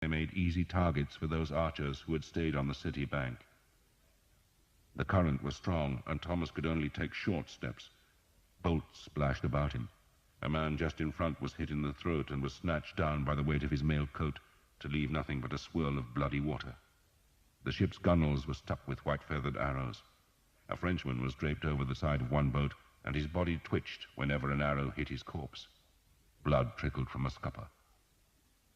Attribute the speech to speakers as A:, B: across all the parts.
A: They made easy targets for those archers who had stayed on the city bank. The current was strong, and Thomas could only take short steps. Bolts splashed about him. A man just in front was hit in the throat and was snatched down by the weight of his mail coat to leave nothing but a swirl of bloody water. The ship's gunwales were stuck with white-feathered arrows. A Frenchman was draped over the side of one boat, and his body twitched whenever an arrow hit his corpse. Blood trickled from a scupper.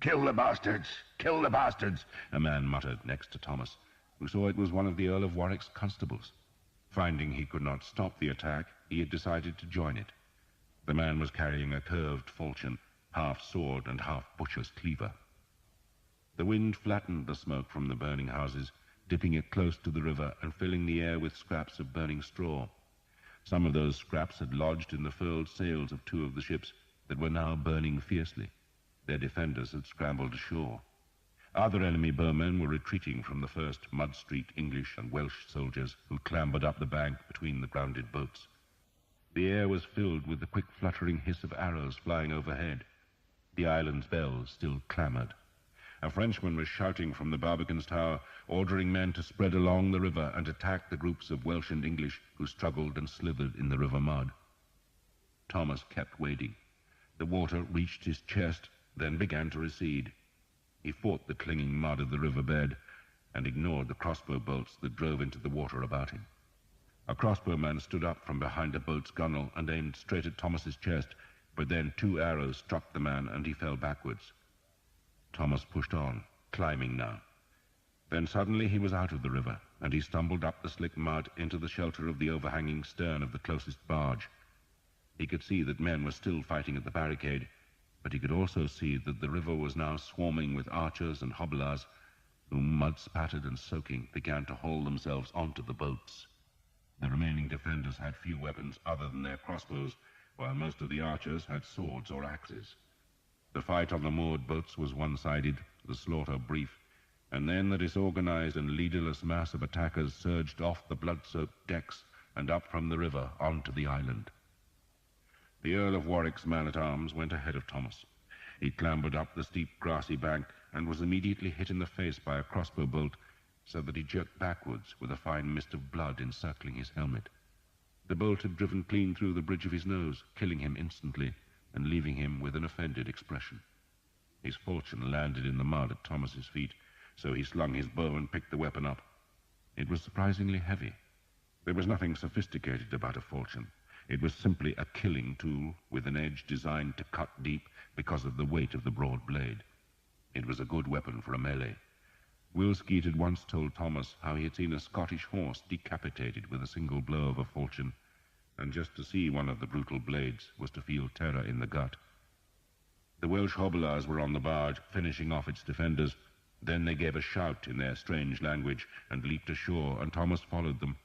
B: "Kill the bastards! Kill the bastards!"
A: a man muttered next to Thomas, who saw it was one of the Earl of Warwick's constables. Finding he could not stop the attack, he had decided to join it. The man was carrying a curved falchion, half sword and half butcher's cleaver. The wind flattened the smoke from the burning houses, dipping it close to the river and filling the air with scraps of burning straw. Some of those scraps had lodged in the furled sails of two of the ships that were now burning fiercely. Their defenders had scrambled ashore. Other enemy bowmen were retreating from the first Mud Street English and Welsh soldiers who clambered up the bank between the grounded boats. The air was filled with the quick fluttering hiss of arrows flying overhead. The island's bells still clamored. A Frenchman was shouting from the Barbican's tower, ordering men to spread along the river and attack the groups of Welsh and English who struggled and slithered in the river mud. Thomas kept wading. The water reached his chest, then began to recede. He fought the clinging mud of the riverbed and ignored the crossbow bolts that drove into the water about him. A crossbowman stood up from behind a boat's gunwale and aimed straight at Thomas's chest, but then two arrows struck the man and he fell backwards. Thomas pushed on, climbing now. Then suddenly he was out of the river, and he stumbled up the slick mud into the shelter of the overhanging stern of the closest barge. He could see that men were still fighting at the barricade, but he could also see that the river was now swarming with archers and hobblers, who, mud-spattered and soaking, began to haul themselves onto the boats. The remaining defenders had few weapons other than their crossbows, while most of the archers had swords or axes. The fight on the moored boats was one-sided, the slaughter brief, and then the disorganized and leaderless mass of attackers surged off the blood-soaked decks and up from the river onto the island. The Earl of Warwick's man-at-arms went ahead of Thomas. He clambered up the steep grassy bank and was immediately hit in the face by a crossbow bolt, so that he jerked backwards with a fine mist of blood encircling his helmet. The bolt had driven clean through the bridge of his nose, killing him instantly and leaving him with an offended expression. His falchion landed in the mud at Thomas's feet, so he slung his bow and picked the weapon up. It was surprisingly heavy. There was nothing sophisticated about a falchion. It was simply a killing tool with an edge designed to cut deep because of the weight of the broad blade. It was a good weapon for a melee. Will Skeet had once told Thomas how he had seen a Scottish horse decapitated with a single blow of a falchion, and just to see one of the brutal blades was to feel terror in the gut. The Welsh hobblers were on the barge, finishing off its defenders. Then they gave a shout in their strange language and leaped ashore, and Thomas followed them,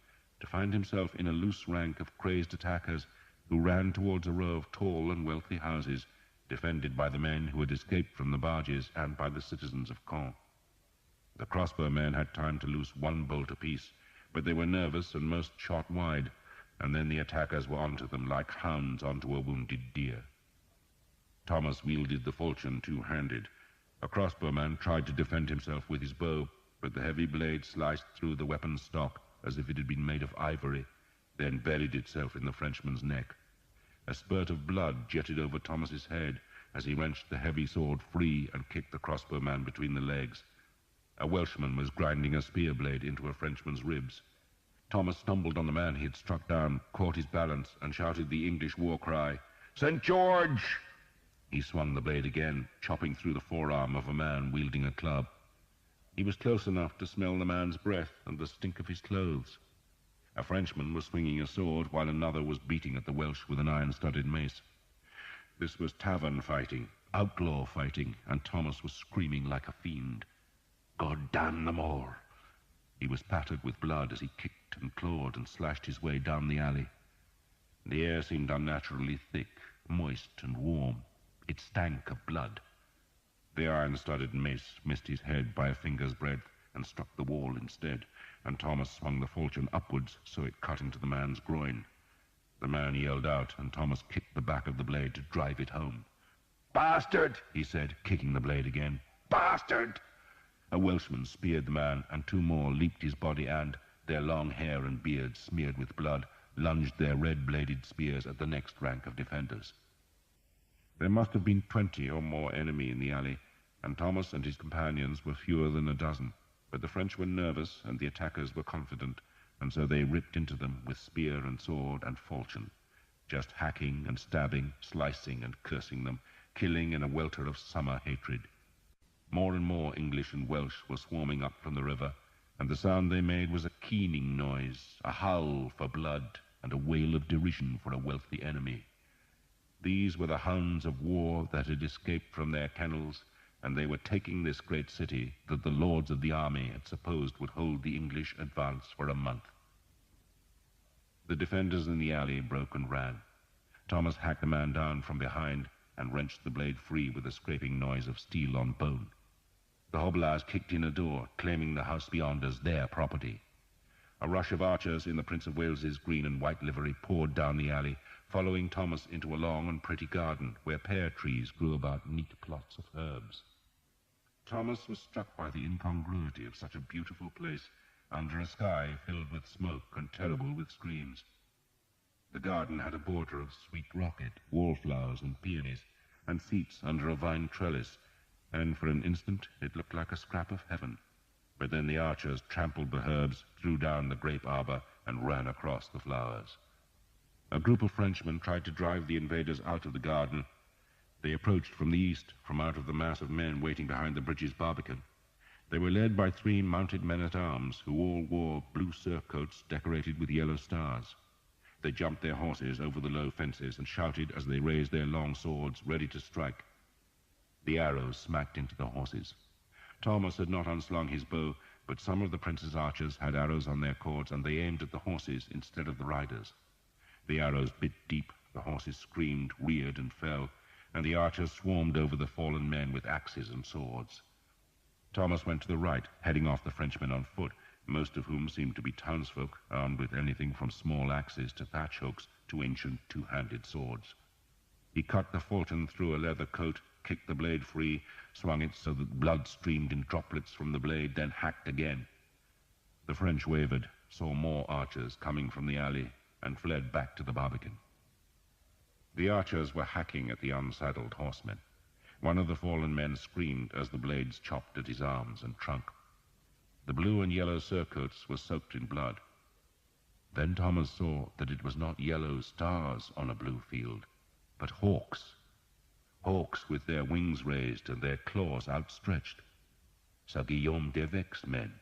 A: to find himself in a loose rank of crazed attackers who ran towards a row of tall and wealthy houses, defended by the men who had escaped from the barges and by the citizens of Caen. The crossbowmen had time to loose one bolt apiece, but they were nervous and most shot wide, and then the attackers were onto them like hounds onto a wounded deer. Thomas wielded the falchion two-handed. A crossbowman tried to defend himself with his bow, but the heavy blade sliced through the weapon's stock as if it had been made of ivory, then buried itself in the Frenchman's neck. A spurt of blood jetted over Thomas's head as he wrenched the heavy sword free and kicked the crossbowman between the legs. A Welshman was grinding a spear blade into a Frenchman's ribs. Thomas stumbled on the man he had struck down, caught his balance, and shouted the English war cry, "St. George!" He swung the blade again, chopping through the forearm of a man wielding a club. He was close enough to smell the man's breath and the stink of his clothes. A Frenchman was swinging a sword while another was beating at the Welsh with an iron-studded mace. This was tavern fighting, outlaw fighting, and Thomas was screaming like a fiend. God damn them all! He was pattered with blood as he kicked and clawed and slashed his way down the alley. The air seemed unnaturally thick, moist and warm. It stank of blood. The iron-studded mace missed his head by a finger's breadth and struck the wall instead, and Thomas swung the falchion upwards so it cut into the man's groin. The man yelled out, and Thomas kicked the back of the blade to drive it home. "Bastard!" he said, kicking the blade again. "Bastard!" A Welshman speared the man, and two more leaped his body and, their long hair and beards smeared with blood, lunged their red-bladed spears at the next rank of defenders. There must have been 20 or more enemy in the alley, and Thomas and his companions were fewer than a dozen. But the French were nervous, and the attackers were confident, and so they ripped into them with spear and sword and falchion, just hacking and stabbing, slicing and cursing them, killing in a welter of summer hatred. More and more English and Welsh were swarming up from the river, and the sound they made was a keening noise, a howl for blood, and a wail of derision for a wealthy enemy. These were the hounds of war that had escaped from their kennels, and they were taking this great city that the lords of the army had supposed would hold the English advance for a month. The defenders in the alley broke and ran. Thomas hacked a man down from behind and wrenched the blade free with a scraping noise of steel on bone. The hobilars kicked in a door, claiming the house beyond as their property. A rush of archers in the Prince of Wales's green and white livery poured down the alley, following Thomas into a long and pretty garden where pear trees grew about neat plots of herbs. Thomas was struck by the incongruity of such a beautiful place under a sky filled with smoke and terrible with screams. The garden had a border of sweet rocket, wallflowers and peonies, and seats under a vine trellis, and for an instant it looked like a scrap of heaven. But then the archers trampled the herbs, threw down the grape arbor, and ran across the flowers. A group of Frenchmen tried to drive the invaders out of the garden. They approached from the east, from out of the mass of men waiting behind the bridge's barbican. They were led by 3 mounted men-at-arms, who all wore blue surcoats decorated with yellow stars. They jumped their horses over the low fences and shouted as they raised their long swords, ready to strike. The arrows smacked into the horses. Thomas had not unslung his bow, but some of the prince's archers had arrows on their cords, and they aimed at the horses instead of the riders. The arrows bit deep, the horses screamed, reared, and fell, and the archers swarmed over the fallen men with axes and swords. Thomas went to the right, heading off the Frenchmen on foot, most of whom seemed to be townsfolk, armed with anything from small axes to thatch hooks to ancient two-handed swords. He cut the falchion through a leather coat, kicked the blade free, swung it so that blood streamed in droplets from the blade, then hacked again. The French wavered, saw more archers coming from the alley, and fled back to the barbican. The archers were hacking at the unsaddled horsemen. One of the fallen men screamed as the blades chopped at his arms and trunk. The blue and yellow surcoats were soaked in blood. Then Thomas saw that it was not yellow stars on a blue field, but hawks. Hawks with their wings raised and their claws outstretched. Sir Guillaume d'Evêque's men.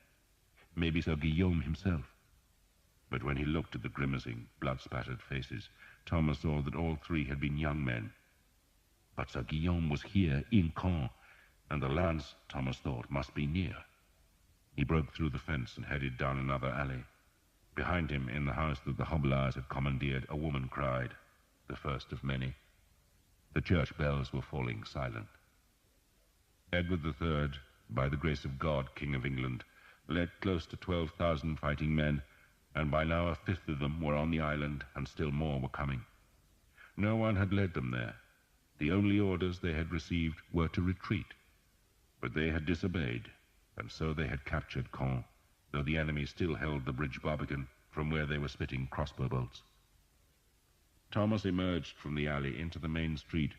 A: Maybe Sir Guillaume himself. But when he looked at the grimacing, blood-spattered faces, Thomas saw that all 3 had been young men. But Sir Guillaume was here in Caen, and the lance, Thomas thought, must be near. He broke through the fence and headed down another alley. Behind him, in the house that the hobilars had commandeered, a woman cried, the first of many. The church bells were falling silent. Edward III, by the grace of God, King of England, led close to 12,000 fighting men, and by now 1/5 of them were on the island, and still more were coming. No one had led them there. The only orders they had received were to retreat. But they had disobeyed, and so they had captured Caen, though the enemy still held the bridge barbican, from where they were spitting crossbow bolts. Thomas emerged from the alley into the main street,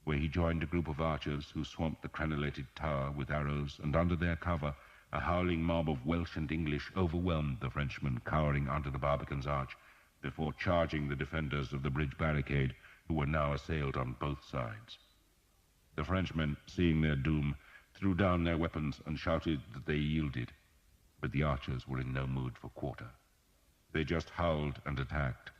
A: where he joined a group of archers who swamped the crenellated tower with arrows, and under their cover a howling mob of Welsh and English overwhelmed the Frenchmen cowering under the barbican's arch, before charging the defenders of the bridge barricade, who were now assailed on both sides. The Frenchmen, seeing their doom, threw down their weapons and shouted that they yielded, but the archers were in no mood for quarter. They just howled and attacked.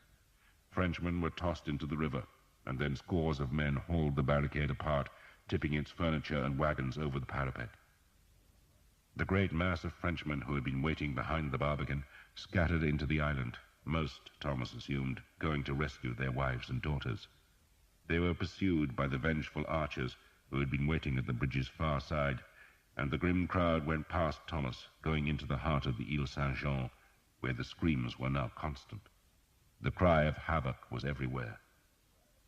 A: Frenchmen were tossed into the river, and then scores of men hauled the barricade apart, tipping its furniture and wagons over the parapet. The great mass of Frenchmen who had been waiting behind the barbican scattered into the island, most, Thomas assumed, going to rescue their wives and daughters. They were pursued by the vengeful archers who had been waiting at the bridge's far side, and the grim crowd went past Thomas, going into the heart of the Ile Saint-Jean, where the screams were now constant. The cry of havoc was everywhere.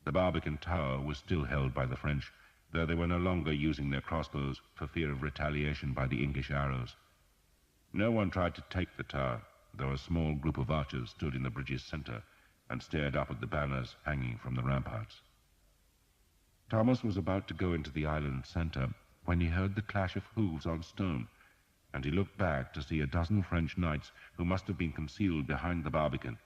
A: The barbican tower was still held by the French, though they were no longer using their crossbows for fear of retaliation by the English arrows. No one tried to take the tower, though a small group of archers stood in the bridge's center and stared up at the banners hanging from the ramparts. Thomas was about to go into the island's center when he heard the clash of hooves on stone, and he looked back to see a dozen French knights who must have been concealed behind the barbican.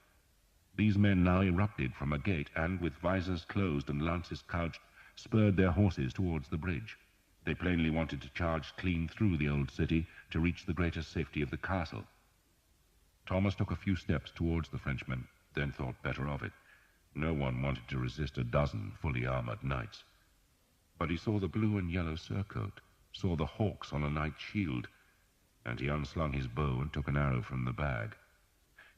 A: These men now erupted from a gate and, with visors closed and lances couched, spurred their horses towards the bridge. They plainly wanted to charge clean through the old city to reach the greater safety of the castle. Thomas took a few steps towards the Frenchmen, then thought better of it. No one wanted to resist a dozen fully armored knights. But he saw the blue and yellow surcoat, saw the hawks on a knight's shield, and he unslung his bow and took an arrow from the bag.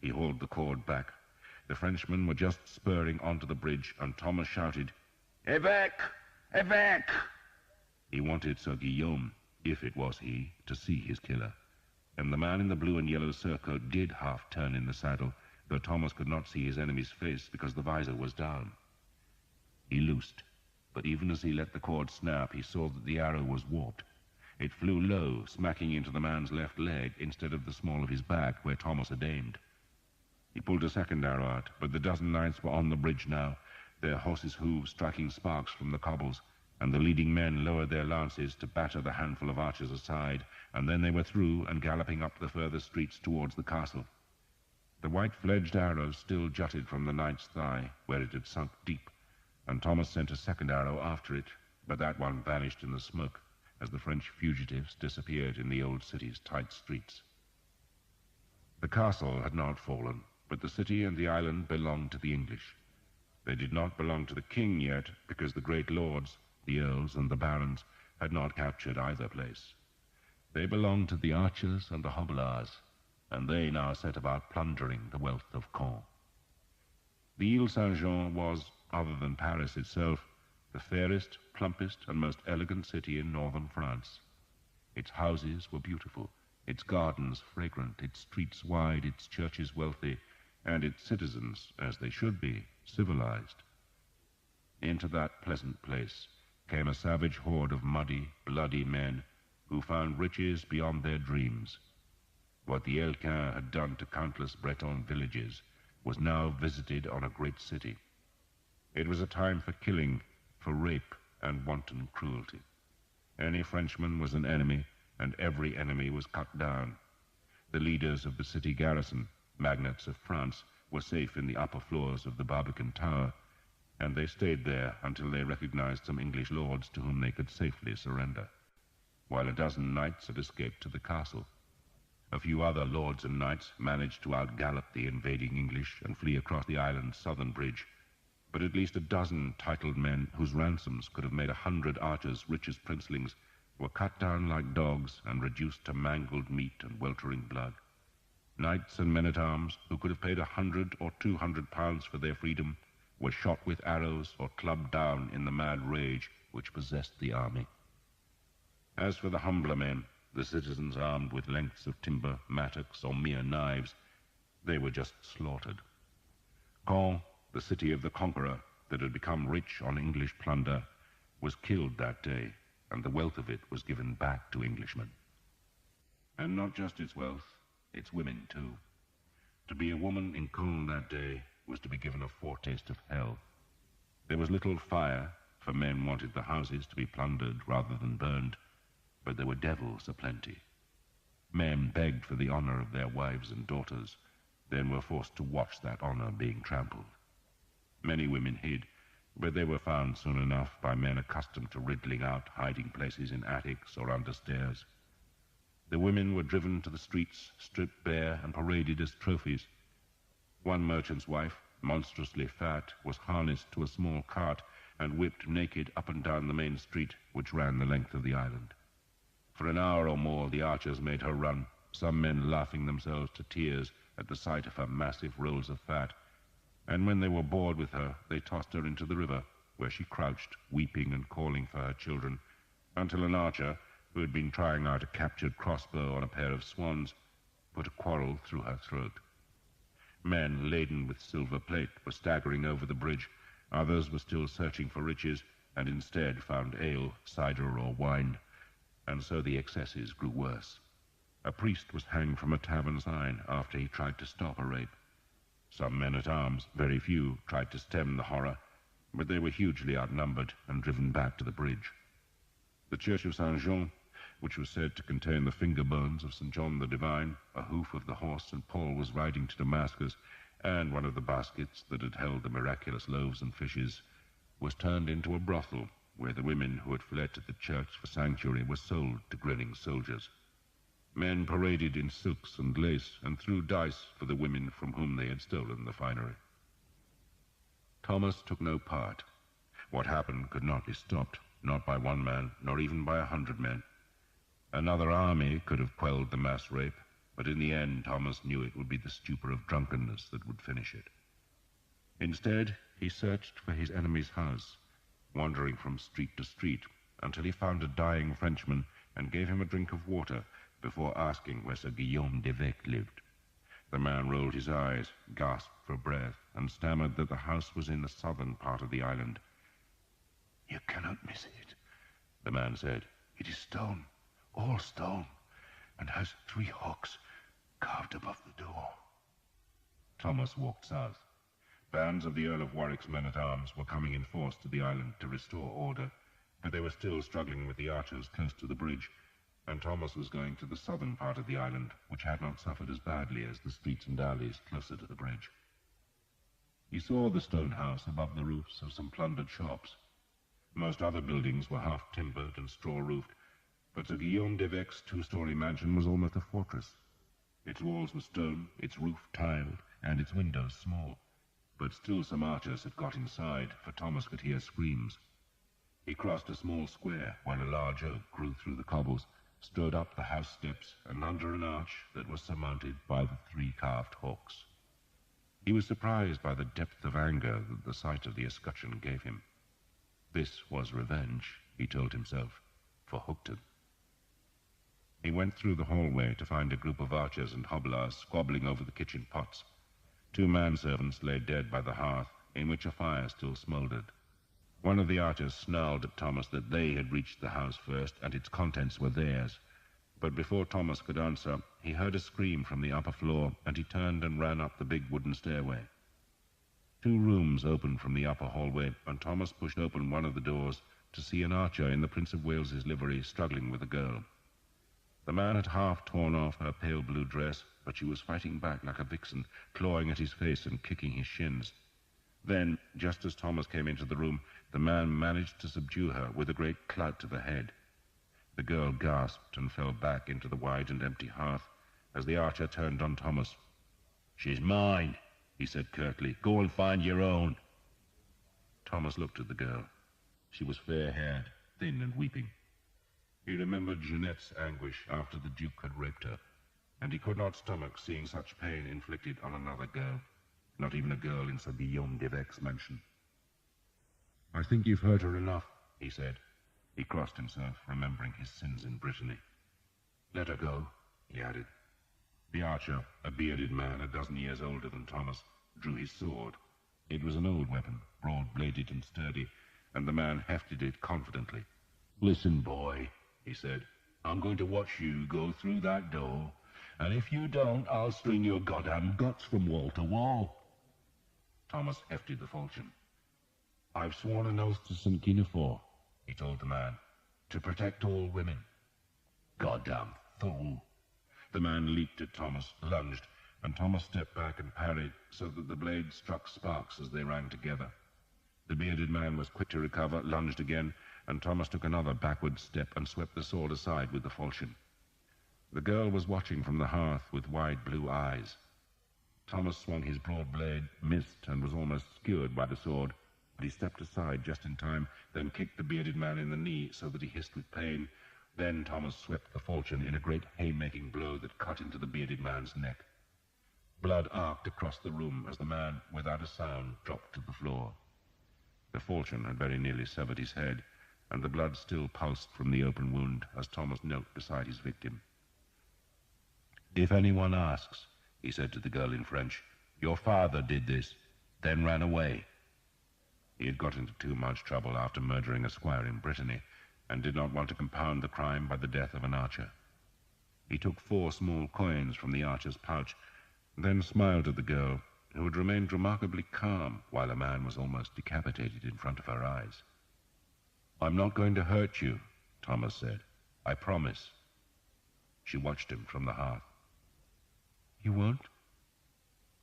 A: He hauled the cord back. The Frenchmen were just spurring onto the bridge, and Thomas shouted, "Évêque! Évêque!" He wanted Sir Guillaume, if it was he, to see his killer. And the man in the blue and yellow surcoat did half turn in the saddle, though Thomas could not see his enemy's face because the visor was down. He loosed, but even as he let the cord snap, he saw that the arrow was warped. It flew low, smacking into the man's left leg instead of the small of his back where Thomas had aimed. He pulled a second arrow out, but the dozen knights were on the bridge now, their horses' hooves striking sparks from the cobbles, and the leading men lowered their lances to batter the handful of archers aside, and then they were through and galloping up the further streets towards the castle. The white-fledged arrow still jutted from the knight's thigh, where it had sunk deep, and Thomas sent a second arrow after it, but that one vanished in the smoke as the French fugitives disappeared in the old city's tight streets. The castle had not fallen, but the city and the island belonged to the English. They did not belong to the king yet, because the great lords, the earls and the barons, had not captured either place. They belonged to the archers and the hobblars, and they now set about plundering the wealth of Caen. The Ile Saint-Jean was, other than Paris itself, the fairest, plumpest, and most elegant city in northern France. Its houses were beautiful, its gardens fragrant, its streets wide, its churches wealthy, and its citizens, as they should be, civilized. Into that pleasant place came a savage horde of muddy, bloody men who found riches beyond their dreams. What the Harlequin had done to countless Breton villages was now visited on a great city. It was a time for killing, for rape and wanton cruelty. Any Frenchman was an enemy, and every enemy was cut down. The leaders of the city garrison, magnates of France, were safe in the upper floors of the Barbican Tower, and they stayed there until they recognized some English lords to whom they could safely surrender, while a dozen knights had escaped to the castle. A few other lords and knights managed to outgallop the invading English and flee across the island's southern bridge, but at least a dozen titled men whose ransoms could have made 100 archers rich as princelings were cut down like dogs and reduced to mangled meat and weltering blood. Knights and men-at-arms who could have paid 100 or 200 pounds for their freedom were shot with arrows or clubbed down in the mad rage which possessed the army. As for the humbler men, the citizens armed with lengths of timber, mattocks, or mere knives, they were just slaughtered. Caen, the city of the conqueror that had become rich on English plunder, was killed that day, and the wealth of it was given back to Englishmen. And not just its wealth, its women too. To be a woman in Caen that day was to be given a foretaste of hell. There was little fire, for men wanted the houses to be plundered rather than burned, but there were devils aplenty. Men begged for the honor of their wives and daughters, then were forced to watch that honor being trampled. Many women hid, but they were found soon enough by men accustomed to riddling out hiding places in attics or under stairs. The women were driven to the streets, stripped bare, and paraded as trophies. One merchant's wife, monstrously fat, was harnessed to a small cart and whipped naked up and down the main street which ran the length of the island. For an hour or more the archers made her run, some men laughing themselves to tears at the sight of her massive rolls of fat, and when they were bored with her, they tossed her into the river, where she crouched, weeping and calling for her children, until an archer, who had been trying out a captured crossbow on a pair of swans, put a quarrel through her throat. Men laden with silver plate were staggering over the bridge, others were still searching for riches, and instead found ale, cider, or wine, and so the excesses grew worse. A priest was hanged from a tavern sign after he tried to stop a rape. Some men-at-arms, very few, tried to stem the horror, but they were hugely outnumbered and driven back to the bridge. The church of Saint-Jean, which was said to contain the finger bones of St. John the Divine, a hoof of the horse St. Paul was riding to Damascus, and one of the baskets that had held the miraculous loaves and fishes, was turned into a brothel where the women who had fled to the church for sanctuary were sold to grinning soldiers. Men paraded in silks and lace and threw dice for the women from whom they had stolen the finery. Thomas took no part. What happened could not be stopped, not by one man, nor even by 100 men. Another army could have quelled the mass rape, but in the end Thomas knew it would be the stupor of drunkenness that would finish it. Instead, he searched for his enemy's house, wandering from street to street, until he found a dying Frenchman and gave him a drink of water before asking where Sir Guillaume d'Evêque lived. The man rolled his eyes, gasped for breath, and stammered that the house was in the southern part of the island.
B: "You cannot miss it,"
A: the man said.
B: "It is stone, all stone, and has 3 hawks carved above the door."
A: Thomas walked south. Bands of the Earl of Warwick's men-at-arms were coming in force to the island to restore order, but they were still struggling with the archers close to the bridge, and Thomas was going to the southern part of the island, which had not suffered as badly as the streets and alleys closer to the bridge. He saw the stone house above the roofs of some plundered shops. Most other buildings were half-timbered and straw-roofed, but Sir Guillaume d'Evêque's 2-story mansion was almost a fortress. Its walls were stone, its roof tiled, and its windows small. But still some archers had got inside, for Thomas could hear screams. He crossed a small square while a large oak grew through the cobbles, strode up the house steps and under an arch that was surmounted by the 3 carved hawks. He was surprised by the depth of anger that the sight of the escutcheon gave him. This was revenge, he told himself, for Hookton. He went through the hallway to find a group of archers and hobblers squabbling over the kitchen pots. 2 manservants lay dead by the hearth, in which a fire still smouldered. One of the archers snarled at Thomas that they had reached the house first, and its contents were theirs. But before Thomas could answer, he heard a scream from the upper floor, and he turned and ran up the big wooden stairway. 2 rooms opened from the upper hallway, and Thomas pushed open one of the doors to see an archer in the Prince of Wales's livery struggling with a girl. The man had half torn off her pale blue dress, but she was fighting back like a vixen, clawing at his face and kicking his shins. Then, just as Thomas came into the room, the man managed to subdue her with a great clout to the head. The girl gasped and fell back into the wide and empty hearth as the archer turned on Thomas. "She's mine," he said curtly. "Go and find your own." Thomas looked at the girl. She was fair-haired, thin and weeping. He remembered Jeanette's anguish after the Duke had raped her, and he could not stomach seeing such pain inflicted on another girl, not even a girl in Sir Guillaume d'Evêque's mansion. "I think you've hurt her enough," he said. He crossed himself, remembering his sins in Brittany. "Let her go," he added. The archer, a bearded man 12 years older than Thomas, drew his sword. It was an old weapon, broad-bladed and sturdy, and the man hefted it confidently. "Listen, boy," he said. "I'm going to watch you go through that door, and if you don't, I'll string your goddamn guts from wall to wall." Thomas hefted the falchion. "I've sworn an oath to St. Guinevere," he told the man, "to protect all women." "Goddamn fool!" The man leaped at Thomas, lunged, and Thomas stepped back and parried, so that the blades struck sparks as they rang together. The bearded man was quick to recover, lunged again, and Thomas took another backward step and swept the sword aside with the falchion. The girl was watching from the hearth with wide blue eyes. Thomas swung his broad blade, missed, and was almost skewered by the sword, but he stepped aside just in time, then kicked the bearded man in the knee so that he hissed with pain. Then Thomas swept the falchion in a great haymaking blow that cut into the bearded man's neck. Blood arced across the room as the man, without a sound, dropped to the floor. The falchion had very nearly severed his head, and the blood still pulsed from the open wound as Thomas knelt beside his victim. "If anyone asks," he said to the girl in French, "your father did this, then ran away." He had got into too much trouble after murdering a squire in Brittany, and did not want to compound the crime by the death of an archer. He took 4 small coins from the archer's pouch, then smiled at the girl, who had remained remarkably calm while a man was almost decapitated in front of her eyes. "I'm not going to hurt you," Thomas said. "I promise." She watched him from the hearth. "You won't?"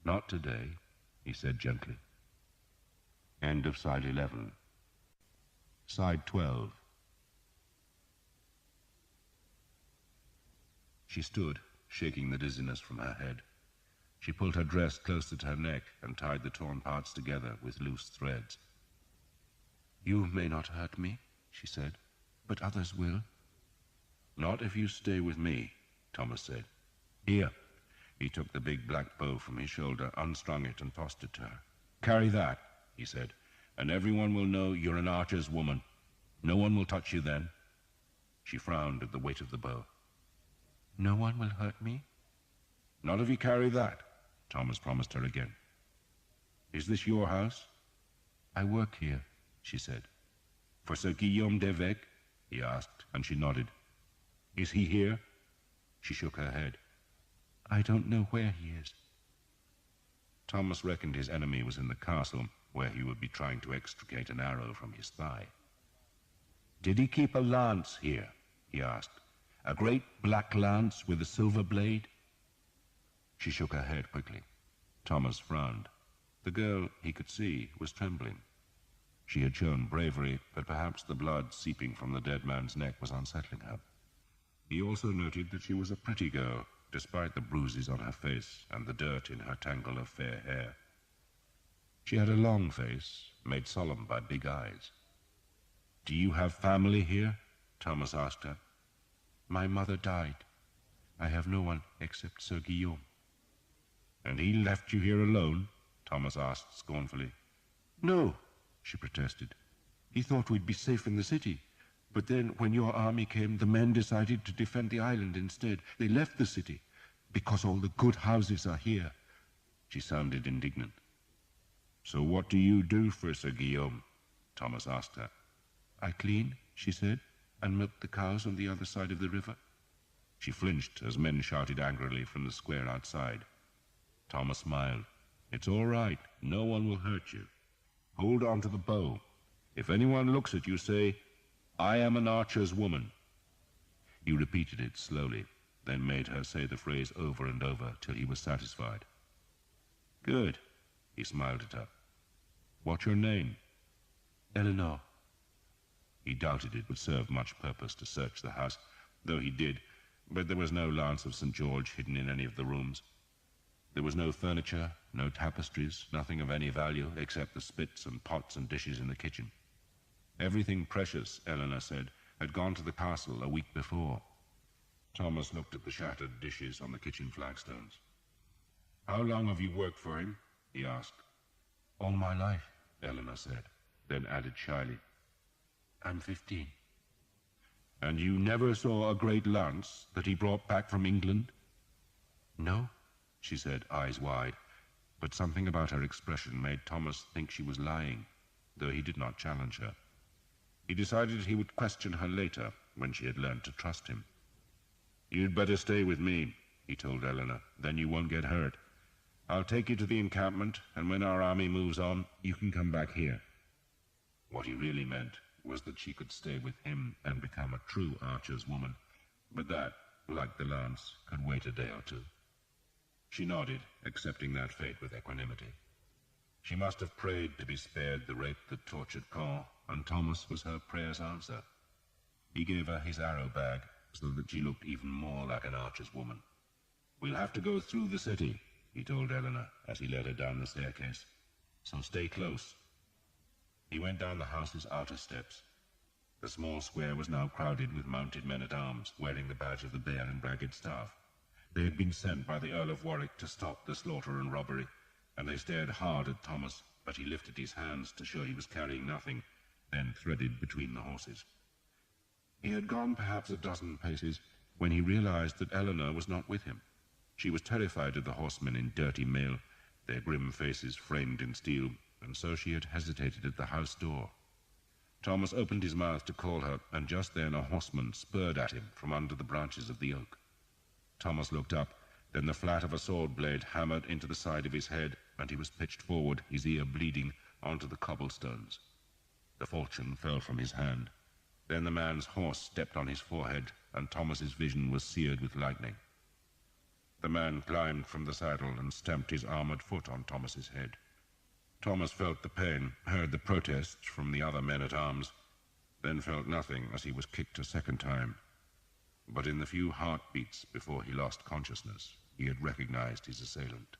A: "Not today," he said gently. End of Side 11. Side 12. She stood, shaking the dizziness from her head. She pulled her dress closer to her neck and tied the torn parts together with loose threads. "You may not hurt me," she said, "but others will." "Not if you stay with me," Thomas said. "Here." He took the big black bow from his shoulder, unstrung it, and tossed it to her. "Carry that," he said, "and everyone will know you're an archer's woman. No one will touch you then." She frowned at the weight of the bow. "No one will hurt me?" "Not if you carry that," Thomas promised her again. "Is this your house?" "I work here," she said. "For Sir Guillaume d'Evêque?" he asked, and she nodded. "Is he here?" She shook her head. "I don't know where he is." Thomas reckoned his enemy was in the castle, where he would be trying to extricate an arrow from his thigh. "Did he keep a lance here?" he asked. "A great black lance with a silver blade?" She shook her head quickly. Thomas frowned. The girl, he could see, was trembling. She had shown bravery, but perhaps the blood seeping from the dead man's neck was unsettling her. He also noted that she was a pretty girl, despite the bruises on her face and the dirt in her tangle of fair hair. She had a long face, made solemn by big eyes. "Do you have family here?" Thomas asked her. "My mother died. I have no one except Sir Guillaume." "And he left you here alone?" Thomas asked scornfully. "No," she protested. "He thought we'd be safe in the city. But then, when your army came, the men decided to defend the island instead. They left the city, because all the good houses are here." She sounded indignant. "So what do you do for Sir Guillaume?" Thomas asked her. "I clean," she said, "and milk the cows on the other side of the river." She flinched as men shouted angrily from the square outside. Thomas smiled. "It's all right. No one will hurt you. Hold on to the bow. If anyone looks at you, say, 'I am an archer's woman.'" He repeated it slowly, then made her say the phrase over and over till he was satisfied. "Good," he smiled at her. "What's your name?" "Eleanor." He doubted it would serve much purpose to search the house, though he did, but there was no lance of St. George hidden in any of the rooms. There was no furniture, no tapestries, nothing of any value except the spits and pots and dishes in the kitchen. Everything precious, Eleanor said, had gone to the castle a week before. Thomas looked at the shattered dishes on the kitchen flagstones. "How long have you worked for him?" he asked. "All my life," Eleanor said, then added shyly, "I'm 15. "And you never saw a great lance that he brought back from England?" "No," she said, eyes wide, but something about her expression made Thomas think she was lying, though he did not challenge her. He decided he would question her later, when she had learned to trust him. "You'd better stay with me," he told Eleanor, "then you won't get hurt. I'll take you to the encampment, and when our army moves on, you can come back here." What he really meant was that she could stay with him and become a true archer's woman, but that, like the lance, could wait a day or two. She nodded, accepting that fate with equanimity. She must have prayed to be spared the rape that tortured Caen, and Thomas was her prayer's answer. He gave her his arrow bag, so that she looked even more like an archer's woman. "We'll have to go through the city," he told Eleanor as he led her down the staircase. "So stay close." He went down the house's outer steps. The small square was now crowded with mounted men-at-arms, wearing the badge of the bear and ragged staff. They had been sent by the Earl of Warwick to stop the slaughter and robbery, and they stared hard at Thomas, but he lifted his hands to show he was carrying nothing, then threaded between the horses. He had gone perhaps a dozen paces when he realized that Eleanor was not with him. She was terrified of the horsemen in dirty mail, their grim faces framed in steel, and so she had hesitated at the house door. Thomas opened his mouth to call her, and just then a horseman spurred at him from under the branches of the oak. Thomas looked up, then the flat of a sword blade hammered into the side of his head, and he was pitched forward, his ear bleeding, onto the cobblestones. The falchion fell from his hand. Then the man's horse stepped on his forehead, and Thomas's vision was seared with lightning. The man climbed from the saddle and stamped his armored foot on Thomas's head. Thomas felt the pain, heard the protests from the other men-at-arms, then felt nothing as he was kicked a second time. But in the few heartbeats before he lost consciousness, he had recognized his assailant.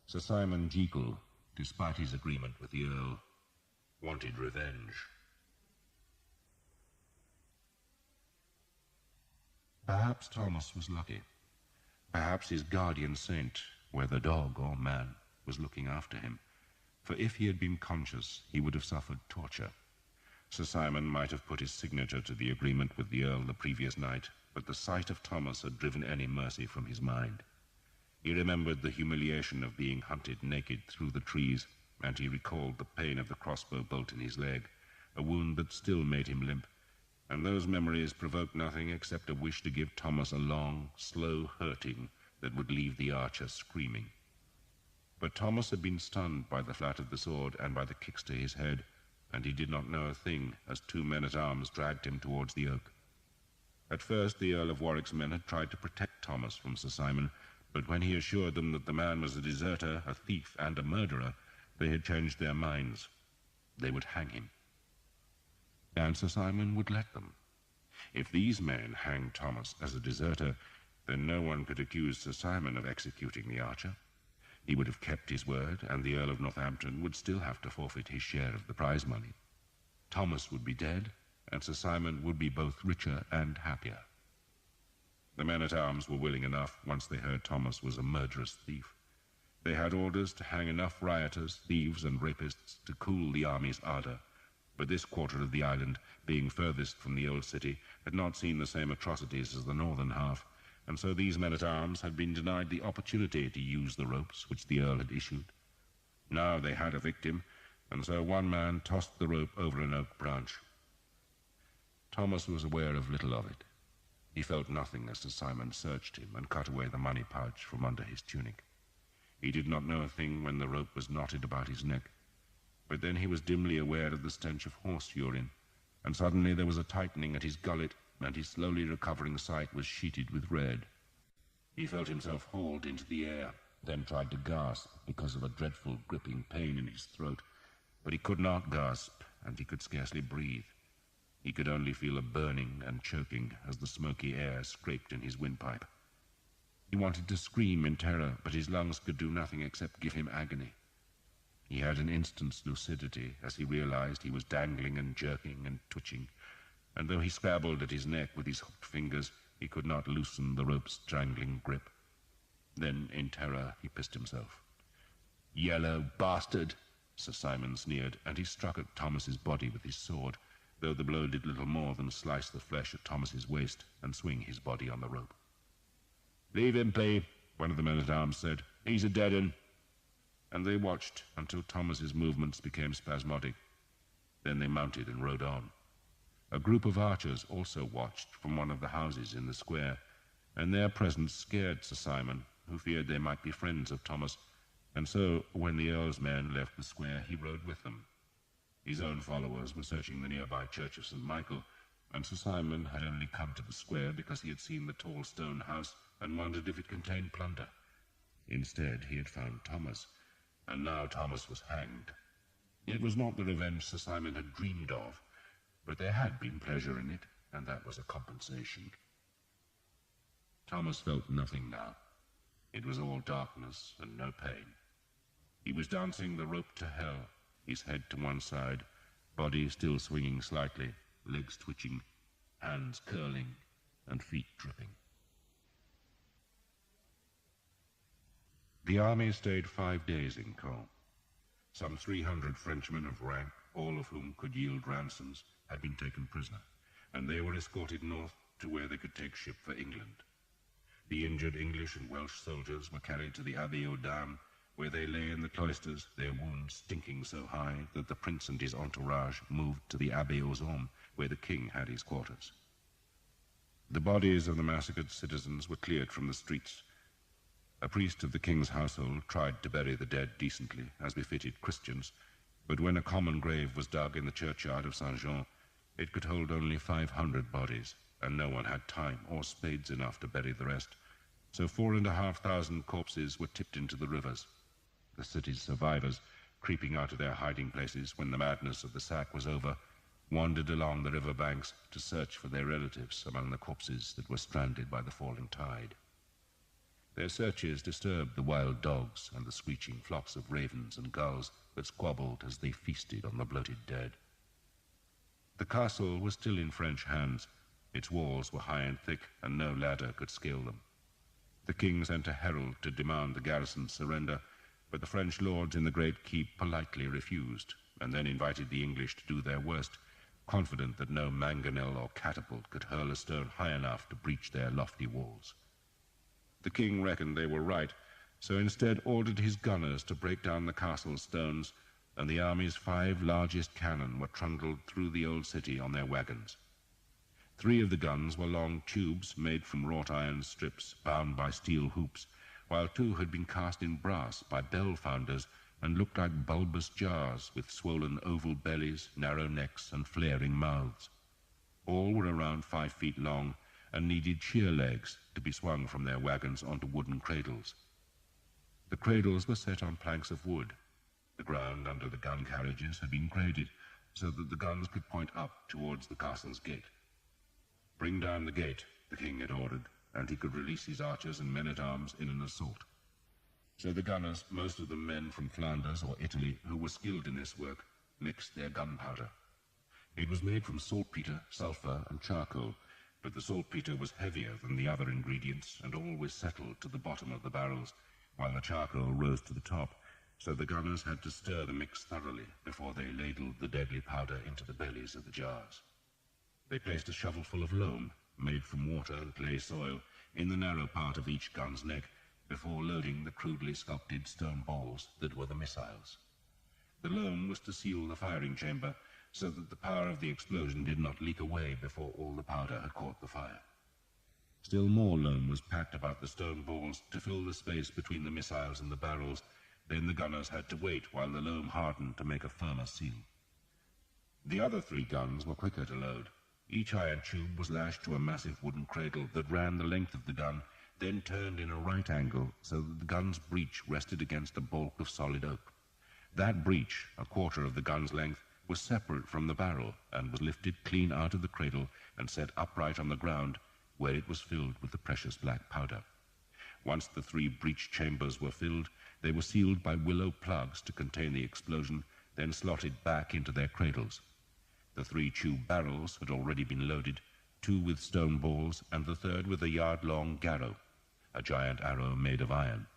A: Sir Simon Jekyll, despite his agreement with the Earl, wanted revenge. Perhaps Thomas was lucky. Perhaps his guardian saint, whether dog or man, was looking after him, for if he had been conscious, he would have suffered torture. Sir Simon might have put his signature to the agreement with the Earl the previous night, but the sight of Thomas had driven any mercy from his mind. He remembered the humiliation of being hunted naked through the trees, and he recalled the pain of the crossbow bolt in his leg, a wound that still made him limp, and those memories provoked nothing except a wish to give Thomas a long, slow hurting that would leave the archer screaming. But Thomas had been stunned by the flat of the sword and by the kicks to his head, and he did not know a thing as two men-at-arms dragged him towards the oak. At first the Earl of Warwick's men had tried to protect Thomas from Sir Simon, but when he assured them that the man was a deserter, a thief, and a murderer, they had changed their minds. They would hang him. And Sir Simon would let them. If these men hanged Thomas as a deserter, then no one could accuse Sir Simon of executing the archer. He would have kept his word, and the Earl of Northampton would still have to forfeit his share of the prize money. Thomas would be dead, and Sir Simon would be both richer and happier. The men-at-arms were willing enough once they heard Thomas was a murderous thief. They had orders to hang enough rioters, thieves, and rapists to cool the army's ardor, but this quarter of the island, being furthest from the old city, had not seen the same atrocities as the northern half, and so these men-at-arms had been denied the opportunity to use the ropes which the Earl had issued. Now they had a victim, and so one man tossed the rope over an oak branch. Thomas was aware of little of it. He felt nothing as Sir Simon searched him and cut away the money pouch from under his tunic. He did not know a thing when the rope was knotted about his neck, but then he was dimly aware of the stench of horse urine, and suddenly there was a tightening at his gullet, and his slowly recovering sight was sheeted with red. He felt himself hauled into the air, then tried to gasp because of a dreadful gripping pain in his throat, but he could not gasp, and he could scarcely breathe. He could only feel a burning and choking as the smoky air scraped in his windpipe. He wanted to scream in terror, but his lungs could do nothing except give him agony. He had an instant's lucidity as he realized he was dangling and jerking and twitching, and though he scrabbled at his neck with his hooked fingers, he could not loosen the rope's strangling grip. Then, in terror, he pissed himself. "Yellow bastard!" Sir Simon sneered, and he struck at Thomas's body with his sword, though the blow did little more than slice the flesh at Thomas's waist and swing his body on the rope. "Leave him be," one of the men-at-arms said. "He's a dead 'un." And they watched until Thomas's movements became spasmodic. Then they mounted and rode on. A group of archers also watched from one of the houses in the square, and their presence scared Sir Simon, who feared they might be friends of Thomas, and so, when the Earl's men left the square, he rode with them. His own followers were searching the nearby church of St. Michael, and Sir Simon had only come to the square because he had seen the tall stone house and wondered if it contained plunder. Instead, he had found Thomas, and now Thomas was hanged. It was not the revenge Sir Simon had dreamed of, but there had been pleasure in it, and that was a compensation. Thomas felt nothing now. It was all darkness and no pain. He was dancing the rope to hell, his head to one side, body still swinging slightly, legs twitching, hands curling, and feet dripping. The army stayed 5 days in Caen. Some 300 Frenchmen of rank, all of whom could yield ransoms, had been taken prisoner, and they were escorted north to where they could take ship for England. The injured English and Welsh soldiers were carried to the Abbey aux Dames, where they lay in the cloisters, their wounds stinking so high that the prince and his entourage moved to the Abbey aux Hommes, where the king had his quarters. The bodies of the massacred citizens were cleared from the streets. A priest of the king's household tried to bury the dead decently, as befitted Christians, but when a common grave was dug in the churchyard of Saint-Jean, it could hold only 500 bodies, and no one had time or spades enough to bury the rest, so 4,500 corpses were tipped into the rivers. The city's survivors, creeping out of their hiding places when the madness of the sack was over, wandered along the river banks to search for their relatives among the corpses that were stranded by the falling tide. Their searches disturbed the wild dogs and the screeching flocks of ravens and gulls that squabbled as they feasted on the bloated dead. The castle was still in French hands. Its walls were high and thick, and no ladder could scale them. The king sent a herald to demand the garrison's surrender, but the French lords in the great keep politely refused, and then invited the English to do their worst, confident that no mangonel or catapult could hurl a stone high enough to breach their lofty walls. The king reckoned they were right, so instead ordered his gunners to break down the castle's stones, and the army's 5 largest cannon were trundled through the old city on their wagons. 3 of the guns were long tubes made from wrought iron strips bound by steel hoops, while 2 had been cast in brass by bell founders and looked like bulbous jars with swollen oval bellies, narrow necks, and flaring mouths. All were around 5 feet long and needed sheer legs to be swung from their wagons onto wooden cradles. The cradles were set on planks of wood. The ground under the gun carriages had been graded so that the guns could point up towards the castle's gate. "Bring down the gate," the king had ordered, and he could release his archers and men-at-arms in an assault. So the gunners, most of them men from Flanders or Italy who were skilled in this work, mixed their gunpowder. It was made from saltpeter, sulphur, and charcoal, but the saltpeter was heavier than the other ingredients and always settled to the bottom of the barrels, while the charcoal rose to the top, so the gunners had to stir the mix thoroughly before they ladled the deadly powder into the bellies of the jars. They placed a shovelful of loam, made from water and clay soil, in the narrow part of each gun's neck, before loading the crudely sculpted stone balls that were the missiles. The loam was to seal the firing chamber, so that the power of the explosion did not leak away before all the powder had caught the fire. Still more loam was packed about the stone balls to fill the space between the missiles and the barrels. Then the gunners had to wait while the loam hardened to make a firmer seal. The other 3 guns were quicker to load. Each iron tube was lashed to a massive wooden cradle that ran the length of the gun, then turned in a right angle so that the gun's breech rested against a bulk of solid oak. That breech, a quarter of the gun's length, was separate from the barrel and was lifted clean out of the cradle and set upright on the ground, where it was filled with the precious black powder. Once the 3 breech chambers were filled, they were sealed by willow plugs to contain the explosion, then slotted back into their cradles. The 3 tube barrels had already been loaded, 2 with stone balls and the 3rd with a yard-long garrow, a giant arrow made of iron.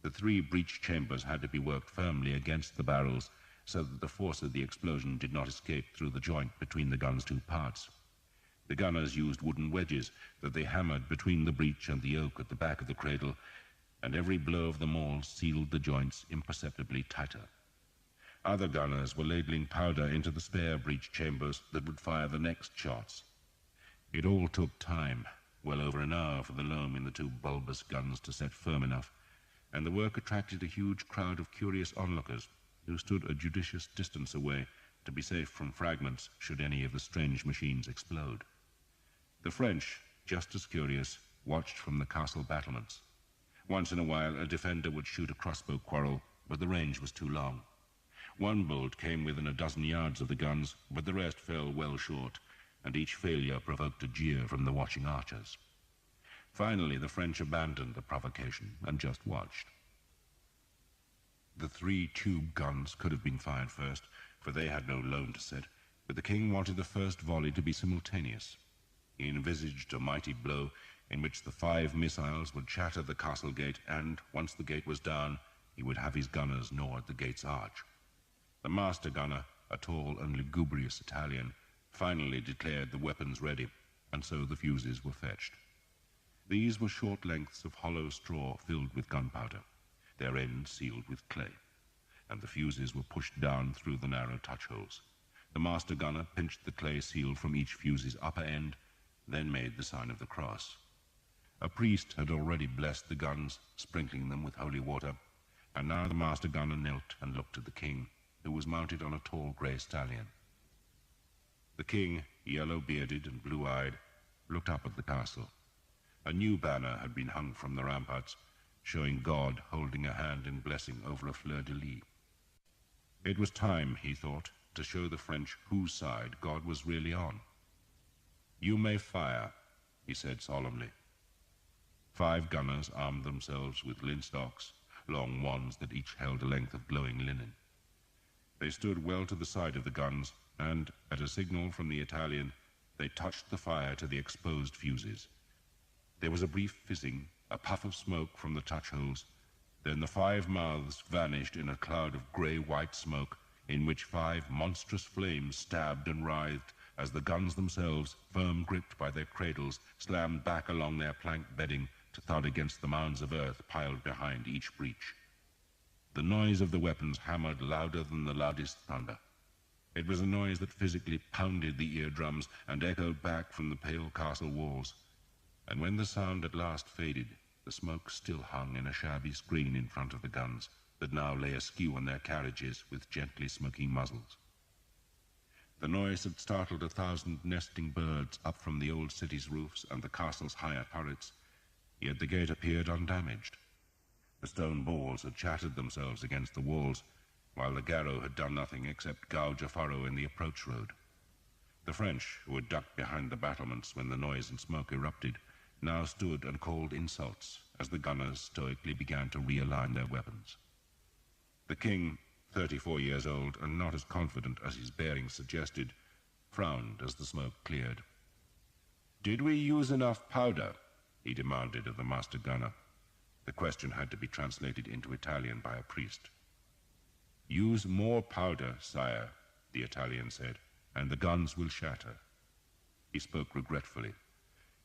A: The 3 breech chambers had to be worked firmly against the barrels so that the force of the explosion did not escape through the joint between the gun's 2 parts. The gunners used wooden wedges that they hammered between the breech and the oak at the back of the cradle, and every blow of the maul sealed the joints imperceptibly tighter. Other gunners were ladling powder into the spare breech chambers that would fire the next shots. It all took time, well over an hour for the loam in the 2 bulbous guns to set firm enough, and the work attracted a huge crowd of curious onlookers who stood a judicious distance away to be safe from fragments should any of the strange machines explode. The French, just as curious, watched from the castle battlements. Once in a while a defender would shoot a crossbow quarrel, but the range was too long. 1 bolt came within a dozen yards of the guns, but the rest fell well short, and each failure provoked a jeer from the watching archers. Finally, the French abandoned the provocation and just watched. The 3 tube guns could have been fired first, for they had no loam to set, but the king wanted the first volley to be simultaneous. He envisaged a mighty blow in which the 5 missiles would shatter the castle gate, and, once the gate was down, he would have his gunners gnaw at the gate's arch. The master gunner, a tall and lugubrious Italian, finally declared the weapons ready, and so the fuses were fetched. These were short lengths of hollow straw filled with gunpowder. their ends sealed with clay, and the fuses were pushed down through the narrow touch holes. The master gunner pinched the clay seal from each fuse's upper end, then made the sign of the cross. A priest had already blessed the guns, sprinkling them with holy water, and now the master gunner knelt and looked at the king, who was mounted on a tall grey stallion. The king, yellow-bearded and blue-eyed, looked up at the castle. A new banner had been hung from the ramparts, showing God holding a hand in blessing over a fleur-de-lis. It was time, he thought, to show the French whose side God was really on. "You may fire," he said solemnly. 5 gunners armed themselves with linstocks, long wands that each held a length of glowing linen. They stood well to the side of the guns, and, at a signal from the Italian, they touched the fire to the exposed fuses. There was a brief fizzing, a puff of smoke from the touch holes. Then the 5 mouths vanished in a cloud of grey-white smoke, in which 5 monstrous flames stabbed and writhed as the guns themselves, firm gripped by their cradles, slammed back along their plank bedding to thud against the mounds of earth piled behind each breach. The noise of the weapons hammered louder than the loudest thunder. It was a noise that physically pounded the eardrums and echoed back from the pale castle walls. And when the sound at last faded, the smoke still hung in a shabby screen in front of the guns that now lay askew on their carriages with gently smoking muzzles. The noise had startled 1,000 nesting birds up from the old city's roofs and the castle's higher turrets, yet the gate appeared undamaged. The stone balls had shattered themselves against the walls, while the garrow had done nothing except gouge a furrow in the approach road. The French, who had ducked behind the battlements when the noise and smoke erupted, now stood and called insults as the gunners stoically began to realign their weapons. The king, 34 years old and not as confident as his bearing suggested, frowned as the smoke cleared. "Did we use enough powder?" he demanded of the master gunner. The question had to be translated into Italian by a priest. "Use more powder, sire," the Italian said, "and the guns will shatter." He spoke regretfully.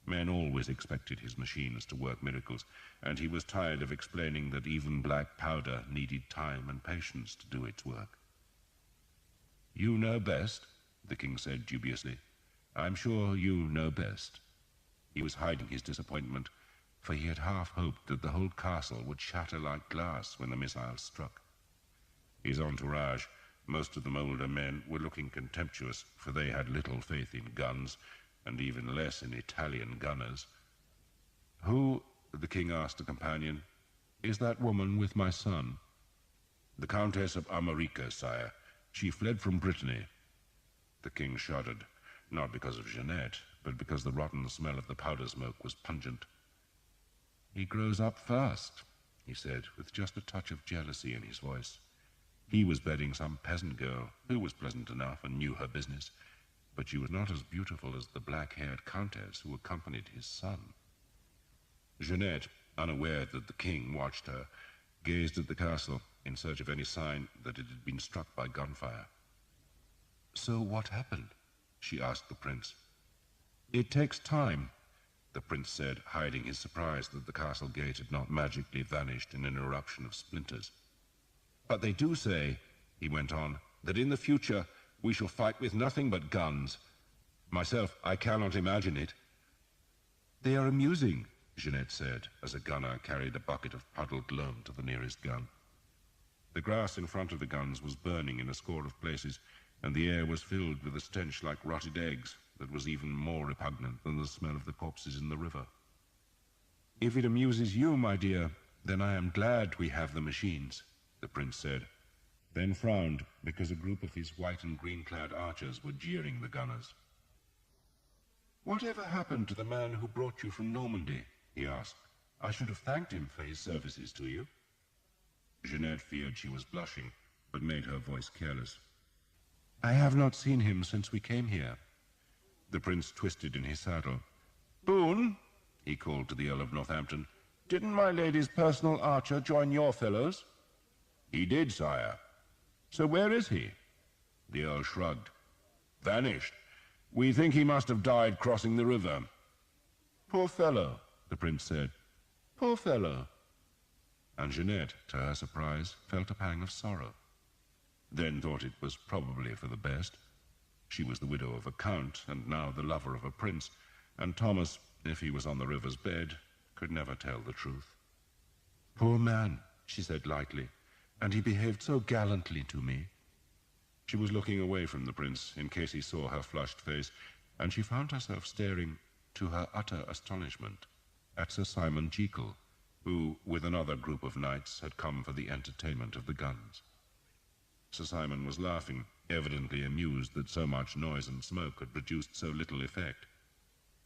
A: Men always expected his machines to work miracles, and he was tired of explaining that even black powder needed time and patience to do its work. "You know best," the king said dubiously. "I'm sure you know best." He was hiding his disappointment, for he had half hoped that the whole castle would shatter like glass when the missiles struck. His entourage, most of them older men, were looking contemptuous, for they had little faith in guns, and even less in Italian gunners. "Who," the king asked a companion, "is that woman with my son?" "The Countess of Armorica, sire. She fled from Brittany." The king shuddered, not because of Jeanette, but because the rotten smell of the powder smoke was pungent. "He grows up fast," he said, with just a touch of jealousy in his voice. He was bedding some peasant girl who was pleasant enough and knew her business, but she was not as beautiful as the black-haired countess who accompanied his son. Jeanette, unaware that the king watched her, gazed at the castle in search of any sign that it had been struck by gunfire. "So what happened?" she asked the prince. "It takes time," the prince said, hiding his surprise that the castle gate had not magically vanished in an eruption of splinters. "But they do say," he went on, "that in the future we shall fight with nothing but guns. Myself, I cannot imagine it." "They are amusing," Jeanette said, as a gunner carried a bucket of puddled loam to the nearest gun. The grass in front of the guns was burning in a score of places, and the air was filled with a stench like rotted eggs that was even more repugnant than the smell of the corpses in the river. "If it amuses you, my dear, then I am glad we have the machines," the prince said, then frowned because a group of his white and green-clad archers were jeering the gunners. "Whatever happened to the man who brought you from Normandy?" he asked. "I should have thanked him for his services to you." Jeanette feared she was blushing, but made her voice careless. "I have not seen him since we came here." The prince twisted in his saddle. "Boone," he called to the Earl of Northampton, "didn't my lady's personal archer join your fellows?" "He did, sire." "So where is he?" The Earl shrugged. "Vanished. We think he must have died crossing the river." "Poor fellow," the prince said. "Poor fellow." and Jeanette, to her surprise, felt a pang of sorrow. Then thought it was probably for the best. She was the widow of a count, and now the lover of a prince, and Thomas, if he was on the river's bed, could never tell the truth. "Poor man," she said lightly, "and he behaved so gallantly to me." She was looking away from the prince in case he saw her flushed face, and she found herself staring, to her utter astonishment, at Sir Simon Jekyll, who, with another group of knights, had come for the entertainment of the guns. Sir Simon was laughing, evidently amused that so much noise and smoke had produced so little effect.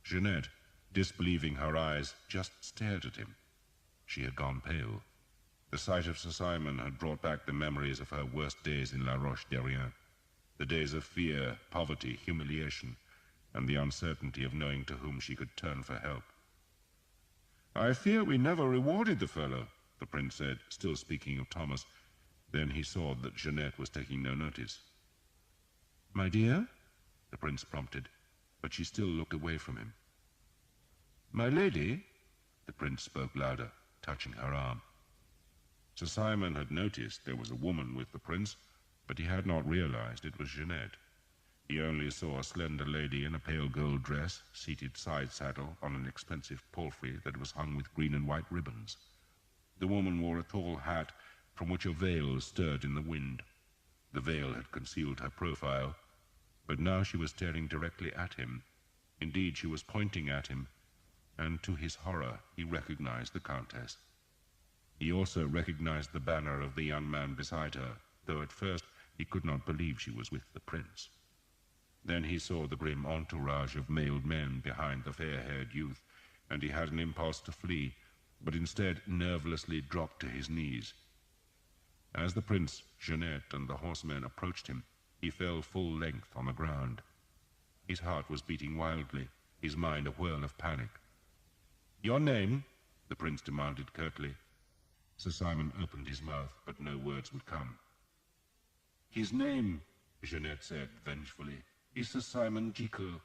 A: Jeanette, disbelieving her eyes, just stared at him. She had gone pale. The sight of Sir Simon had brought back the memories of her worst days in La Roche-Derrien, the days of fear, poverty, humiliation, and the uncertainty of knowing to whom she could turn for help. "I fear we never rewarded the fellow," the prince said, still speaking of Thomas. Then he saw that Jeanette was taking no notice. "My dear?" the prince prompted, but she still looked away from him. "My lady?" the prince spoke louder, touching her arm. Sir Simon had noticed there was a woman with the prince, but he had not realized it was Jeanette. He only saw a slender lady in a pale gold dress, seated side-saddle on an expensive palfrey that was hung with green and white ribbons. The woman wore a tall hat from which a veil stirred in the wind. The veil had concealed her profile, but now she was staring directly at him. Indeed, she was pointing at him, and to his horror he recognized the Countess. He also recognized the banner of the young man beside her, though at first he could not believe she was with the prince. Then he saw the grim entourage of mailed men behind the fair-haired youth, and he had an impulse to flee, but instead nervelessly dropped to his knees. As the prince, Jeanette, and the horsemen approached him, he fell full length on the ground. His heart was beating wildly, his mind a whirl of panic. "Your name?" the prince demanded curtly. Sir Simon opened his mouth, but no words would come. "His name," Jeanette said vengefully, "is Sir Simon Jekyll.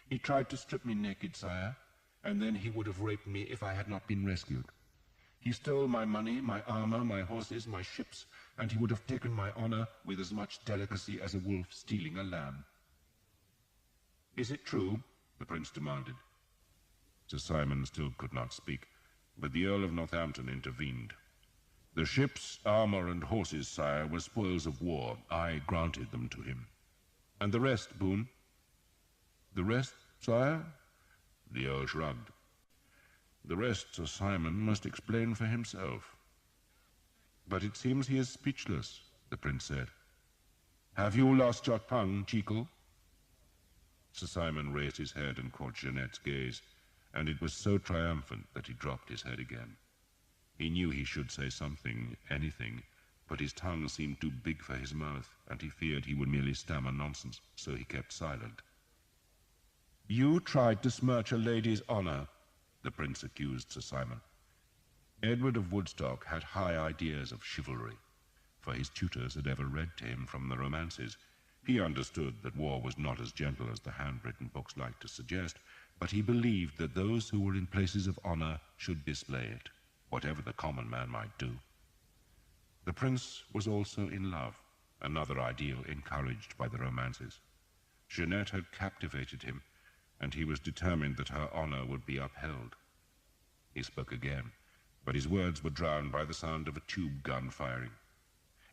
A: He tried to strip me naked, sire, and then he would have raped me if I had not been rescued. He stole my money, my armor, my horses, my ships, and he would have taken my honor with as much delicacy as a wolf stealing a lamb." "Is it true?" the prince demanded. Sir Simon still could not speak, but the Earl of Northampton intervened. "The ships, armor, and horses, sire, were spoils of war. I granted them to him." "And the rest, Boone?" "The rest, sire?" The Earl shrugged. "The rest Sir Simon must explain for himself." "But it seems he is speechless," the prince said. "Have you lost your tongue, Jekyll?" Sir Simon raised his head and caught Jeanette's gaze, and it was so triumphant that he dropped his head again. He knew he should say something, anything, but his tongue seemed too big for his mouth, and he feared he would merely stammer nonsense, so he kept silent. "You tried to smirch a lady's honor," the prince accused Sir Simon. Edward of Woodstock had high ideas of chivalry, for his tutors had ever read to him from the romances. He understood that war was not as gentle as the handwritten books liked to suggest, but he believed that those who were in places of honor should display it, whatever the common man might do. The prince was also in love, another ideal encouraged by the romances. Jeanette had captivated him, and he was determined that her honor would be upheld. He spoke again, but his words were drowned by the sound of a tube gun firing.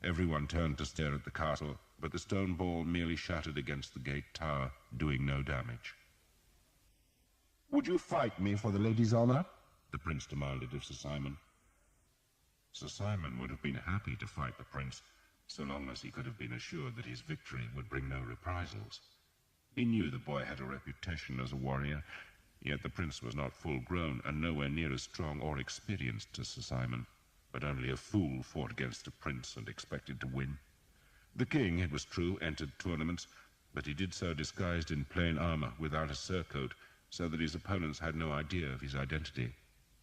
A: Everyone turned to stare at the castle, but the stone ball merely shattered against the gate tower, doing no damage. "Would you fight me for the lady's honor?" the prince demanded of Sir Simon. Sir Simon would have been happy to fight the prince, so long as he could have been assured that his victory would bring no reprisals. He knew the boy had a reputation as a warrior, yet the prince was not full-grown and nowhere near as strong or experienced as Sir Simon, but only a fool fought against a prince and expected to win. The king, it was true, entered tournaments, but he did so disguised in plain armor without a surcoat, so that his opponents had no idea of his identity.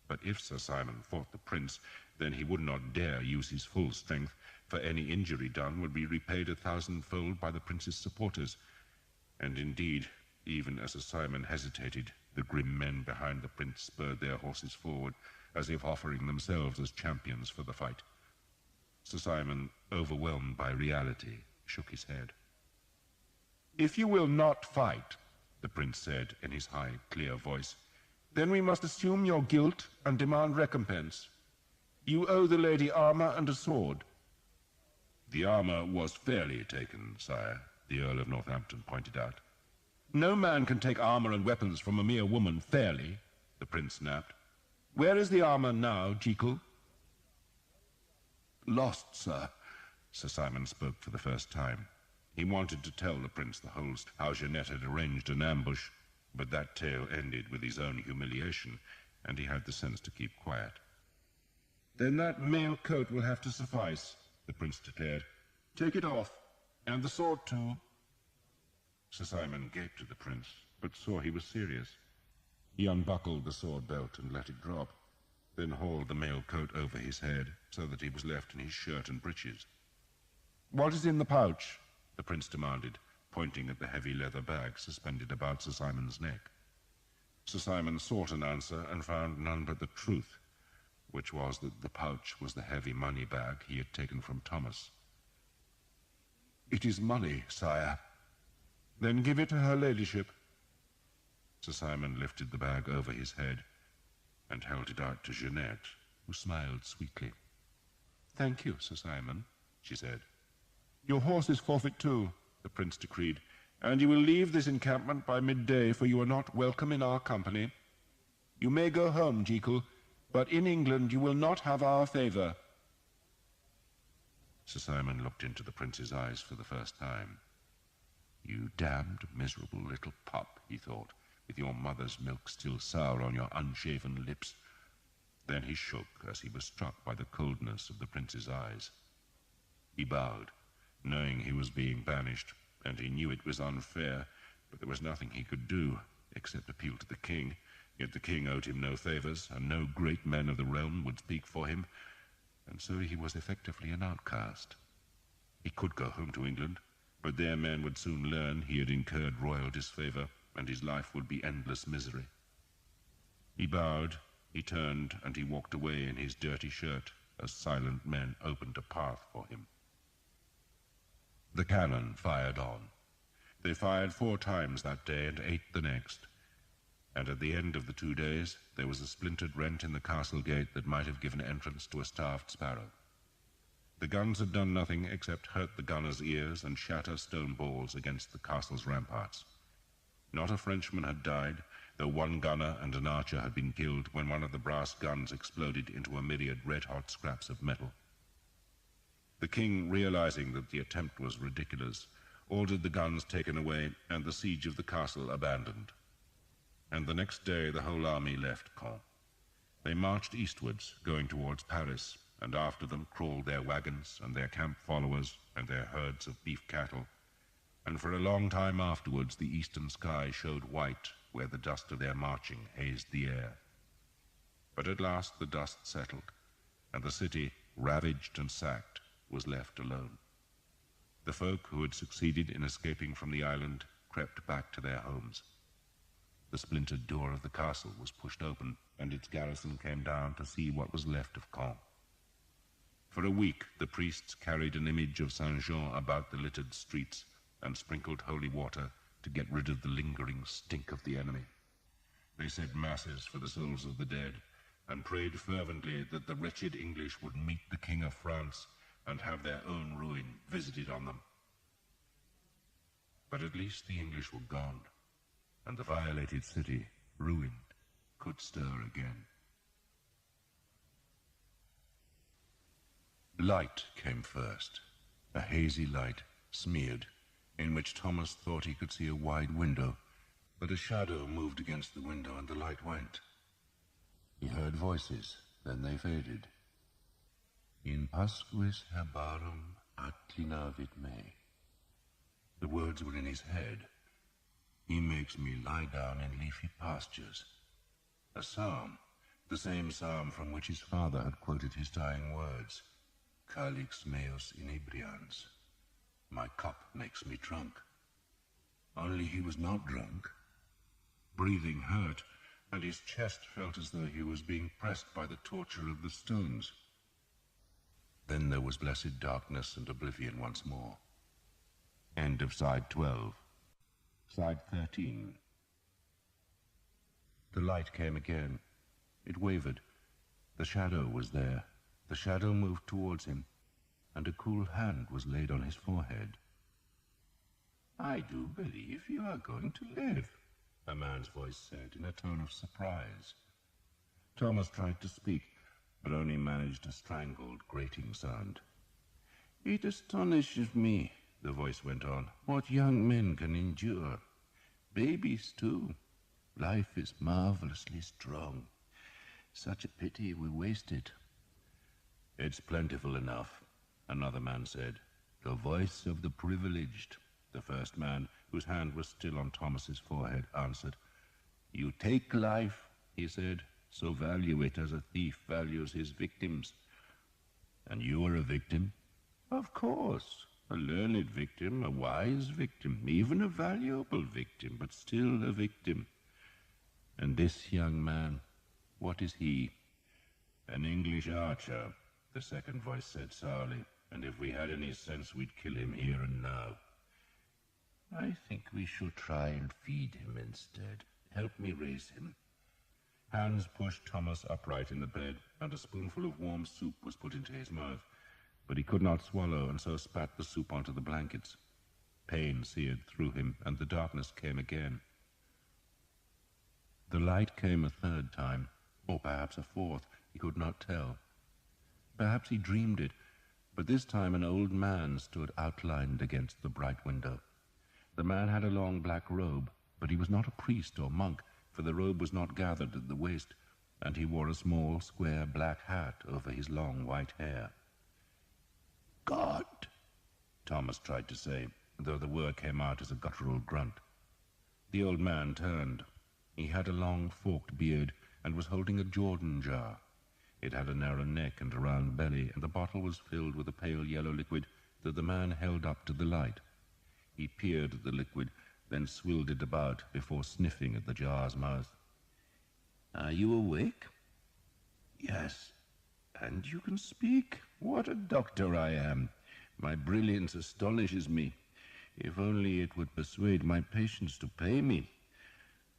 A: But if Sir Simon fought the prince, then he would not dare use his full strength, for any injury done would be repaid 1,000-fold by the prince's supporters. And indeed, even as Sir Simon hesitated, The grim men behind the prince spurred their horses forward, as if offering themselves as champions for the fight. Sir Simon, overwhelmed by reality, shook his head. "If you will not fight," the prince said in his high, clear voice, "then we must assume your guilt and demand recompense. You owe the lady armor and a sword." "The armor was fairly taken, sire," the Earl of Northampton pointed out. "No man can take armor and weapons from a mere woman fairly," the prince snapped. "Where is the armor now, Jekyll?"
B: "Lost, sir."
A: Sir Simon spoke for the first time. He wanted to tell the prince the whole how Jeanette had arranged an ambush, but that tale ended with his own humiliation, and he had the sense to keep quiet. "Then that mail coat will have to suffice," the prince declared. "Take it off, and the sword too." Sir Simon gaped at the prince, but saw he was serious. He unbuckled the sword belt and let it drop, then hauled the mail coat over his head so that he was left in his shirt and breeches. "What is in the pouch?" the prince demanded, pointing at the heavy leather bag suspended about Sir Simon's neck. Sir Simon sought an answer and found none but the truth, which was that the pouch was the heavy money bag he had taken from Thomas.
B: "It is money, sire."
A: "Then give it to her ladyship." Sir Simon lifted the bag over his head and held it out to Jeanette, who smiled sweetly. "Thank you, Sir Simon," she said. "Your horse is forfeit too," the prince decreed, "and you will leave this encampment by midday, for you are not welcome in our company. You may go home, Jekyll, but in England you will not have our favor." Sir Simon looked into the prince's eyes for the first time. "You damned, miserable little pup," he thought, "with your mother's milk still sour on your unshaven lips." Then he shook as he was struck by the coldness of the prince's eyes. He bowed, knowing he was being banished, and he knew it was unfair, but there was nothing he could do except appeal to the king. Yet the king owed him no favors, and no great men of the realm would speak for him, and so he was effectively an outcast. He could go home to England, but their men would soon learn he had incurred royal disfavor, and his life would be endless misery. He bowed, he turned, and he walked away in his dirty shirt as silent men opened a path for him. The cannon fired on. They fired 4 times that day and 8 the next, and at the end of the 2 days there was a splintered rent in the castle gate that might have given entrance to a starved sparrow. The guns had done nothing except hurt the gunners' ears and shatter stone balls against the castle's ramparts. Not a Frenchman had died, though 1 gunner and an archer had been killed when one of the brass guns exploded into a myriad red-hot scraps of metal. The king, realizing that the attempt was ridiculous, ordered the guns taken away and the siege of the castle abandoned. And the next day the whole army left Caen. They marched eastwards, going towards Paris, and after them crawled their wagons and their camp followers and their herds of beef cattle, and for a long time afterwards the eastern sky showed white where the dust of their marching hazed the air. But at last the dust settled, and the city, ravaged and sacked, was left alone. The folk who had succeeded in escaping from the island crept back to their homes. The splintered door of the castle was pushed open, and its garrison came down to see what was left of Caen. For a week the priests carried an image of Saint Jean about the littered streets and sprinkled holy water to get rid of the lingering stink of the enemy. They said masses for the souls of the dead, and prayed fervently that the wretched English would meet the King of France and have their own ruin visited on them. But at least the English were gone, and the violated city, ruined, could stir again. Light came first, a hazy light, smeared, in which Thomas thought he could see a wide window, but a shadow moved against the window and the light went. He heard voices, then they faded. In pasquis herbarum acclinavit me. The words were in his head. He makes me lie down in leafy pastures. A psalm, the same psalm from which his father had quoted his dying words. Calix meus inebrians. My cup makes me drunk. Only he was not drunk. Breathing hurt, and his chest felt as though he was being pressed by the torture of the stones. Then there was blessed darkness and oblivion once more. End of side 12. Side 13. The light came again. It wavered. The shadow was there. The shadow moved towards him, and a cool hand was laid on his forehead. "I do believe you are going to live," a man's voice said in a tone of surprise. Thomas tried to speak, but only managed a strangled, grating sound. "It astonishes me," the voice went on, "what young men can endure. Babies, too. Life is marvelously strong. Such a pity we waste it." "It's plentiful enough," another man said. "The voice of the privileged," the first man, whose hand was still on Thomas's forehead, answered. "You take life," he said, "so value it as a thief values his victims." "And you are a victim?" "Of course. A learned victim, a wise victim, even a valuable victim, but still a victim." "And this young man, what is he?" "An English archer," the second voice said sourly, "and if we had any sense we'd kill him here and now." "I think we should try and feed him instead. Help me raise him." Hans pushed Thomas upright in the bed, and a spoonful of warm soup was put into his mouth, but he could not swallow, and so spat the soup onto the blankets. Pain seared through him, and the darkness came again. The light came a third time, or perhaps a fourth, he could not tell. Perhaps he dreamed it, but this time an old man stood outlined against the bright window. The man had a long black robe, but he was not a priest or monk, for the robe was not gathered at the waist, and he wore a small, square black hat over his long white hair. "God," Thomas tried to say, though the word came out as a guttural grunt. The old man turned. He had a long, forked beard, and was holding a Jordan jar. It had a narrow neck and a round belly, and the bottle was filled with a pale yellow liquid that the man held up to the light. He peered at the liquid, then swilled it about before sniffing at the jar's mouth. "Are you awake?" "Yes." "And you can speak? What a doctor I am! My brilliance astonishes me. If only it would persuade my patients to pay me.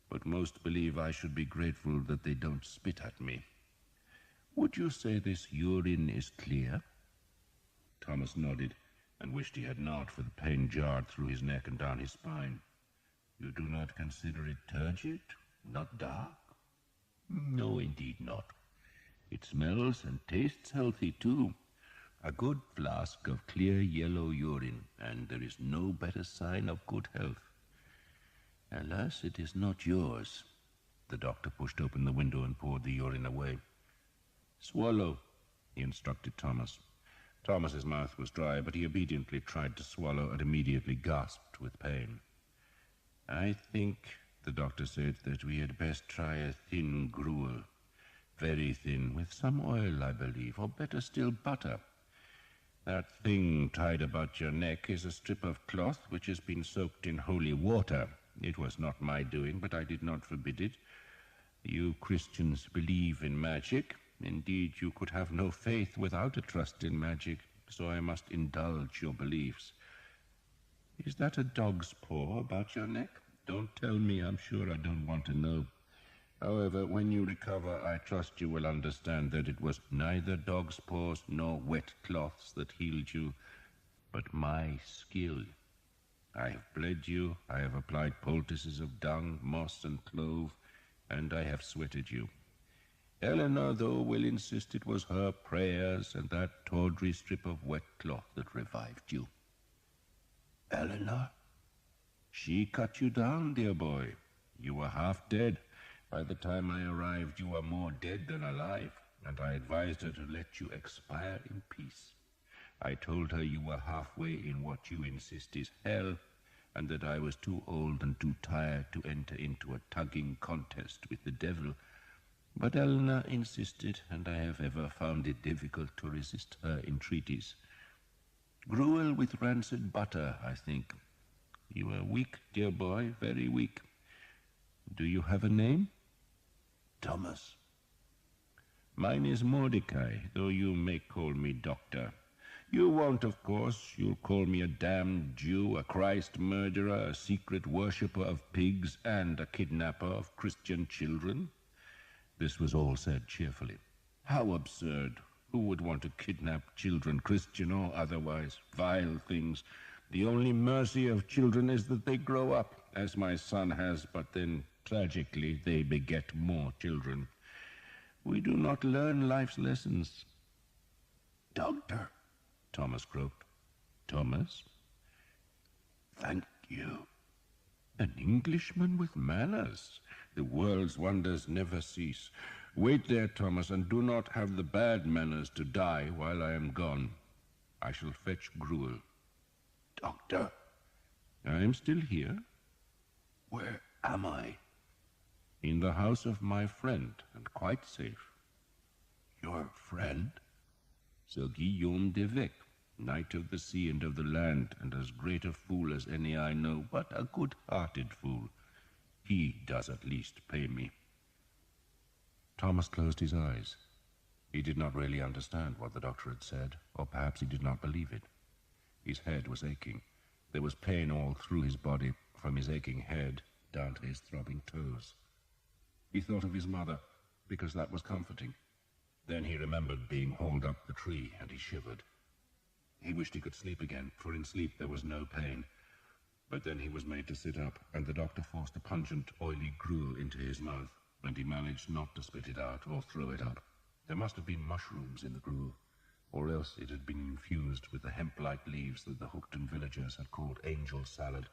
A: But most believe I should be grateful that they don't spit at me. Would you say this urine is clear?" Thomas nodded, and wished he had not, for the pain jarred through his neck and down his spine. "You do not consider it turgid? Not dark?" "No, indeed not. It smells and tastes healthy, too. A good flask of clear yellow urine, and there is no better sign of good health. Alas, it is not yours." The doctor pushed open the window and poured the urine away. "Swallow," he instructed Thomas. Thomas's mouth was dry, but he obediently tried to swallow and immediately gasped with pain. "I think," the doctor said, "that we had best try a thin gruel. Very thin, with some oil, I believe, or better still, butter. That thing tied about your neck is a strip of cloth which has been soaked in holy water. It was not my doing, but I did not forbid it. You Christians believe in magic. Indeed, you could have no faith without a trust in magic, so I must indulge your beliefs. Is that a dog's paw about your neck? Don't tell me, I'm sure I don't want to know. However, when you recover, I trust you will understand that it was neither dog's paws nor wet cloths that healed you, but my skill. I have bled you, I have applied poultices of dung, moss, and clove, and I have sweated you. Eleanor, though, will insist it was her prayers and that tawdry strip of wet cloth that revived you." "Eleanor?" "She cut you down, dear boy. You were half dead. By the time I arrived, you were more dead than alive, and I advised her to let you expire in peace. I told her you were halfway in what you insist is hell, and that I was too old and too tired to enter into a tugging contest with the devil. But Eleanor insisted, and I have ever found it difficult to resist her entreaties. Gruel with rancid butter, I think. You are weak, dear boy, very weak. Do you have a name?
B: Thomas.
A: Mine is Mordecai, though you may call me Doctor. You won't, of course. You'll call me a damned Jew, a Christ murderer, a secret worshipper of pigs, and a kidnapper of Christian children. This was all said cheerfully. How absurd! Who would want to kidnap children, Christian or otherwise? Vile things. The only mercy of children is that they grow up, as my son has, but then, tragically, they beget more children. We do not learn life's lessons.
B: Doctor,
A: Thomas croaked. Thomas?
B: Thank you.
A: An Englishman with manners. The world's wonders never cease. Wait there, Thomas, and do not have the bad manners to die while I am gone. I shall fetch gruel.
B: Doctor.
A: I am still here.
B: Where am I?
A: In the house of my friend, and quite safe.
B: Your friend?
A: Sir Guillaume de Vec, knight of the sea and of the land, and as great a fool as any I know, but a good-hearted fool. He does at least pay me. Thomas closed his eyes. He did not really understand what the doctor had said, or perhaps he did not believe it. His head was aching. There was pain all through his body, from his aching head down to his throbbing toes. He thought of his mother, because that was comforting. Then he remembered being hauled up the tree, and he shivered. He wished he could sleep again, for in sleep there was no pain. But then he was made to sit up, and the doctor forced a pungent, oily gruel into his mouth, and he managed not to spit it out or throw it up. There must have been mushrooms in the gruel, or else it had been infused with the hemp-like leaves that the Hookton villagers had called angel salad,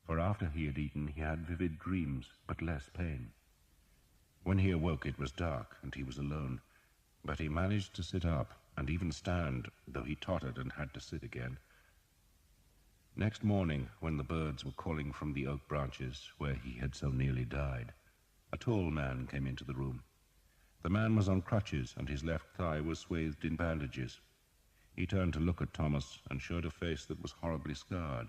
A: for after he had eaten he had vivid dreams, but less pain. When he awoke it was dark, and he was alone, but he managed to sit up, and even stand, though he tottered and had to sit again. Next morning, when the birds were calling from the oak branches where he had so nearly died, a tall man came into the room. The man was on crutches, and his left thigh was swathed in bandages. He turned to look at Thomas, and showed a face that was horribly scarred.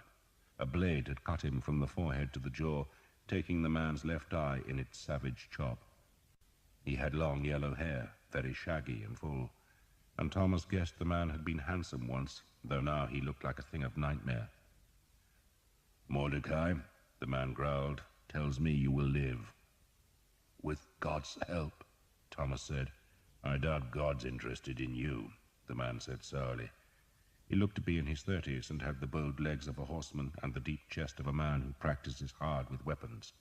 A: A blade had cut him from the forehead to the jaw, taking the man's left eye in its savage chop. He had long yellow hair, very shaggy and full, and Thomas guessed the man had been handsome once, though now he looked like a thing of nightmare. "Mordecai," the man growled, "tells me you will live." "With God's help," Thomas said. "I doubt God's interested in you," the man said sourly. He looked to be in his 30s and had the bowed legs of a horseman and the deep chest of a man who practices hard with weapons.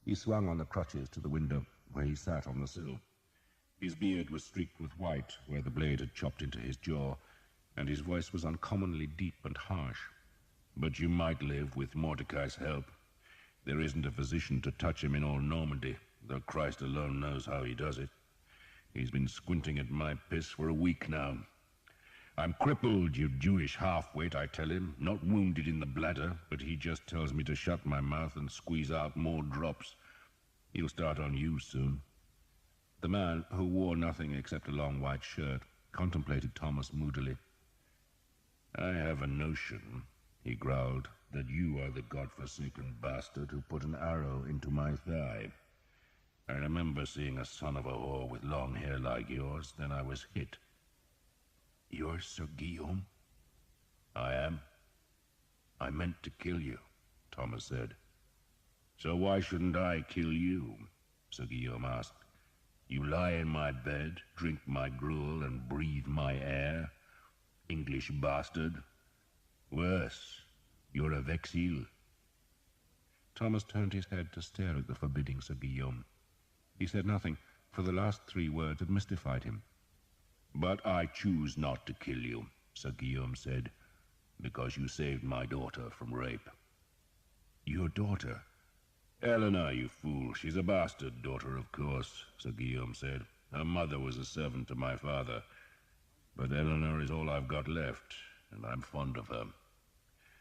A: He swung on the crutches to the window, where he sat on the sill. His beard was streaked with white where the blade had chopped into his jaw, and his voice was uncommonly deep and harsh. "But you might live with Mordecai's help. There isn't a physician to touch him in all Normandy, though Christ alone knows how he does it. He's been squinting at my piss for a week now. I'm crippled, you Jewish half-wit, I tell him, not wounded in the bladder, but he just tells me to shut my mouth and squeeze out more drops. He'll start on you soon." The man, who wore nothing except a long white shirt, contemplated Thomas moodily. "I have a notion," he growled, "that you are the godforsaken bastard who put an arrow into my thigh. I remember seeing a son of a whore with long hair like yours, then I was hit." "You're Sir Guillaume?" "I am." "I meant to kill you," Thomas said. "So why shouldn't I kill you?" Sir Guillaume asked. "You lie in my bed, drink my gruel, and breathe my air. English bastard. Worse, you're a Vexil." Thomas turned his head to stare at the forbidding Sir Guillaume. He said nothing, for the last 3 words had mystified him. "But I choose not to kill you," Sir Guillaume said, "because you saved my daughter from rape." "Your daughter?" "Eleanor, you fool. She's a bastard daughter, of course," Sir Guillaume said. "Her mother was a servant to my father. But Eleanor is all I've got left, and I'm fond of her.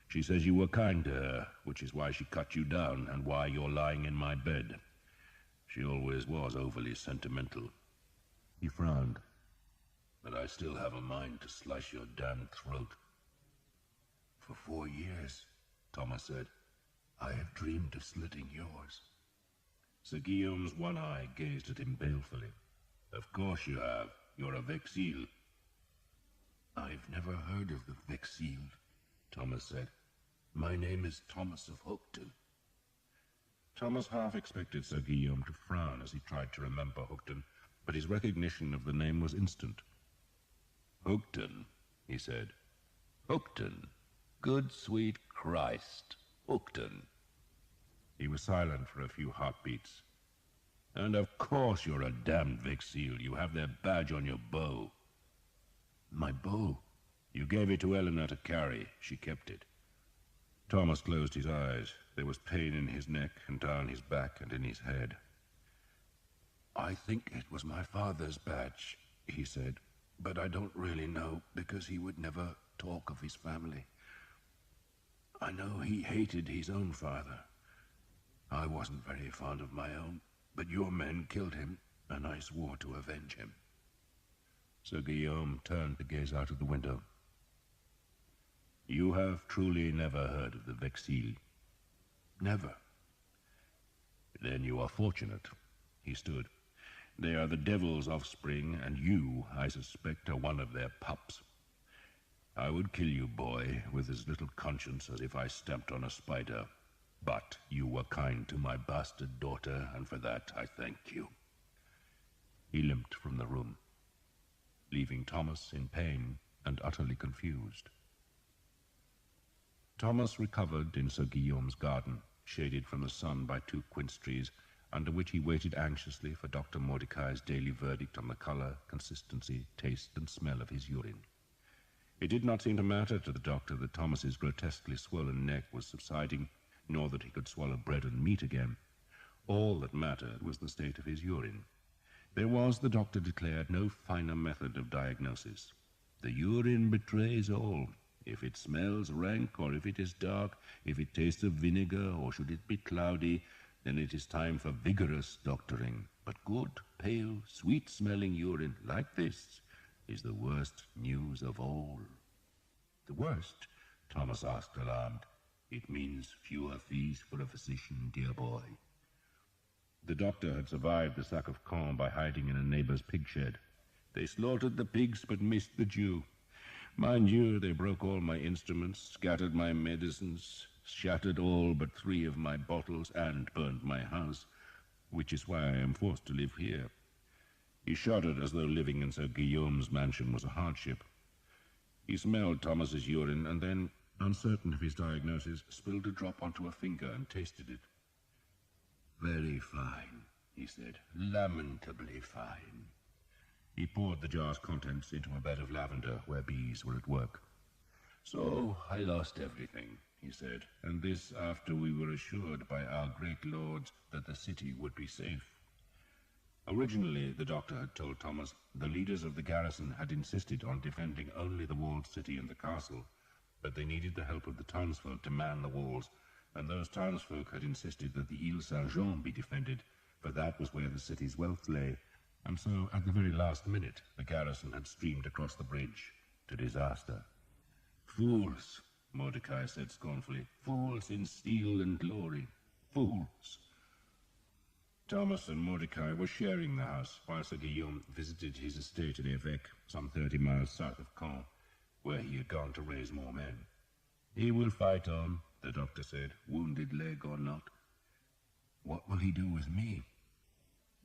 A: She says you were kind to her, which is why she cut you down and why you're lying in my bed. She always was overly sentimental." He frowned. "But I still have a mind to slice your damned throat." "For 4 years," Thomas said, "I have dreamed of slitting yours." Sir Guillaume's one eye gazed at him balefully. "Of course you have. You're a Vexil."
B: "I've never heard of the Vexil," Thomas said. "My name is Thomas of Hookton."
A: Thomas half expected Sir Guillaume to frown as he tried to remember Hookton, but his recognition of the name was instant.
B: "Hookton," he said. "Hookton. Good sweet Christ, Hookton."
A: He was silent for a few heartbeats. "And of course you're a damned Vexil. You have their badge on your bow."
B: "My bow?"
A: "You gave it to Eleanor to carry. She kept it." Thomas closed his eyes. There was pain in his neck and down his back and in his head.
B: "I think it was my father's badge," he said, "but I don't really know because he would never talk of his family. I know he hated his own father. I wasn't very fond of my own, but your men killed him, and I swore to avenge him."
A: Sir Guillaume turned to gaze out of the window. "You have truly never heard of the Vexil?"
B: "Never."
A: "Then you are fortunate." He stood. "They are the devil's offspring, and you, I suspect, are one of their pups. I would kill you, boy, with as little conscience as if I stepped on a spider. But you were kind to my bastard daughter, and for that I thank you." He limped from the room, leaving Thomas in pain and utterly confused. Thomas recovered in Sir Guillaume's garden, shaded from the sun by 2 quince trees, under which he waited anxiously for Dr. Mordecai's daily verdict on the color, consistency, taste, and smell of his urine. It did not seem to matter to the doctor that Thomas's grotesquely swollen neck was subsiding, nor that he could swallow bread and meat again. All that mattered was the state of his urine. There was, the doctor declared, no finer method of diagnosis. The urine betrays all. If it smells rank, or if it is dark, if it tastes of vinegar, or should it be cloudy, then it is time for vigorous doctoring. But good, pale, sweet-smelling urine like this is the worst news of all.
B: "The worst?"
A: Thomas asked, alarmed.
B: "It means fewer fees for a physician, dear boy."
A: The doctor had survived the sack of corn by hiding in a neighbor's pig shed. "They slaughtered the pigs but missed the Jew. Mind you, they broke all my instruments, scattered my medicines, shattered all but 3 of my bottles, and burned my house, which is why I am forced to live here." He shuddered as though living in Sir Guillaume's mansion was a hardship. He smelled Thomas's urine and then, uncertain of his diagnosis, spilled a drop onto a finger and tasted it.
B: "Very fine," he said. "Lamentably fine."
A: He poured the jar's contents into a bed of lavender where bees were at work.
B: "So I lost everything," he said,
A: "and this after we were assured by our great lords that the city would be safe." Originally, the doctor had told Thomas, the leaders of the garrison had insisted on defending only the walled city and the castle, but they needed the help of the townsfolk to man the walls, and those townsfolk had insisted that the Ile Saint-Jean be defended, for that was where the city's wealth lay, and so, at the very last minute, the garrison had streamed across the bridge to disaster.
B: "Fools," Mordecai said scornfully. "Fools in steel and glory. Fools."
A: Thomas and Mordecai were sharing the house, while Sir Guillaume visited his estate at Évêque, some 30 miles south of Caen, where he had gone to raise more men.
B: "He will fight on," the doctor said, "wounded leg or not." "What will he do with me?"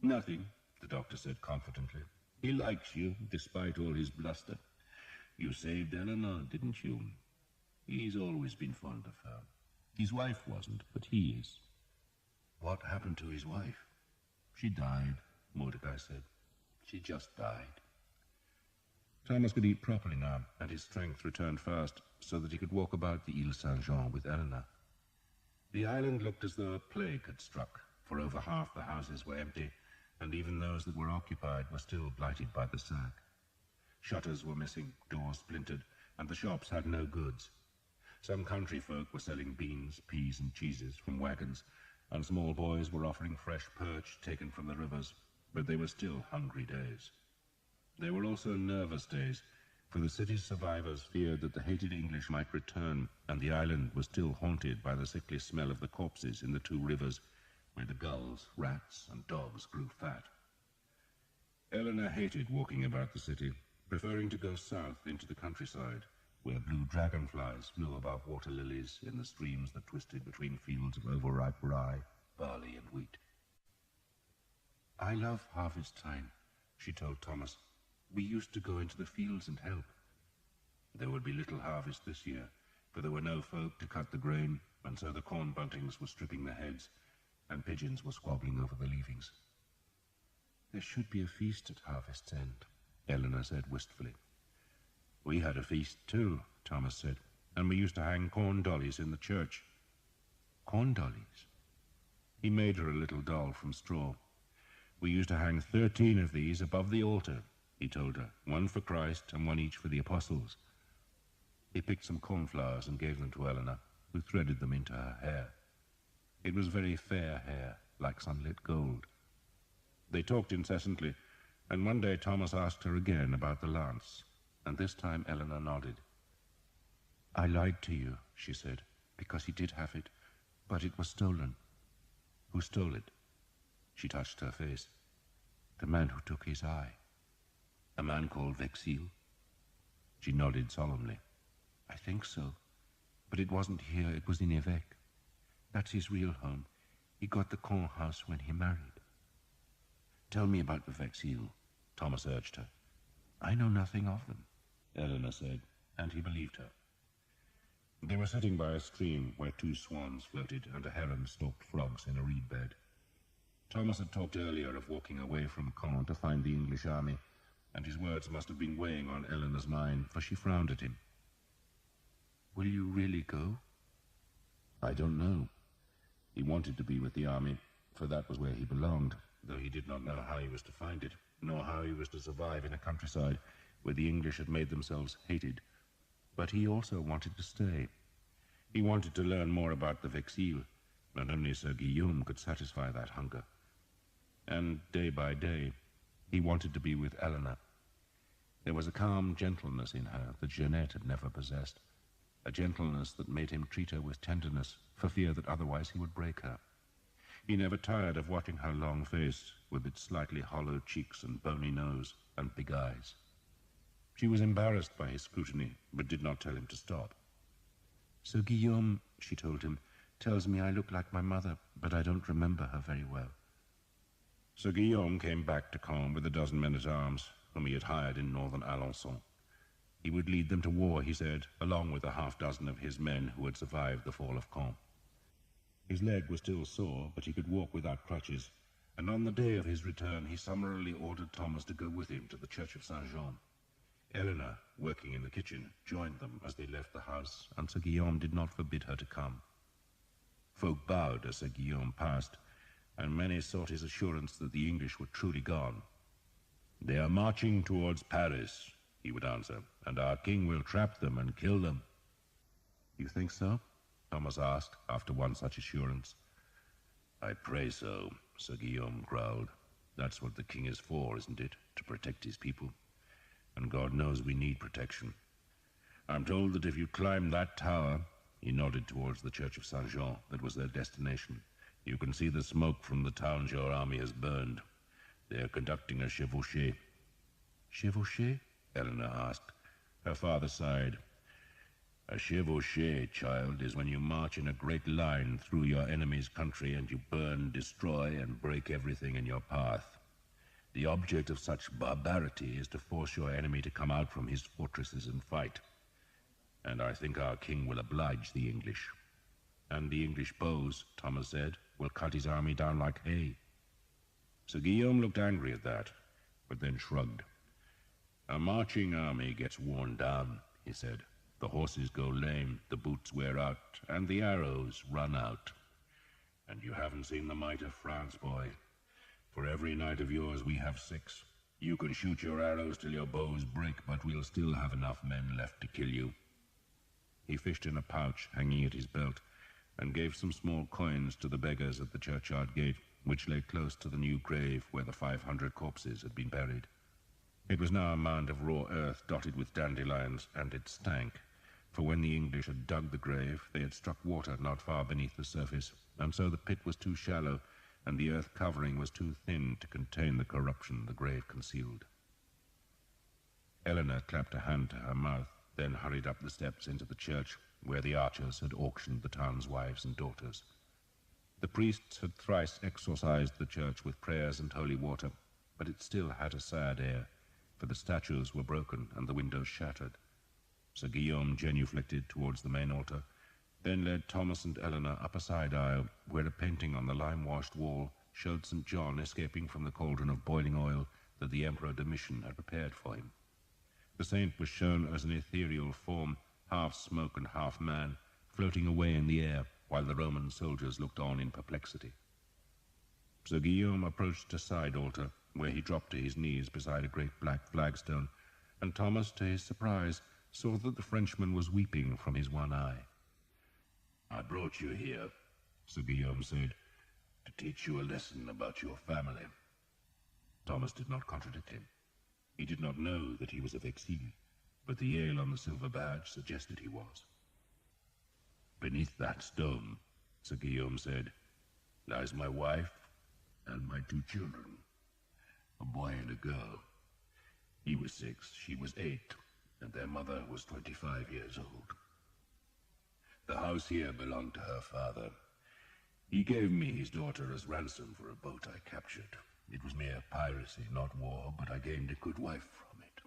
A: "Nothing," the doctor said confidently.
B: "He likes you, despite all his bluster. You saved Eleanor, didn't you? He's always been fond of her.
A: His wife wasn't, but he is."
B: "What happened to his wife?"
A: "She died," Mordecai said.
B: "She just died."
A: Thomas could eat properly now, and his strength returned fast, so that he could walk about the Ile Saint-Jean with Eleanor. The island looked as though a plague had struck, for over half the houses were empty, and even those that were occupied were still blighted by the sack. Shutters were missing, doors splintered, and the shops had no goods. Some country folk were selling beans, peas, and cheeses from wagons, and small boys were offering fresh perch taken from the rivers, but they were still hungry days. They were also nervous days, for the city's survivors feared that the hated English might return, and the island was still haunted by the sickly smell of the corpses in the 2 rivers,
B: where the gulls, rats, and dogs grew fat. Eleanor hated walking about the city, preferring to go south into the countryside, where blue dragonflies flew above water lilies in the streams that twisted between fields of overripe rye, barley, and wheat. "I love harvest time," she told Thomas. "We used to go into the fields and help." There would be little harvest this year, for there were no folk to cut the grain, and so the corn buntings were stripping the heads, and pigeons were squabbling over the leavings. "There should be a feast at harvest's end," Eleanor said wistfully. "We had a feast too," Thomas said, "and we used to hang corn dollies in the church." "Corn dollies?" He made her a little doll from straw. "We used to hang 13 of these above the altar," he told her, "one for Christ and one each for the apostles." He picked some cornflowers and gave them to Eleanor, who threaded them into her hair. It was very fair hair, like sunlit gold. They talked incessantly, and one day Thomas asked her again about the lance, and this time Eleanor nodded. "I lied to you," she said, "because he did have it, but it was stolen." "Who stole it?" She touched her face. "The man who took his eye." "A man called Vexil?" She nodded solemnly. "I think so. But it wasn't here, it was in Évêque. That's his real home. He got the Caen house when he married." "Tell me about the Vexil," Thomas urged her. "I know nothing of them," Eleanor said, and he believed her. They were sitting by a stream where 2 swans floated and a heron stalked frogs in a reed bed. Thomas had talked earlier of walking away from Caen to find the English army, and his words must have been weighing on Eleanor's mind, for she frowned at him. "Will you really go?" "I don't know." He wanted to be with the army, for that was where he belonged, though he did not know how he was to find it, nor how he was to survive in a countryside where the English had made themselves hated. But he also wanted to stay. He wanted to learn more about the Vexil, and only Sir Guillaume could satisfy that hunger. And day by day, he wanted to be with Eleanor. There was a calm gentleness in her that Jeanette had never possessed, a gentleness that made him treat her with tenderness, for fear that otherwise he would break her. He never tired of watching her long face, with its slightly hollow cheeks and bony nose and big eyes. She was embarrassed by his scrutiny, but did not tell him to stop. "Sir Guillaume," she told him, "tells me I look like my mother, but I don't remember her very well." Sir Guillaume came back to Caen with a dozen men-at-arms, whom he had hired in northern Alençon. He would lead them to war, he said, along with a half-dozen of his men who had survived the fall of Caen. His leg was still sore, but he could walk without crutches, and on the day of his return he summarily ordered Thomas to go with him to the church of Saint-Jean. Eleanor, working in the kitchen, joined them as they left the house, and Sir Guillaume did not forbid her to come. Folk bowed as Sir Guillaume passed, and many sought his assurance that the English were truly gone. "They are marching towards Paris," he would answer, "and our king will trap them and kill them." "You think so?" Thomas asked, after one such assurance. "I pray so," Sir Guillaume growled. "That's what the king is for, isn't it? To protect his people. And God knows we need protection. I'm told that if you climb that tower," he nodded towards the church of Saint-Jean, that was their destination, "you can see the smoke from the towns your army has burned. They are conducting a chevauchée." "Chevauchée?" Eleanor asked. Her father sighed. "A chevauchée, child, is when you march in a great line through your enemy's country and you burn, destroy, and break everything in your path. The object of such barbarity is to force your enemy to come out from his fortresses and fight. And I think our king will oblige the English. And the English bows," Thomas said, "will cut his army down like hay." Sir Guillaume looked angry at that, but then shrugged. "A marching army gets worn down," he said. "The horses go lame, the boots wear out, and the arrows run out. And you haven't seen the might of France, boy. For every knight of yours we have 6. You can shoot your arrows till your bows break, but we'll still have enough men left to kill you." He fished in a pouch hanging at his belt, and gave some small coins to the beggars at the churchyard gate, which lay close to the new grave where the 500 corpses had been buried. It was now a mound of raw earth dotted with dandelions, and it stank, for when the English had dug the grave, they had struck water not far beneath the surface, and so the pit was too shallow,
A: and the earth covering was too thin to contain the corruption the grave concealed. Eleanor clapped a hand to her mouth, then hurried up the steps into the church, where the archers had auctioned the town's wives and daughters. The priests had thrice exorcised the church with prayers and holy water, but it still had a sad air, for the statues were broken and the windows shattered. Sir Guillaume genuflected towards the main altar, then led Thomas and Eleanor up a side aisle, where a painting on the lime-washed wall showed St. John escaping from the cauldron of boiling oil that the Emperor Domitian had prepared for him. The saint was shown as an ethereal form, half smoke and half man, floating away in the air, while the Roman soldiers looked on in perplexity. Sir Guillaume approached a side altar, where he dropped to his knees beside a great black flagstone, and Thomas, to his surprise, saw that the Frenchman was weeping from his one eye.
B: "I brought you here," Sir Guillaume said, "to teach you a lesson about your family."
A: Thomas did not contradict him. He did not know that he was of exil, but the ale on the silver badge suggested he was.
B: "Beneath that stone," Sir Guillaume said, "lies my wife and my 2 children, a boy and a girl. He was 6, she was 8, and their mother was 25 years old. The house here belonged to her father. He gave me his daughter as ransom for a boat I captured. It was mere piracy, not war, but I gained a good wife from it."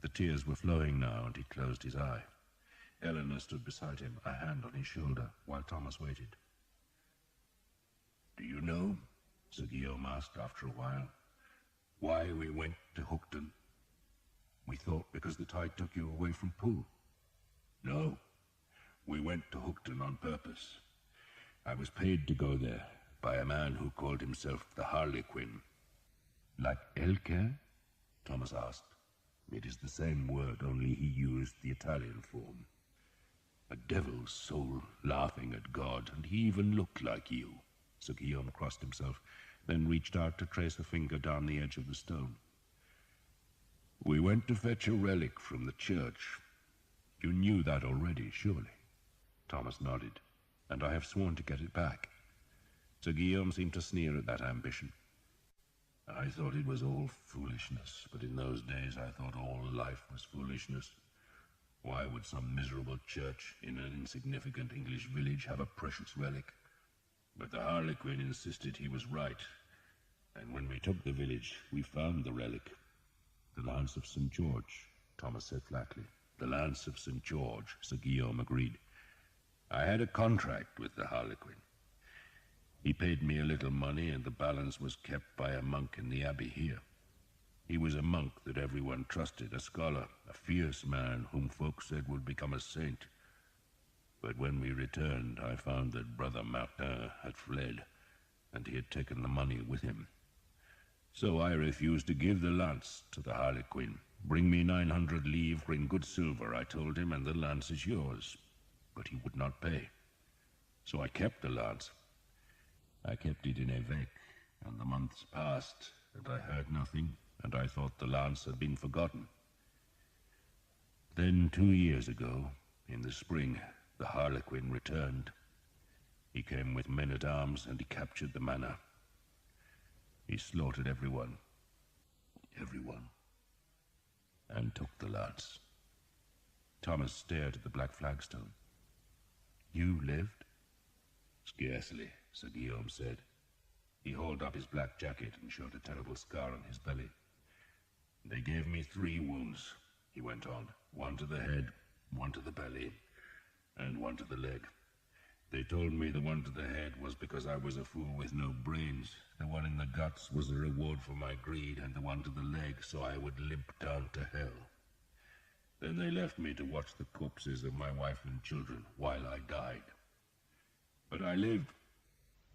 A: The tears were flowing now, and he closed his eye. Eleanor stood beside him, a hand on his shoulder, while Thomas waited.
B: "Do you know," Sir Guillaume asked after a while, "why we went to Hookton?"
A: "We thought because the tide took you away from Poole."
B: "No. We went to Hookton on purpose. I was paid to go there by a man who called himself the Harlequin."
A: "Like Elke?"
B: Thomas asked. "It is the same word, only he used the Italian form. A devil's soul laughing at God, and he even looked like you."
A: Sir Guillaume crossed himself, then reached out to trace a finger down the edge of the stone.
B: "We went to fetch a relic from the church. You knew that already, surely?"
A: Thomas nodded. "And I have sworn to get it back." Sir Guillaume seemed to sneer at that ambition.
B: "I thought it was all foolishness, but in those days I thought all life was foolishness. Why would some miserable church in an insignificant English village have a precious relic? But the Harlequin insisted he was right, and when we took the village, we found the relic."
A: "The lance of St. George," Thomas said flatly.
B: "The lance of St. George," Sir Guillaume agreed. "I had a contract with the Harlequin. He paid me a little money, and the balance was kept by a monk in the abbey here. He was a monk that everyone trusted, a scholar, a fierce man whom folks said would become a saint. But when we returned, I found that Brother Martin had fled, and he had taken the money with him. So I refused to give the lance to the Harlequin. 'Bring me 900 livres in good silver,' I told him, 'and the lance is yours.' But he would not pay. So I kept the lance. I kept it in Évêque, and the months passed, and I heard nothing, and I thought the lance had been forgotten. Then 2 years ago, in the spring, the Harlequin returned. He came with men-at-arms, and he captured the manor. He slaughtered everyone, and took the lance."
A: Thomas stared at the black flagstone. "You lived?"
B: "Scarcely," Sir Guillaume said. He hauled up his black jacket and showed a terrible scar on his belly. "They gave me 3 wounds," he went on. "1 to the head, 1 to the belly, and 1 to the leg. They told me the 1 to the head was because I was a fool with no brains. The 1 in the guts was the reward for my greed, and the 1 to the leg so I would limp down to hell. Then they left me to watch the corpses of my wife and children while I died. But I lived,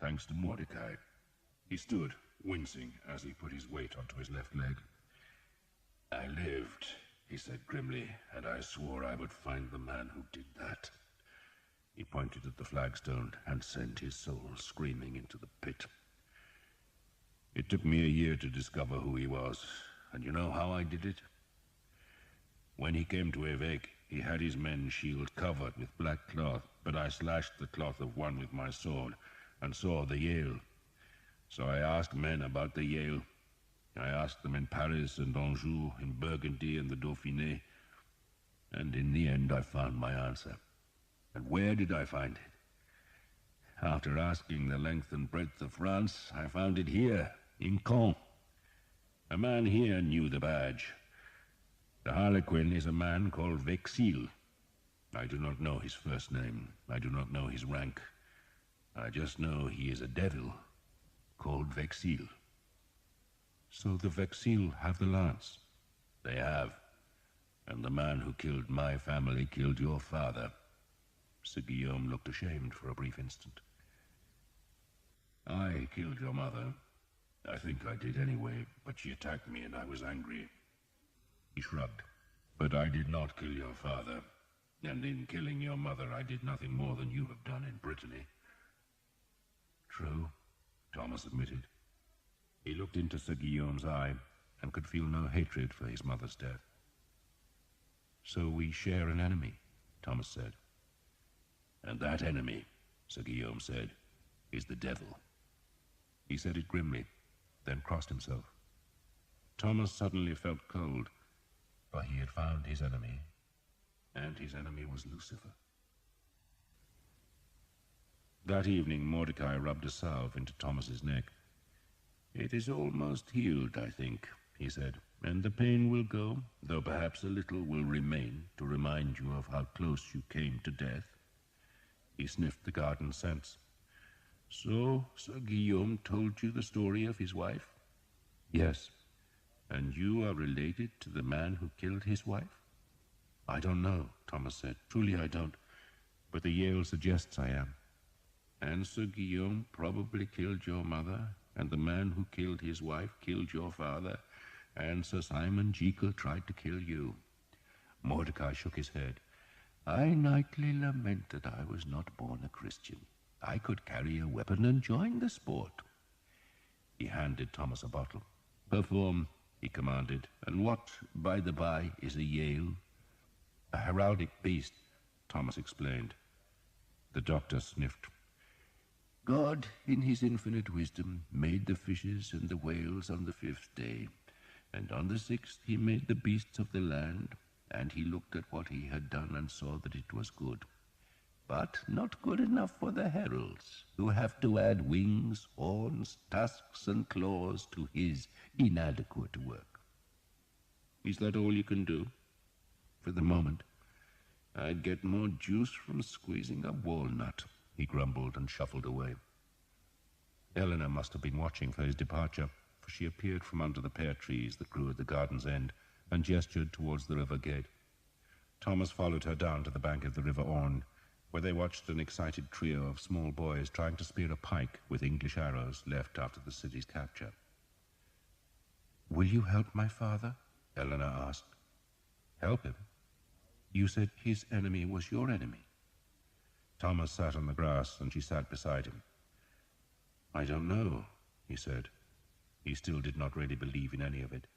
B: thanks to Mordecai." He stood, wincing, as he put his weight onto his left leg. "I lived," he said grimly, "and I swore I would find the man who did that." He pointed at the flagstone and sent his soul screaming into the pit. "It took me a year to discover who he was, and you know how I did it? When he came to Évêque, he had his men's shield covered with black cloth, but I slashed the cloth of one with my sword and saw the Yale. So I asked men about the Yale. I asked them in Paris and Anjou, in Burgundy and the Dauphiné, and in the end I found my answer. And where did I find it? After asking the length and breadth of France, I found it here, in Caen. A man here knew the badge. The Harlequin is a man called Vexil. I do not know his first name. I do not know his rank. I just know he is a devil called Vexil.
A: So the Vexil have the lance?
B: They have. And the man who killed my family killed your father. Sir Guillaume looked ashamed for a brief instant. I killed your mother. I think I did anyway, but she attacked me and I was angry. He shrugged. But I did not kill your father. And in killing your mother, I did nothing more than you have done in Brittany.
A: True, Thomas admitted.
B: He looked into Sir Guillaume's eye and could feel no hatred for his mother's death.
A: So we share an enemy, Thomas said.
B: And that enemy, Sir Guillaume said, is the devil.
A: He said it grimly, then crossed himself. Thomas suddenly felt cold, for he had found his enemy, and his enemy was Lucifer. That evening, Mordecai rubbed a salve into Thomas's neck.
B: It is almost healed, I think, he said, and the pain will go, though perhaps a little will remain to remind you of how close you came to death.
A: He sniffed the garden scents.
B: So, Sir Guillaume told you the story of his wife?
A: Yes.
B: And you are related to the man who killed his wife?
A: I don't know, Thomas said. Truly I don't. But the Yale suggests I am.
B: And Sir Guillaume probably killed your mother, and the man who killed his wife killed your father, and Sir Simon Jekyll tried to kill you.
A: Mordecai shook his head.
B: I nightly lament that I was not born a Christian. I could carry a weapon and join the sport.
A: He handed Thomas a bottle.
B: Perform, he commanded. And what, by the by, is a Yale?
A: A heraldic beast, Thomas explained. The doctor sniffed.
B: God, in his infinite wisdom, made the fishes and the whales on the 5th day, and on the 6th he made the beasts of the land, and he looked at what he had done and saw that it was good. But not good enough for the heralds, who have to add wings, horns, tusks, and claws to his inadequate work.
A: Is that all you can do?
B: For the moment. I'd get more juice from squeezing a walnut, he grumbled and shuffled away.
A: Eleanor must have been watching for his departure, for she appeared from under the pear trees that grew at the garden's end and gestured towards the river gate. Thomas followed her down to the bank of the River Orne, where they watched an excited trio of small boys trying to spear a pike with English arrows left after the city's capture. "Will you help my father?" Eleanor asked. "Help him? You said his enemy was your enemy." Thomas sat on the grass, and she sat beside him. "I don't know," he said. He still did not really believe in any of it.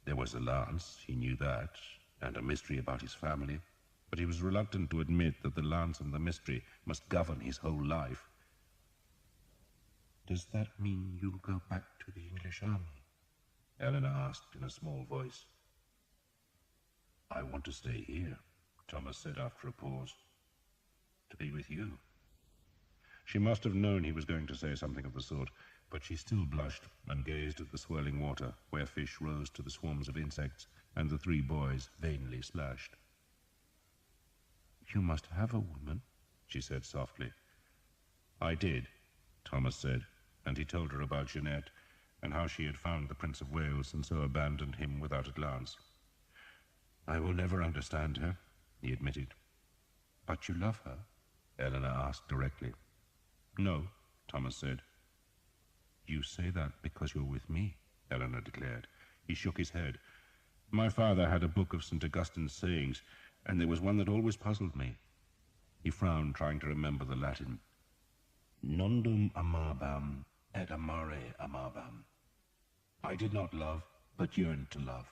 A: There was a lance, he knew that, and a mystery about his family, but he was reluctant to admit that the lance and the mystery must govern his whole life. "Does that mean you'll go back to the English army?" Eleanor asked in a small voice. "I want to stay here," Thomas said after a pause. "To be with you." She must have known he was going to say something of the sort, but she still blushed and gazed at the swirling water, where fish rose to the swarms of insects, and the three boys vainly splashed. "You must have a woman," she said softly. "I did," Thomas said, and he told her about Jeanette, and how she had found the Prince of Wales and so abandoned him without a glance. "I will never understand her," he admitted. "But you love her?" Eleanor asked directly. "No," Thomas said. "You say that because you're with me," Eleanor declared. He shook his head. "My father had a book of St. Augustine's sayings, and there was one that always puzzled me." He frowned, trying to remember the Latin. "Nondum amabam et amare amabam." I did not love, but yearned to love.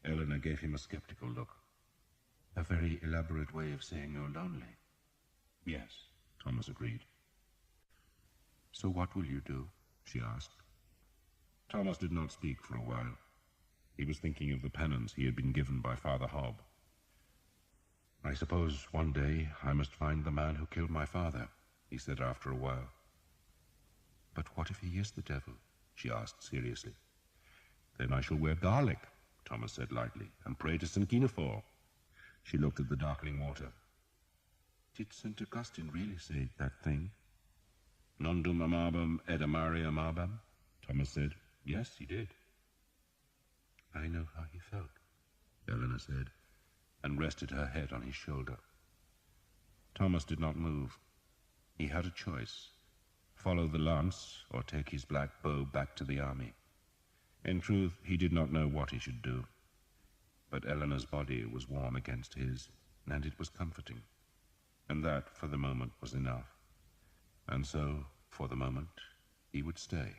A: Eleanor gave him a skeptical look. "A very elaborate way of saying you're lonely." "Yes," Thomas agreed. "So what will you do?" she asked. Thomas did not speak for a while. He was thinking of the penance he had been given by Father Hobb. "I suppose one day I must find the man who killed my father," he said after a while. "But what if he is the devil?" she asked seriously. "Then I shall wear garlic," Thomas said lightly, "and pray to St. Guinevere." She looked at the darkening water. "Did St. Augustine really say that thing?" "Non dum amabam et amare amabam," Thomas said. "Yes, he did." "I know how he felt," Eleanor said, and rested her head on his shoulder. Thomas did not move. He had a choice: follow the lance or take his black bow back to the army. In truth, he did not know what he should do. But Eleanor's body was warm against his, and it was comforting. And that, for the moment, was enough. And so, for the moment, he would stay.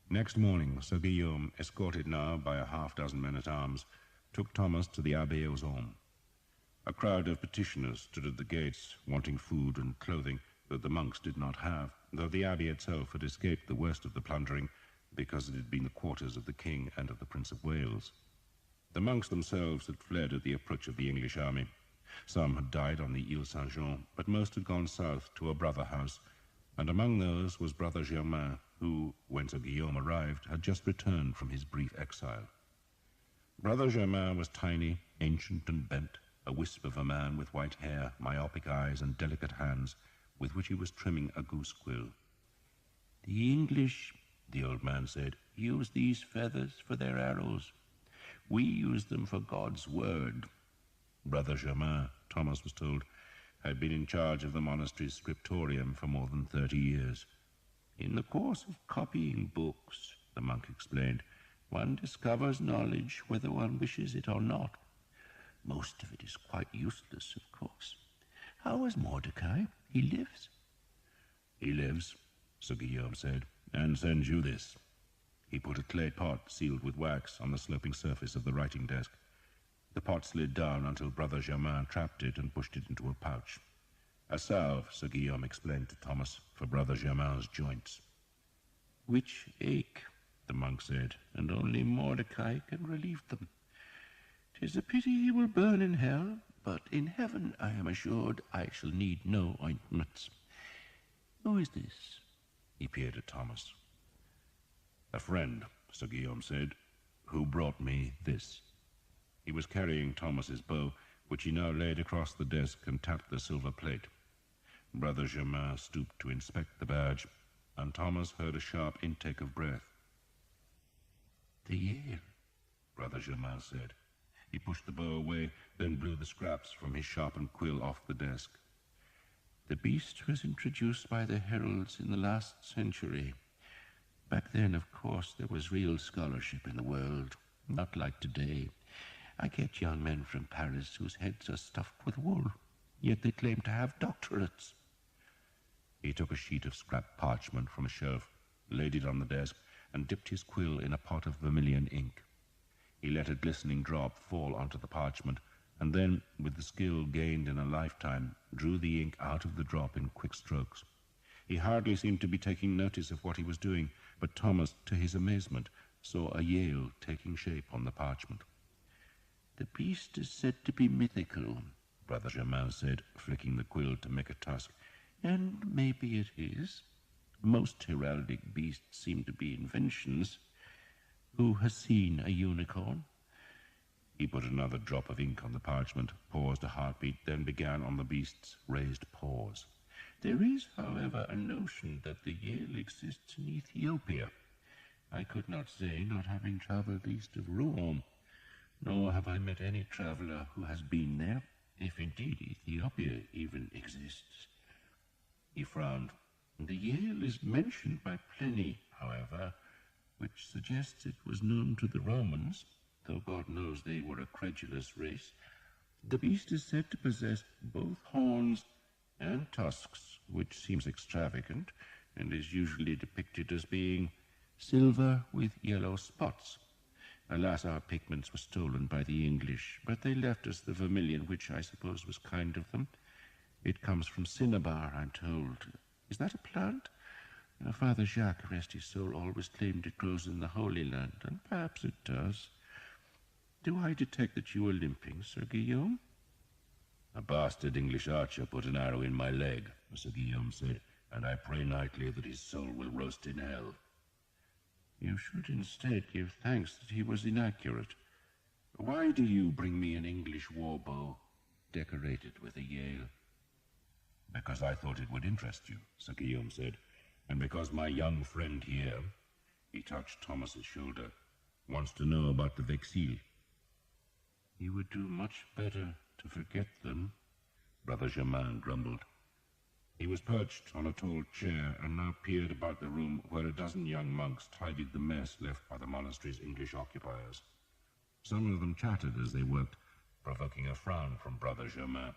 A: Next morning, Sir Guillaume, escorted now by a half-dozen men-at-arms, took Thomas to the Abbé aux Hommes. A crowd of petitioners stood at the gates, wanting food and clothing that the monks did not have, though the abbey itself had escaped the worst of the plundering, because it had been the quarters of the king and of the Prince of Wales. The monks themselves had fled at the approach of the English army. Some had died on the Ile Saint-Jean, but most had gone south to a brother house, and among those was Brother Germain, who, when Sir Guillaume arrived, had just returned from his brief exile. Brother Germain was tiny, ancient, and bent, a wisp of a man with white hair, myopic eyes, and delicate hands, with which he was trimming a goose quill. "The English," the old man said, "use these feathers for their arrows. We use them for God's word." Brother Germain, Thomas was told, had been in charge of the monastery's scriptorium for more than 30 years. "In the course of copying books," the monk explained, "one discovers knowledge whether one wishes it or not. Most of it is quite useless, of course. How is Mordecai? He lives?" "He lives," Sir Guillaume said, "and sends you this." He put a clay pot sealed with wax on the sloping surface of the writing desk. The pot slid down until Brother Germain trapped it and pushed it into a pouch. "A salve," Sir Guillaume explained to Thomas, "for Brother Germain's joints." "Which ache," the monk said, "and only Mordecai can relieve them. 'Tis a pity he will burn in hell, but in heaven I am assured I shall need no ointments. Who is this?" He peered at Thomas. "A friend," Sir Guillaume said, "who brought me this." He was carrying Thomas's bow, which he now laid across the desk and tapped the silver plate. Brother Germain stooped to inspect the badge, and Thomas heard a sharp intake of breath. "The Yale," Brother Germain said. He pushed the bow away, then blew the scraps from his sharpened quill off the desk. "The beast was introduced by the heralds in the last century. Back then, of course, there was real scholarship in the world, not like today. I get young men from Paris whose heads are stuffed with wool, yet they claim to have doctorates." He took a sheet of scrap parchment from a shelf, laid it on the desk, and dipped his quill in a pot of vermilion ink. He let a glistening drop fall onto the parchment, and then, with the skill gained in a lifetime, drew the ink out of the drop in quick strokes. He hardly seemed to be taking notice of what he was doing, but Thomas, to his amazement, saw a Yale taking shape on the parchment. "The beast is said to be mythical," Brother Germain said, flicking the quill to make a tusk, "and maybe it is. Most heraldic beasts seem to be inventions. Who has seen a unicorn?" He put another drop of ink on the parchment, paused a heartbeat, then began on the beast's raised paws. "There is, however, a notion that the Yale exists in Ethiopia. I could not say, not having travelled east of Rouen, nor have I met any traveller who has been there, if indeed Ethiopia even exists." He frowned. "The Yale is mentioned by Pliny, however, which suggests it was known to the Romans, though God knows they were a credulous race. The beast is said to possess both horns and tusks, which seems extravagant, and is usually depicted as being silver with yellow spots. Alas, our pigments were stolen by the English, but they left us the vermilion, which I suppose was kind of them.
C: It comes from cinnabar, I'm told. Is that a plant? Father Jacques, rest his soul, always claimed it grows in the Holy Land, and perhaps it does. Do I detect that you are limping, Sir Guillaume?
B: A bastard English archer put an arrow in my leg, Sir Guillaume said, and I pray nightly that his soul will roast in hell.
C: You should instead give thanks that he was inaccurate.
B: Why do you bring me an English war bow, decorated with a Yale? Because I thought it would interest you, Sir Guillaume said, and because my young friend here, he touched Thomas's shoulder, wants to know about the Vexille.
C: You would do much better to forget them,
B: Brother Germain grumbled. He was perched on a tall chair and now peered about the room where a dozen young monks tidied the mess left by the monastery's English occupiers. Some of them chattered as they worked, provoking a frown from Brother Germain.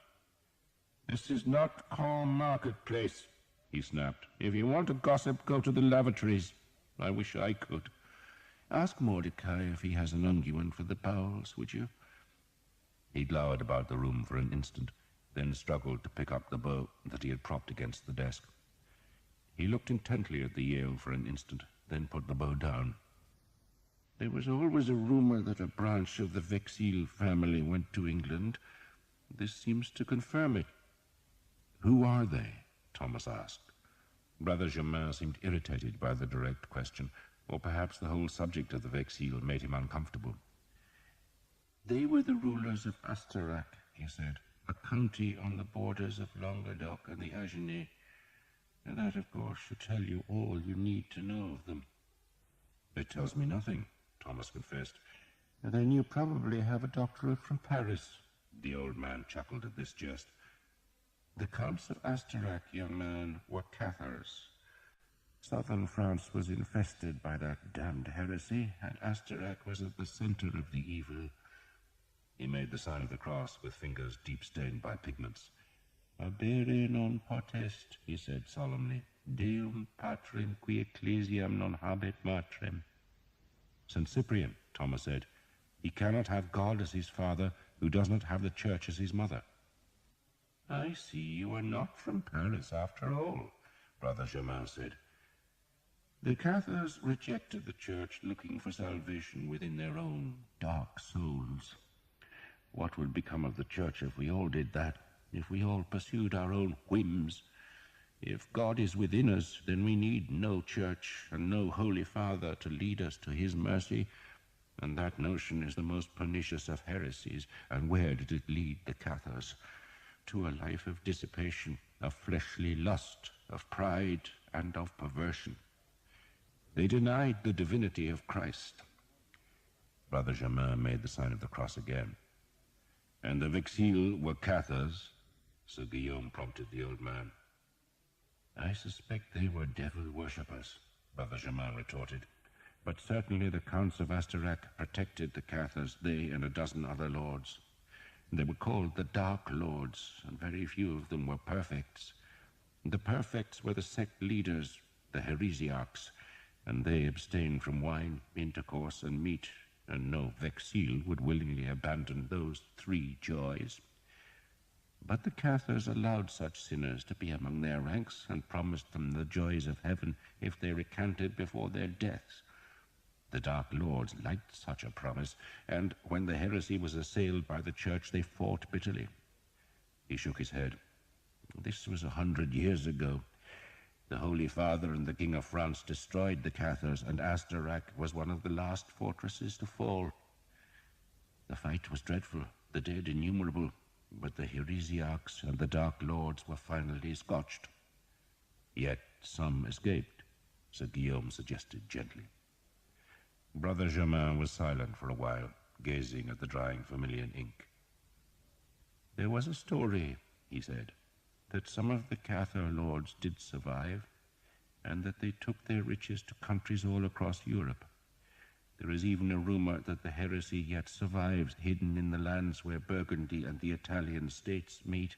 C: "This is not Calm Marketplace," he snapped. "If you want to gossip, go to the lavatories. I wish I could. Ask Mordecai if he has an unguent for the bowels, would you?"
B: He glowered about the room for an instant, then struggled to pick up the bow that he had propped against the desk. He looked intently at the Yale for an instant, then put the bow down.
C: "There was always a rumor that a branch of the Vexille family went to England. This seems to confirm it."
B: "Who are they?" Thomas asked. Brother Germain seemed irritated by the direct question, or perhaps the whole subject of the Vexille made him uncomfortable.
C: "They were the rulers of Astarac," he said, "a county on the borders of Languedoc and the Agenais. And that, of course, should tell you all you need to know of them."
B: "It tells me nothing," Thomas confessed.
C: "Then you probably have a doctorate from Paris."
B: The old man chuckled at this jest.
C: "The Counts of Astarac, young man, were Cathars. Southern France was infested by that damned heresy, and Astarac was at the center of the evil."
B: He made the sign of the cross with fingers deep stained by pigments.
C: "Abere non potest," he said solemnly, "Deum patrem qui ecclesiam non habet matrem."
B: "St. Cyprian," Thomas said, "he cannot have God as his father who does not have the church as his mother."
C: "I see you are not from Paris after all," Brother Germain said. "The Cathars rejected the church, looking for salvation within their own dark souls. What would become of the church if we all did that, if we all pursued our own whims? If God is within us, then we need no church and no Holy Father to lead us to his mercy, and that notion is the most pernicious of heresies. And where did it lead the Cathars? To a life of dissipation, of fleshly lust, of pride, and of perversion. They denied the divinity of Christ."
B: Brother Germain made the sign of the cross again. "And the Vexille were Cathars?" Sir Guillaume prompted the old man.
C: "I suspect they were devil worshippers," Brother Germain retorted. "But certainly the Counts of Astarac protected the Cathars, they and a dozen other lords. They were called the Dark Lords, and very few of them were perfects. The perfects were the sect leaders, the heresiarchs, and they abstained from wine, intercourse, and meat, and no Vexille would willingly abandon those three joys. But the Cathars allowed such sinners to be among their ranks and promised them the joys of heaven if they recanted before their deaths. The Dark Lords liked such a promise, and when the heresy was assailed by the church, they fought bitterly." He shook his head. "This was 100 years ago. The Holy Father and the King of France destroyed the Cathars, and Astarac was one of the last fortresses to fall. The fight was dreadful, the dead innumerable, but the heresiarchs and the Dark Lords were finally scotched."
B: "Yet some escaped," Sir Guillaume suggested gently. Brother Germain was silent for a while, gazing at the drying vermilion ink.
C: "There was a story," he said, "that some of the Cathar lords did survive, and that they took their riches to countries all across Europe. There is even a rumor that the heresy yet survives, hidden in the lands where Burgundy and the Italian states meet."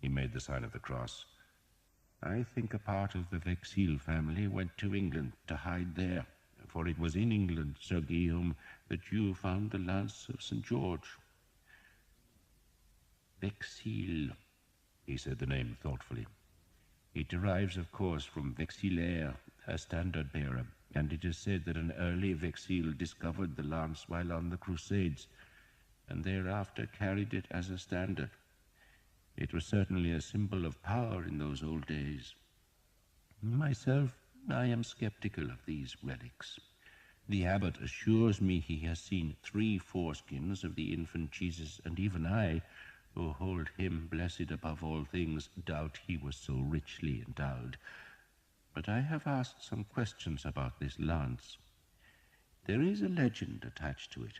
B: He made the sign of the cross.
C: "I think a part of the Vexille family went to England to hide there, for it was in England, Sir Guillaume, that you found the lance of St. George." "Vexille," He said the name thoughtfully. It derives, of course, from vexillaire, a standard-bearer, and it is said that an early vexille discovered the lance while on the Crusades, and thereafter carried it as a standard. It was certainly a symbol of power in those old days. Myself, I am skeptical of these relics. The abbot assures me he has seen 3 foreskins of the infant Jesus, and even I, who hold him blessed above all things, doubt he was so richly endowed. But I have asked some questions about this lance. There is a legend attached to it.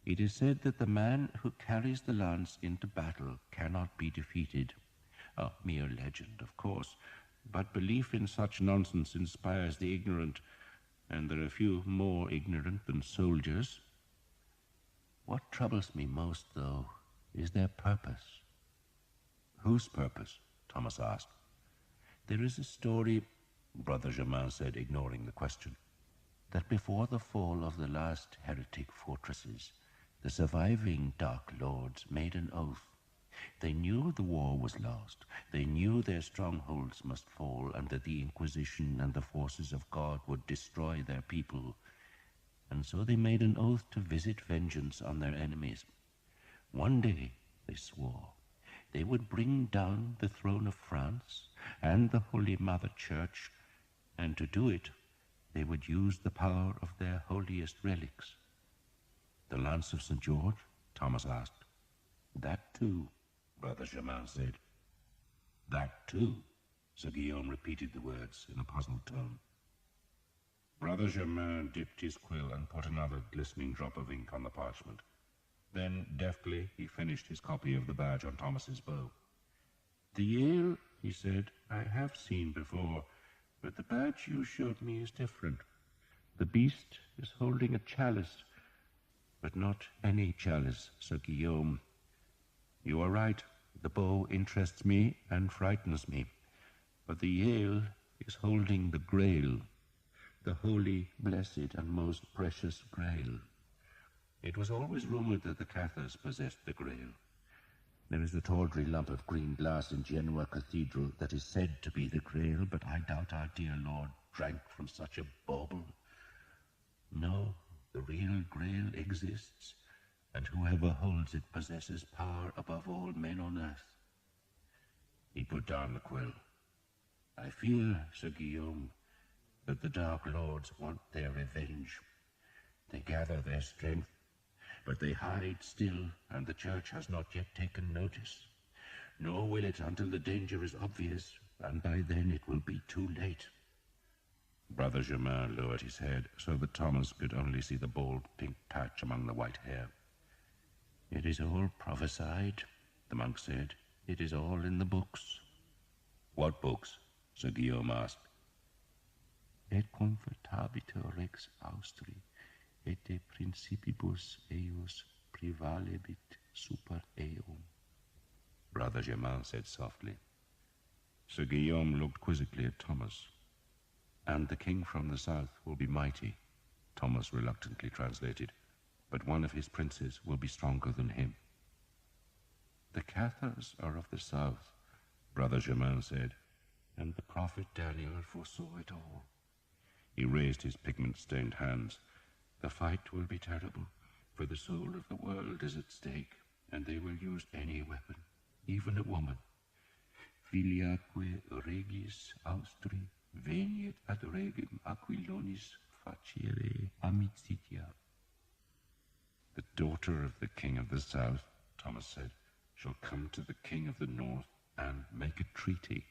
C: It is said that the man who carries the lance into battle cannot be defeated. A mere legend, of course, but belief in such nonsense inspires the ignorant, and there are few more ignorant than soldiers. What troubles me most, though, is their purpose.
B: Whose purpose? Thomas asked.
C: There is a story, Brother Germain said, ignoring the question, that before the fall of the last heretic fortresses, the surviving Dark Lords made an oath. They knew the war was lost. They knew their strongholds must fall, and that the Inquisition and the forces of God would destroy their people. And so they made an oath to visit vengeance on their enemies. One day, they swore, they would bring down the throne of France and the Holy Mother Church, and to do it, they would use the power of their holiest relics.
B: The Lance of St. George? Thomas asked.
C: That too, Brother Germain said.
B: That too, Sir Guillaume repeated the words in a puzzled tone.
A: Brother Germain dipped his quill and put another glistening drop of ink on the parchment. Then, deftly, he finished his copy of the badge on Thomas's bow. "The Yale," he said, "I have seen before, but the badge you showed me is different. The beast is holding a chalice, but not any chalice, Sir Guillaume. You are right, the bow interests me and frightens me, but the Yale is holding the Grail, the holy, blessed, and most precious Grail. It was always rumored that the Cathars possessed the Grail. There is a tawdry lump of green glass in Genoa Cathedral that is said to be the Grail, but I doubt our dear Lord drank from such a bauble. No, the real Grail exists, and whoever holds it possesses power above all men on earth." He put down the quill. "I fear, Sir Guillaume, that the Dark Lords want their revenge. They gather their strength, but they hide still, and the Church has not yet taken notice. Nor will it until the danger is obvious, and by then it will be too late." Brother Germain lowered his head so that Thomas could only see the bald pink patch among the white hair. "It is all prophesied," the monk said. "It is all in the books." "What books?" Sir Guillaume asked. "Et convertabitur rex Austri, et de principibus eius prevalebit super eum," Brother Germain said softly. Sir Guillaume looked quizzically at Thomas. "And the king from the south will be mighty," Thomas reluctantly translated, "but one of his princes will be stronger than him." "The Cathars are of the south," Brother Germain said, "and the prophet Daniel foresaw it all." He raised his pigment-stained hands. "The fight will be terrible, for the soul of the world is at stake, and they will use any weapon, even a woman. Filiaque regis Austri veniet ad regem Aquilonis facere amicitia." "The daughter of the king of the south," Thomas said, "shall come to the king of the north and make a treaty."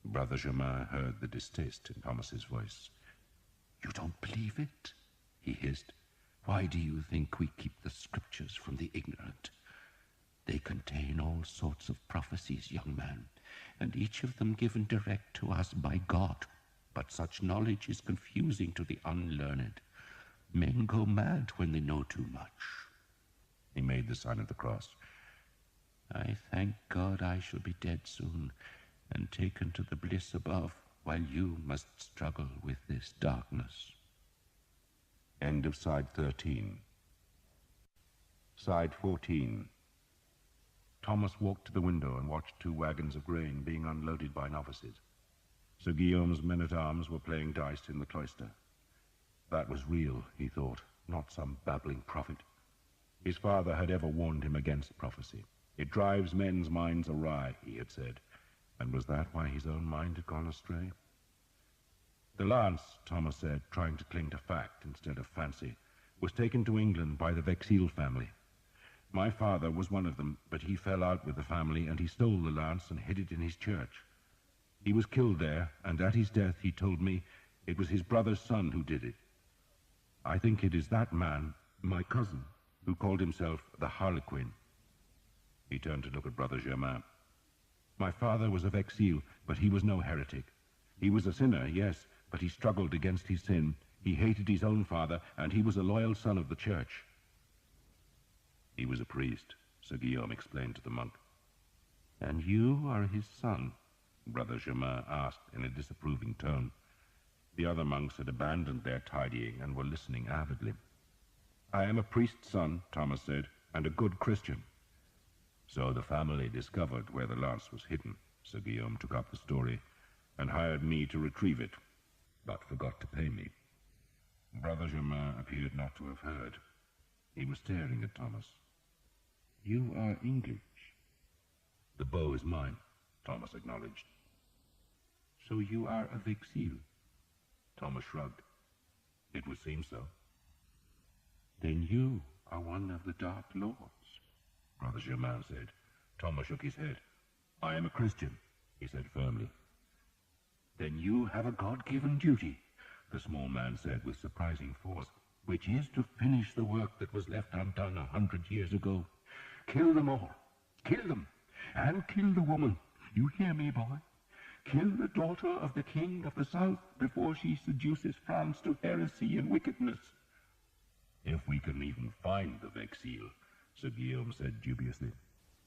A: Brother Germain heard the distaste in Thomas's voice. "You don't believe it?" he hissed. "Why do you think we keep the scriptures from the ignorant? They contain all sorts of prophecies, young man, and each of them given direct to us by God. But such knowledge is confusing to the unlearned. Men go mad when they know too much." He made the sign of the cross. "I thank God I shall be dead soon, and taken to the bliss above, while you must struggle with this darkness." End of side 13. Side 14. Thomas walked to the window and watched 2 wagons of grain being unloaded by novices. Sir Guillaume's men-at-arms were playing dice in the cloister. That was real, he thought, not some babbling prophet. His father had ever warned him against prophecy. It drives men's minds awry, he had said, and was that why his own mind had gone astray? The lance, Thomas said, trying to cling to fact instead of fancy, was taken to England by the Vexil family. My father was one of them, but he fell out with the family and he stole the lance and hid it in his church. He was killed there, and at his death he told me it was his brother's son who did it. I think it is that man, my cousin, who called himself the Harlequin. He turned to look at Brother Germain. My father was of exile, but he was no heretic. He was a sinner, yes, but he struggled against his sin. He hated his own father, and he was a loyal son of the church. He was a priest, Sir Guillaume explained to the monk. And you are his son? Brother Germain asked in a disapproving tone. The other monks had abandoned their tidying and were listening avidly. I am a priest's son, Thomas said, and a good Christian. So the family discovered where the lance was hidden, Sir Guillaume took up the story, and hired me to retrieve it, but forgot to pay me. Brother Germain appeared not to have heard. He was staring at Thomas. You are English. The bow is mine, Thomas acknowledged. So you are a Vexil? Thomas shrugged. It would seem so. Then you are one of the Dark Lords, Brother Germain said. Thomas shook his head. I am a Christian, he said firmly. Then you have a God-given duty, the small man said with surprising force, which is to finish the work that was left undone 100 years ago. Kill them all. Kill them. And kill the woman. You hear me, boy? Kill the daughter of the king of the south before she seduces France to heresy and wickedness. If we can even find the Vexil, Sir Guillaume said dubiously.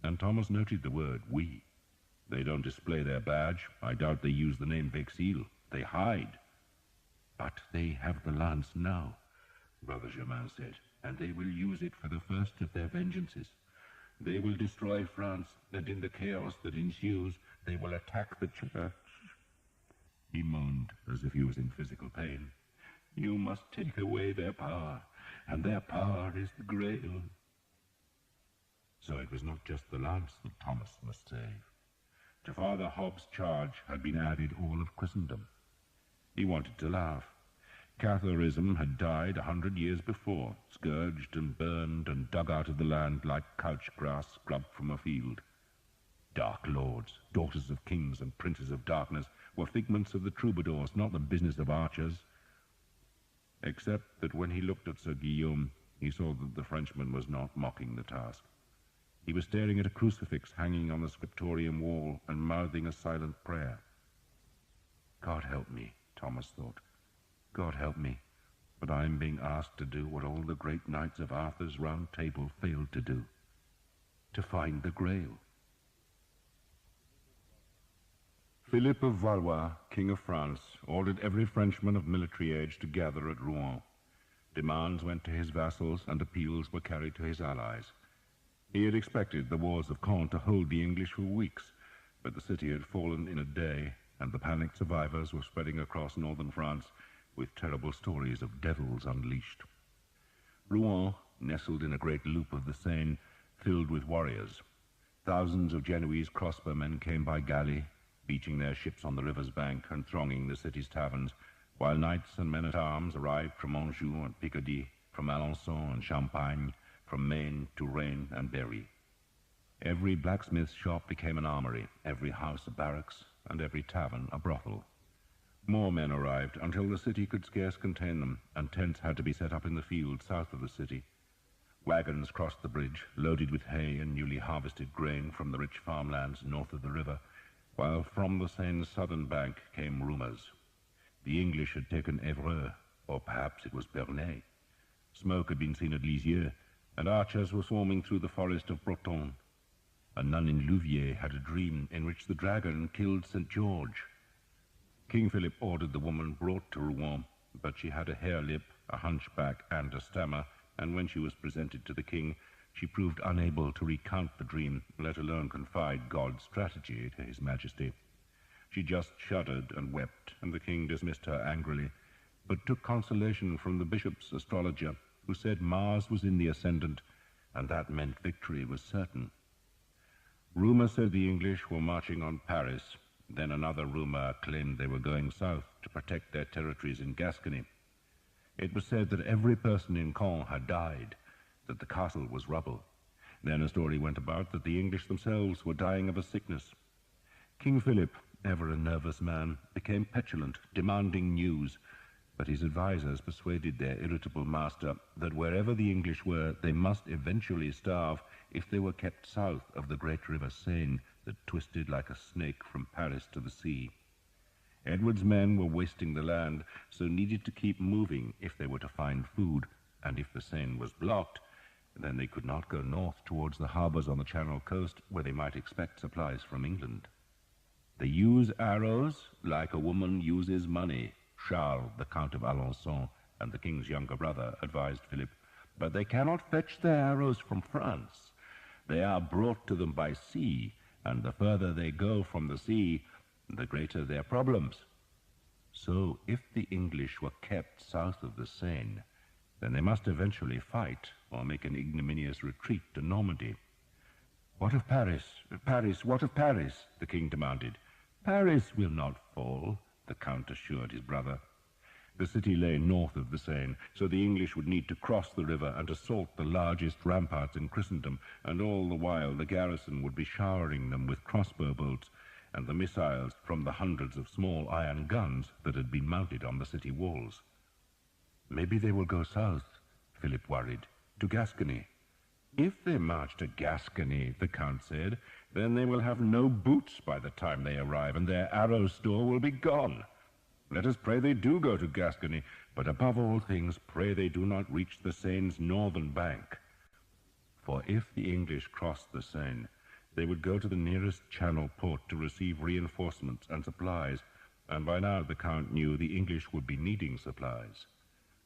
A: And Thomas noted the word we. They don't display their badge. I doubt they use the name Vexil. They hide. But they have the lance now, Brother Germain said, and they will use it for the first of their vengeances. They will destroy France, and in the chaos that ensues, they will attack the church. He moaned as if he was in physical pain. You must take away their power, and their power is the Grail. So it was not just the lance that Thomas must save. To Father Hobbes' charge had been added all of Christendom. He wanted to laugh. Catharism had died 100 years before, scourged and burned and dug out of the land like couch grass scrubbed from a field. Dark lords, daughters of kings and princes of darkness, were figments of the troubadours, not the business of archers. Except that when he looked at Sir Guillaume, he saw that the Frenchman was not mocking the task. He was staring at a crucifix hanging on the scriptorium wall and mouthing a silent prayer. God help me, Thomas thought. God help me, but I am being asked to do what all the great knights of Arthur's Round Table failed to do, to find the Grail. Philip of Valois, King of France, ordered every Frenchman of military age to gather at Rouen. Demands went to his vassals and appeals were carried to his allies. He had expected the wars of Caen to hold the English for weeks, but the city had fallen in a day, and the panicked survivors were spreading across northern France with terrible stories of devils unleashed. Rouen, nestled in a great loop of the Seine, filled with warriors. Thousands of Genoese crossbowmen came by galley, beaching their ships on the river's bank and thronging the city's taverns, while knights and men-at-arms arrived from Anjou and Picardy, from Alençon and Champagne, from Maine to Rennes and Berry. Every blacksmith's shop became an armory, every house a barracks, and every tavern a brothel. More men arrived until the city could scarce contain them, and tents had to be set up in the fields south of the city. Wagons crossed the bridge, loaded with hay and newly harvested grain from the rich farmlands north of the river, while from the Seine's southern bank came rumors. The English had taken Évreux, or perhaps it was Bernay. Smoke had been seen at Lisieux, and archers were swarming through the forest of Breton. A nun in Louviers had a dream in which the dragon killed St. George. King Philip ordered the woman brought to Rouen, but she had a hare lip, a hunchback, and a stammer, and when she was presented to the king,
C: she proved unable to recount the dream, let alone confide God's strategy to His Majesty. She just shuddered and wept, and the king dismissed her angrily, but took consolation from the bishop's astrologer, who said Mars was in the ascendant, and that meant victory was certain. Rumor said the English were marching on Paris. Then another rumor claimed they were going south to protect their territories in Gascony. It was said that every person in Caen had died, that the castle was rubble. Then a story went about that the English themselves were dying of a sickness. King Philip, ever a nervous man, became petulant, demanding news, but his advisers persuaded their irritable master that wherever the English were, they must eventually starve if they were kept south of the great river Seine that twisted like a snake from Paris to the sea. Edward's men were wasting the land, so needed to keep moving if they were to find food, and if the Seine was blocked, then they could not go north towards the harbours on the Channel coast where they might expect supplies from England. They use arrows like a woman uses money, Charles, the Count of Alençon, and the king's younger brother, advised Philip, but they cannot fetch their arrows from France. They are brought to them by sea, and the further they go from the sea, the greater their problems. So if the English were kept south of the Seine, then they must eventually fight or make an ignominious retreat to Normandy. What of Paris? Paris, what of Paris? The king demanded. Paris will not fall, the count assured his brother. The city lay north of the Seine, so the English would need to cross the river and assault the largest ramparts in Christendom, and all the while the garrison would be showering them with crossbow bolts and the missiles from the hundreds of small iron guns that had been mounted on the city walls. Maybe they will go south, Philip worried, to Gascony. If they march to Gascony, the count said, then they will have no boots by the time they arrive, and their arrow store will be gone. Let us pray they do go to Gascony, but above all things, pray they do not reach the Seine's northern bank. For if the English crossed the Seine, they would go to the nearest Channel port to receive reinforcements and supplies, and by now the count knew the English would be needing supplies.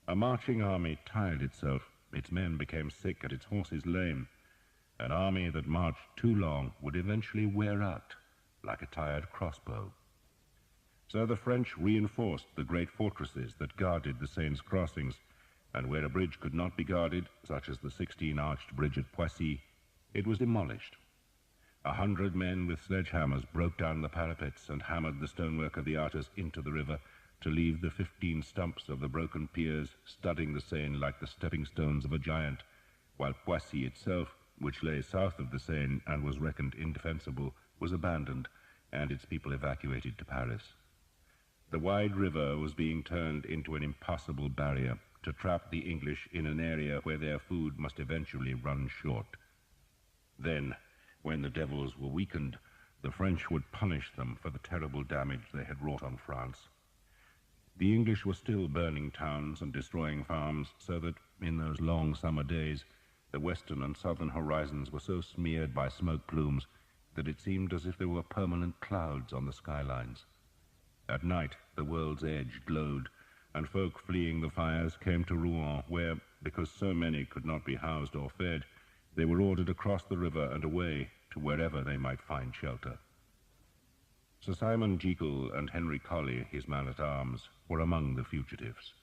C: A marching army tired itself, its men became sick and its horses lame. An army that marched too long would eventually wear out, like a tired crossbow. So the French reinforced the great fortresses that guarded the Seine's crossings, and where a bridge could not be guarded, such as the 16-arched bridge at Poissy, it was demolished. 100 men with sledgehammers broke down the parapets and hammered the stonework of the arches into the river to leave the 15 stumps of the broken piers studding the Seine like the stepping stones of a giant, while Poissy itself, which lay south of the Seine and was reckoned indefensible, was abandoned and its people evacuated to Paris. The wide river was being turned into an impassable barrier to trap the English in an area where their food must eventually run short. Then, when the devils were weakened, the French would punish them for the terrible damage they had wrought on France. The English were still burning towns and destroying farms, so that, in those long summer days, the western and southern horizons were so smeared by smoke plumes that it seemed as if there were permanent clouds on the skylines. At night, the world's edge glowed, and folk fleeing the fires came to Rouen, where, because so many could not be housed or fed, they were ordered across the river and away to wherever they might find shelter. Sir Simon Jekyll and Henry Colley, his man-at-arms, were among the fugitives,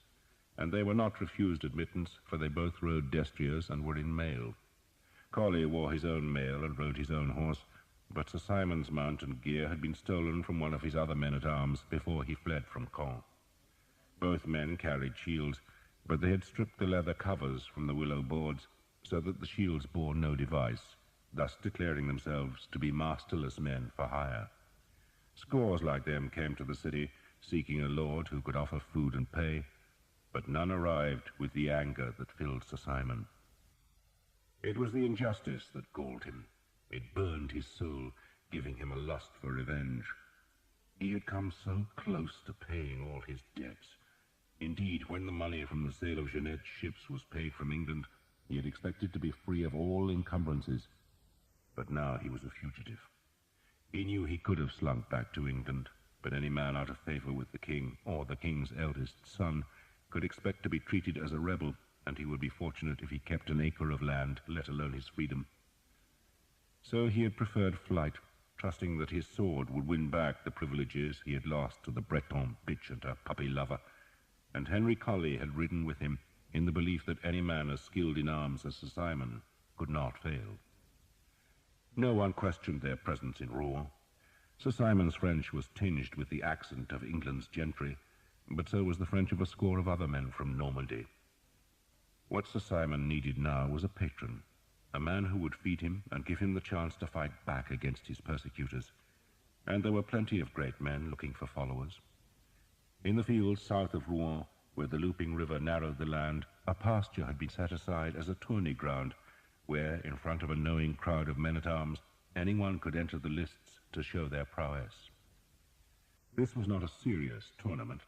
C: and they were not refused admittance, for they both rode destriers and were in mail. Colley wore his own mail and rode his own horse, but Sir Simon's mount and gear had been stolen from one of his other men-at-arms before he fled from Caen. Both men carried shields, but they had stripped the leather covers from the willow boards so that the shields bore no device, thus declaring themselves to be masterless men for hire. Scores like them came to the city, seeking a lord who could offer food and pay, but none arrived with the anger that filled Sir Simon. It was the injustice that galled him. It burned his soul, giving him a lust for revenge. He had come so close to paying all his debts. Indeed, when the money from the sale of Jeanette's ships was paid from England, he had expected to be free of all encumbrances. But now he was a fugitive. He knew he could have slunk back to England, but any man out of favor with the king, or the king's eldest son, could expect to be treated as a rebel,
A: and he would be fortunate if he kept an acre of land, let alone his freedom. So he had preferred flight, trusting that his sword would win back the privileges he had lost to the Breton bitch and her puppy lover, and Henry Colley had ridden with him in the belief that any man as skilled in arms as Sir Simon could not fail. No one questioned their presence in Rouen. Sir Simon's French was tinged with the accent of England's gentry, but so was the French of a score of other men from Normandy. What Sir Simon needed now was a patron, a man who would feed him and give him the chance to fight back against his persecutors, and there were plenty of great men looking for followers. In the fields south of Rouen, where the looping river narrowed the land, a pasture had been set aside as a tourney ground, where, in front of a knowing crowd of men-at-arms, anyone could enter the lists to show their prowess. This was not a serious tournament.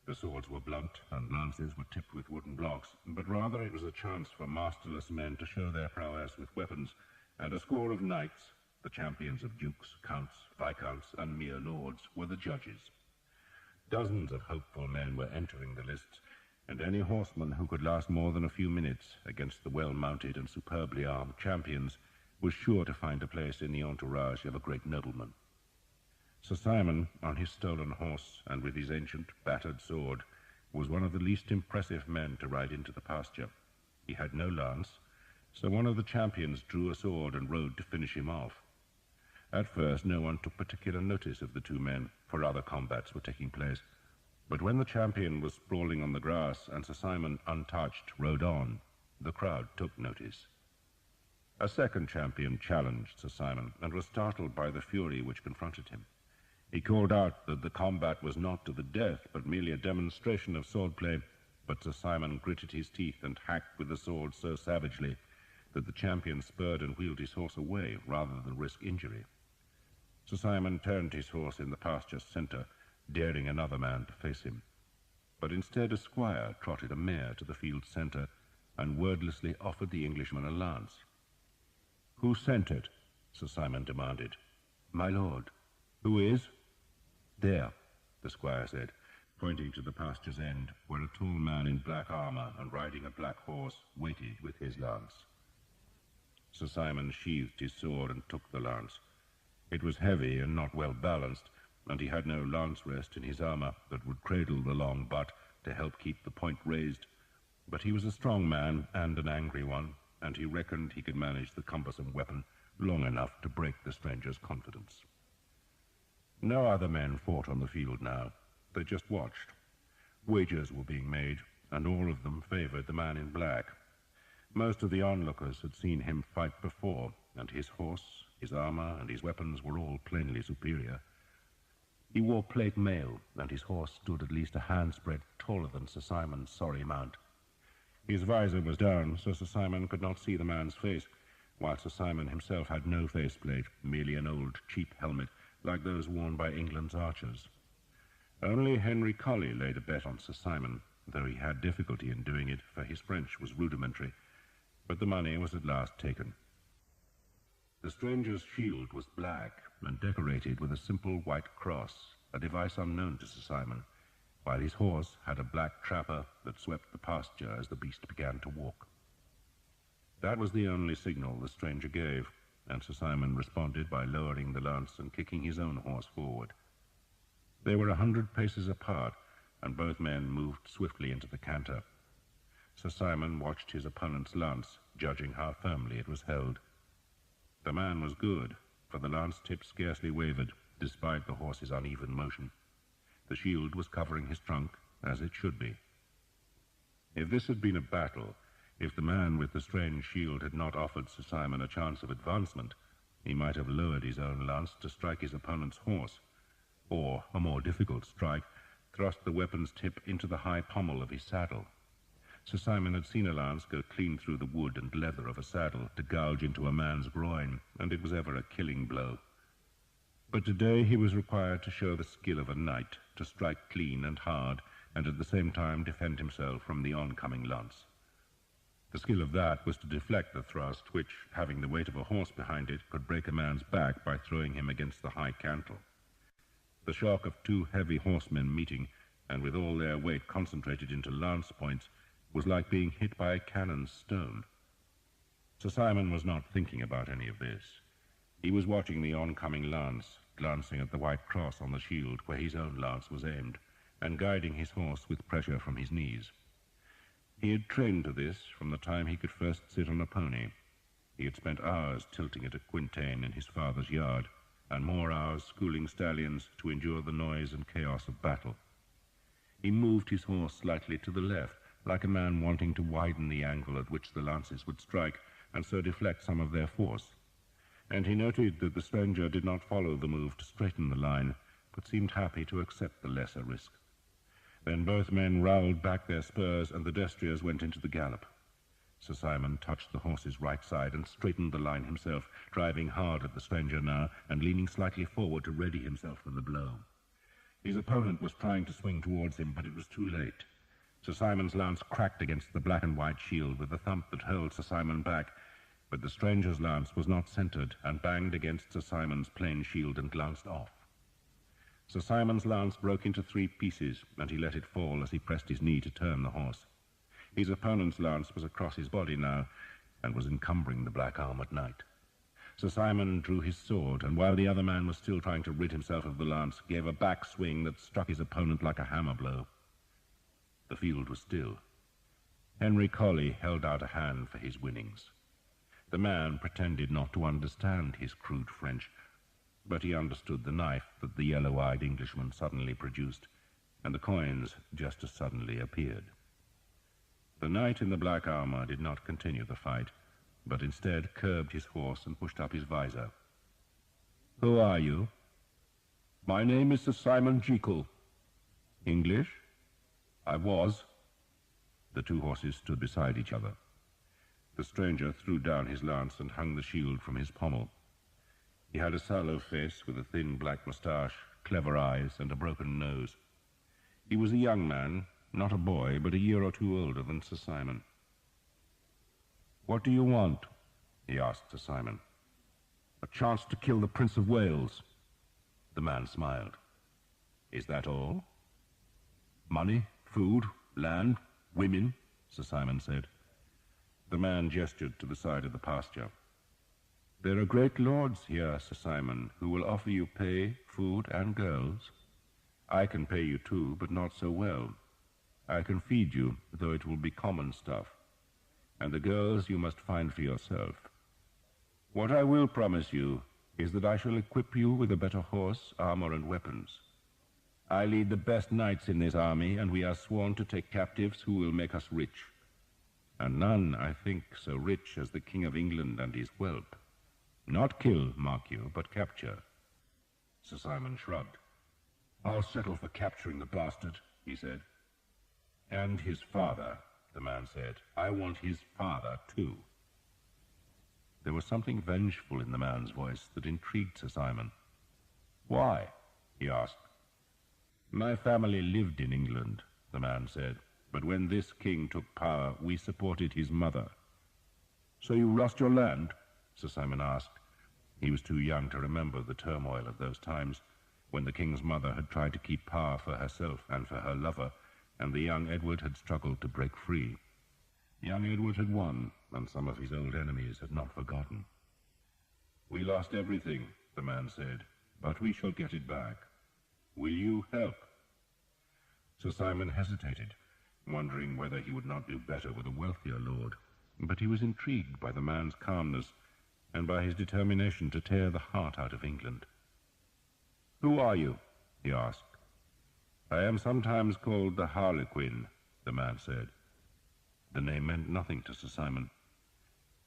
A: The swords were blunt and lances were tipped with wooden blocks, but rather it was a chance for masterless men to show their prowess with weapons, and a score of knights, the champions of dukes, counts, viscounts, and mere lords, were the judges. Dozens of hopeful men were entering the lists, and any horseman who could last more than a few minutes against the well-mounted and superbly armed champions was sure to find a place in the entourage of a great nobleman. Sir Simon, on his stolen horse and with his ancient, battered sword, was one of the least impressive men to ride into the pasture. He had no lance, so one of the champions drew a sword and rode to finish him off. At first no one took particular notice of the two men, for other combats were taking place, but when the champion was sprawling on the grass and Sir Simon, untouched, rode on, the crowd took notice. A second champion challenged Sir Simon, and was startled by the fury which confronted him. He called out that the combat was not to the death, but merely a demonstration of swordplay, but Sir Simon gritted his teeth and hacked with the sword so savagely that the champion spurred and wheeled his horse away rather than risk injury. Sir Simon turned his horse in the pasture's centre, daring another man to face him. But instead a squire trotted a mare to the field's centre and wordlessly offered the Englishman a lance. "Who sent it?" Sir Simon demanded. "My lord." "Who is?" "There," the squire said, pointing to the pasture's end, where a tall man in black armour and riding a black horse waited with his lance. Sir Simon sheathed his sword and took the lance. It was heavy and not well balanced, and he had no lance rest in his armour that would cradle the long butt to help keep the point raised. But he was a strong man and an angry one, and he reckoned he could manage the cumbersome weapon long enough to break the stranger's confidence. No other men fought on the field now. They just watched. Wagers were being made, and all of them favoured the man in black. Most of the onlookers had seen him fight before, and his horse, his armour, and his weapons were all plainly superior. He wore plate mail, and his horse stood at least a handsbreadth taller than Sir Simon's sorry mount. His visor was down, so Sir Simon could not see the man's face, while Sir Simon himself had no faceplate, merely an old, cheap helmet, like those worn by England's archers. Only Henry Colley laid a bet on Sir Simon, though he had difficulty in doing it, for his French was rudimentary, but the money was at last taken. The stranger's shield was black and decorated with a simple white cross, a device unknown to Sir Simon, while his horse had a black trapper that swept the pasture as the beast began to walk. That was the only signal the stranger gave, and Sir Simon responded by lowering the lance and kicking his own horse forward. They were 100 paces apart, and both men moved swiftly into the canter. Sir Simon watched his opponent's lance, judging how firmly it was held. The man was good, for the lance tip scarcely wavered, despite the horse's uneven motion. The shield was covering his trunk, as it should be. If this had been a battle, if the man with the strange shield had not offered Sir Simon a chance of advancement, he might have lowered his own lance to strike his opponent's horse, or, a more difficult strike, thrust the weapon's tip into the high pommel of his saddle. Sir Simon had seen a lance go clean through the wood and leather of a saddle to gouge into a man's groin, and it was ever a killing blow. But today he was required to show the skill of a knight, to strike clean and hard, and at the same time defend himself from the oncoming lance. The skill of that was to deflect the thrust, which, having the weight of a horse behind it, could break a man's back by throwing him against the high cantle. The shock of two heavy horsemen meeting, and with all their weight concentrated into lance points, was like being hit by a cannon's stone. Sir Simon was not thinking about any of this. He was watching the oncoming lance, glancing at the white cross on the shield where his own lance was aimed, and guiding his horse with pressure from his knees. He had trained to this from the time he could first sit on a pony. He had spent hours tilting at a quintain in his father's yard, and more hours schooling stallions to endure the noise and chaos of battle. He moved his horse slightly to the left, like a man wanting to widen the angle at which the lances would strike, and so deflect some of their force. And he noted that the stranger did not follow the move to straighten the line, but seemed happy to accept the lesser risk. Then both men rowelled back their spurs, and the destriers went into the gallop. Sir Simon touched the horse's right side and straightened the line himself, driving hard at the stranger now and leaning slightly forward to ready himself for the blow. His opponent was trying to swing towards him, but it was too late. Sir Simon's lance cracked against the black and white shield with a thump that hurled Sir Simon back, but the stranger's lance was not centered and banged against Sir Simon's plain shield and glanced off. Sir Simon's lance broke into 3 pieces, and he let it fall as he pressed his knee to turn the horse. His opponent's lance was across his body now, and was encumbering the black-armored knight. Sir Simon drew his sword, and while the other man was still trying to rid himself of the lance, gave a back swing that struck his opponent like a hammer blow. The field was still. Henry Colley held out a hand for his winnings. The man pretended not to understand his crude French, but he understood the knife that the yellow-eyed Englishman suddenly produced, and the coins just as suddenly appeared. The knight in the black armor did not continue the fight, but instead curbed his horse and pushed up his visor. "Who are you?" "My name is Sir Simon Jekyll." "English?" "I was." The 2 horses stood beside each other. The stranger threw down his lance and hung the shield from his pommel. He had a sallow face with a thin black moustache, clever eyes, and a broken nose. He was a young man, not a boy, but a year or 2 older than Sir Simon. "What do you want?" he asked Sir Simon. "A chance to kill the Prince of Wales." The man smiled. "Is that all?" "Money, food, land, women," Sir Simon said. The man gestured to the side of the pasture. "There are great lords here, Sir Simon, who will offer you pay, food, and girls. I can pay you too, but not so well. I can feed you, though it will be common stuff. And the girls you must find for yourself. What I will promise you is that I shall equip you with a better horse, armor, and weapons. I lead the best knights in this army, and we are sworn to take captives who will make us rich. And none, I think, so rich as the King of England and his whelp. Not kill, mark you, but capture." Sir Simon shrugged. "I'll settle for capturing the bastard," he said. "And his father," the man said. "I want his father, too." There was something vengeful in the man's voice that intrigued Sir Simon. "Why?" he asked. "My family lived in England," the man said, "but when this king took power, we supported his mother." "So you lost your land?" Sir Simon asked. He was too young to remember the turmoil of those times, when the king's mother had tried to keep power for herself and for her lover, and the young Edward had struggled to break free. Young Edward had won, and some of his old enemies had not forgotten. "We lost everything," the man said, "but we shall get it back. Will you help?" Sir Simon hesitated, wondering whether he would not do better with a wealthier lord, but he was intrigued by the man's calmness and by his determination to tear the heart out of England. "Who are you?" he asked. "I am sometimes called the Harlequin," the man said. The name meant nothing to Sir Simon.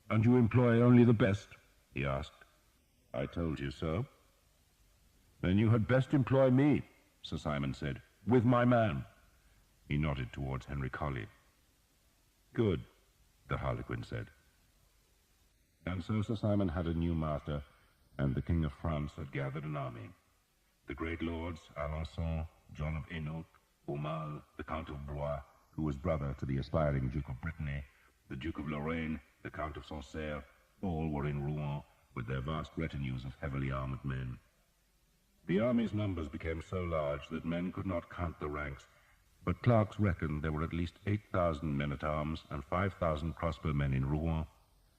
A: "And you employ only the best?" he asked. "I told you so." "Then you had best employ me," Sir Simon said, "with my man." He nodded towards Henry Colley. "Good," the Harlequin said. And so Sir Simon had a new master, and the King of France had gathered an army. The great lords, Alençon, John of Hainault, Aumale, the Count of Blois, who was brother to the aspiring Duke of Brittany, the Duke of Lorraine, the Count of Sancerre, all were in Rouen, with their vast retinues of heavily armored men. The army's numbers became so large that men could not count the ranks, but clerks reckoned there were at least 8,000 men-at-arms and 5,000 crossbowmen in Rouen,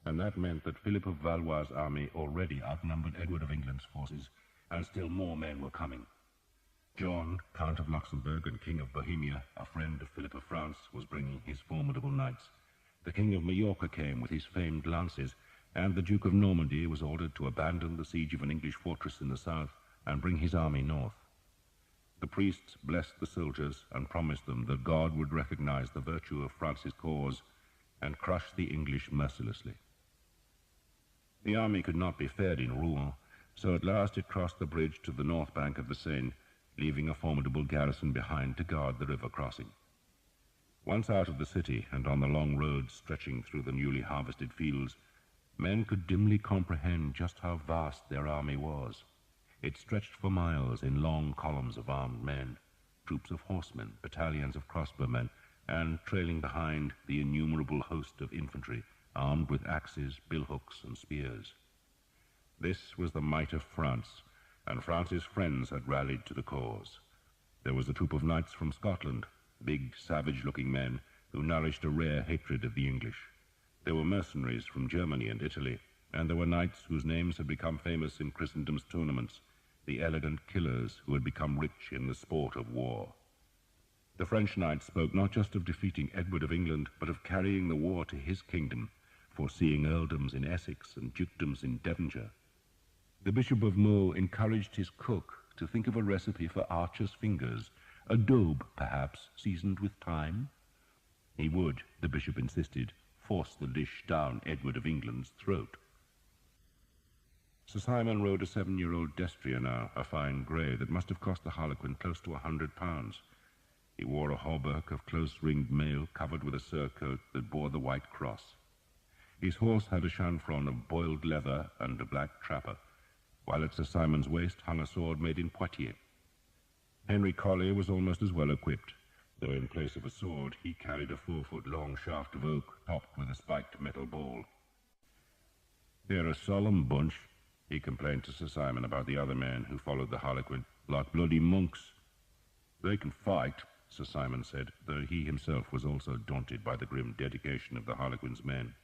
A: and that meant that Philip of Valois' army already outnumbered Edward of England's forces, and still more men were coming. John, Count of Luxembourg and King of Bohemia, a friend of Philip of France, was bringing his formidable knights. The King of Majorca came with his famed lances, and the Duke of Normandy was ordered to abandon the siege of an English fortress in the south and bring his army north. The priests blessed the soldiers and promised them that God would recognize the virtue of France's cause and crush the English mercilessly. The army could not be fed in Rouen, so at last it crossed the bridge to the north bank of the Seine, leaving a formidable garrison behind to guard the river crossing. Once out of the city and on the long roads stretching through the newly harvested fields, men could dimly comprehend just how vast their army was. It stretched for miles in long columns of armed men, troops of horsemen, battalions of crossbowmen, and trailing behind the innumerable host of infantry, armed with axes, billhooks, and spears. This was the might of France, and France's friends had rallied to the cause. There was a troop of knights from Scotland, big, savage-looking men who nourished a rare hatred of the English. There were mercenaries from Germany and Italy, and there were knights whose names had become famous in Christendom's tournaments, the elegant killers who had become rich in the sport of war. The French knights spoke not just of defeating Edward of England, but of carrying the war to his kingdom, foreseeing earldoms in Essex and dukedoms in Devonshire. The Bishop of Meaux encouraged his cook to think of a recipe for archers' fingers, a daube, perhaps, seasoned with thyme. He would, the bishop insisted, force the dish down Edward of England's throat. Sir Simon rode a 7-year-old destrier now, a fine grey that must have cost the Harlequin close to £100. He wore a hauberk of close-ringed mail covered with a surcoat that bore the white cross. His horse had a chanfron of boiled leather and a black trapper, while at Sir Simon's waist hung a sword made in Poitiers. Henry Colley was almost as well equipped, though in place of a sword he carried a 4-foot-long shaft of oak topped with a spiked metal ball. "They're a solemn bunch," he complained to Sir Simon about the other men who followed the Harlequin, "like bloody monks." "They can fight," Sir Simon said, though he himself was also daunted by the grim dedication of the Harlequin's men.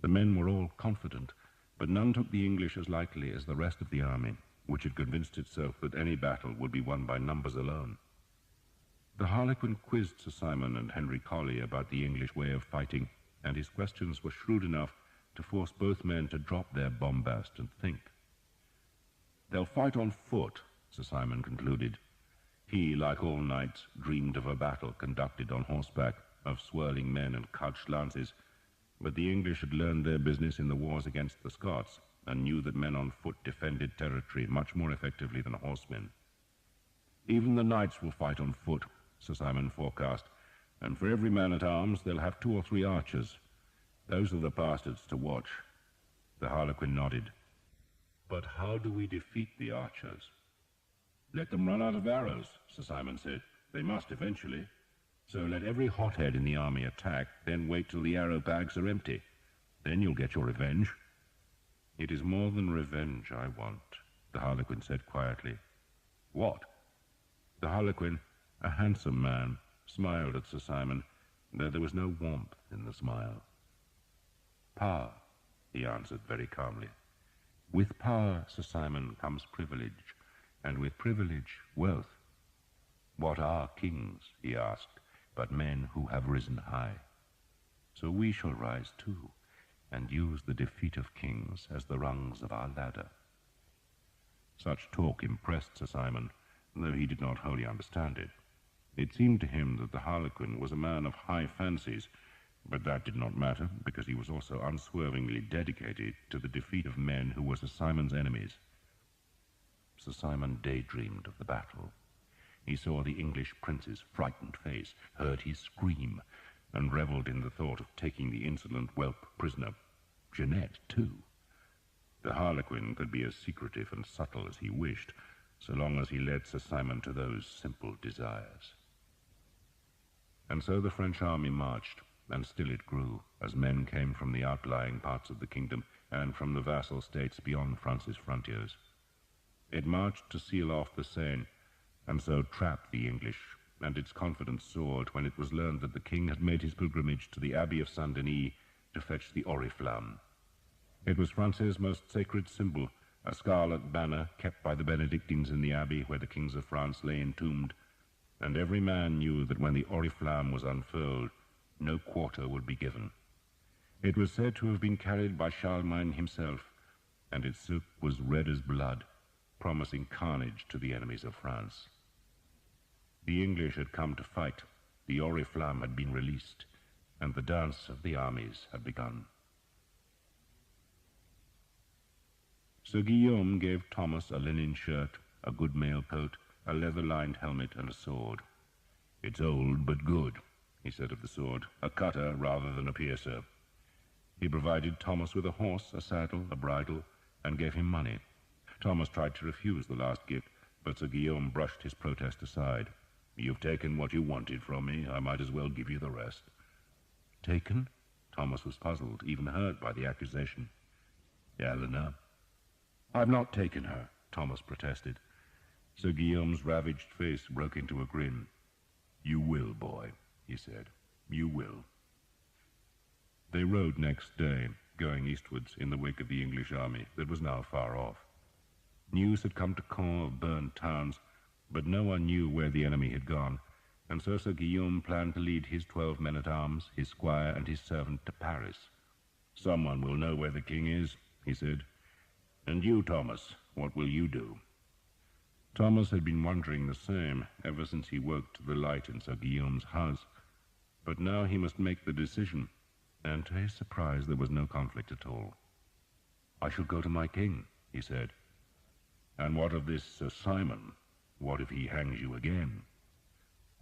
A: The men were all confident, but none took the English as lightly as the rest of the army, which had convinced itself that any battle would be won by numbers alone. The Harlequin quizzed Sir Simon and Henry Colley about the English way of fighting, and his questions were shrewd enough to force both men to drop their bombast and think. "They'll fight on foot," Sir Simon concluded. He, like all knights, dreamed of a battle conducted on horseback, of swirling men and couched lances, but the English had learned their business in the wars against the Scots, and knew that men on foot defended territory much more effectively than horsemen. "Even the knights will fight on foot," Sir Simon forecast, "and for every man-at-arms they'll have 2 or 3 archers. Those are the bastards to watch." The Harlequin nodded. "But how do we defeat the archers?" "Let them run out of arrows," Sir Simon said. "They must eventually. So let every hothead in the army attack, then wait till the arrow bags are empty. Then you'll get your revenge." "It is more than revenge I want," the Harlequin said quietly. "What?" The Harlequin, a handsome man, smiled at Sir Simon, though there was no warmth in the smile. "Power," he answered very calmly. "With power, Sir Simon, comes privilege, and with privilege, wealth. What are kings," he asked, "but men who have risen high? So we shall rise too, and use the defeat of kings as the rungs of our ladder." Such talk impressed Sir Simon, though he did not wholly understand it. It seemed to him that the Harlequin was a man of high fancies, but that did not matter, because he was also unswervingly dedicated to the defeat of men who were Sir Simon's enemies. Sir Simon daydreamed of the battle. He saw the English prince's frightened face, heard his scream, and revelled in the thought of taking the insolent whelp prisoner. Jeanette, too. The Harlequin could be as secretive and subtle as he wished, so long as he led Sir Simon to those simple desires. And so the French army marched, and still it grew, as men came from the outlying parts of the kingdom and from the vassal states beyond France's frontiers. It marched to seal off the Seine, and so trap the English, and its confidence soared when it was learned that the king had made his pilgrimage to the Abbey of Saint-Denis to fetch the oriflamme. It was France's most sacred symbol, a scarlet banner kept by the Benedictines in the abbey where the kings of France lay entombed, and every man knew that when the oriflamme was unfurled, no quarter would be given. It was said to have been carried by Charlemagne himself, and its silk was red as blood, promising carnage to the enemies of France. The English had come to fight, the oriflamme had been released, and the dance of the armies had begun. Sir Guillaume gave Thomas a linen shirt, a good mail coat, a leather-lined helmet, and a sword. "It's old but good," he said of the sword, "a cutter rather than a piercer." He provided Thomas with a horse, a saddle, a bridle, and gave him money. Thomas tried to refuse the last gift, but Sir Guillaume brushed his protest aside. "You've taken what you wanted from me. I might as well give you the rest." "Taken?" Thomas was puzzled, even hurt by the accusation. "Eleanor." "I've not taken her," Thomas protested. Sir Guillaume's ravaged face broke into a grin. "You will, boy," he said. "You will." They rode next day, going eastwards in the wake of the English army that was now far off. News had come to Caen of burned towns, but no one knew where the enemy had gone, and so Sir Guillaume planned to lead his 12 men-at-arms, his squire, and his servant to Paris. "Someone will know where the king is," he said. "And you, Thomas, what will you do?" Thomas had been wondering the same ever since he woke to the light in Sir Guillaume's house, but now he must make the decision, and to his surprise there was no conflict at all. "I shall go to my king," he said. "And what of this Sir Simon? What if he hangs you again?"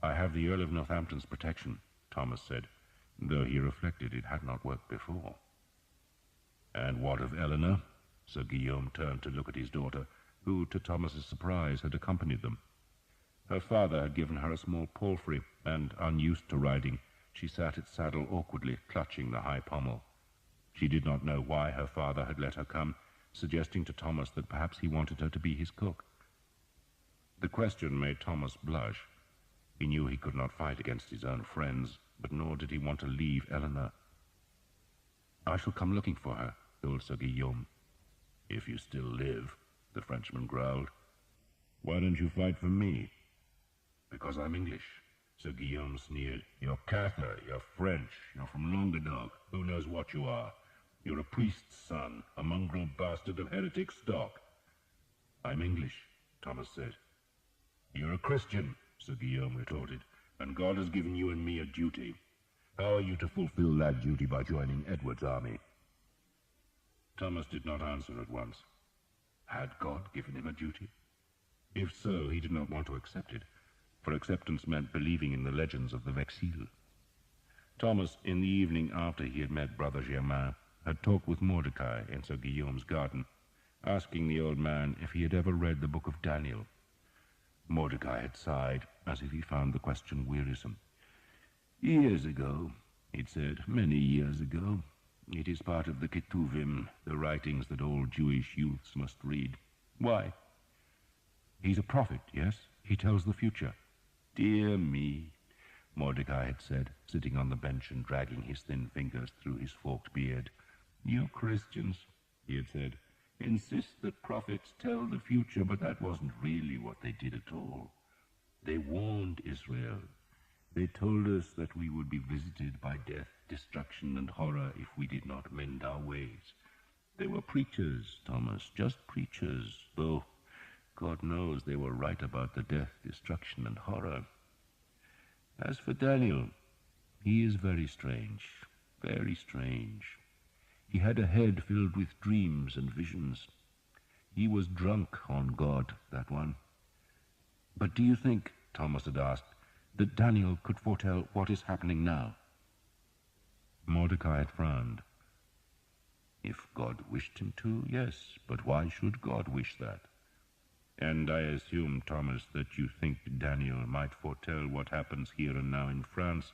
A: "I have the Earl of Northampton's protection," Thomas said, though he reflected it had not worked before. "And what of Eleanor?" Sir Guillaume turned to look at his daughter, who, to Thomas's surprise, had accompanied them. Her father had given her a small palfrey, and, unused to riding, she sat its saddle awkwardly, clutching the high pommel. She did not know why her father had let her come, suggesting to Thomas that perhaps he wanted her to be his cook. The question made Thomas blush. He knew he could not fight against his own friends, but nor did he want to leave Eleanor. "I shall come looking for her," told Sir Guillaume. "If you still live," the Frenchman growled. "Why don't you fight for me?" "Because I'm English," Sir Guillaume sneered. "You're Cathar, you're French, you're from Languedoc. Who knows what you are? You're a priest's son, a mongrel bastard of heretic stock." "I'm English," Thomas said. "You're a Christian," Sir Guillaume retorted, "and God has given you and me a duty. How are you to fulfill that duty by joining Edward's army?" Thomas did not answer at once. Had God given him a duty? If so, he did not want to accept it, for acceptance meant believing in the legends of the Vexil. Thomas, in the evening after he had met Brother Germain, had talked with Mordecai in Sir Guillaume's garden, asking the old man if he had ever read the book of Daniel. Mordecai had sighed, as if he found the question wearisome. "Years ago," he'd said, "many years ago. It is part of the Ketuvim, the writings that all Jewish youths must read." "Why?" "He's a prophet, yes? He tells the future." "Dear me," Mordecai had said, sitting on the bench and dragging his thin fingers through his forked beard. "You Christians," he had said, "insist that prophets tell the future, but that wasn't really what they did at all. They warned Israel. They told us that we would be visited by death, destruction, and horror if we did not mend our ways. They were preachers, Thomas, just preachers, though God knows they were right about the death, destruction, and horror. As for Daniel, he is very strange, very strange. He had a head filled with dreams and visions. He was drunk on God, that one." "But do you think," Thomas had asked, "that Daniel could foretell what is happening now?" Mordecai had frowned. "If God wished him to, yes, but why should God wish that? And I assume, Thomas, that you think Daniel might foretell what happens here and now in France,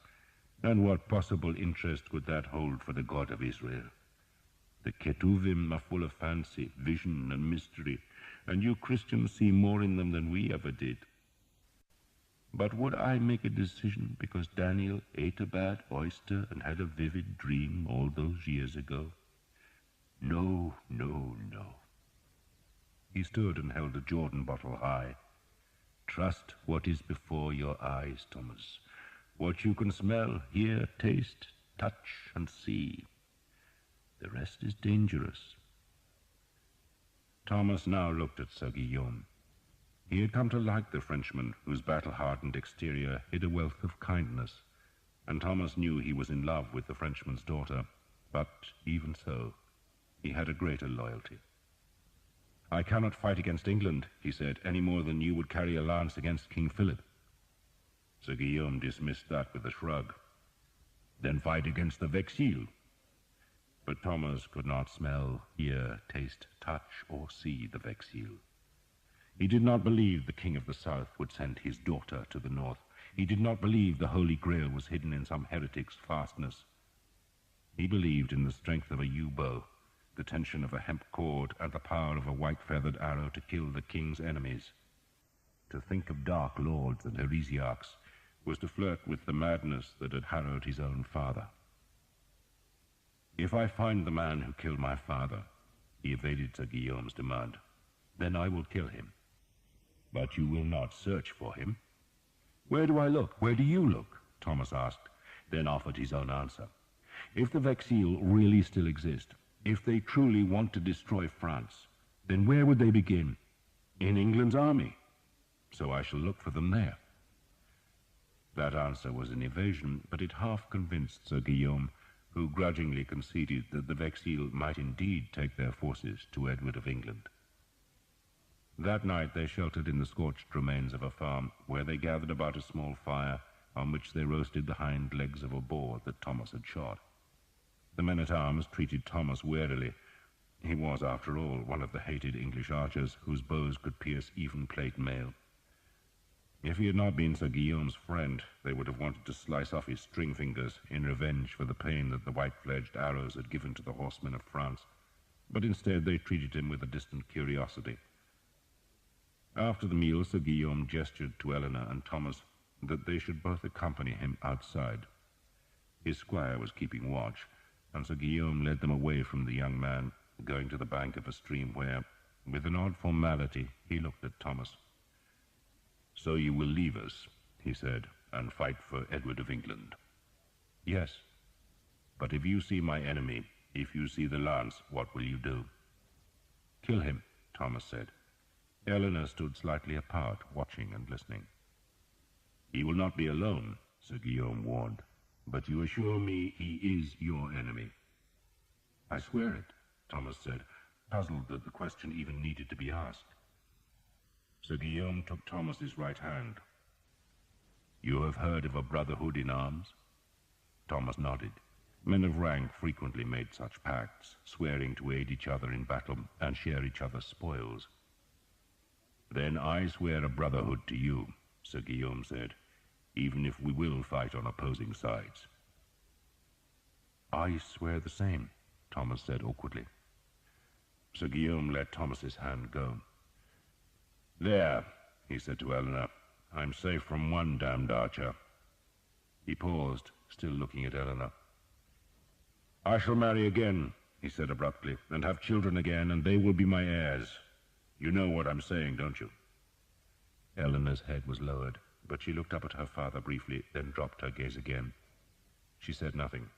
A: and what possible interest could that hold for the God of Israel? The Ketuvim are full of fancy, vision, and mystery, and you Christians see more in them than we ever did."
C: But would I make a decision because Daniel ate a bad oyster and had a vivid dream all those years ago? No, no, no. He stood and held a Jordan bottle high. Trust what is before your eyes, Thomas. What you can smell, hear, taste, touch, and see. The rest is dangerous. Thomas now looked at Sir Guillaume. He had come to like the Frenchman, whose battle-hardened exterior hid a wealth of kindness, and Thomas knew he was in love with the Frenchman's daughter, but even so, he had a greater loyalty. I cannot fight against England, he said, any more than you would carry a lance against King Philip. Sir Guillaume dismissed that with a shrug. Then fight against the Vexil. But Thomas could not smell, hear, taste, touch, or see the Vexil. He did not believe the King of the South would send his daughter to the north. He did not believe the Holy Grail was hidden in some heretic's fastness. He believed in the strength of a yew bow, the tension of a hemp cord, and the power of a white-feathered arrow to kill the king's enemies. To think of dark lords and heresiarchs was to flirt with the madness that had harrowed his own father. If I find the man who killed my father, he evaded Sir Guillaume's demand, then I will kill him. But you will not search for him. Where do I look? Where do you look? Thomas asked, then offered his own answer. If the Vexil really still exist, if they truly want to destroy France, then where would they begin? In England's army. So I shall look for them there. That answer was an evasion, but it half convinced Sir Guillaume, who grudgingly conceded that the Vexil might indeed take their forces to Edward of England. That night they sheltered in the scorched remains of a farm, where they gathered about a small fire, on which they roasted the hind legs of a boar that Thomas had shot. The men-at-arms treated Thomas warily. He was, after all, one of the hated English archers, whose bows could pierce even plate mail. If he had not been Sir Guillaume's friend, they would have wanted to slice off his string fingers in revenge for the pain that the white-fledged arrows had given to the horsemen of France, but instead they treated him with a distant curiosity. After the meal, Sir Guillaume gestured to Eleanor and Thomas that they should both accompany him outside. His squire was keeping watch, and Sir Guillaume led them away from the young man, going to the bank of a stream where, with an odd formality, he looked at Thomas. "So you will leave us," he said, "and fight for Edward of England?" "Yes." "But if you see my enemy, if you see the lance, what will you do?" "Kill him," Thomas said. Eleanor stood slightly apart, watching and listening. "He will not be alone," Sir Guillaume warned. "But you assure me he is your enemy?" "I swear it," Thomas said, puzzled that the question even needed to be asked. Sir Guillaume took Thomas's right hand. "You have heard of a brotherhood in arms?" Thomas nodded. Men of rank frequently made such pacts, swearing to aid each other in battle and share each other's spoils. "Then I swear a brotherhood to you," Sir Guillaume said, "even if we will fight on opposing sides." "I swear the same," Thomas said awkwardly. Sir Guillaume let Thomas's hand go. "There," he said to Eleanor, "I'm safe from one damned archer." He paused, still looking at Eleanor. "I shall marry again," he said abruptly, "and have children again, and they will be my heirs. You know what I'm saying, don't you?" Eleanor's head was lowered, but she looked up at her father briefly, then dropped her gaze again. She said nothing.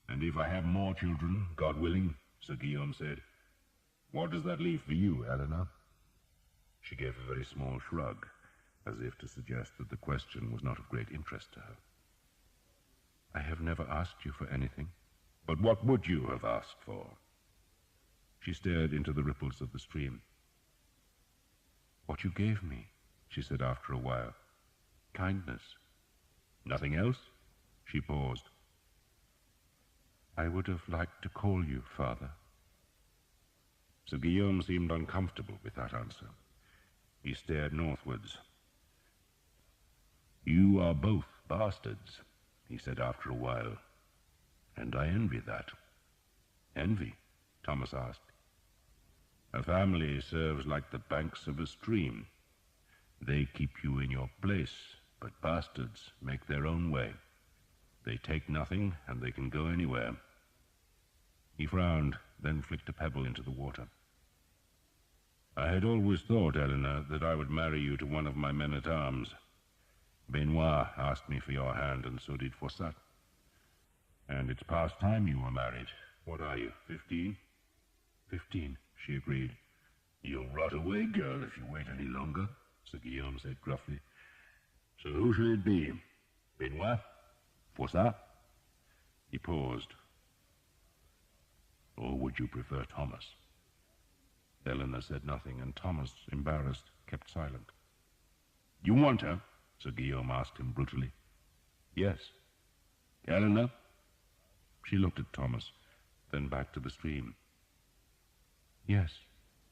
C: "And if I have more children, God willing," Sir Guillaume said, "what does that leave for you, Eleanor?" She gave a very small shrug, as if to suggest that the question was not of great interest to her. "I have never asked you for anything." "But what would you have asked for?" She stared into the ripples of the stream. "What you gave me," she said after a while. "Kindness." "Nothing else?" She paused. "I would have liked to call you father." Sir Guillaume seemed uncomfortable with that answer. He stared northwards. "You are both bastards," he said after a while, "and I envy that." "Envy?" Thomas asked. "A family serves like the banks of a stream. They keep you in your place, but bastards make their own way. They take nothing, and they can go anywhere." He frowned, then flicked a pebble into the water. "I had always thought, Eleanor, that I would marry you to one of my men-at-arms. Benoit asked me for your hand, and so did Fawcett. And it's past time you were married. What are you, 15? 15, she agreed. You'll rot away, girl, if you wait any longer, Sir Guillaume said gruffly. So who shall it be? Benoit? Fawcett? He paused. Or would you prefer Thomas? Eleanor said nothing, and Thomas, embarrassed, kept silent. You want her? Sir Guillaume asked him brutally. Yes. Eleanor? She looked at Thomas, then back to the stream. Yes,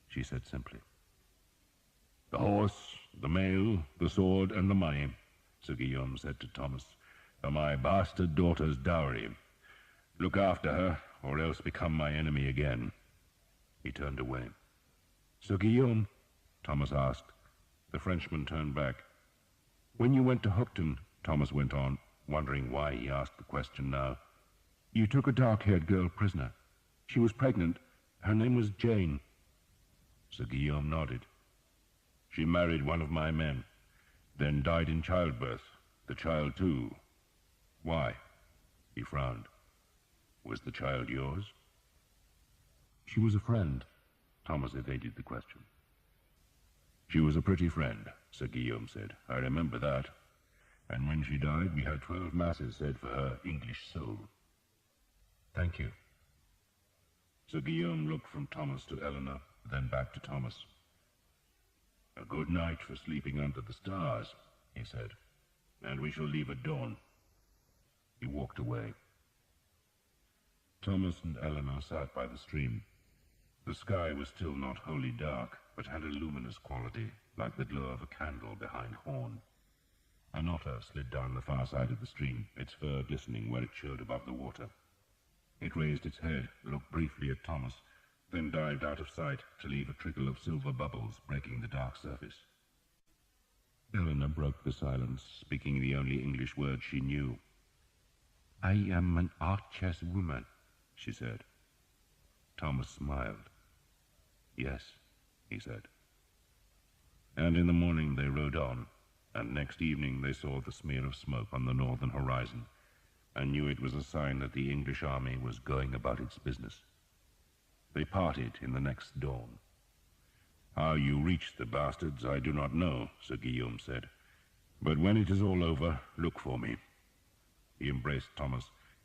C: she said simply. The horse, the mail, the sword, and the money, Sir Guillaume said to Thomas, are my bastard daughter's dowry. Look after her, or else become my enemy again. He turned away. Sir Guillaume, Thomas asked. The Frenchman turned back. When you went to Hookton, Thomas went on, wondering why he asked the question now, you took a dark-haired girl prisoner. She was pregnant. Her name was Jane. Sir Guillaume nodded. She married one of my men, then died in childbirth, the child too. Why? He frowned. Was the child yours? She was a friend. Thomas evaded the question. She was a pretty friend, Sir Guillaume said. I remember that. And when she died, we had 12 masses said for her English soul. Thank you. Sir Guillaume looked from Thomas to Eleanor, then back to Thomas. A good night for sleeping under the stars, he said, and we shall leave at dawn. He walked away. Thomas and Eleanor sat by the stream. The sky was still not wholly dark, but had a luminous quality, like the glow of a candle behind horn. An otter slid down the far side of the stream, its fur glistening where it showed above the water. It raised its head, looked briefly at Thomas, then dived out of sight to leave a trickle of silver bubbles breaking the dark surface. Eleanor broke the silence, speaking the only English word she knew. I am an archer's woman, she said. Thomas smiled. Yes, he said. And in the morning they rode on, and next evening they saw the smear of smoke on the northern horizon, and knew it was a sign that the English army was going about its business. They parted in the next dawn. How you reached the bastards I do not know, Sir Guillaume said, but when it is all over, look for me. He embraced Thomas,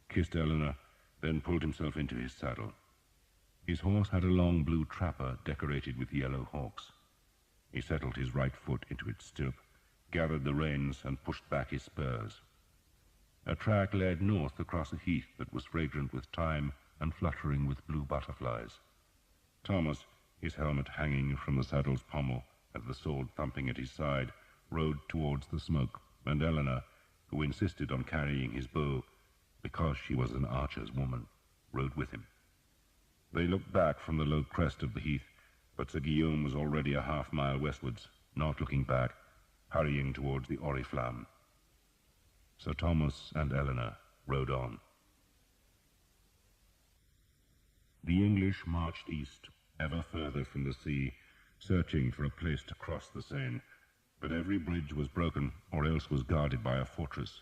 C: kissed Eleanor, then pulled himself into his saddle. His horse had a long blue trapper decorated with yellow hawks. He settled his right foot into its stirrup, gathered the reins, and pushed back his spurs. A track led north across a heath that was fragrant with thyme and fluttering with blue butterflies. Thomas, his helmet hanging from the saddle's pommel and the sword thumping at his side, rode towards the smoke, and Eleanor, who insisted on carrying his bow because she was an archer's woman, rode with him. They looked back from the low crest of the heath, but Sir Guillaume was already a half-mile westwards, not looking back, hurrying towards the Oriflamme. Sir Thomas and Eleanor rode on. The English marched east, ever further from the sea, searching for a place to cross the Seine, but every bridge was broken or else was guarded by a fortress.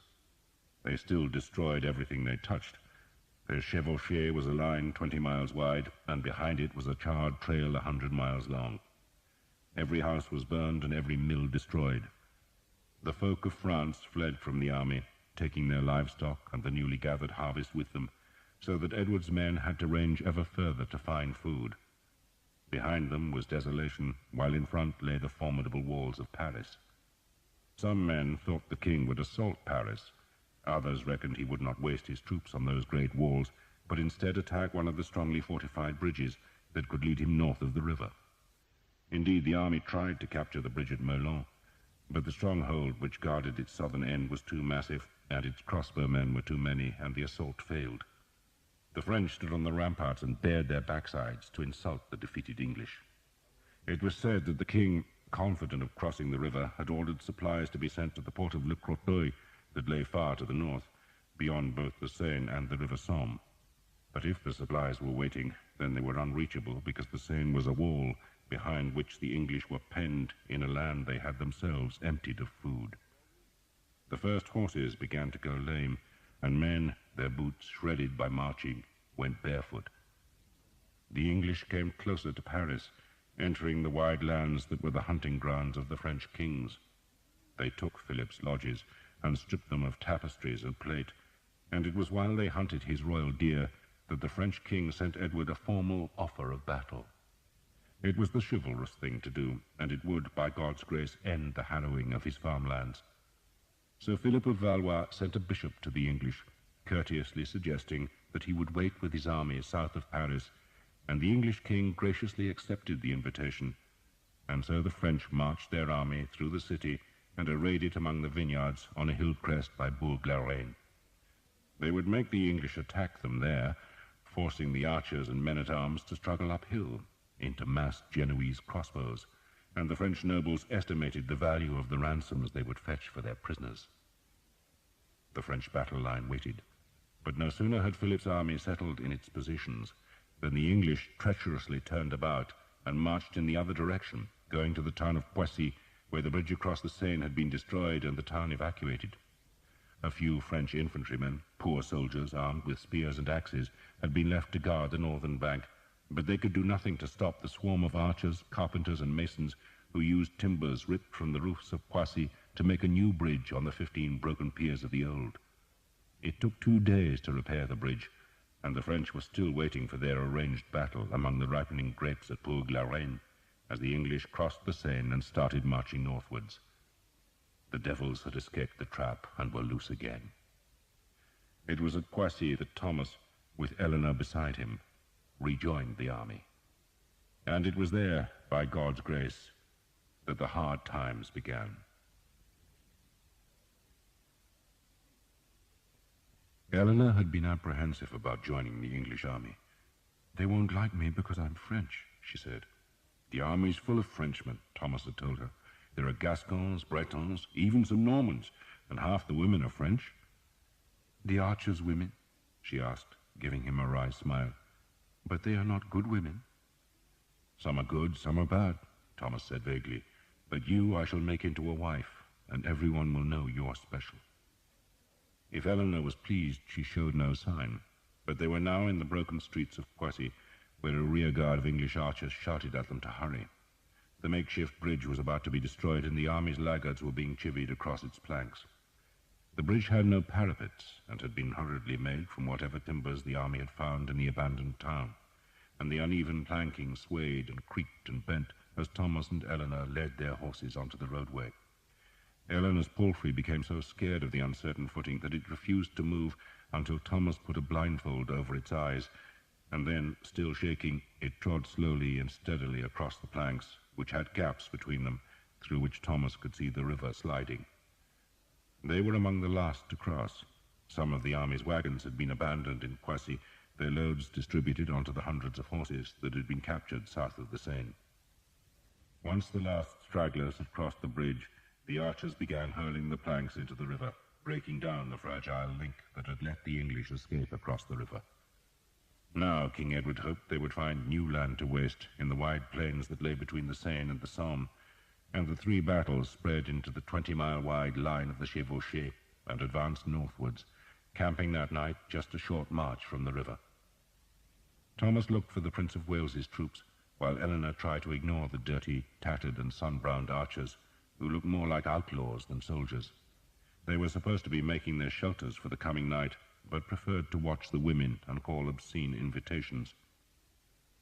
C: They still destroyed everything they touched. Their chevauchée was a line 20 miles wide, and behind it was a charred trail 100 miles long. Every house was burned and every mill destroyed. The folk of France fled from the army, taking their livestock and the newly gathered harvest with them, so that Edward's men had to range ever further to find food. Behind them was desolation, while in front lay the formidable walls of Paris. Some men thought the king would assault Paris. Others reckoned he would not waste his troops on those great walls, but instead attack one of the strongly fortified bridges that could lead him north of the river. Indeed, the army tried to capture the bridge at Melun, but the stronghold which guarded its southern end was too massive, and its crossbowmen were too many, and the assault failed. The French stood on the ramparts and bared their backsides to insult the defeated English. It was said that the king
A: confident of crossing the river, had ordered supplies to be sent to the port of Le Crotoy that lay far to the north, beyond both the Seine and the River Somme. But if the supplies were waiting, then they were unreachable, because the Seine was a wall behind which the English were penned in a land they had themselves emptied of food. The first horses began to go lame, and men, their boots shredded by marching, went barefoot. The English came closer to Paris, entering the wide lands that were the hunting grounds of the French kings. They took Philip's lodges and stripped them of tapestries and plate, and it was while they hunted his royal deer that the French king sent Edward a formal offer of battle. It was the chivalrous thing to do, and it would, by God's grace, end the harrowing of his farmlands. So Philip of Valois sent a bishop to the English, courteously suggesting that he would wait with his army south of Paris, and the English king graciously accepted the invitation, and so the French marched their army through the city and arrayed it among the vineyards on a hill crest by Bourg-la-Reine. They would make the English attack them there, forcing the archers and men-at-arms to struggle uphill into massed Genoese crossbows, and the French nobles estimated the value of the ransoms they would fetch for their prisoners. The French battle line waited, but no sooner had Philip's army settled in its positions than the English treacherously turned about and marched in the other direction, going to the town of Poissy, where the bridge across the Seine had been destroyed and the town evacuated. A few French infantrymen, poor soldiers armed with spears and axes, had been left to guard the northern bank, but they could do nothing to stop the swarm of archers, carpenters, and masons who used timbers ripped from the roofs of Poissy to make a new bridge on the 15 broken piers of the old. It took 2 days to repair the bridge, and the French were still waiting for their arranged battle among the ripening grapes at Bourg-la-Reine as the English crossed the Seine and started marching northwards. The devils had escaped the trap and were loose again. It was at Poissy that Thomas, with Eleanor beside him, rejoined the army. And it was there, by God's grace, that the hard times began. Eleanor had been apprehensive about joining the English army. "They won't like me because I'm French," she said. "The army's full of Frenchmen," Thomas had told her. "There are Gascons, Bretons, even some Normans, and half the women are French." "The archers' women?" she asked, giving him a wry smile. "But they are not good women." "Some are good, some are bad," Thomas said vaguely. "But you I shall make into a wife, and everyone will know you're special." If Eleanor was pleased, she showed no sign, but they were now in the broken streets of Poissy, where a rearguard of English archers shouted at them to hurry. The makeshift bridge was about to be destroyed, and the army's laggards were being chivied across its planks. The bridge had no parapets, and had been hurriedly made from whatever timbers the army had found in the abandoned town, and the uneven planking swayed and creaked and bent as Thomas and Eleanor led their horses onto the roadway. Eleanor's palfrey became so scared of the uncertain footing that it refused to move until Thomas put a blindfold over its eyes, and then, still shaking, it trod slowly and steadily across the planks, which had gaps between them, through which Thomas could see the river sliding. They were among the last to cross. Some of the army's wagons had been abandoned in Poissy, their loads distributed onto the hundreds of horses that had been captured south of the Seine. Once the last stragglers had crossed the bridge, the archers began hurling the planks into the river, breaking down the fragile link that had let the English escape across the river. Now King Edward hoped they would find new land to waste in the wide plains that lay between the Seine and the Somme, and the 3 battles spread into the 20-mile-wide line of the Chevauchée and advanced northwards, camping that night just a short march from the river. Thomas looked for the Prince of Wales's troops, while Eleanor tried to ignore the dirty, tattered and sun-browned archers, who looked more like outlaws than soldiers. They were supposed to be making their shelters for the coming night, but preferred to watch the women and call obscene invitations.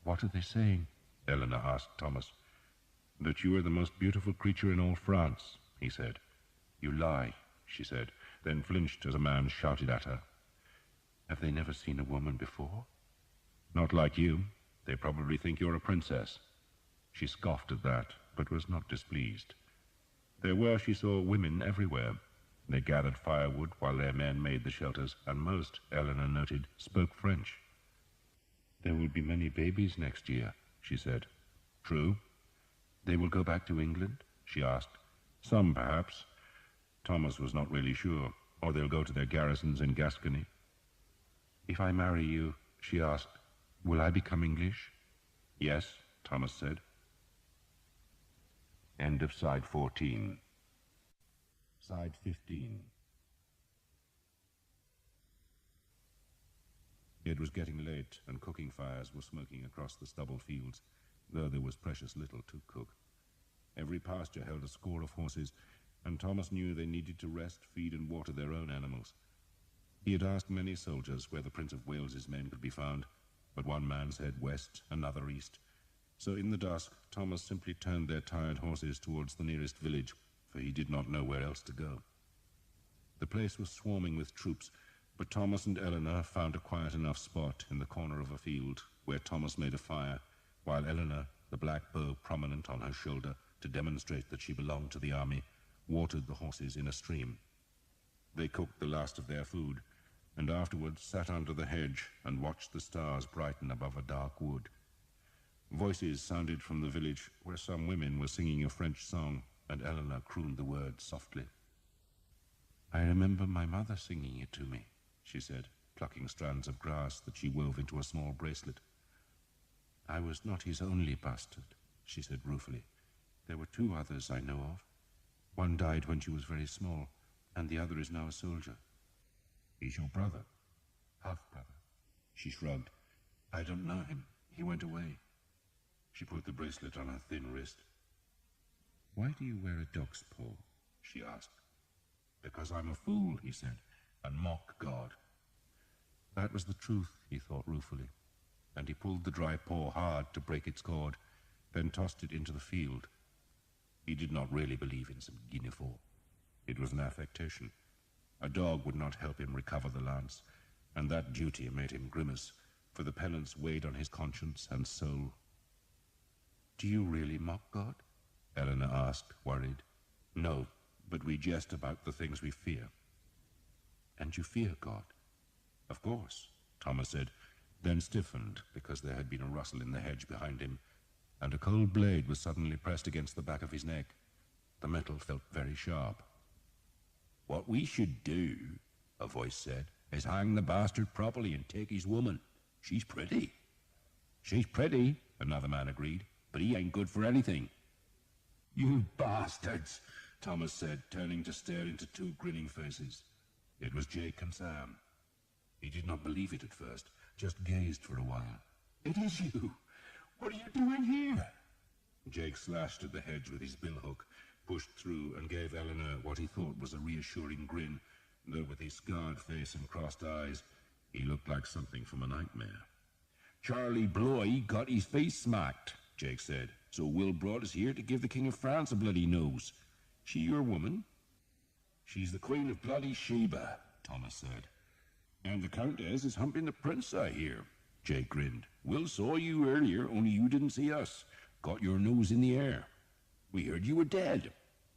A: "What are they saying?" Eleanor asked Thomas. "That you are the most beautiful creature in all France," he said. "You lie," she said, then flinched as a man shouted at her. "Have they never seen a woman before?" "Not like you. They probably think you're a princess." She scoffed at that, but was not displeased. There were, she saw, women everywhere. They gathered firewood while their men made the shelters, and most, Eleanor noted, spoke French. "There will be many babies next year," she said. "True." They will go back to England? She asked. Some, perhaps. Thomas was not really sure. Or they'll go to their garrisons in Gascony. If I marry you, she asked, will I become English? Yes, Thomas said. End of side 14. Side 15. It was getting late, and cooking fires were smoking across the stubble fields, though there was precious little to cook. Every pasture held a score of horses, and Thomas knew they needed to rest, feed, and water their own animals. He had asked many soldiers where the Prince of Wales's men could be found, but one man said west, another east. So in the dusk, Thomas simply turned their tired horses towards the nearest village, for he did not know where else to go. The place was swarming with troops, but Thomas and Eleanor found a quiet enough spot in the corner of a field where Thomas made a fire, while Eleanor, the black bow prominent on her shoulder to demonstrate that she belonged to the army, watered the horses in a stream. They cooked the last of their food, and afterwards sat under the hedge and watched the stars brighten above a dark wood. Voices sounded from the village where some women were singing a French song, and Eleanor crooned the words softly. I remember my mother singing it to me, she said, plucking strands of grass that she wove into a small bracelet. I was not his only bastard, she said ruefully. There were 2 others I know of. One died when she was very small, and the other is now a soldier. He's your brother? Half-brother. She shrugged. I don't know him. He went away. She put the bracelet on her thin wrist. Why do you wear a dog's paw? She asked. Because I'm a fool, he said, and mock God. That was the truth, he thought ruefully, and he pulled the dry paw hard to break its cord, then tossed it into the field. He did not really believe in some guinea-fowl. It was an affectation. A dog would not help him recover the lance, and that duty made him grimace, for the penance weighed on his conscience and soul. Do you really mock God? Eleanor asked, worried. No, but we jest about the things we fear. And you fear God? Of course, Thomas said, then stiffened because there had been a rustle in the hedge behind him, and a cold blade was suddenly pressed against the back of his neck. The metal felt very sharp. What we should do, a voice said, is hang the bastard properly and take his woman. She's pretty. She's pretty, another man agreed, but he ain't good for anything. You bastards, Thomas said, turning to stare into 2 grinning faces. It was Jake and Sam. He did not believe it at first, just gazed for a while. It is you. What are you doing here? Jake slashed at the hedge with his billhook, pushed through and gave Eleanor what he thought was a reassuring grin, though with his scarred face and crossed eyes, he looked like something from a nightmare. Charlie Bloy got his face smacked, Jake said, so Will brought us here to give the King of France a bloody nose. She your woman? She's the Queen of bloody Sheba, Thomas said. And the Countess is humping the Prince, I hear. Jake grinned. Will saw you earlier, only you didn't see us. Got your nose in the air. We heard you were dead.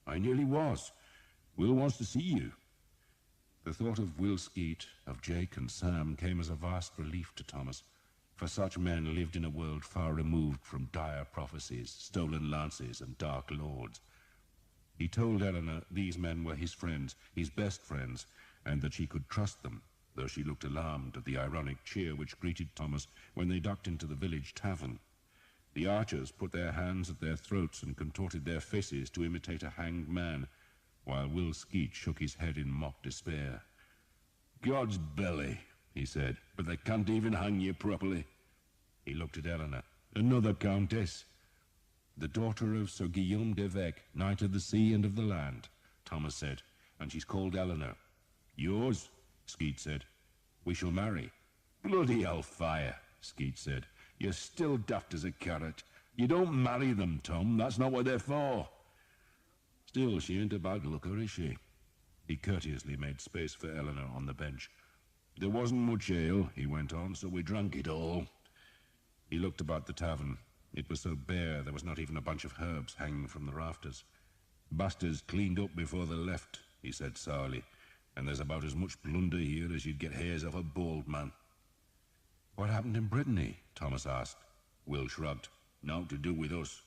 A: I nearly was. Will wants to see you. The thought of Will Skeet, of Jake and Sam came as a vast relief to Thomas, for such men lived in a world far removed from dire prophecies, stolen lances, and dark lords. He told Eleanor these men were his friends, his best friends, and that she could trust them, though she looked alarmed at the ironic cheer which greeted Thomas when they ducked into the village tavern. The archers put their hands at their throats and contorted their faces to imitate a hanged man, while Will Skeet shook his head in mock despair. God's belly, he said, but they can't even hang you properly. He looked at Eleanor. Another countess. The daughter of Sir Guillaume d'Evêque, Knight of the Sea and of the Land, Thomas said, and she's called Eleanor. Yours, Skeet said. We shall marry. Bloody hellfire, Skeet said. You're still daft as a carrot. You don't marry them, Tom. That's not what they're for. Still, she ain't a bad looker, is she? He courteously made space for Eleanor on the bench. There wasn't much ale, he went on, so we drank it all. He looked about the tavern. It was so bare there was not even a bunch of herbs hanging from the rafters. Bastards cleaned up before they left, he said sourly, and there's about as much plunder here as you'd get hairs off a bald man. What happened in Brittany? Thomas asked. Will shrugged. Naught to do with us.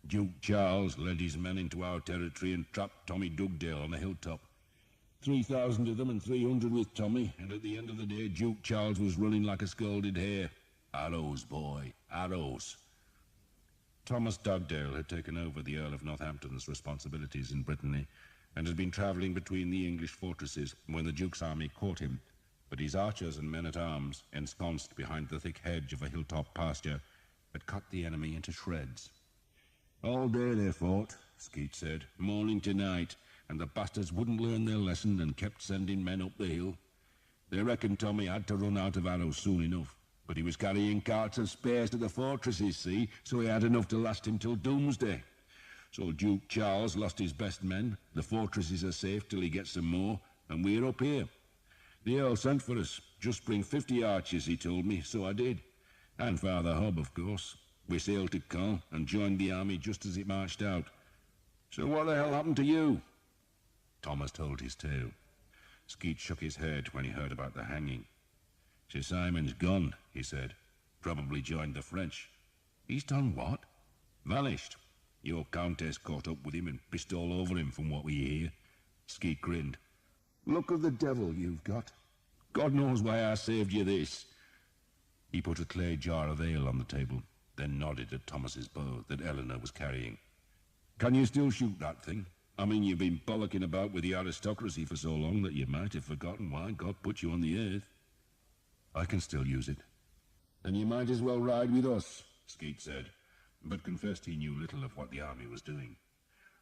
B: Duke Charles led his men into our territory and trapped Tommy Dugdale on a hilltop. 3,000 of them and 300 with Tommy, and at the end of the day Duke Charles was running like a scalded hare. Arrows, boy, arrows.
C: Thomas Dugdale had taken over the Earl of Northampton's responsibilities in Brittany and had been travelling between the English fortresses when the Duke's army caught him, but his archers and men-at-arms, ensconced behind the thick hedge of a hilltop pasture, had cut the enemy into shreds.
B: All day they fought, Skeet said, morning to night, and the bastards wouldn't learn their lesson and kept sending men up the hill. They reckoned Tommy had to run out of arrows soon enough, but he was carrying carts of spares to the fortresses, see, so he had enough to last him till doomsday. So Duke Charles lost his best men, the fortresses are safe till he gets some more, and we're up here. The Earl sent for us. Just bring 50 archers, he told me, so I did. And Father Hobb, of course. We sailed to Caen and joined the army just as it marched out. So what the hell happened to you?
C: Thomas told his tale. Skeet shook his head when he heard about the hanging.
B: Sir Simon's gone, he said. Probably joined the French.
C: He's done what?
B: Vanished. Your countess caught up with him and pissed all over him from what we hear. Skeet grinned. Look of the devil you've got. God knows why I saved you this.
C: He put a clay jar of ale on the table, then nodded at Thomas's bow that Eleanor was carrying.
B: Can you still shoot that thing? I mean, you've been bollocking about with the aristocracy for so long that you might have forgotten why God put you on the earth.
C: I can still use it.
B: Then you might as well ride with us, Skeet said,
C: but confessed he knew little of what the army was doing.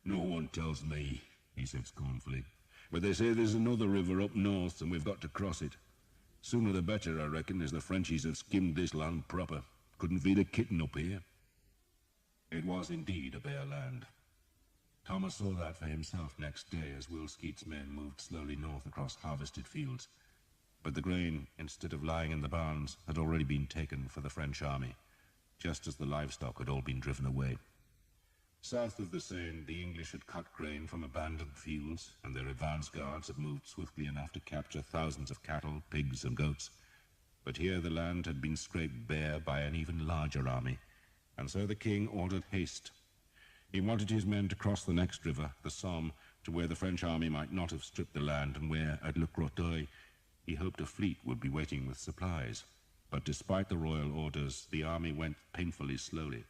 B: No one tells me, he said scornfully. But they say there's another river up north and we've got to cross it. Sooner the better, I reckon, as the Frenchies have skimmed this land proper. Couldn't feed a kitten up here.
C: It was indeed a bare land. Thomas saw that for himself next day as Will Skeet's men moved slowly north across harvested fields. But the grain, instead of lying in the barns, had already been taken for the French army, just as the livestock had all been driven away. South of the Seine, the English had cut grain from abandoned fields, and their advance guards had moved swiftly enough to capture thousands of cattle, pigs, and goats. But here the land had been scraped bare by an even larger army, and so the king ordered haste. He wanted his men to cross the next river, the Somme, to where the French army might not have stripped the land, and where, at Le Crotoy, he hoped a fleet would be waiting with supplies. But despite the royal orders, the army went painfully slowly.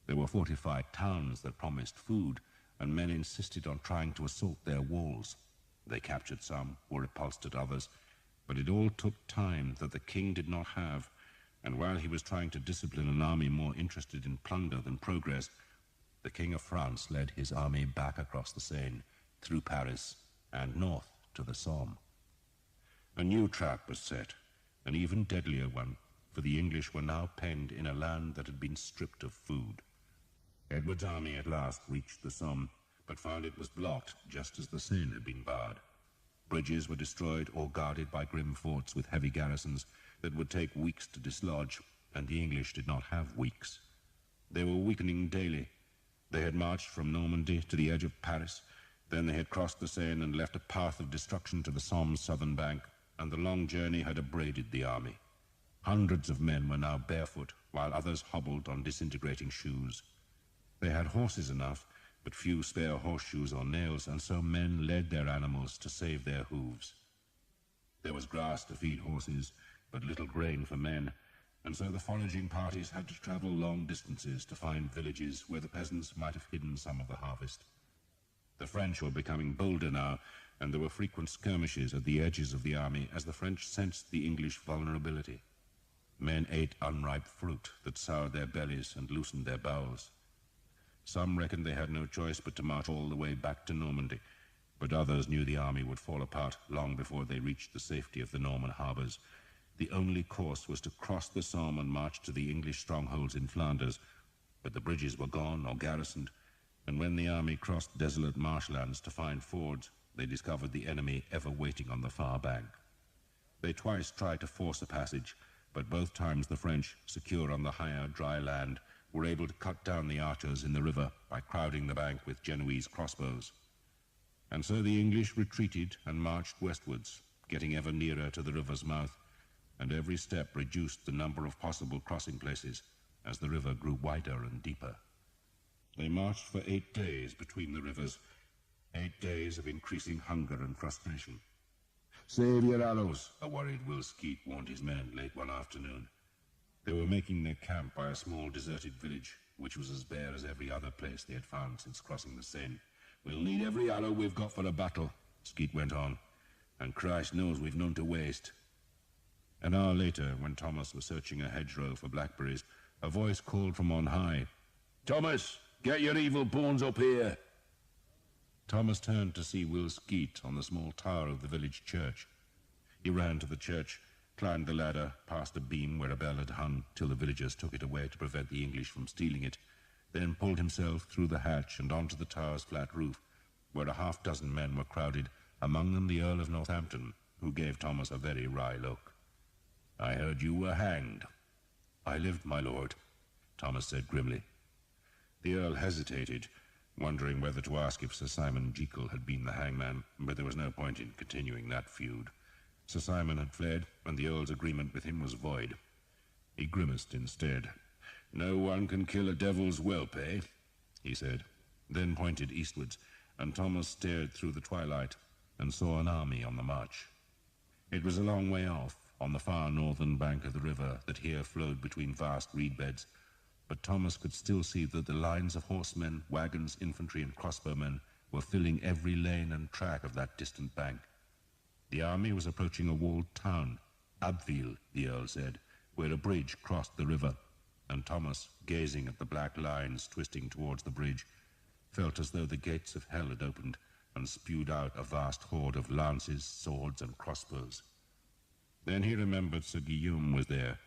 C: There were fortified towns that promised food, and men insisted on trying to assault their walls. They captured some, or repulsed at others, but it all took time that the king did not have, and while he was trying to discipline an army more interested in plunder than progress, the King of France led his army back across the Seine, through Paris, and north to the Somme. A new trap was set, an even deadlier one, for the English were now penned in a land that had been stripped of food. Edward's army at last reached the Somme, but found it was blocked just as the Seine had been barred. Bridges were destroyed or guarded by grim forts with heavy garrisons that would take weeks to dislodge, and the English did not have weeks. They were weakening daily. They had marched from Normandy to the edge of Paris, then they had crossed the Seine and left a path of destruction to the Somme's southern bank, and the long journey had abraded the army. Hundreds of men were now barefoot, while others hobbled on disintegrating shoes. They had horses enough, but few spare horseshoes or nails, and so men led their animals to save their hooves. There was grass to feed horses, but little grain for men, and so the foraging parties had to travel long distances to find villages where the peasants might have hidden some of the harvest. The French were becoming bolder now, and there were frequent skirmishes at the edges of the army as the French sensed the English vulnerability. Men ate unripe fruit that soured their bellies and loosened their bowels. Some reckoned they had no choice but to march all the way back to Normandy, but others knew the army would fall apart long before they reached the safety of the Norman harbours. The only course was to cross the Somme and march to the English strongholds in Flanders, but the bridges were gone or garrisoned, and when the army crossed desolate marshlands to find fords, they discovered the enemy ever waiting on the far bank. They twice tried to force a passage, but both times the French, secure on the higher, dry land, were able to cut down the archers in the river by crowding the bank with Genoese crossbows. And so the English retreated and marched westwards, getting ever nearer to the river's mouth, and every step reduced the number of possible crossing places as the river grew wider and deeper. They marched for 8 days between the rivers, 8 days of increasing hunger and frustration. "Save your arrows," a worried Will Skeet warned his men late one afternoon. They were making their camp by a small deserted village, which was as bare as every other place they had found since crossing the Seine. "We'll need every arrow we've got for a battle," Skeet went on, "and Christ knows we've none to waste." An hour later, when Thomas was searching a hedgerow for blackberries, a voice called from on high, "Thomas, get your evil bones up here." Thomas turned to see Will Skeet on the small tower of the village church. He ran to the church, climbed the ladder, past a beam where a bell had hung till the villagers took it away to prevent the English from stealing it, then pulled himself through the hatch and onto the tower's flat roof, where a half-dozen men were crowded, among them the Earl of Northampton, who gave Thomas a very wry look. "I heard you were hanged." "I lived, my lord," Thomas said grimly. The Earl hesitated, wondering whether to ask if Sir Simon Jekyll had been the hangman, but there was no point in continuing that feud. Sir Simon had fled, and the Earl's agreement with him was void. He grimaced instead. "No one can kill a devil's whelp, eh?" he said, then pointed eastwards, and Thomas stared through the twilight and saw an army on the march. It was a long way off, on the far northern bank of the river that here flowed between vast reed beds, but Thomas could still see that the lines of horsemen, wagons, infantry, and crossbowmen were filling every lane and track of that distant bank. The army was approaching a walled town, Abbeville, the Earl said, where a bridge crossed the river, and Thomas, gazing at the black lines twisting towards the bridge, felt as though the gates of hell had opened and spewed out a vast horde of lances, swords, and crossbows. Then he remembered Sir Guillaume was there,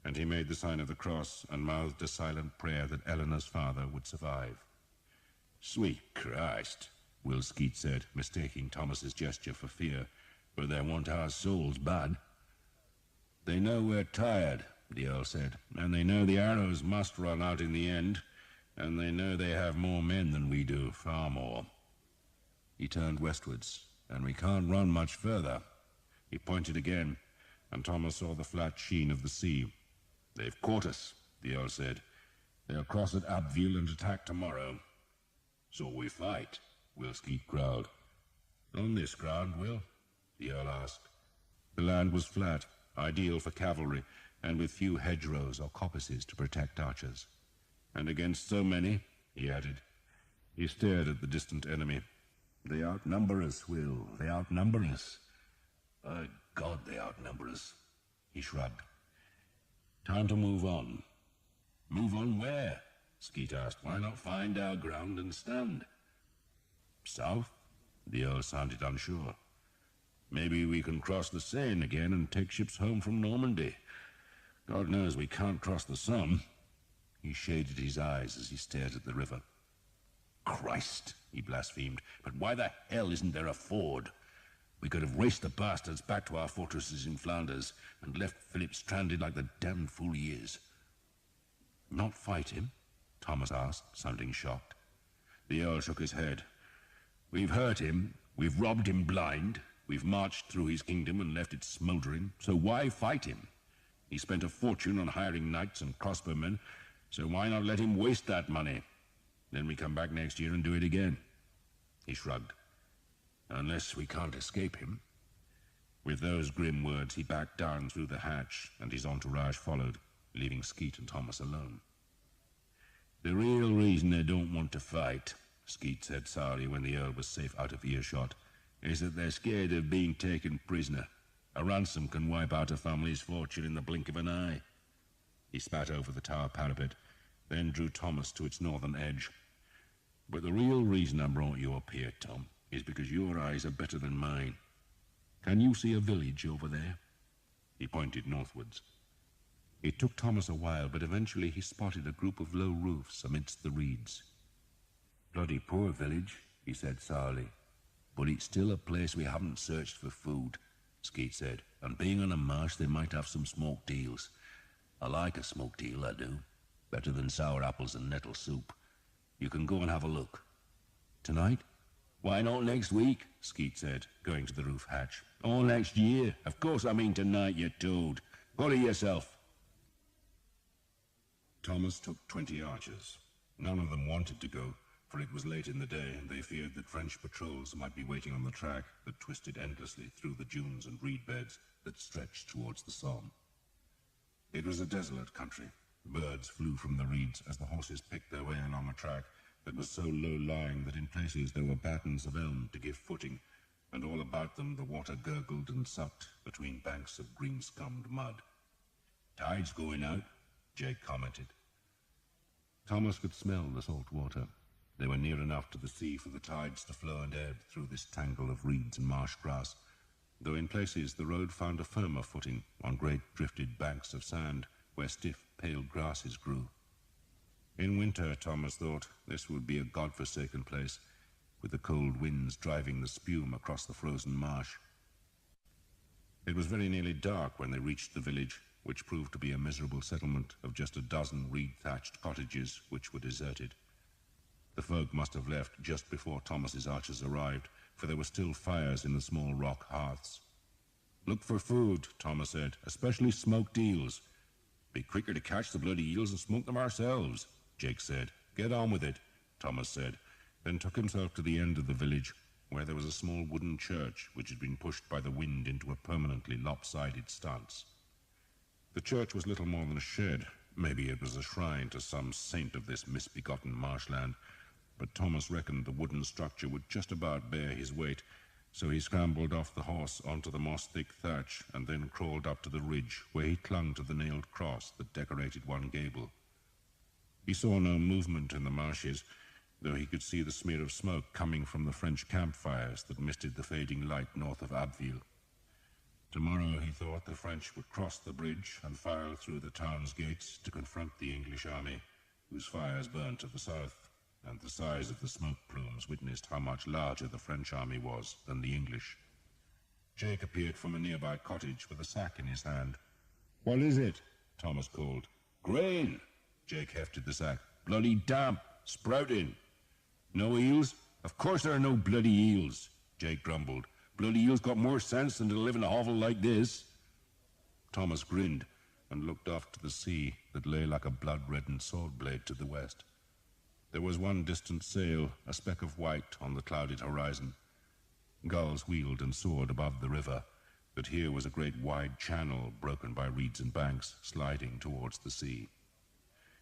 C: and he made the sign of the cross and mouthed a silent prayer that Eleanor's father would survive. "Sweet Christ," Will Skeet said, mistaking Thomas's gesture for fear, "but they want our souls bad." "They know we're tired," the Earl said, "and they know the arrows must run out in the end, and they know they have more men than we do, far more." He turned westwards, "and we can't run much further." He pointed again, and Thomas saw the flat sheen of the sea. "They've caught us," the Earl said. "They'll cross at Abbeville and attack tomorrow." "So we fight," Will Skeet growled. "On this ground, Will?" the Earl asked. The land was flat, ideal for cavalry, and with few hedgerows or coppices to protect archers. "And against so many," he added. He stared at the distant enemy. "They outnumber us, Will. They outnumber us." "By God, they outnumber us," he shrugged. "Time to move on." "Move on where?" Skeet asked. "Why not find our ground and stand?" "South?" The Earl sounded unsure. "Maybe we can cross the Seine again and take ships home from Normandy. God knows we can't cross the Somme." He shaded his eyes as he stared at the river. "Christ," he blasphemed, "but why the hell isn't there a ford? We could have raced the bastards back to our fortresses in Flanders and left Philip stranded like the damned fool he is." "Not fight him?" Thomas asked, sounding shocked. The Earl shook his head. "We've hurt him, we've robbed him blind, we've marched through his kingdom and left it smouldering, so why fight him? He spent a fortune on hiring knights and crossbowmen, so why not let him waste that money? Then we come back next year and do it again." He shrugged. "Unless we can't escape him." With those grim words, he backed down through the hatch, and his entourage followed, leaving Skeet and Thomas alone. "The real reason they don't want to fight," Skeet said sourly when the Earl was safe out of earshot, "is that they're scared of being taken prisoner. A ransom can wipe out a family's fortune in the blink of an eye." He spat over the tower parapet, then drew Thomas to its northern edge. "But the real reason I brought you up here, Tom, is because your eyes are better than mine. Can you see a village over there?" He pointed northwards. It took Thomas a while, but eventually he spotted a group of low roofs amidst the reeds. "Bloody poor village," he said sourly. "But it's still a place we haven't searched for food," Skeet said. "And being on a marsh, they might have some smoked eels. I like a smoked eel, I do. Better than sour apples and nettle soup. You can go and have a look." "Tonight?" "Why not next week?" Skeet said, going to the roof hatch. "Or next year. Of course I mean tonight, you toad. Hurry yourself." Thomas took 20 archers. None of them wanted to go, for it was late in the day, and they feared that French patrols might be waiting on the track that twisted endlessly through the dunes and reed beds that stretched towards the Somme. It was a desolate country. Birds flew from the reeds as the horses picked their way along a track that was so low-lying that in places there were battens of elm to give footing, and all about them the water gurgled and sucked between banks of green-scummed mud. "Tide's going out," Jake commented. Thomas could smell the salt water. They were near enough to the sea for the tides to flow and ebb through this tangle of reeds and marsh grass, though in places the road found a firmer footing on great drifted banks of sand where stiff, pale grasses grew. In winter, Thomas thought, this would be a god-forsaken place, with the cold winds driving the spume across the frozen marsh. It was very nearly dark when they reached the village, which proved to be a miserable settlement of just a dozen reed-thatched cottages which were deserted. The folk must have left just before Thomas's archers arrived, for there were still fires in the small rock hearths. "Look for food," Thomas said, "especially smoked eels." "Be quicker to catch the bloody eels and smoke them ourselves," Jake said. "Get on with it," Thomas said, then took himself to the end of the village, where there was a small wooden church which had been pushed by the wind into a permanently lopsided stance. The church was little more than a shed. Maybe it was a shrine to some saint of this misbegotten marshland, but Thomas reckoned the wooden structure would just about bear his weight, so he scrambled off the horse onto the moss-thick thatch and then crawled up to the ridge, where he clung to the nailed cross that decorated one gable. He saw no movement in the marshes, though he could see the smear of smoke coming from the French campfires that misted the fading light north of Abbeville. Tomorrow, he thought, the French would cross the bridge and file through the town's gates to confront the English army, whose fires burned to the south, and the size of the smoke plumes witnessed how much larger the French army was than the English. Jake appeared from a nearby cottage with a sack in his hand. "What is it?" Thomas called. "Grain." Jake hefted the sack. "Bloody damp. Sprouting." "No eels?" "Of course there are no bloody eels," Jake grumbled. "Bloody eels got more sense than to live in a hovel like this." Thomas grinned and looked off to the sea that lay like a blood-reddened sword blade to the west. There was one distant sail, a speck of white on the clouded horizon. Gulls wheeled and soared above the river, but here was a great wide channel broken by reeds and banks, sliding towards the sea.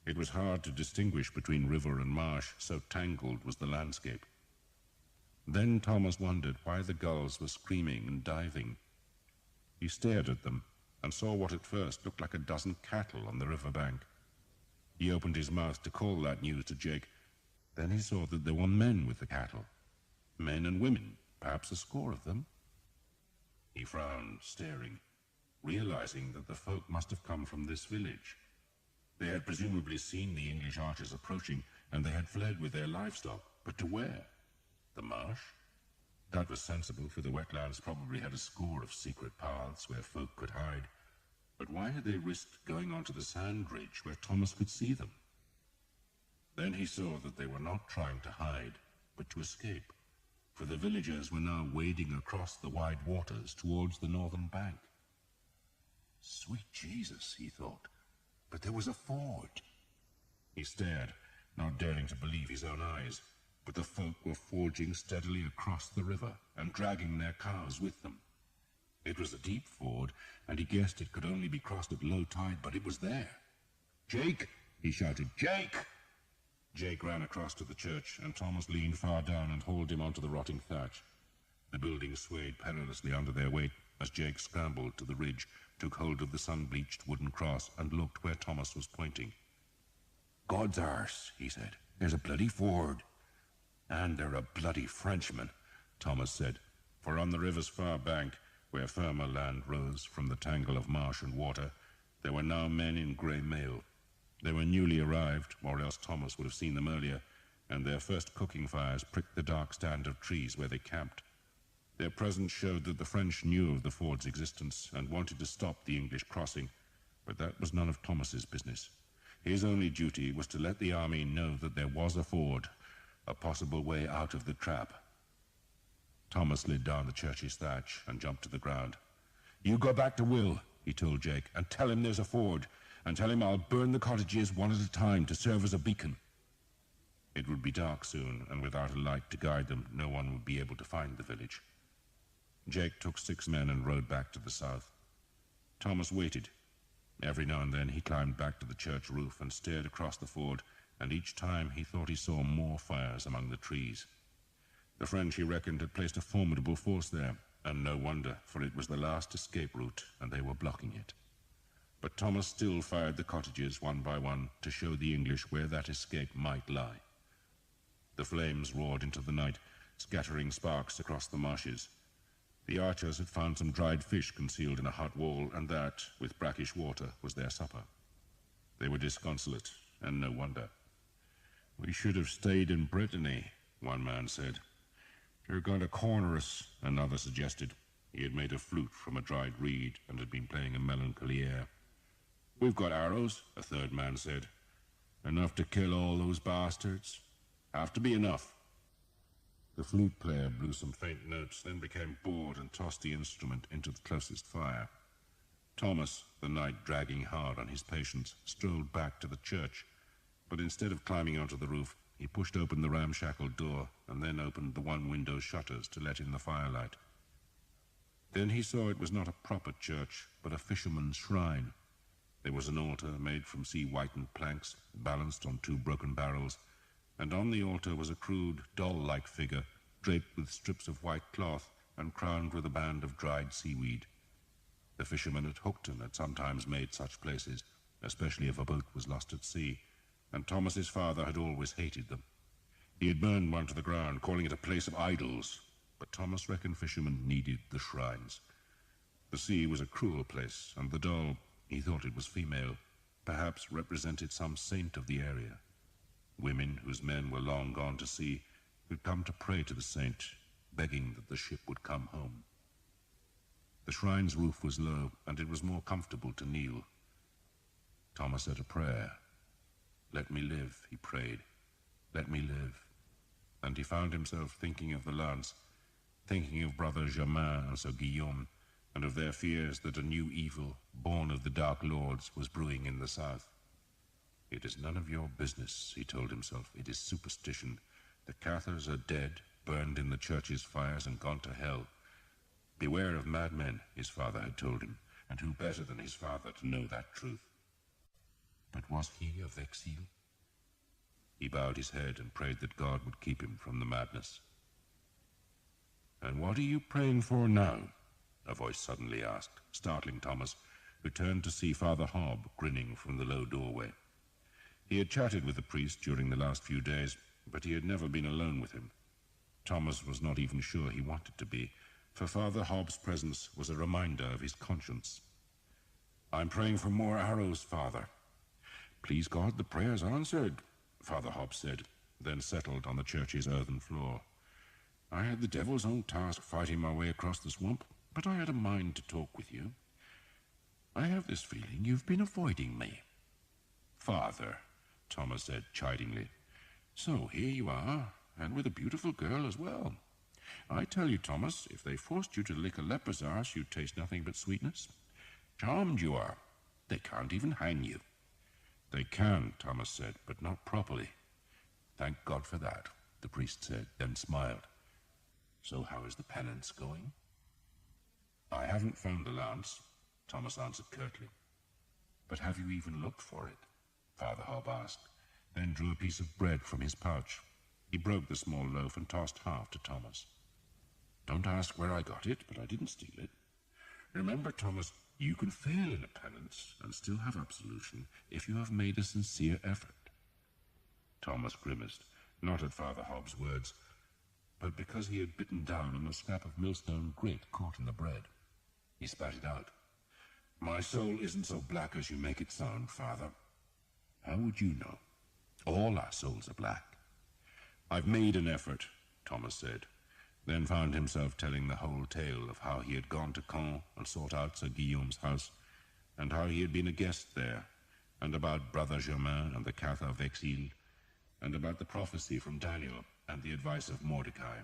C: It was hard to distinguish between river and marsh, so tangled was the landscape. Then Thomas wondered why the gulls were screaming and diving. He stared at them and saw what at first looked like a dozen cattle on the river bank. He opened his mouth to call that news to Jake. Then he saw that there were men with the cattle. Men and women, perhaps a score of them. He frowned, staring, realizing that the folk must have come from this village. They had presumably seen the English archers approaching, and they had fled with their livestock. But to where? The marsh? That was sensible, for the wetlands probably had a score of secret paths where folk could hide. But why had they risked going onto the sand ridge where Thomas could see them? Then he saw that they were not trying to hide, but to escape, for the villagers were now wading across the wide waters towards the northern bank. Sweet Jesus, he thought, but there was a ford. He stared, not daring to believe his own eyes. But the folk were forging steadily across the river and dragging their cows with them. It was a deep ford, and he guessed it could only be crossed at low tide, but it was there. "Jake!" he shouted. "Jake!" Jake ran across to the church, and Thomas leaned far down and hauled him onto the rotting thatch. The building swayed perilously under their weight as Jake scrambled to the ridge, took hold of the sun-bleached wooden cross, and looked where Thomas was pointing. "God's arse," he said. "There's a bloody ford." "And they're a bloody Frenchman," Thomas said, for on the river's far bank, where firmer land rose from the tangle of marsh and water, there were now men in grey mail. They were newly arrived, or else Thomas would have seen them earlier, and their first cooking fires pricked the dark stand of trees where they camped. Their presence showed that the French knew of the ford's existence and wanted to stop the English crossing, but that was none of Thomas's business. His only duty was to let the army know that there was a ford, a possible way out of the trap. Thomas slid down the church's thatch and jumped to the ground. "You go back to Will," he told Jake, "and tell him there's a ford, and tell him I'll burn the cottages one at a time to serve as a beacon." It would be dark soon, and without a light to guide them, no one would be able to find the village. Jake took 6 men and rode back to the south. Thomas waited. Every now and then he climbed back to the church roof and stared across the ford, and each time he thought he saw more fires among the trees. The French, he reckoned, had placed a formidable force there, and no wonder, for it was the last escape route, and they were blocking it. But Thomas still fired the cottages one by one to show the English where that escape might lie. The flames roared into the night, scattering sparks across the marshes. The archers had found some dried fish concealed in a hot wall, and that, with brackish water, was their supper. They were disconsolate, and no wonder. "We should have stayed in Brittany," one man said. "They're going to corner us," another suggested. He had made a flute from a dried reed and had been playing a melancholy air. "We've got arrows," a third man said. "Enough to kill all those bastards." "Have to be enough." The flute player blew some faint notes, then became bored and tossed the instrument into the closest fire. Thomas, the night dragging hard on his patience, strolled back to the church, but instead of climbing onto the roof, he pushed open the ramshackle door and then opened the one-window shutters to let in the firelight. Then he saw it was not a proper church, but a fisherman's shrine. There was an altar made from sea-whitened planks, balanced on 2 broken barrels, and on the altar was a crude, doll-like figure, draped with strips of white cloth and crowned with a band of dried seaweed. The fishermen at Hookton had sometimes made such places, especially if a boat was lost at sea, and Thomas's father had always hated them. He had burned one to the ground, calling it a place of idols, but Thomas reckoned fishermen needed the shrines. The sea was a cruel place, and the doll, he thought it was female, perhaps represented some saint of the area. Women whose men were long gone to sea would come to pray to the saint, begging that the ship would come home. The shrine's roof was low, and it was more comfortable to kneel. Thomas said a prayer. "Let me live," he prayed. "Let me live." And he found himself thinking of the lance, thinking of Brother Germain and Sir Guillaume, and of their fears that a new evil, born of the Dark Lords, was brewing in the south. "It is none of your business," he told himself. "It is superstition. The Cathars are dead, burned in the church's fires, and gone to hell. Beware of madmen," his father had told him, and who better than his father to know that truth? But was he a Vexil? He bowed his head and prayed that God would keep him from the madness. "And what are you praying for now?" a voice suddenly asked, startling Thomas, who turned to see Father Hobb grinning from the low doorway. He had chatted with the priest during the last few days, but he had never been alone with him. Thomas was not even sure he wanted to be, for Father Hobb's presence was a reminder of his conscience. "I'm praying for more arrows, Father." "Please God, the prayer's answered," Father Hobb said, then settled on the church's earthen floor. "I had the devil's own task fighting my way across the swamp, but I had a mind to talk with you. I have this feeling you've been avoiding me." "Father," Thomas said chidingly. "So here you are, and with a beautiful girl as well. I tell you, Thomas, if they forced you to lick a leper's arse, you'd taste nothing but sweetness. Charmed you are. They can't even hang you." "They can," Thomas said, "but not properly." "Thank God for that," the priest said, then smiled. "So how is the penance going?" "I haven't found the lance," Thomas answered curtly. "But have you even looked for it?" Father Hobb asked, then drew a piece of bread from his pouch. He broke the small loaf and tossed half to Thomas. "Don't ask where I got it, but I didn't steal it. Remember, Thomas, you can fail in a penance and still have absolution if you have made a sincere effort." Thomas grimaced, not at Father Hobb's words, but because he had bitten down on a scrap of millstone grit caught in the bread. He spat it out. "My soul isn't so black as you make it sound, Father." "How would you know? All our souls are black." "I've made an effort," Thomas said, then found himself telling the whole tale of how he had gone to Caen and sought out Sir Guillaume's house, and how he had been a guest there, and about Brother Germain and the Cathar Vexil, and about the prophecy from Daniel and the advice of Mordecai.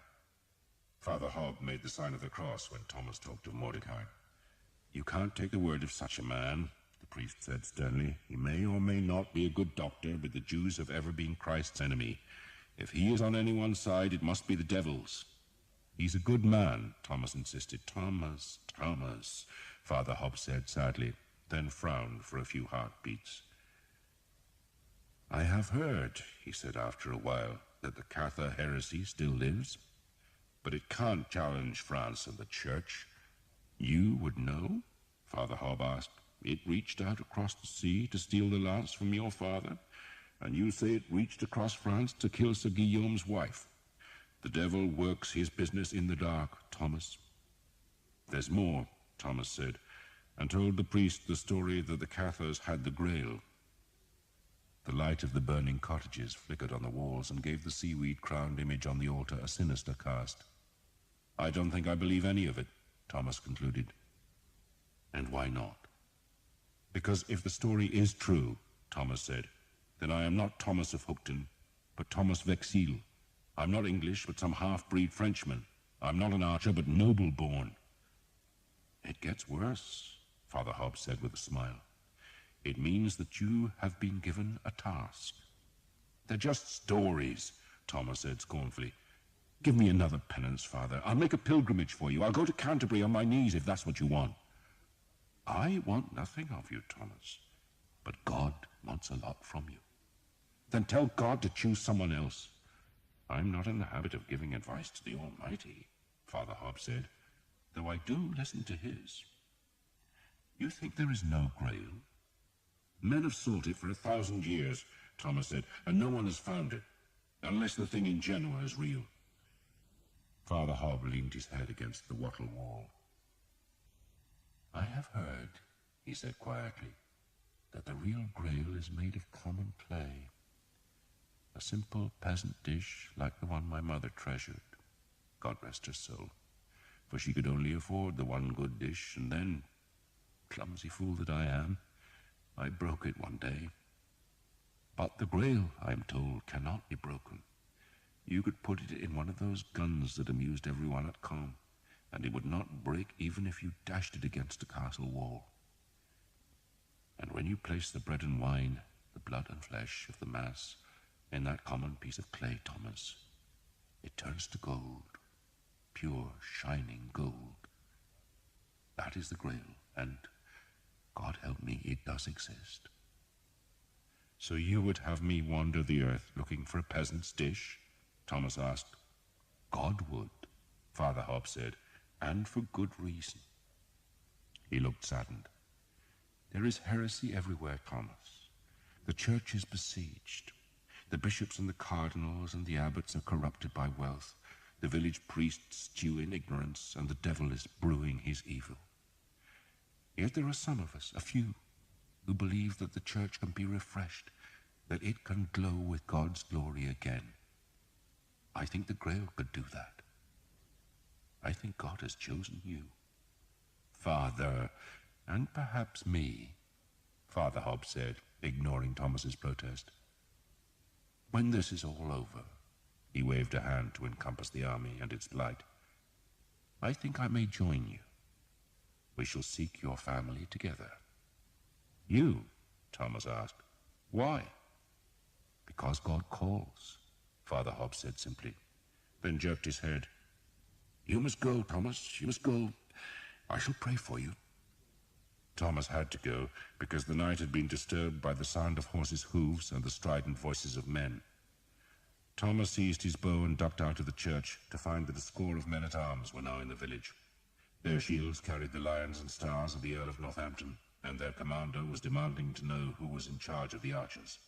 C: Father Hobb made the sign of the cross when Thomas talked of Mordecai. "You can't take the word of such a man," the priest said sternly. "He may or may not be a good doctor, but the Jews have ever been Christ's enemy. If he is on anyone's side, it must be the devil's. He's a good man, Thomas insisted. Thomas, Father Hobbs said sadly, then frowned for a few heartbeats. I have heard, he said after a while, that the Cathar heresy still lives, but it can't challenge France and the Church. You would know? Father Hobbs asked. It reached out across the sea to steal the lance from your father, and you say it reached across France to kill Sir Guillaume's wife. The devil works his business in the dark, Thomas. There's more, Thomas said, and told the priest the story that the Cathars had the Grail. The light of the burning cottages flickered on the walls and gave the seaweed-crowned image on the altar a sinister cast. I don't think I believe any of it, Thomas concluded. And why not? Because if the story is true, Thomas said, then I am not Thomas of Hookton, but Thomas Vexil. I'm not English, but some half-breed Frenchman. I'm not an archer, but noble-born. It gets worse, Father Hobbs said with a smile. It means that you have been given a task. They're just stories, Thomas said scornfully. Give me another penance, Father. I'll make a pilgrimage for you. I'll go to Canterbury on my knees if that's what you want. I want nothing of you, Thomas, but God wants a lot from you. Then tell God to choose someone else. I'm not in the habit of giving advice to the Almighty, Father Hobbs said, though I do listen to his. You think there is no Grail? Men have sought it for 1,000 years, Thomas said, and no one has found it, unless the thing in Genoa is real. Father Hobbs leaned his head against the wattle wall. I have heard, he said quietly, that the real Grail is made of common clay. A simple peasant dish like the one my mother treasured, God rest her soul, for she could only afford the one good dish, and then, clumsy fool that I am, I broke it one day. But the Grail, I am told, cannot be broken. You could put it in one of those guns that amused everyone at Caen, and it would not break even if you dashed it against a castle wall. And when you place the bread and wine, the blood and flesh of the Mass, in that common piece of clay, Thomas, it turns to gold, pure, shining gold. That is the Grail, and, God help me, it does exist. So you would have me wander the earth looking for a peasant's dish? Thomas asked. God would, Father Hobbs said, and for good reason. He looked saddened. There is heresy everywhere, Thomas. The church is besieged. The bishops and the cardinals and the abbots are corrupted by wealth. The village priests stew in ignorance, and the devil is brewing his evil. Yet there are some of us, a few, who believe that the church can be refreshed, that it can glow with God's glory again. I think the Grail could do that. I think God has chosen you, Father, and perhaps me, Father Hobbs said, ignoring Thomas's protest. When this is all over, he waved a hand to encompass the army and its plight, I think I may join you. We shall seek your family together. You? Thomas asked. Why? Because God calls, Father Hobbs said simply, then jerked his head. You must go, Thomas, you must go. I shall pray for you. Thomas had to go, because the night had been disturbed by the sound of horses' hooves and the strident voices of men. Thomas seized his bow and ducked out of the church to find that a score of men-at-arms were now in the village. Their shields carried the lions and stars of the Earl of Northampton, and their commander was demanding to know who was in charge of the archers.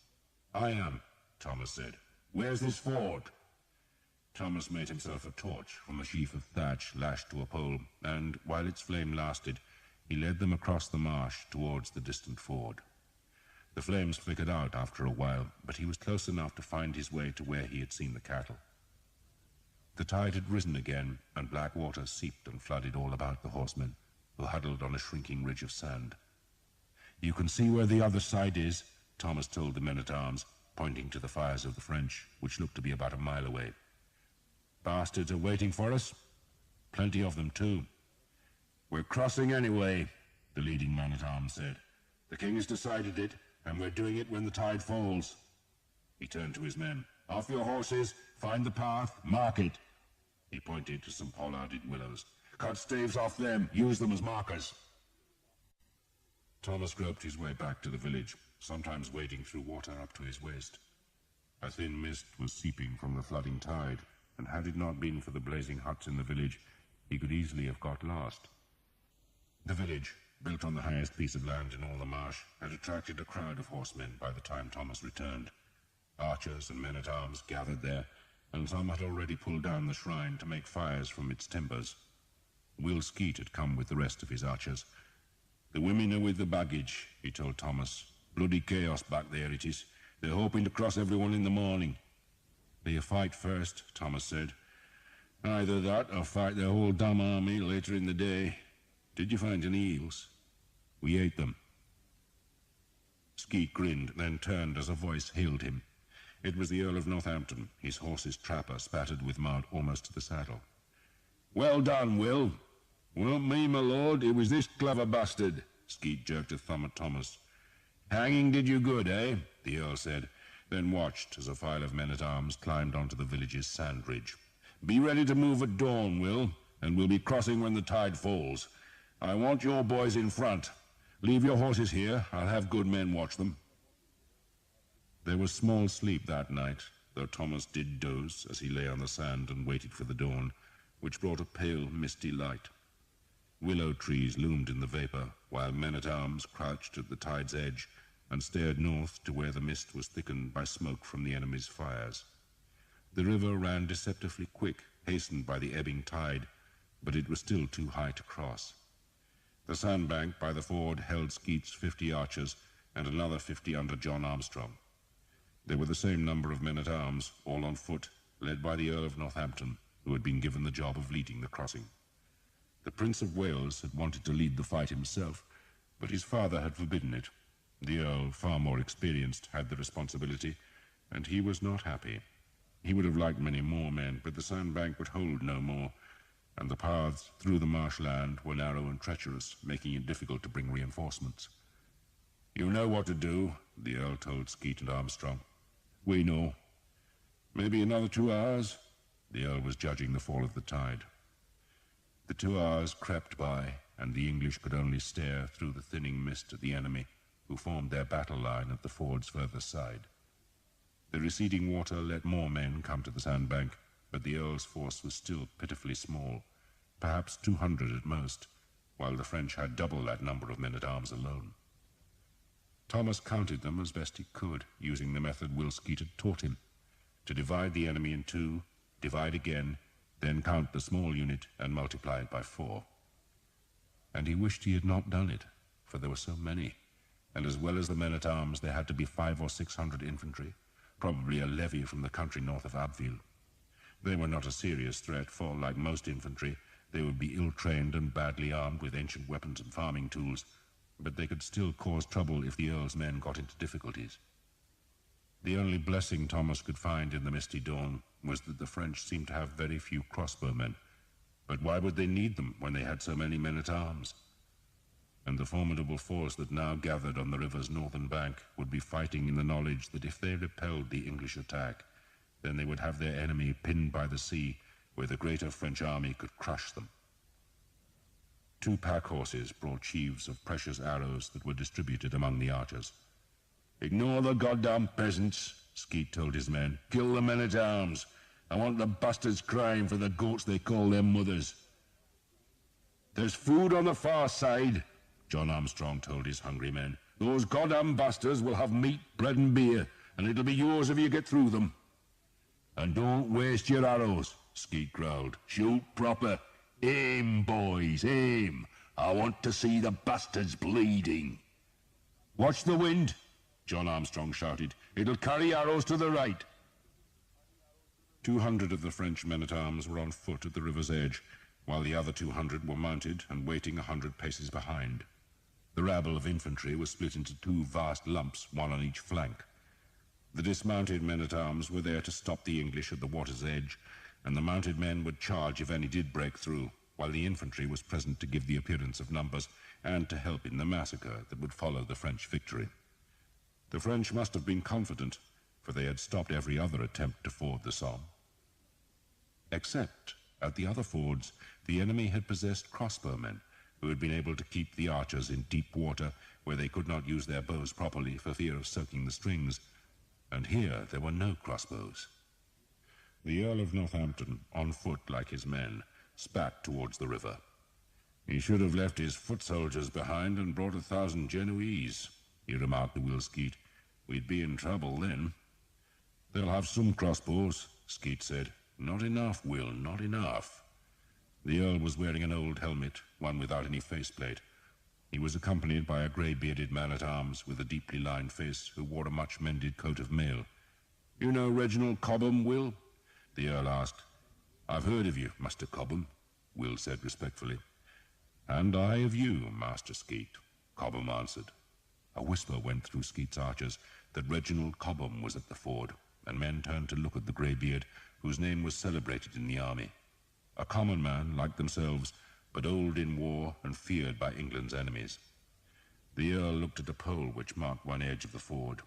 C: I am, Thomas said. Where's this ford? Thomas made himself a torch from a sheaf of thatch lashed to a pole, and, while its flame lasted, he led them across the marsh towards the distant ford. The flames flickered out after a while, but he was close enough to find his way to where he had seen the cattle. The tide had risen again, and black water seeped and flooded all about the horsemen, who huddled on a shrinking ridge of sand. You can see where the other side is, Thomas told the men-at-arms, pointing to the fires of the French, which looked to be about a mile away. Bastards are waiting for us. Plenty of them, too. We're crossing anyway, the leading man-at-arms said. The king has decided it, and we're doing it when the tide falls. He turned to his men. Off your horses, find the path, mark it. He pointed to some pollarded willows. Cut staves off them, use them as markers. Thomas groped his way back to the village, sometimes wading through water up to his waist. A thin mist was seeping from the flooding tide, and had it not been for the blazing huts in the village, he could easily have got lost. The village, built on the highest piece of land in all the marsh, had attracted a crowd of horsemen by the time Thomas returned. Archers and men-at-arms gathered there, and some had already pulled down the shrine to make fires from its timbers. Will Skeet had come with the rest of his archers. "The women are with the baggage," he told Thomas. "Bloody chaos back there it is. They're hoping to cross everyone in the morning." "They'll fight first," Thomas said. "Either that or fight their whole damn army later in the day. Did you find any eels?" "We ate them." Skeet grinned, then turned as a voice hailed him. It was the Earl of Northampton, his horse's trapper spattered with mud almost to the saddle. "Well done, Will." "Weren't me, my lord. It was this clever bastard." Skeet jerked a thumb at Thomas. "Hanging did you good, eh?" the Earl said, then watched as a file of men-at-arms climbed onto the village's sand ridge. "Be ready to move at dawn, Will, and we'll be crossing when the tide falls. I want your boys in front. Leave your horses here. I'll have good men watch them." There was small sleep that night, though Thomas did doze as he lay on the sand and waited for the dawn, which brought a pale, misty light. Willow trees loomed in the vapor, while men-at-arms crouched at the tide's edge and stared north to where the mist was thickened by smoke from the enemy's fires. The river ran deceptively quick, hastened by the ebbing tide, but it was still too high to cross. The sandbank by the ford held Skeet's 50 archers and another 50 under John Armstrong. There were the same number of men-at-arms, all on foot, led by the Earl of Northampton, who had been given the job of leading the crossing. The Prince of Wales had wanted to lead the fight himself, but his father had forbidden it. The Earl, far more experienced, had the responsibility, and he was not happy. He would have liked many more men, but the sandbank would hold no more, and the paths through the marshland were narrow and treacherous, making it difficult to bring reinforcements. "You know what to do," the Earl told Skeet and Armstrong. "We know." "Maybe another 2 hours?" The Earl was judging the fall of the tide. The 2 hours crept by, and the English could only stare through the thinning mist at the enemy, who formed their battle line at the ford's further side. The receding water let more men come to the sandbank, but the Earl's force was still pitifully small, perhaps 200 at most, while the French had double that number of men-at-arms alone. Thomas counted them as best he could, using the method Will Skeet had taught him, to divide the enemy in 2, divide again, then count the small unit and multiply it by 4. And he wished he had not done it, for there were so many, and as well as the men-at-arms there had to be 500 or 600 infantry, probably a levy from the country north of Abbeville. They were not a serious threat, for, like most infantry, they would be ill-trained and badly armed with ancient weapons and farming tools, but they could still cause trouble if the Earl's men got into difficulties. The only blessing Thomas could find in the misty dawn was that the French seemed to have very few crossbowmen. But why would they need them when they had so many men-at-arms? And the formidable force that now gathered on the river's northern bank would be fighting in the knowledge that if they repelled the English attack, then they would have their enemy pinned by the sea, where the greater French army could crush them. 2 pack horses brought sheaves of precious arrows that were distributed among the archers. "Ignore the goddamn peasants," Skeet told his men. "Kill the men-at-arms. I want the bastards crying for the goats they call their mothers." "There's food on the far side," John Armstrong told his hungry men. "Those goddamn bastards will have meat, bread and beer, and it'll be yours if you get through them." "And don't waste your arrows," Skeet growled. "Shoot proper. Aim, boys, aim. I want to see the bastards bleeding." "Watch the wind," John Armstrong shouted. "It'll carry arrows to the right." 200 of the French men-at-arms were on foot at the river's edge, while the other 200 were mounted and waiting 100 paces behind. The rabble of infantry was split into 2 vast lumps, one on each flank. The dismounted men-at-arms were there to stop the English at the water's edge, and the mounted men would charge if any did break through, while the infantry was present to give the appearance of numbers and to help in the massacre that would follow the French victory. The French must have been confident,
A: for they had stopped every other attempt to ford the Somme. Except, at the other fords, the enemy had possessed crossbowmen, who had been able to keep the archers in deep water where they could not use their bows properly for fear of soaking the strings, and here there were no crossbows. The Earl of Northampton, on foot like his men, spat towards the river. "He should have left his foot soldiers behind and brought 1,000 Genoese," he remarked to Will Skeet. "We'd be in trouble then." "They'll have some crossbows," Skeet said. "Not enough, Will, not enough." The Earl was wearing an old helmet, one without any faceplate. He was accompanied by a grey-bearded man-at-arms with a deeply lined face who wore a much-mended coat of mail. "You know Reginald Cobham, Will?" the Earl asked. "I've heard of you, Master Cobham," Will said respectfully. "And I of you, Master Skeet," Cobham answered. A whisper went through Skeet's archers that Reginald Cobham was at the ford, and men turned to look at the greybeard, whose name was celebrated in the army. A common man like themselves, but old in war and feared by England's enemies. The Earl looked at a pole which marked one edge of the ford.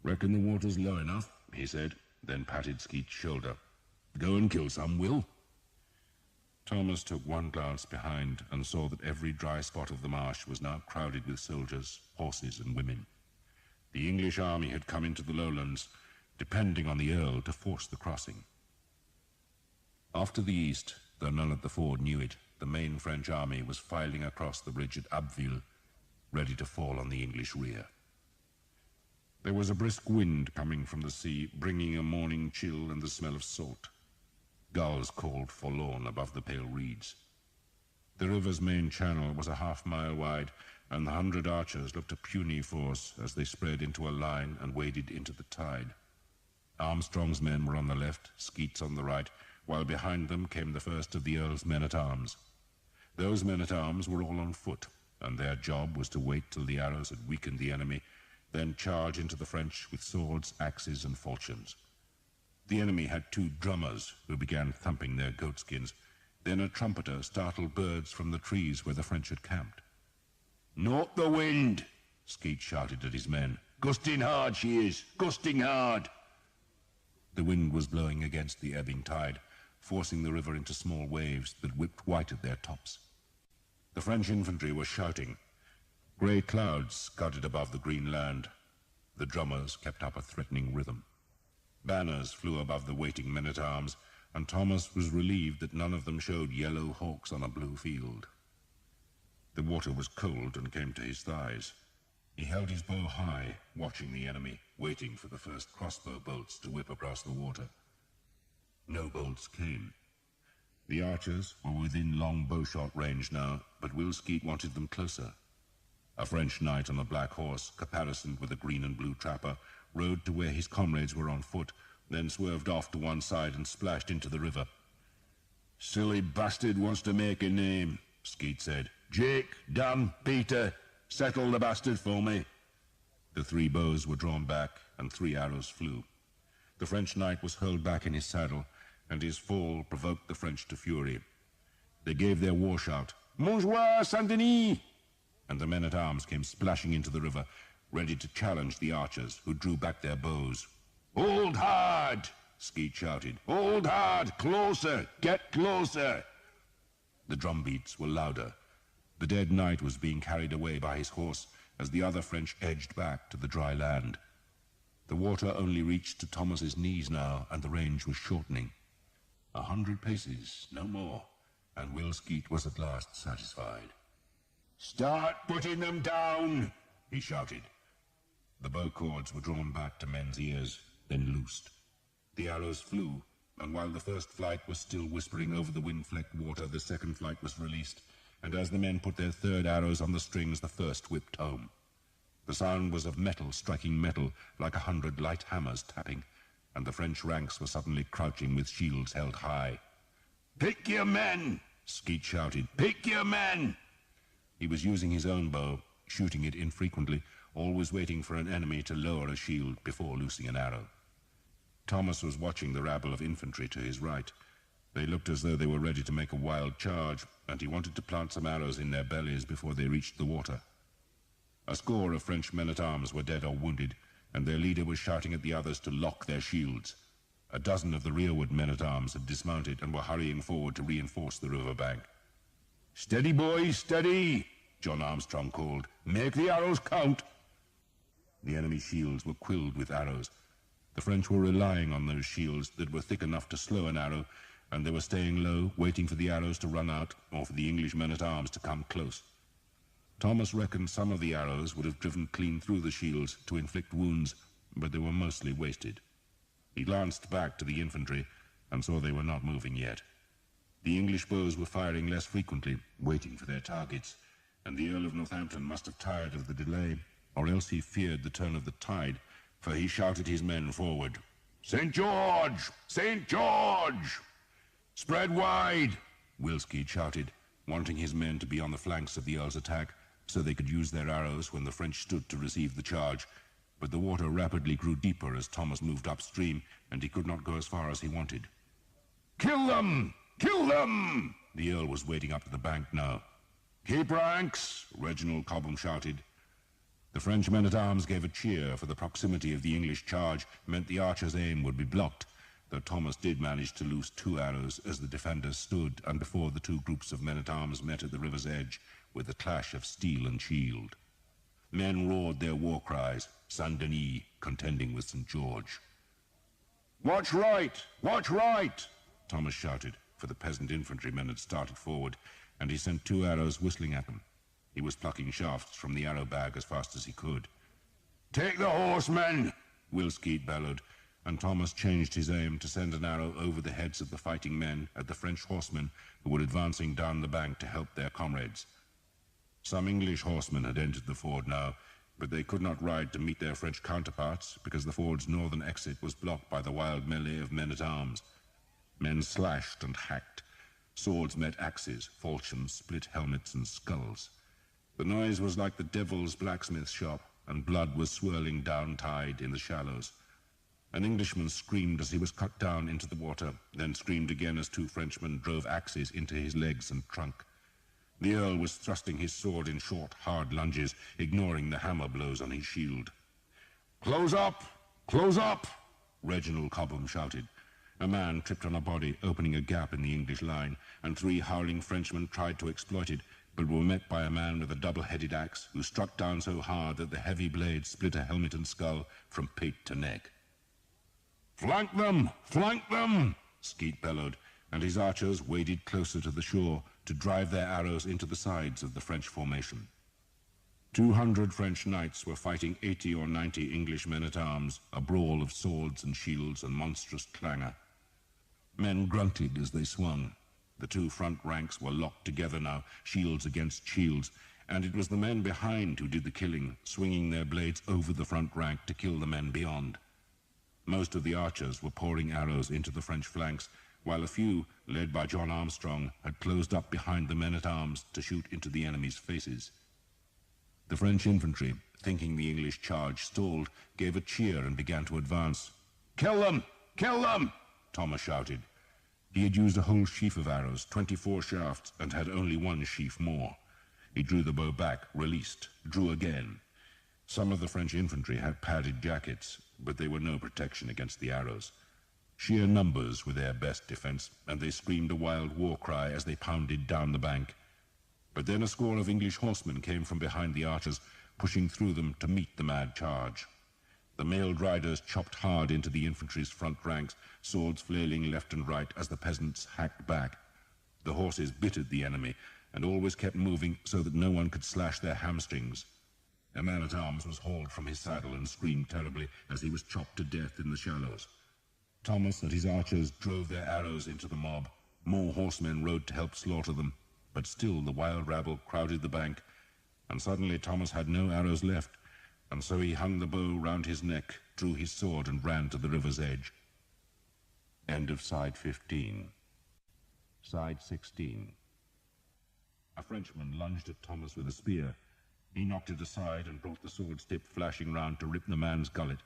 A: "Reckon the water's low enough," he said, then patted Skeet's shoulder. "Go and kill some, Will." Thomas took one glance behind and saw that every dry spot of the marsh was now crowded with soldiers, horses, and women. The English army had come into the lowlands, depending on the Earl to force the crossing. Off to the east, though none at the ford knew it, the main French army was filing across the bridge at Abbeville, ready to fall on the English rear. There was a brisk wind coming from the sea, bringing a morning chill and the smell of salt. Gulls called forlorn above the pale reeds. The river's main channel was a half-mile wide, and the 100 archers looked a puny force as they spread into a line and waded into the tide. Armstrong's men were on the left, Skeet's on the right, while behind them came the first of the Earl's men-at-arms. Those men-at-arms were all on foot, and their job was to wait till the arrows had weakened the enemy, then charge into the French with swords, axes, and falchions. The enemy had 2 drummers who began thumping their goatskins. Then a trumpeter startled birds from the trees where the French had camped. "Not the wind!" Skeet shouted at his men. "Gusting hard she is, gusting hard!" The wind was blowing against the ebbing tide, forcing the river into small waves that whipped white at their tops. The French infantry were shouting. Grey clouds scudded above the green land. The drummers kept up a threatening rhythm. Banners flew above the waiting men-at-arms, and Thomas was relieved that none of them showed yellow hawks on a blue field. The water was cold and came to his thighs. He held his bow high, watching the enemy, waiting for the first crossbow bolts to whip across the water. No bolts came. The archers were within long bowshot range now, but Will Skeet wanted them closer. A French knight on a black horse, caparisoned with a green and blue trapper, rode to where his comrades were on foot, then swerved off to one side and splashed into the river. "Silly bastard wants to make a name," Skeet said. "Jake, Dan, Peter, settle the bastard for me." The 3 bows were drawn back, and 3 arrows flew. The French knight was hurled back in his saddle, and his fall provoked the French to fury. They gave their war shout, "Montjoie, Saint-Denis!" and the men-at-arms came splashing into the river, ready to challenge the archers, who drew back their bows. "Hold hard!" Skeet shouted. "Hold hard! Closer! Get closer!" The drumbeats were louder. The dead knight was being carried away by his horse as the other French edged back to the dry land. The water only reached to Thomas's knees now, and the range was shortening. 100 paces, no more, and Will Skeet was at last satisfied. "Start putting them down!" he shouted. The bow cords were drawn back to men's ears, then loosed. The arrows flew, and while the first flight was still whispering over the wind-flecked water, the second flight was released, and as the men put their 3rd arrows on the strings, the first whipped home. The sound was of metal striking metal, like 100 light hammers tapping, and the French ranks were suddenly crouching with shields held high. "Pick your men!" Skeet shouted. "Pick your men!" He was using his own bow, shooting it infrequently, always waiting for an enemy to lower a shield before loosing an arrow. Thomas was watching the rabble of infantry to his right. They looked as though they were ready to make a wild charge, and he wanted to plant some arrows in their bellies before they reached the water. A score of French men-at-arms were dead or wounded, and their leader was shouting at the others to lock their shields. A dozen of the rearward men-at-arms had dismounted and were hurrying forward to reinforce the river bank. "Steady, boys, steady!" John Armstrong called. "Make the arrows count!" The enemy's shields were quilled with arrows. The French were relying on those shields that were thick enough to slow an arrow, and they were staying low, waiting for the arrows to run out or for the English men-at-arms to come close. Thomas reckoned some of the arrows would have driven clean through the shields to inflict wounds, but they were mostly wasted. He glanced back to the infantry and saw they were not moving yet. The English bows were firing less frequently, waiting for their targets, and the Earl of Northampton must have tired of the delay, or else he feared the turn of the tide, for he shouted his men forward. "St. George! St. George! Spread wide!" Wilsky shouted, wanting his men to be on the flanks of the Earl's attack, so they could use their arrows when the French stood to receive the charge. But the water rapidly grew deeper as Thomas moved upstream, and he could not go as far as he wanted. "Kill them! Kill them!" The Earl was wading up to the bank now. "Keep ranks!" Reginald Cobham shouted. The French men-at-arms gave a cheer, for the proximity of the English charge meant the archer's aim would be blocked, though Thomas did manage to loose 2 arrows as the defenders stood and before the 2 groups of men-at-arms met at the river's edge with the clash of steel and shield. Men roared their war cries, Saint Denis contending with St. George. "Watch right! Watch right!" Thomas shouted, for the peasant infantrymen had started forward, and he sent 2 arrows whistling at them. He was plucking shafts from the arrow bag as fast as he could. "Take the horsemen!" Wilsky bellowed, and Thomas changed his aim to send an arrow over the heads of the fighting men at the French horsemen who were advancing down the bank to help their comrades. Some English horsemen had entered the ford now, but they could not ride to meet their French counterparts because the ford's northern exit was blocked by the wild melee of men-at-arms. Men slashed and hacked. Swords met axes, falchions split helmets and skulls. The noise was like the devil's blacksmith shop, and blood was swirling down tide in the shallows. An Englishman screamed as he was cut down into the water, then screamed again as 2 Frenchmen drove axes into his legs and trunk. The Earl was thrusting his sword in short, hard lunges, ignoring the hammer blows on his shield. "Close up! Close up!" Reginald Cobham shouted. A man tripped on a body, opening a gap in the English line, and 3 howling Frenchmen tried to exploit it, but were met by a man with a double-headed axe, who struck down so hard that the heavy blade split a helmet and skull from pate to neck. "Flank them! Flank them!" Skeet bellowed, and his archers waded closer to the shore to drive their arrows into the sides of the French formation. 200 French knights were fighting 80 or 90 English men-at-arms, a brawl of swords and shields and monstrous clangor. Men grunted as they swung. The 2 front ranks were locked together now, shields against shields, and it was the men behind who did the killing, swinging their blades over the front rank to kill the men beyond. Most of the archers were pouring arrows into the French flanks, while a few, led by John Armstrong, had closed up behind the men-at-arms to shoot into the enemy's faces. The French infantry, thinking the English charge stalled, gave a cheer and began to advance. "Kill them! Kill them!" Thomas shouted. He had used a whole sheaf of arrows, 24 shafts, and had only 1 sheaf more. He drew the bow back, released, drew again. Some of the French infantry had padded jackets, but they were no protection against the arrows. Sheer numbers were their best defense, and they screamed a wild war cry as they pounded down the bank. But then a score of English horsemen came from behind the archers, pushing through them to meet the mad charge. The mailed riders chopped hard into the infantry's front ranks, swords flailing left and right as the peasants hacked back. The horses bitted the enemy, and always kept moving so that no one could slash their hamstrings. A man-at-arms was hauled from his saddle and screamed terribly as he was chopped to death in the shallows. Thomas and his archers drove their arrows into the mob. More horsemen rode to help slaughter them, but still the wild rabble crowded the bank, and suddenly Thomas had no arrows left, and so he hung the bow round his neck, drew his sword, and ran to the river's edge. End of Side 15. Side 16. A Frenchman lunged at Thomas with a spear. He knocked it aside and brought the sword's tip flashing round to rip the man's gullet.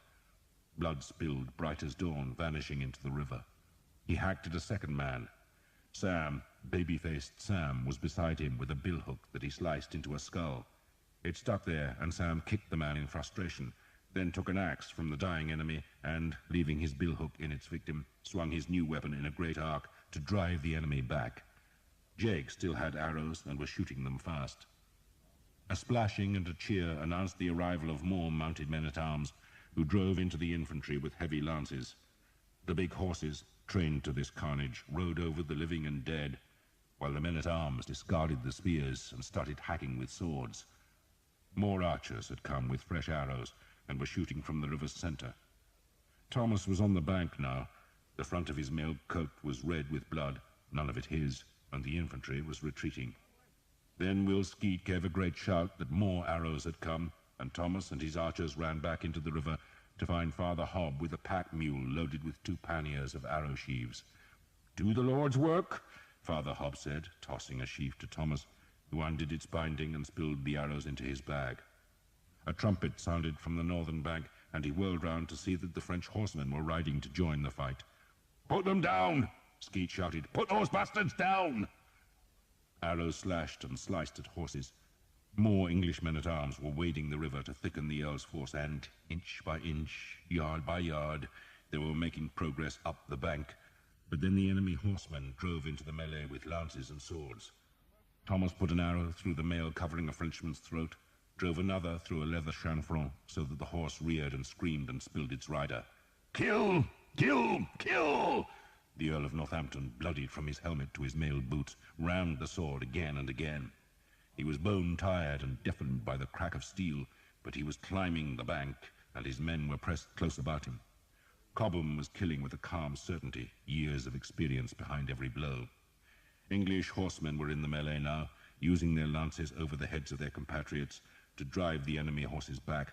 A: Blood spilled, bright as dawn, vanishing into the river. He hacked at a second man. Sam, baby-faced Sam, was beside him with a billhook that he sliced into a skull. It stuck there, and Sam kicked the man in frustration, then took an axe from the dying enemy and, leaving his billhook in its victim, swung his new weapon in a great arc to drive the enemy back. Jake still had arrows and was shooting them fast. A splashing and a cheer announced the arrival of more mounted men-at-arms, who drove into the infantry with heavy lances. The big horses, trained to this carnage, rode over the living and dead, while the men-at-arms discarded the spears and started hacking with swords. More archers had come with fresh arrows and were shooting from the river's center. Thomas was on the bank now. The front of his mailed coat was red with blood, none of it his, and the infantry was retreating. Then Will Skeet gave a great shout that more arrows had come, and Thomas and his archers ran back into the river to find Father Hob with a pack mule loaded with 2 panniers of arrow sheaves. "Do the Lord's work," Father Hob said, tossing a sheaf to Thomas, who undid its binding and spilled the arrows into his bag. A trumpet sounded from the northern bank, and he whirled round to see that the French horsemen were riding to join the fight. "Put them down!" Skeet shouted. "Put those bastards down!" Arrows slashed and sliced at horses. More English men-at-arms were wading the river to thicken the Earl's force, and, inch by inch, yard by yard, they were making progress up the bank. But then the enemy horsemen drove into the melee with lances and swords. Thomas put an arrow through the mail covering a Frenchman's throat, drove another through a leather chanfron, so that the horse reared and screamed and spilled its rider. "Kill! Kill! Kill!" The Earl of Northampton, bloodied from his helmet to his mailed boots, rammed the sword again and again. He was bone-tired and deafened by the crack of steel, but he was climbing the bank, and his men were pressed close about him. Cobham was killing with a calm certainty, years of experience behind every blow. English horsemen were in the melee now, using their lances over the heads of their compatriots to drive the enemy horses back,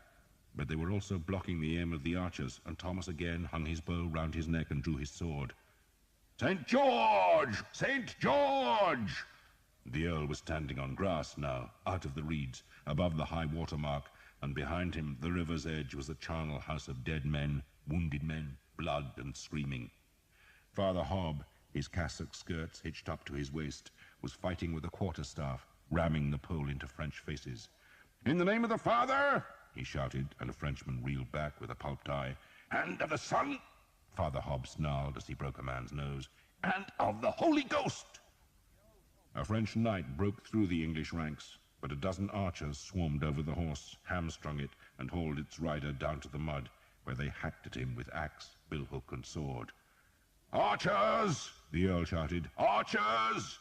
A: but they were also blocking the aim of the archers, and Thomas again hung his bow round his neck and drew his sword. "St. George! St. George!" The Earl was standing on grass now, out of the reeds, above the high water mark, and behind him, the river's edge, was a charnel house of dead men, wounded men, blood and screaming. Father Hob, his cassock skirts hitched up to his waist, was fighting with a quarterstaff, ramming the pole into French faces. "In the name of the Father!" he shouted, and a Frenchman reeled back with a pulped eye. "And of the Son!" Father Hob snarled as he broke a man's nose. "And of the Holy Ghost!" A French knight broke through the English ranks, but a dozen archers swarmed over the horse, hamstrung it, and hauled its rider down to the mud, where they hacked at him with axe, billhook, and sword. "Archers!" the Earl shouted. "Archers!"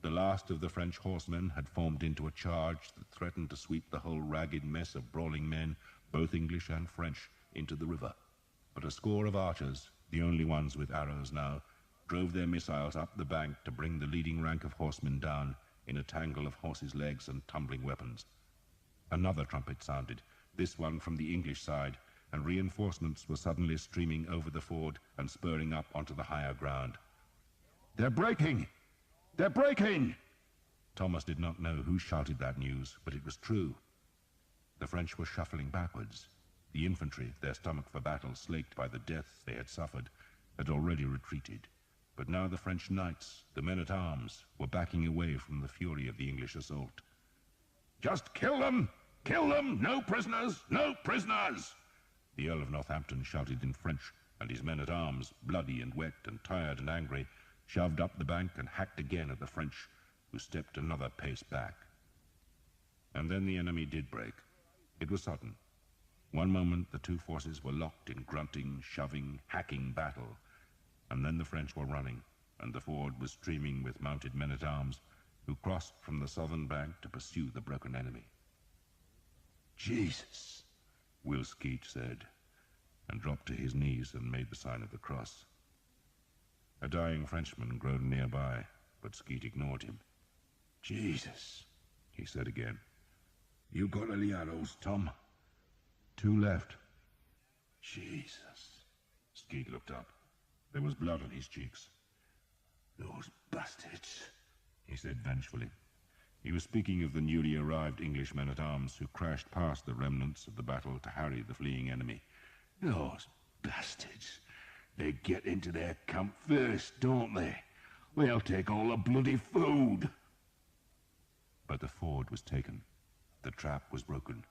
A: The last of the French horsemen had formed into a charge that threatened to sweep the whole ragged mess of brawling men, both English and French, into the river. But a score of archers, the only ones with arrows now, drove their missiles up the bank to bring the leading rank of horsemen down in a tangle of horses' legs and tumbling weapons. Another trumpet sounded, this one from the English side, and reinforcements were suddenly streaming over the ford and spurring up onto the higher ground. "They're breaking! They're breaking!" Thomas did not know who shouted that news, but it was true. The French were shuffling backwards. The infantry, their stomach for battle slaked by the deaths they had suffered, had already retreated. But now the French knights, the men-at-arms, were backing away from the fury of the English assault. "Just kill them! Kill them! No prisoners! No prisoners!" The Earl of Northampton shouted in French, and his men-at-arms, bloody and wet and tired and angry, shoved up the bank and hacked again at the French, who stepped another pace back. And then the enemy did break. It was sudden. One moment the two forces were locked in grunting, shoving, hacking battle, and then the French were running, and the ford was streaming with mounted men-at-arms, who crossed from the southern bank to pursue the broken enemy. "Jesus," Will Skeet said, and dropped to his knees and made the sign of the cross. A dying Frenchman groaned nearby, but Skeet ignored him. "Jesus," he said again. "You got any arrows, Tom?" "2 left."
B: "Jesus."
A: Skeet looked up. There was blood on his cheeks.
B: "Those bastards,"
A: he said vengefully. He was speaking of the newly arrived English men-at-arms who crashed past the remnants of the battle to harry the fleeing enemy.
B: "Those bastards. They get into their camp first, don't they? They'll take all the bloody food."
A: But the ford was taken. The trap was broken.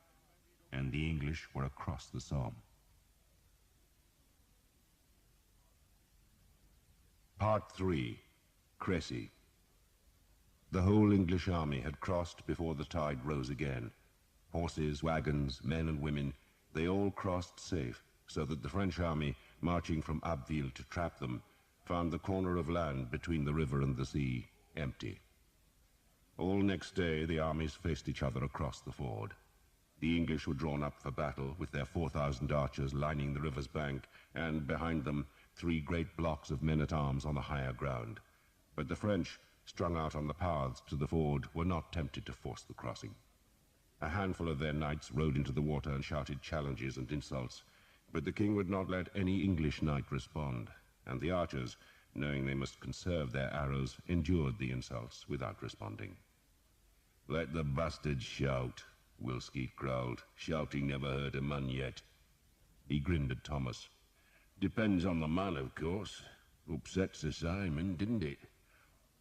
A: and the English were across the Somme.
B: Part 3. Crécy. The whole English army had crossed before the tide rose again. Horses, wagons, men and women, they all crossed safe, so that the French army, marching from Abbeville to trap them, found the corner of land between the river and the sea empty. All next day the armies faced each other across the ford. The English were drawn up for battle, with their 4,000 archers lining the river's bank, and behind them 3 great blocks of men-at-arms on the higher ground. But the French, strung out on the paths to the ford, were not tempted to force the crossing. A handful of their knights rode into the water and shouted challenges and insults, but the king would not let any English knight respond, and the archers, knowing they must conserve their arrows, endured the insults without responding. "Let the bastards shout," Will Skeet growled. "Shouting never hurt a man yet." He grinned at Thomas. "Depends on the man, of course. Upset Sir Simon, didn't it?"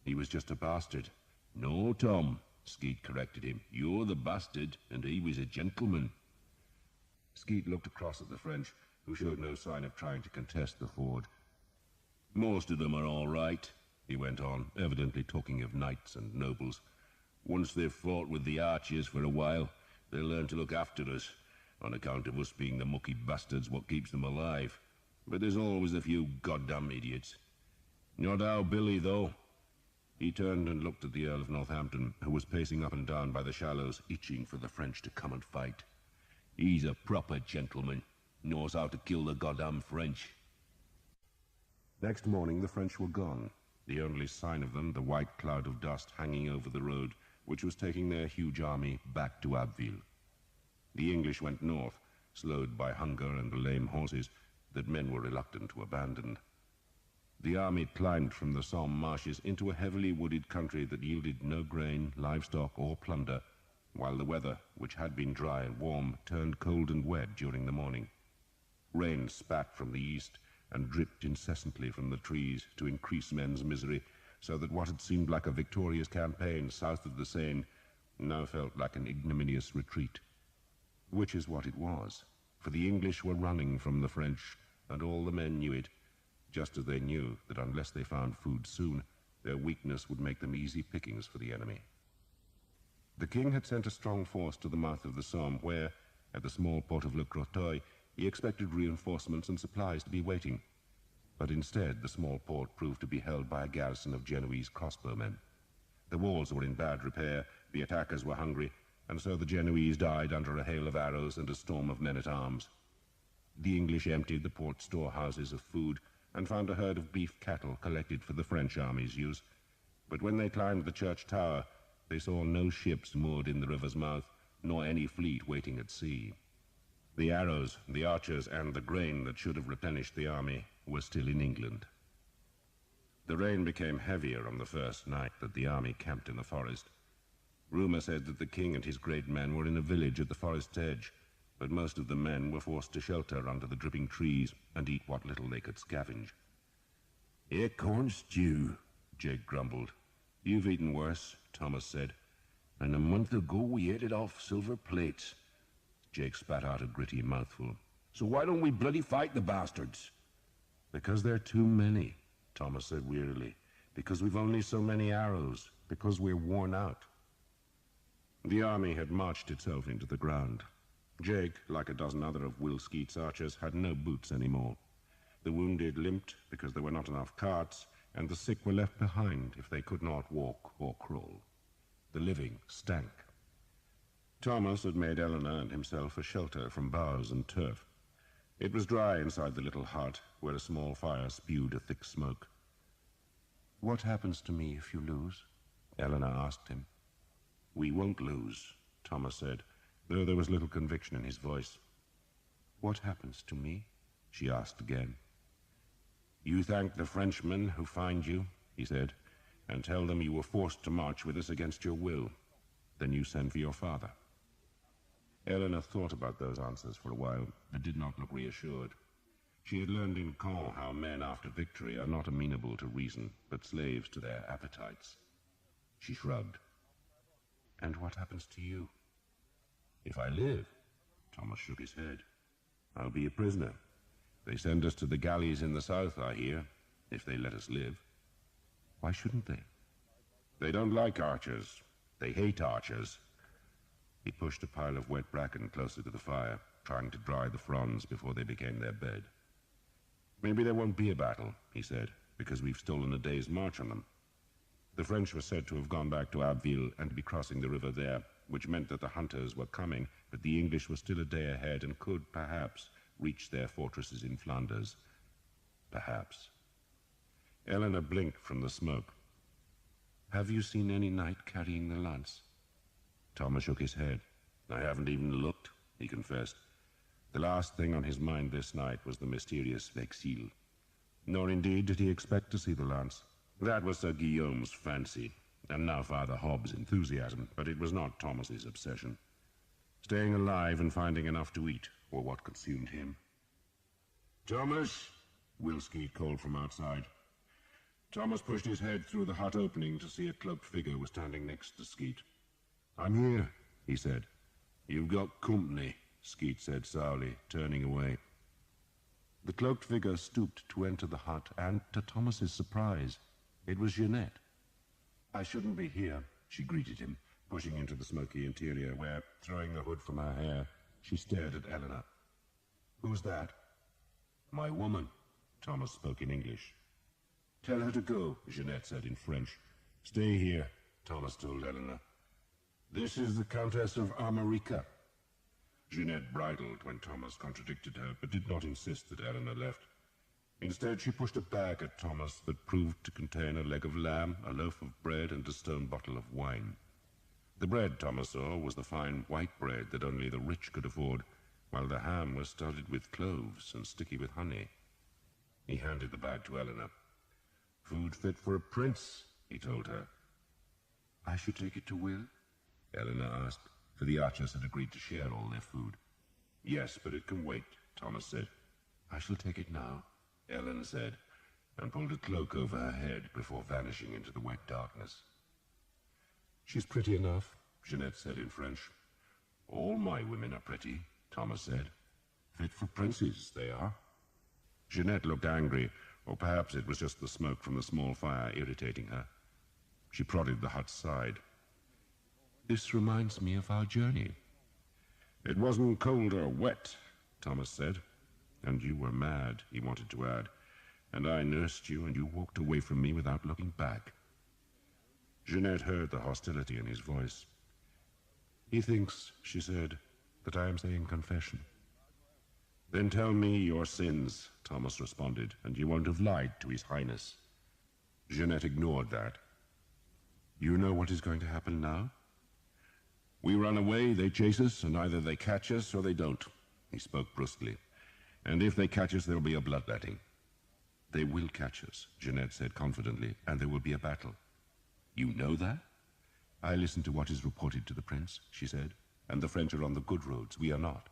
B: "He was just a bastard." "No, Tom," Skeet corrected him. "You're the bastard, and he was a gentleman." Skeet looked across at the French, who showed no sign of trying to contest the ford. "Most of them are all right," he went on, evidently talking of knights and nobles. "Once they've fought with the archers for a while, they'll learn to look after us, on account of us being the mucky bastards what keeps them alive. But there's always a few goddamn idiots. Not our Billy, though." He turned and looked at the Earl of Northampton, who was pacing up and down by the shallows, itching for the French to come and fight. "He's a proper gentleman. Knows how to kill the goddamn French." Next morning the French were gone, the only sign of them the white cloud of dust hanging over the road, which was taking their huge army back to Abbeville. The English went north, slowed by hunger and the lame horses that men were reluctant to abandon. The army climbed from the Somme marshes into a heavily wooded country that yielded no grain, livestock, or plunder, while the weather, which had been dry and warm, turned cold and wet during the morning. Rain spat from the east and dripped incessantly from the trees to increase men's misery, so that what had seemed like a victorious campaign south of the Seine now felt like an ignominious retreat. Which is what it was, for the English were running from the French, and all the men knew it, just as they knew that unless they found food soon, their weakness would make them easy pickings for the enemy. The king had sent a strong force to the mouth of the Somme, where, at the small port of Le Crotoy, he expected reinforcements and supplies to be waiting. But instead, the small port proved to be held by a garrison of Genoese crossbowmen. The walls were in bad repair, the attackers were hungry, and so the Genoese died under a hail of arrows and a storm of men-at-arms. The English emptied the port storehouses of food and found a herd of beef cattle collected for the French army's use. But when they climbed the church tower, they saw no ships moored in the river's mouth, nor any fleet waiting at sea. The arrows, the archers, and the grain that should have replenished the army were still in England. The rain became heavier on the first night that the army camped in the forest. Rumor said that the king and his great men were in a village at the forest's edge, but most of the men were forced to shelter under the dripping trees and eat what little they could scavenge. "Acorn stew," Jake grumbled. "You've eaten worse," Thomas said. "And a month ago we ate it off silver plates." Jake spat out a gritty mouthful. "So why don't we bloody fight the bastards?" "Because they're too many," Thomas said wearily. "Because we've only so many arrows. Because we're worn out." The army had marched itself into the ground. Jake, like a dozen other of Will Skeet's archers, had no boots anymore. The wounded limped because there were not enough carts, and the sick were left behind if they could not walk or crawl. The living stank. Thomas had made Eleanor and himself a shelter from boughs and turf. It was dry inside the little hut, where a small fire spewed a thick smoke. "What happens to me if you lose?" Eleanor asked him. "We won't lose," Thomas said, though there was little conviction in his voice. "What happens to me?" she asked again. "You thank the Frenchmen who find you," he said, "and tell them you were forced to march with us against your will. Then you send for your father." Eleanor thought about those answers for a while, but did not look reassured. She had learned in Caen how men after victory are not amenable to reason, but slaves to their appetites. She shrugged. "And what happens to you?" "If I live?"
C: Thomas shook his head. I'll be a prisoner. They send us to the galleys in the south, I hear, if they let us live.
A: Why shouldn't they?
C: They don't like archers. They hate archers. He pushed a pile of wet bracken closer to the fire, trying to dry the fronds before they became their bed. Maybe there won't be a battle, he said, because we've stolen a day's march on them. The French were said to have gone back to Abbeville and to be crossing the river there, which meant that the hunters were coming, but the English were still a day ahead and could, perhaps, reach their fortresses in Flanders. Perhaps. Eleanor blinked from the smoke. Have you seen any knight carrying the lance? Thomas shook his head. I haven't even looked, he confessed. The last thing on his mind this night was the mysterious Vexil. Nor indeed did he expect to see the lance. That was Sir Guillaume's fancy, and now Father Hobbs' enthusiasm, but it was not Thomas's obsession. Staying alive and finding enough to eat were what consumed him. Thomas, Will Skeet called from outside. Thomas pushed his head through the hut opening to see a cloaked figure was standing next to Skeet. I'm here, he said. You've got company, Skeet said sourly, turning away. The cloaked figure stooped to enter the hut, and, to Thomas's surprise, it was Jeanette. I shouldn't be here, she greeted him, pushing into the smoky interior where, throwing the hood from her hair, she stared at Eleanor. Who's that? My woman, Thomas spoke in English. Tell her to go, Jeanette said in French. Stay here, Thomas told Eleanor. This is the Countess of Armorica. Jeanette bridled when Thomas contradicted her, but did not insist that Eleanor left. Instead, she pushed a bag at Thomas that proved to contain a leg of lamb, a loaf of bread, and a stone bottle of wine. The bread, Thomas saw, was the fine white bread that only the rich could afford, while the ham was studded with cloves and sticky with honey. He handed the bag to Eleanor. Food fit for a prince, he told her. I should take it to Will? Eleanor asked, for the archers had agreed to share all their food. Yes, but it can wait, Thomas said. I shall take it now, Eleanor said, and pulled a cloak over her head before vanishing into the wet darkness. She's pretty enough, Jeanette said in French. All my women are pretty, Thomas said. Fit for princes, they are. Jeanette looked angry, or perhaps it was just the smoke from the small fire irritating her. She prodded the hut's side. This reminds me of our journey. It wasn't cold or wet, Thomas said. And you were mad, he wanted to add. And I nursed you, and you walked away from me without looking back. Jeanette heard the hostility in his voice. He thinks, she said, that I am saying confession. Then tell me your sins, Thomas responded, and you won't have lied to His Highness. Jeanette ignored that. You know what is going to happen now? We run away, they chase us, and either they catch us or they don't. He spoke brusquely. And if they catch us, there'll be a bloodletting. They will catch us, Jeanette said confidently, and there will be a battle. You know that? I listened to what is reported to the prince, she said, and the French are on the good roads, we are not.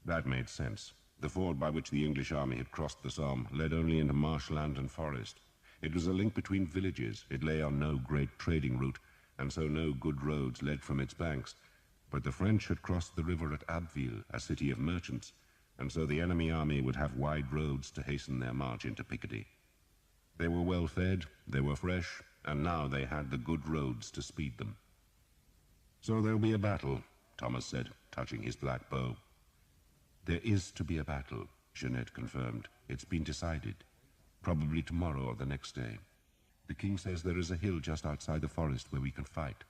C: That made sense. The ford by which the English army had crossed the Somme led only into marshland and forest. It was a link between villages. It lay on no great trading route, and so no good roads led from its banks. But the French had crossed the river at Abbeville, a city of merchants, and so the enemy army would have wide roads to hasten their march into Picardy. They were well fed, they were fresh, and now they had the good roads to speed them. So there'll be a battle, Thomas said, touching his black bow. There is to be a battle, Jeanette confirmed. It's been decided. Probably tomorrow or the next day. The king says there is a hill just outside the forest where we can fight.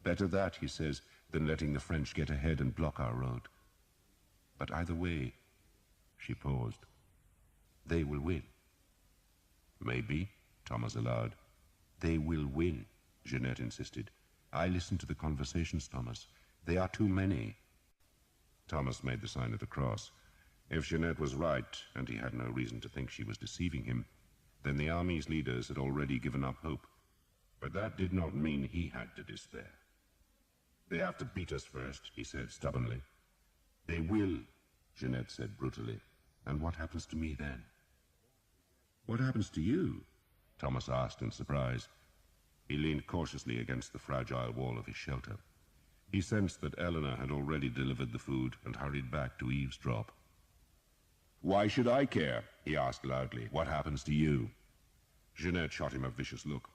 C: Better that, he says, than letting the French get ahead and block our road. But either way, she paused, they will win. Maybe, Thomas allowed. They will win, Jeanette insisted. I listened to the conversations, Thomas. They are too many. Thomas made the sign of the cross. If Jeanette was right, and he had no reason to think she was deceiving him, then the army's leaders had already given up hope. But that did not mean he had to despair. They have to beat us first, he said stubbornly. They will, Jeanette said brutally. And what happens to me then? What happens to you? Thomas asked in surprise. He leaned cautiously against the fragile wall of his shelter.
A: He sensed that Eleanor had already delivered the food and hurried back to eavesdrop. "Why should I care?" he asked loudly. "What happens to you?" Jeanette shot him a vicious look.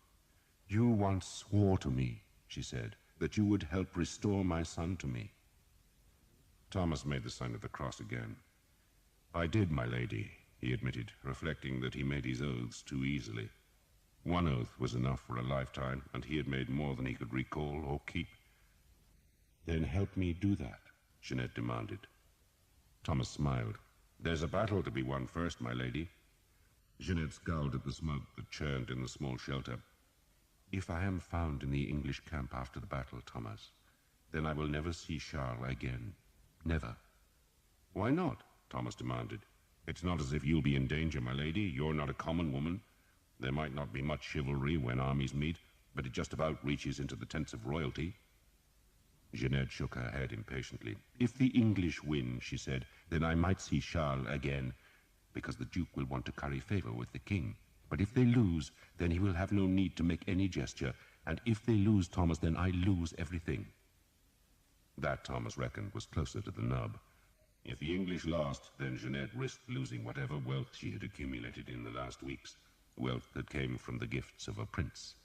A: "You once swore to me," she said, "that you would help restore my son to me." Thomas made the sign of the cross again. "I did, my lady," he admitted, reflecting that he made his oaths too easily. One oath was enough for a lifetime, and he had made more than he could recall or keep. "Then help me do that," Jeanette demanded. Thomas smiled. "There's a battle to be won first, my lady." Jeanette scowled at the smoke that churned in the small shelter. "If I am found in the English camp after the battle, Thomas, then I will never see Charles again. Never." "Why not?" Thomas demanded. "It's not as if you'll be in danger, my lady. You're not a common woman. There might not be much chivalry when armies meet, but it just about reaches into the tents of royalty." Jeanette shook her head impatiently. "If the English win," she said, "then I might see Charles again, because the Duke will want to curry favor with the king. But if they lose, then he will have no need to make any gesture, and if they lose, Thomas, then I lose everything." That, Thomas reckoned, was closer to the nub. If the English lost, then Jeanette risked losing whatever wealth she had accumulated in the last weeks, wealth that came from the gifts of a prince.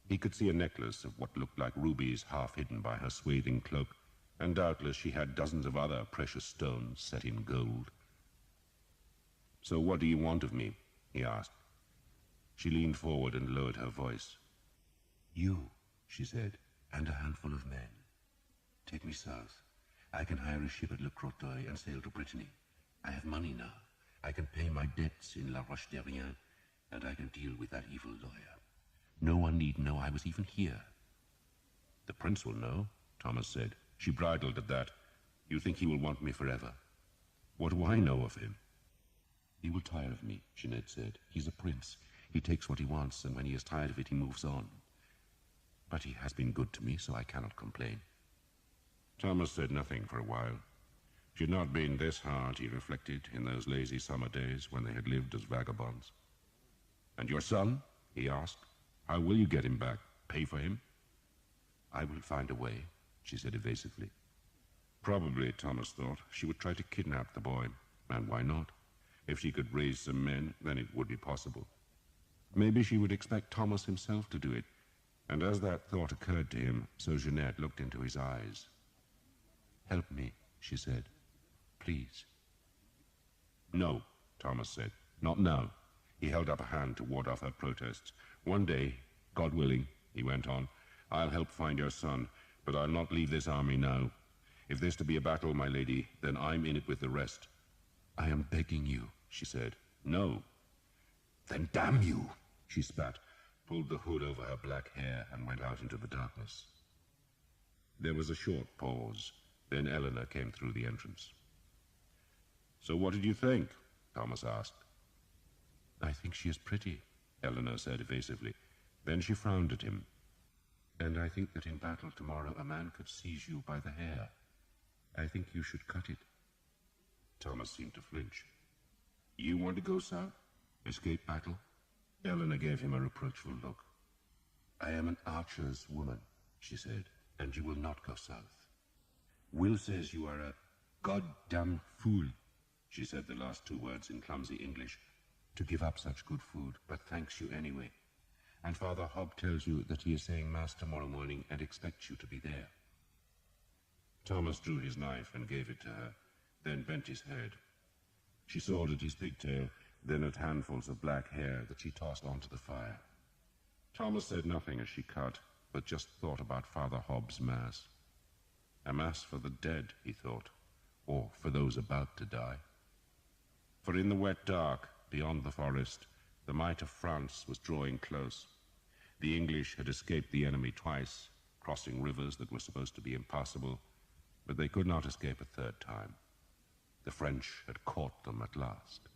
A: He could see a necklace of what looked like rubies half hidden by her swathing cloak, and doubtless she had dozens of other precious stones set in gold. "So what do you want of me?" he asked. She leaned forward and lowered her voice. "You," she said, "and a handful of men. Take me south. I can hire a ship at Le Crotoy and sail to Brittany. I have money now. I can pay my debts in La Roche-Derrien, and I can deal with that evil lawyer. No one need know I was even here." "The prince will know," Thomas said. She bridled at that. "You think he will want me forever?" "What do I know of him?" "He will tire of me," Jeanette said. "He's a prince. He takes what he wants, and when he is tired of it, he moves on. But he has been good to me, so I cannot complain." Thomas said nothing for a while. She had not been this hard, he reflected, in those lazy summer days when they had lived as vagabonds. "And your son?" he asked. "How will you get him back? Pay for him?" "I will find a way," she said evasively. Probably, Thomas thought, she would try to kidnap the boy. And why not? If she could raise some men, then it would be possible. Maybe she would expect Thomas himself to do it. And as that thought occurred to him, so Jeanette looked into his eyes. "Help me," she said. "Please." "No," Thomas said. "Not now." He held up a hand to ward off her protests. "One day, God willing," he went on, "I'll help find your son, but I'll not leave this army now. If there's to be a battle, my lady, then I'm in it with the rest." "I am begging you," she said. "No." "Then damn you," she spat, pulled the hood over her black hair, and went out into the darkness. There was a short pause. Then Eleanor came through the entrance. "So what did you think?" Thomas asked. "I think she is pretty," Eleanor said evasively. Then she frowned at him. "And I think that in battle tomorrow a man could seize you by the hair. I think you should cut it." Thomas seemed to flinch. "You want to go south? Escape battle?" Eleanor gave him a reproachful look. "I am an archer's woman," she said, "and you will not go south. Will says you are a goddamn fool," she said the last two words in clumsy English, "to give up such good food, but thanks you anyway. And Father Hobb tells you that he is saying Mass tomorrow morning and expects you to be there." Thomas drew his knife and gave it to her, then bent his head. She sawed at his pigtail, then at handfuls of black hair that she tossed onto the fire. Thomas said nothing as she cut, but just thought about Father Hobb's Mass. A Mass for the dead, he thought, or for those about to die. For in the wet dark, beyond the forest, the might of France was drawing close. The English had escaped the enemy twice, crossing rivers that were supposed to be impassable, but they could not escape a third time. The French had caught them at last.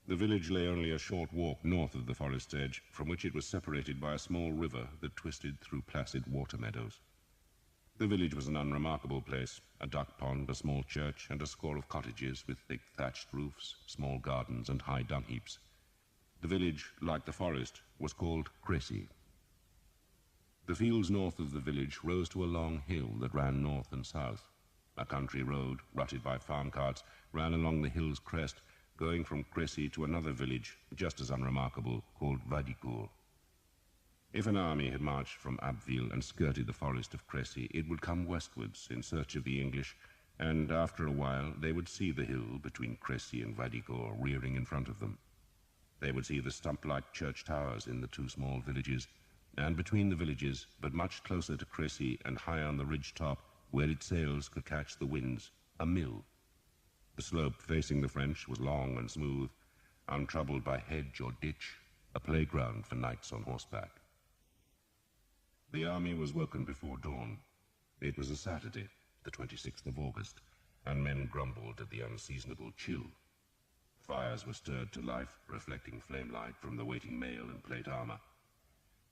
A: The village lay only a short walk north of the forest's edge, from which it was separated by a small river that twisted through placid water meadows. The village was an unremarkable place, a duck pond, a small church, and a score of cottages with thick thatched roofs, small gardens, and high dung heaps. The village, like the forest, was called Crécy. The fields north of the village rose to a long hill that ran north and south. A country road, rutted by farm carts, ran along the hill's crest, going from Crécy to another village, just as unremarkable, called Vadicourt. If an army had marched from Abbeville and skirted the forest of Crécy, it would come westwards in search of the English, and after a while they would see the hill between Crécy and Vadicourt rearing in front of them. They would see the stump-like church towers in the two small villages, and between the villages, but much closer to Crécy and high on the ridge top, where its sails could catch the winds, a mill. The slope facing the French was long and smooth, untroubled by hedge or ditch, a playground for knights on horseback. The army was woken before dawn. It was a Saturday, the 26th of August, and men grumbled at the unseasonable chill. Fires were stirred to life, reflecting flame light from the waiting mail and plate armor.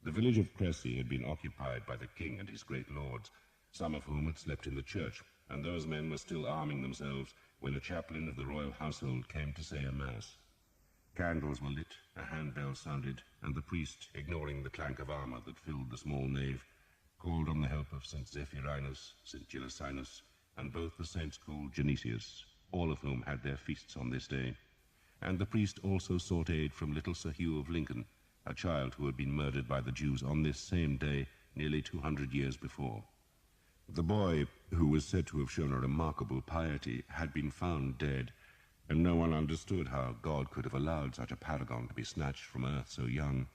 A: The village of Crécy had been occupied by the king and his great lords, some of whom had slept in the church, and those men were still arming themselves when a chaplain of the royal household came to say a mass. Candles were lit, a handbell sounded, and the priest, ignoring the clank of armor that filled the small nave, called on the help of St. Zephyrinus, St. Gillicinus, and both the saints called Genesius, all of whom had their feasts on this day. And the priest also sought aid from little Sir Hugh of Lincoln, a child who had been murdered by the Jews on this same day nearly 200 years before. The boy, who was said to have shown a remarkable piety, had been found dead, and no one understood how God could have allowed such a paragon to be snatched from earth so young.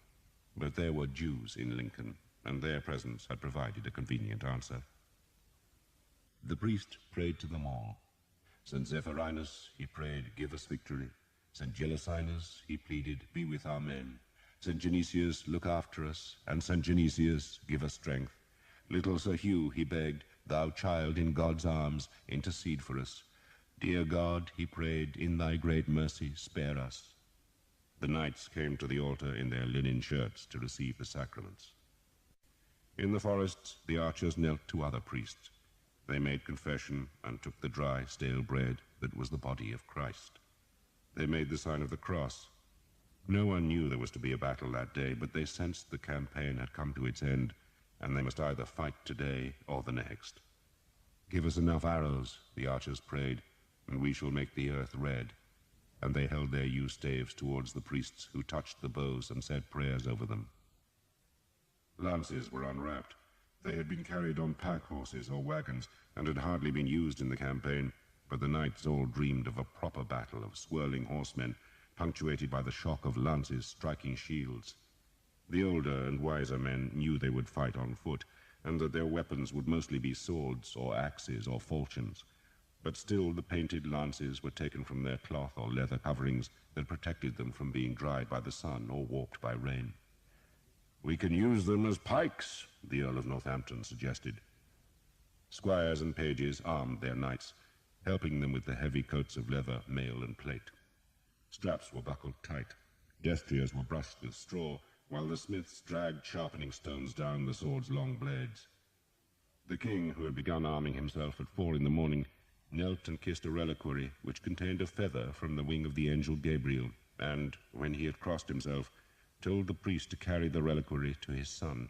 A: But there were Jews in Lincoln, and their presence had provided a convenient answer. The priest prayed to them all. St. Zephyrinus, he prayed, give us victory. St. Gillicinus, he pleaded, be with our men. St. Genesius, look after us, and St. Genesius, give us strength. Little Sir Hugh, he begged, thou child in God's arms, intercede for us. Dear God, he prayed, in thy great mercy, spare us. The knights came to the altar in their linen shirts to receive the sacraments. In the forests, the archers knelt to other priests. They made confession and took the dry, stale bread that was the body of Christ. They made the sign of the cross. No one knew there was to be a battle that day, but they sensed the campaign had come to its end, and they must either fight today or the next. Give us enough arrows, the archers prayed, and we shall make the earth red. And they held their yew staves towards the priests, who touched the bows and said prayers over them. Lances were unwrapped. They had been carried on pack horses or wagons, and had hardly been used in the campaign, but the knights all dreamed of a proper battle of swirling horsemen, punctuated by the shock of lances striking shields. The older and wiser men knew they would fight on foot, and that their weapons would mostly be swords or axes or falchions. But still the painted lances were taken from their cloth or leather coverings that protected them from being dried by the sun or warped by rain. We can use them as pikes, the Earl of Northampton suggested. Squires and pages armed their knights, helping them with the heavy coats of leather, mail, and plate. Straps were buckled tight. Destriers were brushed with straw, while the smiths dragged sharpening stones down the sword's long blades. The king, who had begun arming himself at 4 in the morning, knelt and kissed a reliquary which contained a feather from the wing of the angel Gabriel, and, when he had crossed himself, told the priest to carry the reliquary to his son.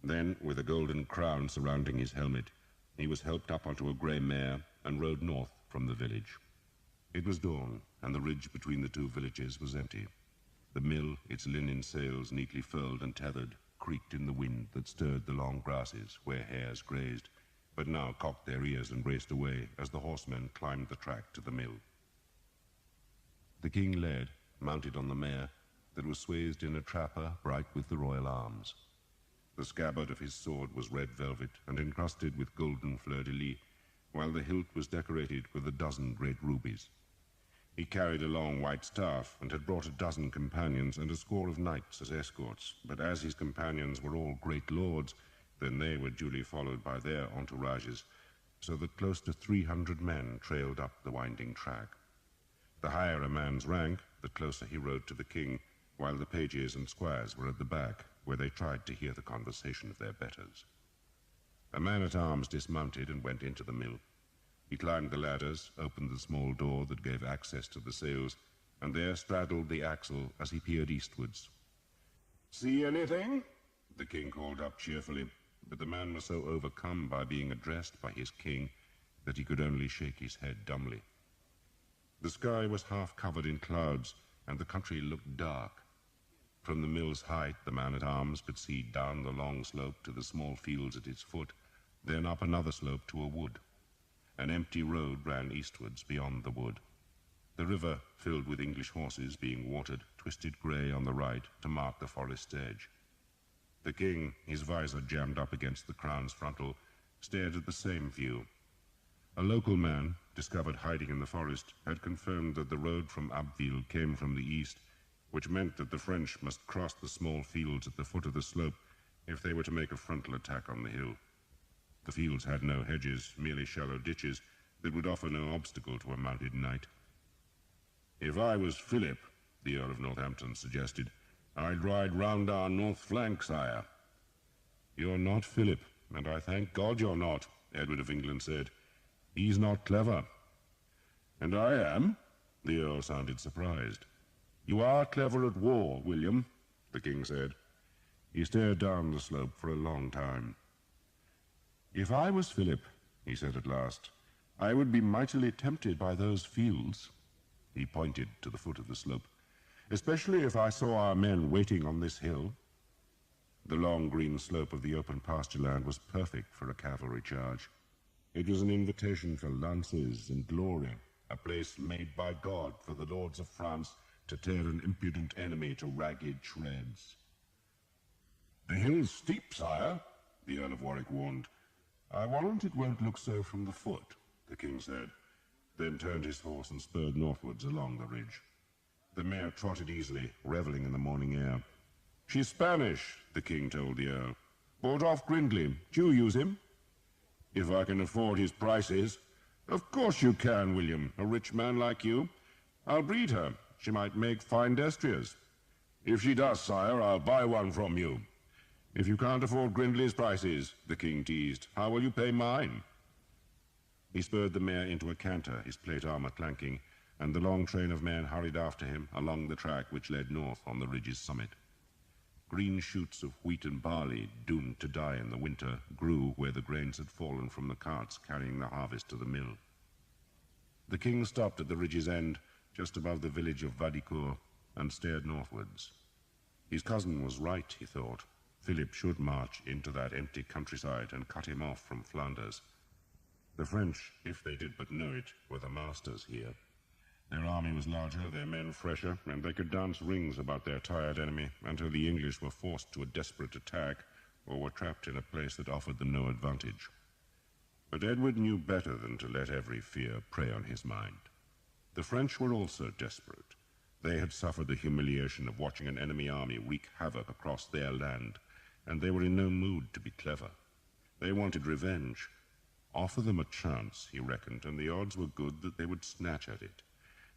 A: Then, with a golden crown surrounding his helmet, he was helped up onto a grey mare and rode north from the village. It was dawn, and the ridge between the two villages was empty. The mill, its linen sails neatly furled and tethered, creaked in the wind that stirred the long grasses where hares grazed, but now cocked their ears and raced away as the horsemen climbed the track to the mill. The king led, mounted on the mare, that was swathed in a trapper bright with the royal arms. The scabbard of his sword was red velvet and encrusted with golden fleur-de-lis, while the hilt was decorated with a dozen great rubies. He carried a long white staff and had brought a dozen companions and a score of knights as escorts, but as his companions were all great lords, then they were duly followed by their entourages, so that close to 300 men trailed up the winding track. The higher a man's rank, the closer he rode to the king, while the pages and squires were at the back, where they tried to hear the conversation of their betters. A man-at-arms dismounted and went into the mill. He climbed the ladders, opened the small door that gave access to the sails, and there straddled the axle as he peered eastwards. "See anything?" the king called up cheerfully, but the man was so overcome by being addressed by his king that he could only shake his head dumbly. The sky was half covered in clouds, and the country looked dark. From the mill's height, the man-at-arms could see down the long slope to the small fields at its foot, then up another slope to a wood. An empty road ran eastwards beyond the wood. The river, filled with English horses being watered, twisted grey on the right to mark the forest edge. The king, his visor jammed up against the crown's frontal, stared at the same view. A local man, discovered hiding in the forest, had confirmed that the road from Abbeville came from the east, which meant that the French must cross the small fields at the foot of the slope if they were to make a frontal attack on the hill. The fields had no hedges, merely shallow ditches that would offer no obstacle to a mounted knight. "If I was Philip," the Earl of Northampton suggested, "I'd ride round our north flank, sire." "You're not Philip, and I thank God you're not," Edward of England said. "He's not clever." "And I am?" The Earl sounded surprised. "You are clever at war, William," the king said. He stared down the slope for a long time. "If I was Philip," he said at last, "I would be mightily tempted by those fields." He pointed to the foot of the slope. "Especially if I saw our men waiting on this hill." The long green slope of the open pasture land was perfect for a cavalry charge. It was an invitation for lances and glory, a place made by God for the lords of France to tear an impudent enemy to ragged shreds. "The hill's steep, sire," the Earl of Warwick warned. "I warrant it won't look so from the foot," the king said, then turned his horse and spurred northwards along the ridge. The mare trotted easily, revelling in the morning air. "She's Spanish," the king told the Earl. "Bought off Grindley. Do you use him?" "If I can afford his prices." "Of course you can, William, a rich man like you. I'll breed her. She might make fine destriers." "If she does, sire, I'll buy one from you." "If you can't afford Grindley's prices," the king teased, "how will you pay mine?" He spurred the mare into a canter, his plate armor clanking, and the long train of men hurried after him along the track which led north on the ridge's summit. Green shoots of wheat and barley, doomed to die in the winter, grew where the grains had fallen from the carts carrying the harvest to the mill. The king stopped at the ridge's end, just above the village of Vadicourt, and stared northwards. His cousin was right, he thought. Philip should march into that empty countryside and cut him off from Flanders. The French, if they did but know it, were the masters here. Their army was larger, their men fresher, and they could dance rings about their tired enemy until the English were forced to a desperate attack or were trapped in a place that offered them no advantage. But Edward knew better than to let every fear prey on his mind. The French were also desperate. They had suffered the humiliation of watching an enemy army wreak havoc across their land, and they were in no mood to be clever. They wanted revenge. Offer them a chance, he reckoned, and the odds were good that they would snatch at it.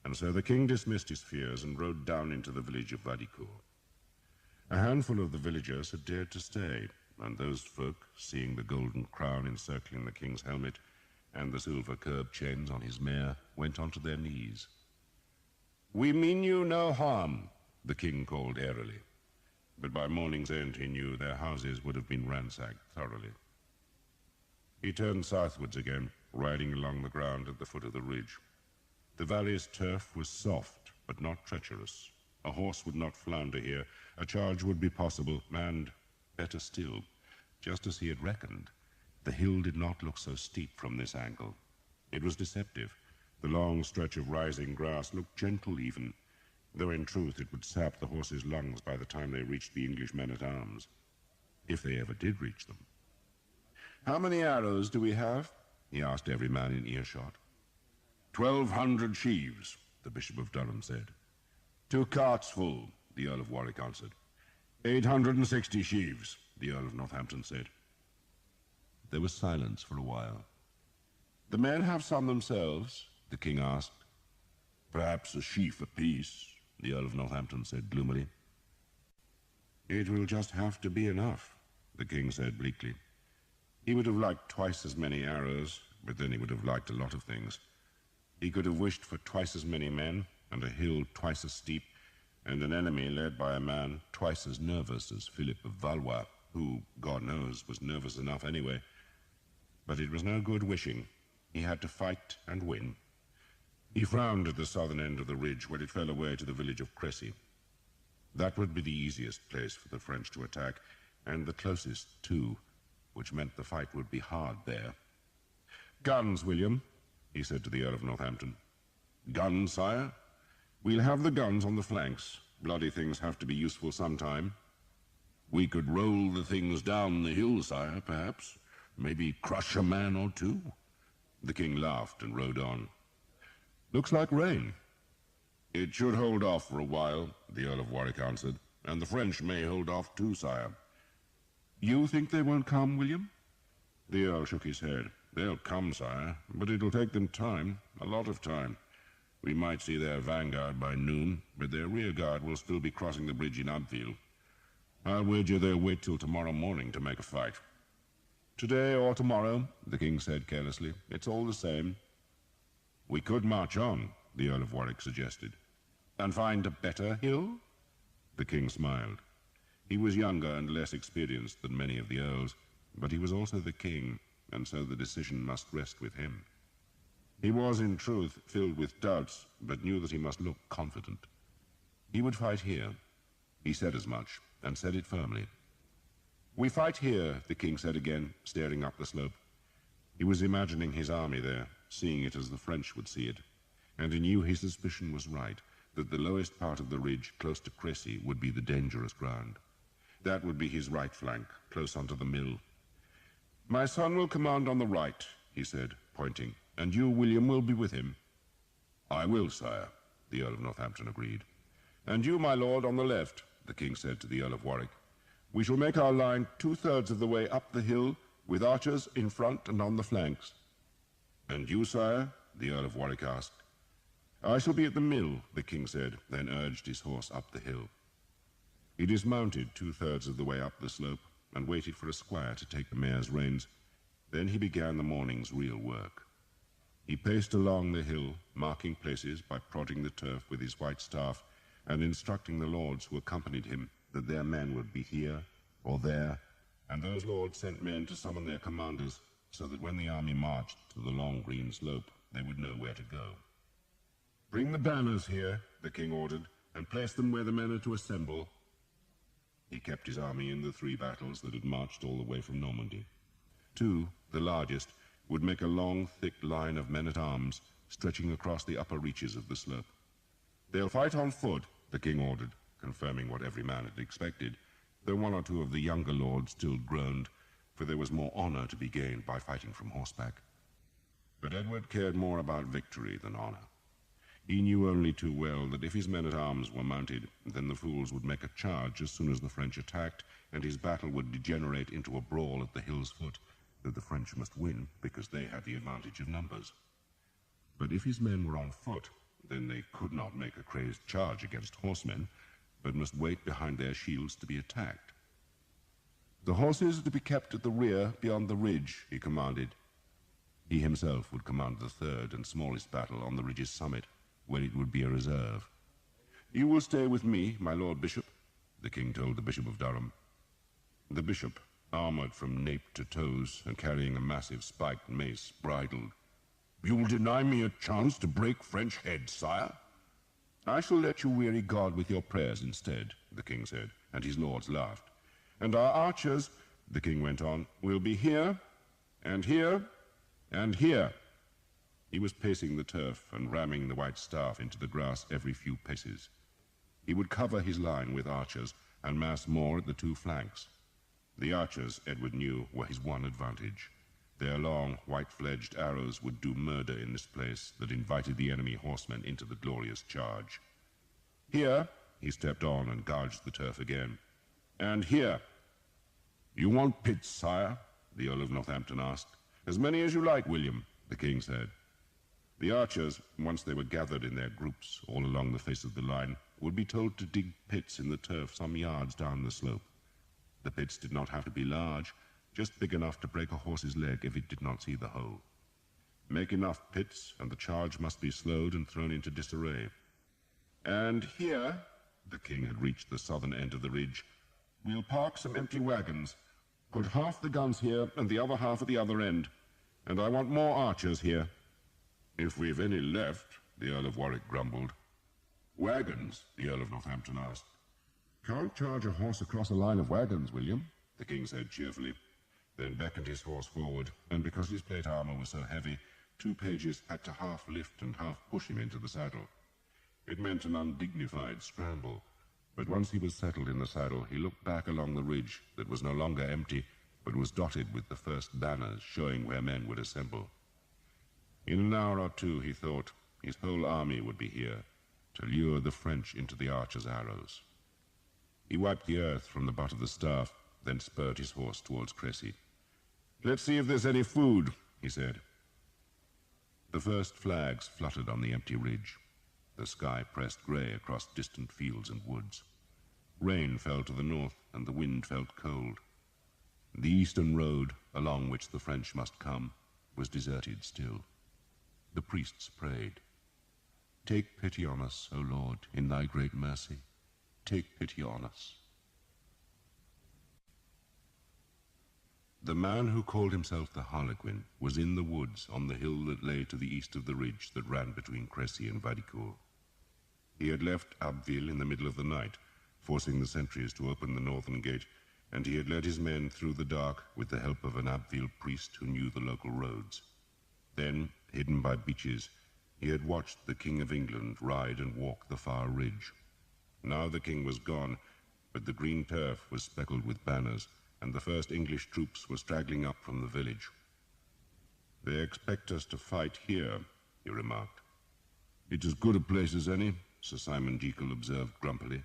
A: And so the king dismissed his fears and rode down into the village of Vadicourt. A handful of the villagers had dared to stay, and those folk, seeing the golden crown encircling the king's helmet and the silver curb chains on his mare, went onto their knees. "We mean you no harm," the king called airily. But by morning's end he knew their houses would have been ransacked thoroughly. He turned southwards again, riding along the ground at the foot of the ridge. The valley's turf was soft, but not treacherous. A horse would not flounder here. A charge would be possible, and, better still, just as he had reckoned, the hill did not look so steep from this angle. It was deceptive. The long stretch of rising grass looked gentle even, though in truth it would sap the horses' lungs by the time they reached the English men-at-arms, if they ever did reach them. "How many arrows do we have?" he asked every man in earshot. 1,200 sheaves, the Bishop of Durham said. 2 carts full, the Earl of Warwick answered. 860 sheaves, the Earl of Northampton said. There was silence for a while. "The men have some themselves?" the king asked. "Perhaps a sheaf apiece," the Earl of Northampton said gloomily. "It will just have to be enough," the king said bleakly. He would have liked twice as many arrows, but then he would have liked a lot of things. He could have wished for twice as many men, and a hill twice as steep, and an enemy led by a man twice as nervous as Philip of Valois, who, God knows, was nervous enough anyway. But it was no good wishing. He had to fight and win. He frowned at the southern end of the ridge where it fell away to the village of Cressy. That would be the easiest place for the French to attack, and the closest, too, which meant the fight would be hard there. "Guns, William," he said to the Earl of Northampton. "Guns, sire? We'll have the guns on the flanks. Bloody things have to be useful sometime." "We could roll the things down the hill, sire, perhaps. Maybe crush a man or two." The king laughed and rode on. "Looks like rain." "It should hold off for a while," the Earl of Warwick answered, "and the French may hold off too, sire." "You think they won't come, William?" The Earl shook his head. "They'll come, sire, but it'll take them time, a lot of time. We might see their vanguard by noon, but their rear guard will still be crossing the bridge in Abbeville. I'll wager they'll wait till tomorrow morning to make a fight." "Today or tomorrow," the king said carelessly. "It's all the same." "We could march on," the Earl of Warwick suggested. "And find a better hill?" The king smiled. He was younger and less experienced than many of the earls, but he was also the king, and so the decision must rest with him. He was, in truth, filled with doubts, but knew that he must look confident. He would fight here. He said as much, and said it firmly. "We fight here," the king said again, staring up the slope. He was imagining his army there, seeing it as the French would see it, and he knew his suspicion was right, that the lowest part of the ridge, close to Cressy, would be the dangerous ground. That would be his right flank, close onto the mill. "My son will command on the right," he said, pointing, "and you, William, will be with him." "I will, sire," the Earl of Northampton agreed. "And you, my lord, on the left," the king said to the Earl of Warwick. "We shall make our line 2/3 of the way up the hill, with archers in front and on the flanks." "And you, sire?" the Earl of Warwick asked. "I shall be at the mill," the king said, then urged his horse up the hill. He dismounted 2/3 of the way up the slope and waited for a squire to take the mare's reins. Then he began the morning's real work. He paced along the hill, marking places by prodding the turf with his white staff and instructing the lords who accompanied him that their men would be here or there, and those lords sent men to summon their commanders so that when the army marched to the long green slope, they would know where to go. "Bring the banners here," the king ordered, "and place them where the men are to assemble." He kept his army in the 3 battles that had marched all the way from Normandy. 2, the largest, would make a long, thick line of men-at-arms stretching across the upper reaches of the slope. "They'll fight on foot," the king ordered, confirming what every man had expected, though 1 or 2 of the younger lords still groaned, for there was more honor to be gained by fighting from horseback. But Edward cared more about victory than honor. He knew only too well that if his men-at-arms were mounted, then the fools would make a charge as soon as the French attacked, and his battle would degenerate into a brawl at the hill's foot that the French must win because they had the advantage of numbers. But if his men were on foot, then they could not make a crazed charge against horsemen, but must wait behind their shields to be attacked. "The horses are to be kept at the rear beyond the ridge," he commanded. He himself would command the 3rd and smallest battle on the ridge's summit, where it would be a reserve. "You will stay with me, my lord bishop," the king told the Bishop of Durham. The bishop, armored from nape to toes and carrying a massive spiked mace, bridled. "You'll deny me a chance to break French heads, sire?" "I shall let you weary God with your prayers instead," the king said, and his lords laughed. "And our archers," the king went on, "will be here, and here, and here." He was pacing the turf and ramming the white staff into the grass every few paces. He would cover his line with archers and mass more at the 2 flanks. The archers, Edward knew, were his one advantage. Their long, white-fledged arrows would do murder in this place that invited the enemy horsemen into the glorious charge. "Here," he stepped on and gouged the turf again. "And here." "You want pits, sire?" the Earl of Northampton asked. "As many as you like, William," the king said. The archers, once they were gathered in their groups all along the face of the line, would be told to dig pits in the turf some yards down the slope. The pits did not have to be large, just big enough to break a horse's leg if it did not see the hole. Make enough pits, and the charge must be slowed and thrown into disarray. "And here," the king had reached the southern end of the ridge, "we'll park some empty wagons, Put half the guns here and the other half at the other end. And I want more archers here. If we've any left, the Earl of Warwick grumbled. Wagons, the Earl of Northampton asked. Can't charge a horse across a line of wagons, William, the king said cheerfully, then beckoned his horse forward, and because his plate armor was so heavy, 2 pages had to half lift and half push him into the saddle. It meant an undignified scramble, but once he was settled in the saddle, he looked back along the ridge that was no longer empty, but was dotted with the first banners showing where men would assemble. In an hour or two, he thought, his whole army would be here to lure the French into the archers' arrows. He wiped the earth from the butt of the staff, then spurred his horse towards Cressy. Let's see if there's any food, he said. The first flags fluttered on the empty ridge. The sky pressed grey across distant fields and woods. Rain fell to the north, and the wind felt cold. The eastern road, along which the French must come, was deserted still. The priests prayed. Take pity on us, O Lord, in thy great mercy. Take pity on us. The man who called himself the Harlequin was in the woods on the hill that lay to the east of the ridge that ran between Cressy and Vadicourt. He had left Abbeville in the middle of the night, forcing the sentries to open the northern gate, and he had led his men through the dark with the help of an Abbeville priest who knew the local roads. Then, hidden by beeches, he had watched the King of England ride and walk the far ridge. Now the king was gone, but the green turf was speckled with banners, and the first English troops were straggling up from the village. They expect us to fight here, he remarked. It's as good a place as any, Sir Simon Jekyll observed grumpily.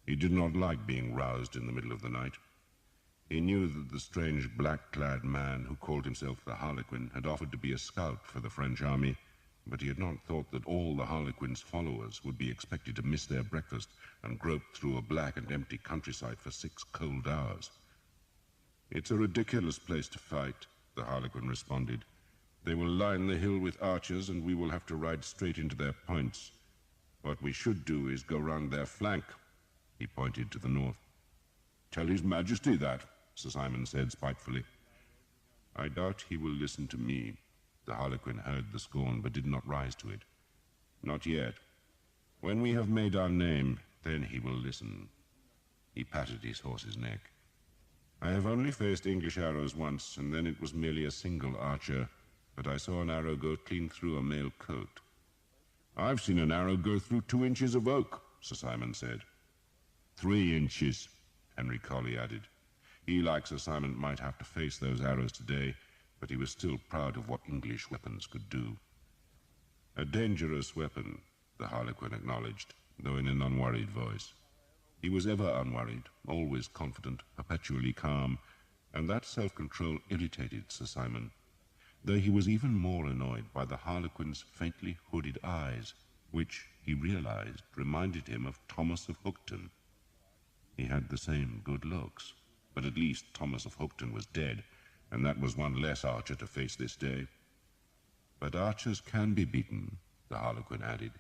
A: He did not like being roused in the middle of the night. He knew that the strange black-clad man who called himself the Harlequin had offered to be a scout for the French army, but he had not thought that all the Harlequin's followers would be expected to miss their breakfast and grope through a black and empty countryside for 6 cold hours. It's a ridiculous place to fight, the Harlequin responded. They will line the hill with archers, and we will have to ride straight into their points. What we should do is go round their flank. He pointed to the north. Tell His Majesty that, Sir Simon said spitefully. I doubt he will listen to me. The Harlequin heard the scorn, but did not rise to it. Not yet. When we have made our name, then he will listen. He patted his horse's neck. I have only faced English arrows once, and then it was merely a single archer, but I saw an arrow go clean through a mail coat. I've seen an arrow go through 2 inches of oak, Sir Simon said. 3 inches, Henry Colley added. He, like Sir Simon, might have to face those arrows today, but he was still proud of what English weapons could do. A dangerous weapon, the Harlequin acknowledged, though in an unworried voice. He was ever unworried, always confident, perpetually calm, and that self-control irritated Sir Simon, though he was even more annoyed by the Harlequin's faintly hooded eyes, which, he realized, reminded him of Thomas of Hookton. He had the same good looks, but at least Thomas of Hookton was dead, and that was one less archer to face this day. But archers can be beaten, the Harlequin added.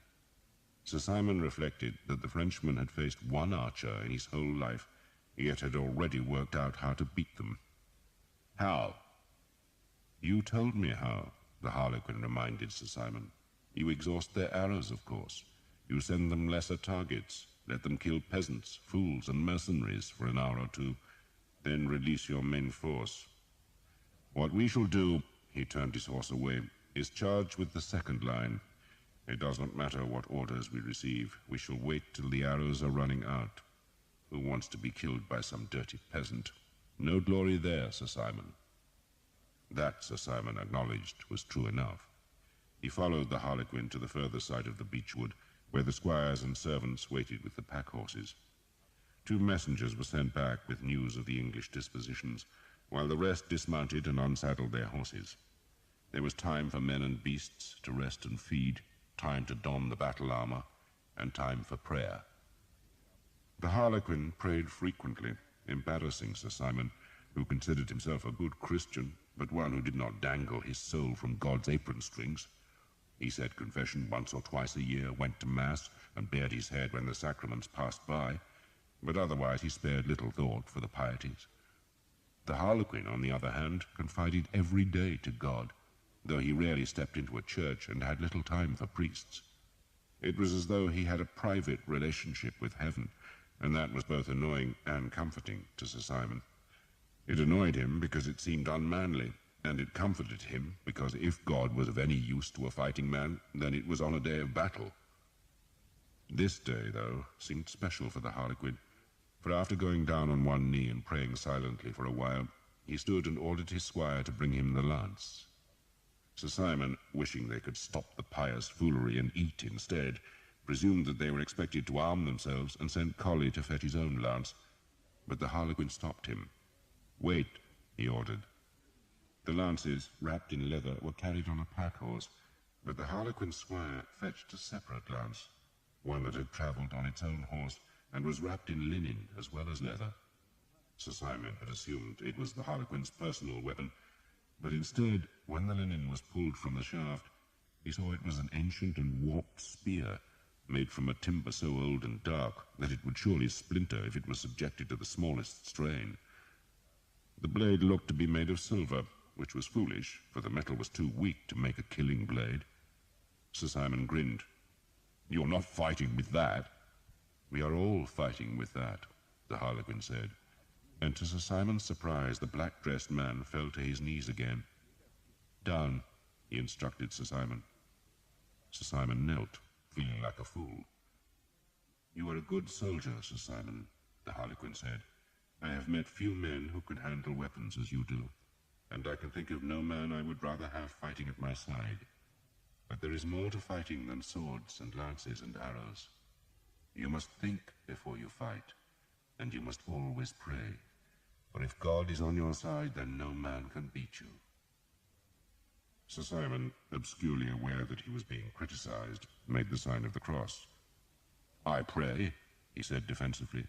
A: Sir Simon reflected that the Frenchman had faced 1 archer in his whole life, yet had already worked out how to beat them. How? You told me how, the Harlequin reminded Sir Simon. You exhaust their arrows, of course. You send them lesser targets, let them kill peasants, fools, and mercenaries for an hour or 2, then release your main force. What we shall do, he turned his horse away, is charge with the second line. It does not matter what orders we receive. We shall wait till the arrows are running out. Who wants to be killed by some dirty peasant? No glory there, Sir Simon. That, Sir Simon acknowledged, was true enough. He followed the Harlequin to the further side of the beechwood, where the squires and servants waited with the pack-horses. 2 messengers were sent back with news of the English dispositions, while the rest dismounted and unsaddled their horses. There was time for men and beasts to rest and feed, time to don the battle armor, and time for prayer. The Harlequin prayed frequently, embarrassing Sir Simon, who considered himself a good Christian, but one who did not dangle his soul from God's apron strings. He said confession once or twice a year, went to Mass, and bared his head when the sacraments passed by, but otherwise he spared little thought for the pieties. The Harlequin, on the other hand, confided every day to God, though he rarely stepped into a church and had little time for priests. It was as though he had a private relationship with heaven, and that was both annoying and comforting to Sir Simon. It annoyed him because it seemed unmanly, and it comforted him because if God was of any use to a fighting man, then it was on a day of battle. This day, though, seemed special for the Harlequin, for after going down on one knee and praying silently for a while, he stood and ordered his squire to bring him the lance. Sir Simon, wishing they could stop the pious foolery and eat instead, presumed that they were expected to arm themselves and sent Colley to fetch his own lance. But the Harlequin stopped him. "Wait," he ordered. The lances, wrapped in leather, were carried on a pack-horse, but the Harlequin's squire fetched a separate lance, one that had travelled on its own horse and was wrapped in linen as well as leather. Sir Simon had assumed it was the Harlequin's personal weapon, but instead, when the linen was pulled from the shaft, he saw it was an ancient and warped spear, made from a timber so old and dark that it would surely splinter if it was subjected to the smallest strain. The blade looked to be made of silver, which was foolish, for the metal was too weak to make a killing blade. Sir Simon grinned. "You're not fighting with that." "We are all fighting with that," the Harlequin said, and to Sir Simon's surprise the black-dressed man fell to his knees again. "Down," he instructed Sir Simon. Sir Simon knelt, feeling like a fool. "You are a good soldier, Sir Simon," the Harlequin said. "I have met few men who could handle weapons as you do, and I can think of no man I would rather have fighting at my side. But there is more to fighting than swords and lances and arrows. You must think before you fight, and you must always pray, for if God is on your side, then no man can beat you." Sir Simon, obscurely aware that he was being criticized, made the sign of the cross. "I pray," he said defensively.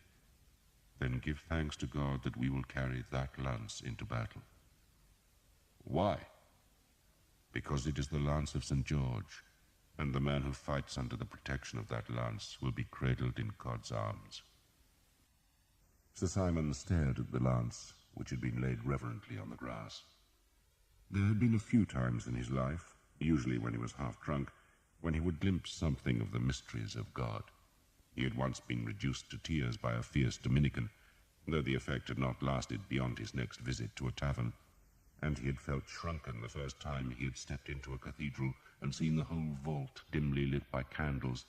A: "Then give thanks to God that we will carry that lance into battle." "Why?" "Because it is the lance of St. George, and the man who fights under the protection of that lance will be cradled in God's arms." Sir Simon stared at the lance, which had been laid reverently on the grass. There had been a few times in his life, usually when he was half drunk, when he would glimpse something of the mysteries of God. He had once been reduced to tears by a fierce Dominican, though the effect had not lasted beyond his next visit to a tavern, and he had felt shrunken the first time he had stepped into a cathedral and seen the whole vault dimly lit by candles.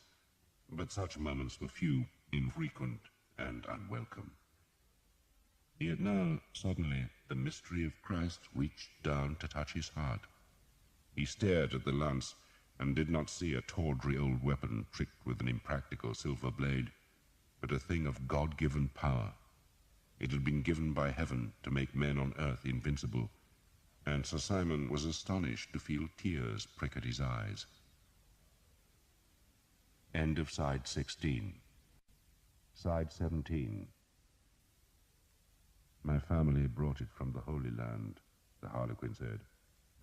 A: But such moments were few, infrequent, and unwelcome. Yet now, suddenly, the mystery of Christ reached down to touch his heart. He stared at the lance, and did not see a tawdry old weapon tricked with an impractical silver blade, but a thing of God-given power. It had been given by heaven to make men on earth invincible, and Sir Simon was astonished to feel tears prick at his eyes. End of Side 16. Side 17. "My family brought it from the Holy Land," the Harlequin said,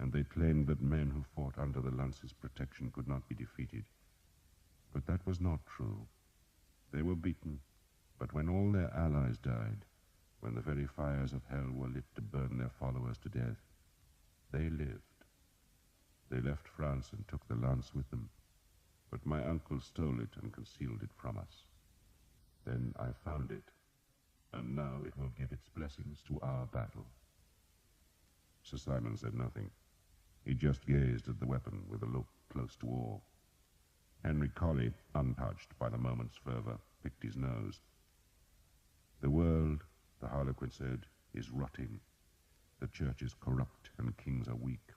A: "and they claimed that men who fought under the lance's protection could not be defeated. But that was not true. They were beaten, but when all their allies died, when the very fires of hell were lit to burn their followers to death, they lived. They left France and took the lance with them, but my uncle stole it and concealed it from us. Then I found it, and now it will give its blessings to our battle." Sir Simon said nothing. He just gazed at the weapon with a look close to awe. Henry Colley, untouched by the moment's fervor, picked his nose. "The world," the Harlequin said, "is rotting. The church is corrupt and kings are weak.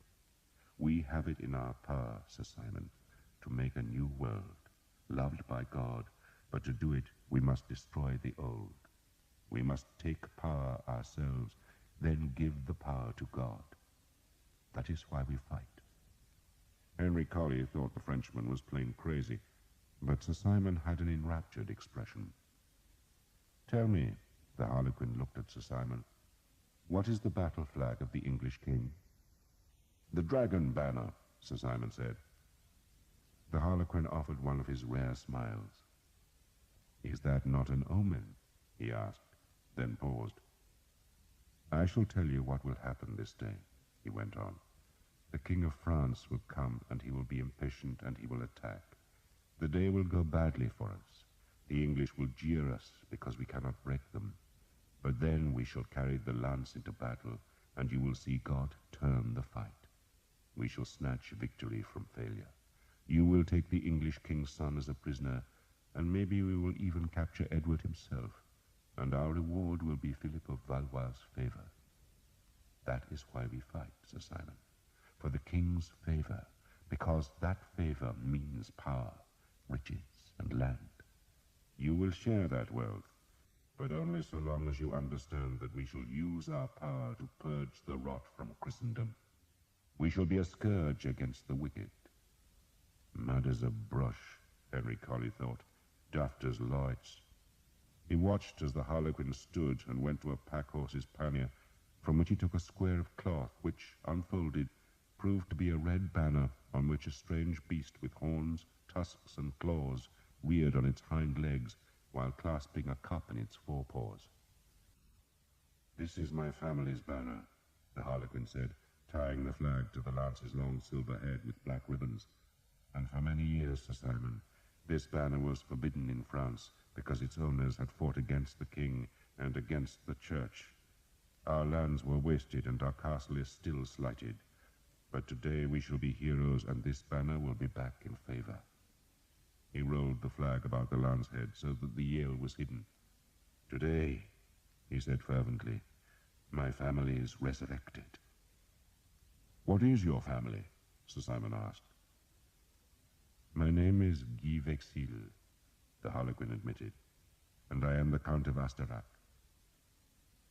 A: We have it in our power, Sir Simon, to make a new world, loved by God, but to do it we must destroy the old. We must take power ourselves, then give the power to God. That is why we fight." Henry Colley thought the Frenchman was plain crazy, but Sir Simon had an enraptured expression. "Tell me," the Harlequin looked at Sir Simon, "what is the battle flag of the English king?" "The dragon banner," Sir Simon said. The Harlequin offered one of his rare smiles. "Is that not an omen?" he asked, then paused. I shall tell you what will happen this day, he went on. The King of France will come, and he will be impatient, and he will attack. The day will go badly for us. The English will jeer us because we cannot break them. But then we shall carry the lance into battle, and you will see God turn the fight. We shall snatch victory from failure. You will take the English king's son as a prisoner, and maybe we will even capture Edward himself, and our reward will be Philip of Valois' favor. That is why we fight, Sir Simon, for the king's favor, because that favor means power, riches, and land. You will share that wealth, but only so long as you understand that we shall use our power to purge the rot from Christendom. We shall be a scourge against the wicked. Mad as a brush, Henry Colley thought, daft as lights. He watched as the Harlequin stood and went to a pack-horse's pannier, from which he took a square of cloth, which, unfolded, proved to be a red banner on which a strange beast with horns, tusks, and claws reared on its hind legs, while clasping a cup in its forepaws. "This is my family's banner," the Harlequin said, tying the flag to the lance's long silver head with black ribbons. "And for many years, Sir Simon, this banner was forbidden in France because its owners had fought against the king and against the church. Our lands were wasted and our castle is still slighted. But today we shall be heroes, and this banner will be back in favor." He rolled the flag about the lance head so that the yell was hidden. "Today," he said fervently, "my family is resurrected." "What is your family?" Sir Simon asked. "My name is Guy Vexil," the Harlequin admitted, "and I am the Count of Asterac."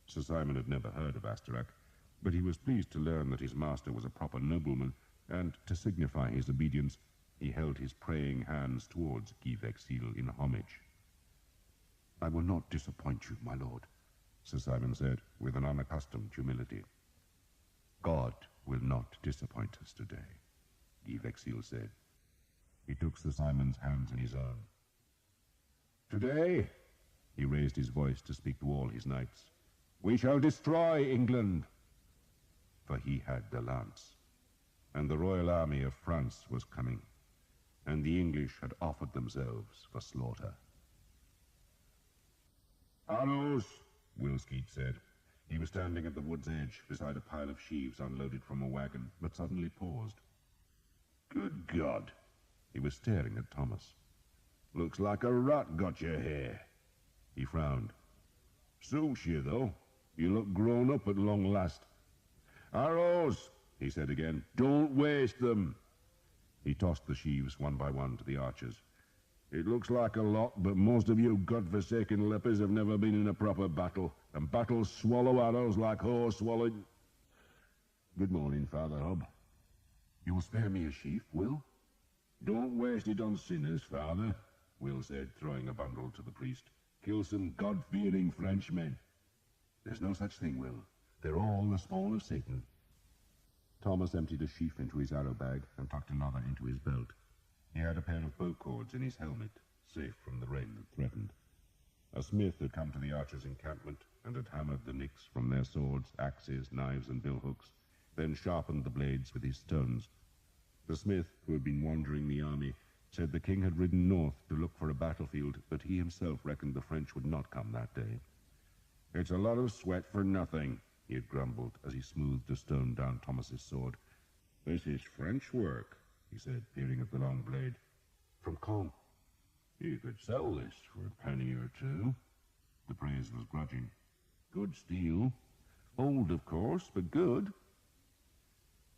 A: Sir Simon had never heard of Asterac, but he was pleased to learn that his master was a proper nobleman, and to signify his obedience, he held his praying hands towards Guy Vexil in homage. "I will not disappoint you, my lord," Sir Simon said, with an unaccustomed humility. "God will not disappoint us today," Guy Vexil said. He took Sir Simon's hands in his own. "Today," he raised his voice to speak to all his knights, "we shall destroy England." For he had the lance, and the royal army of France was coming, and the English had offered themselves for slaughter. "Arrows," Will Skeet said. He was standing at the wood's edge, beside a pile of sheaves unloaded from a wagon, but suddenly paused. "Good God!" He was staring at Thomas. "Looks like a rat got your hair." He frowned. "Suits you, though. You look grown up at long last." "Arrows," he said again. "Don't waste them." He tossed the sheaves one by one to the archers. "It looks like a lot, but most of you godforsaken lepers have never been in a proper battle, and battles swallow arrows like horse swallowed. Good morning, Father Hob." "You will spare me a sheaf, Will?" "Don't waste it on sinners, Father," Will said, throwing a bundle to the priest. "Kill some God-fearing Frenchmen." "There's no such thing, Will. They're all the spawn of Satan." Thomas emptied a sheaf into his arrow bag and tucked another into his belt. He had a pair of bow cords in his helmet, safe from the rain that threatened. A smith had come to the archers' encampment and had hammered the nicks from their swords, axes, knives, and billhooks, then sharpened the blades with his stones. The smith, who had been wandering the army, said the king had ridden north to look for a battlefield, but he himself reckoned the French would not come that day. "It's a lot of sweat for nothing," he had grumbled as he smoothed a stone down Thomas's sword. "This is French work," he said, peering at the long blade. "From Caen." "You could sell this for a penny or two." The praise was grudging. "Good steel. Old, of course, but good."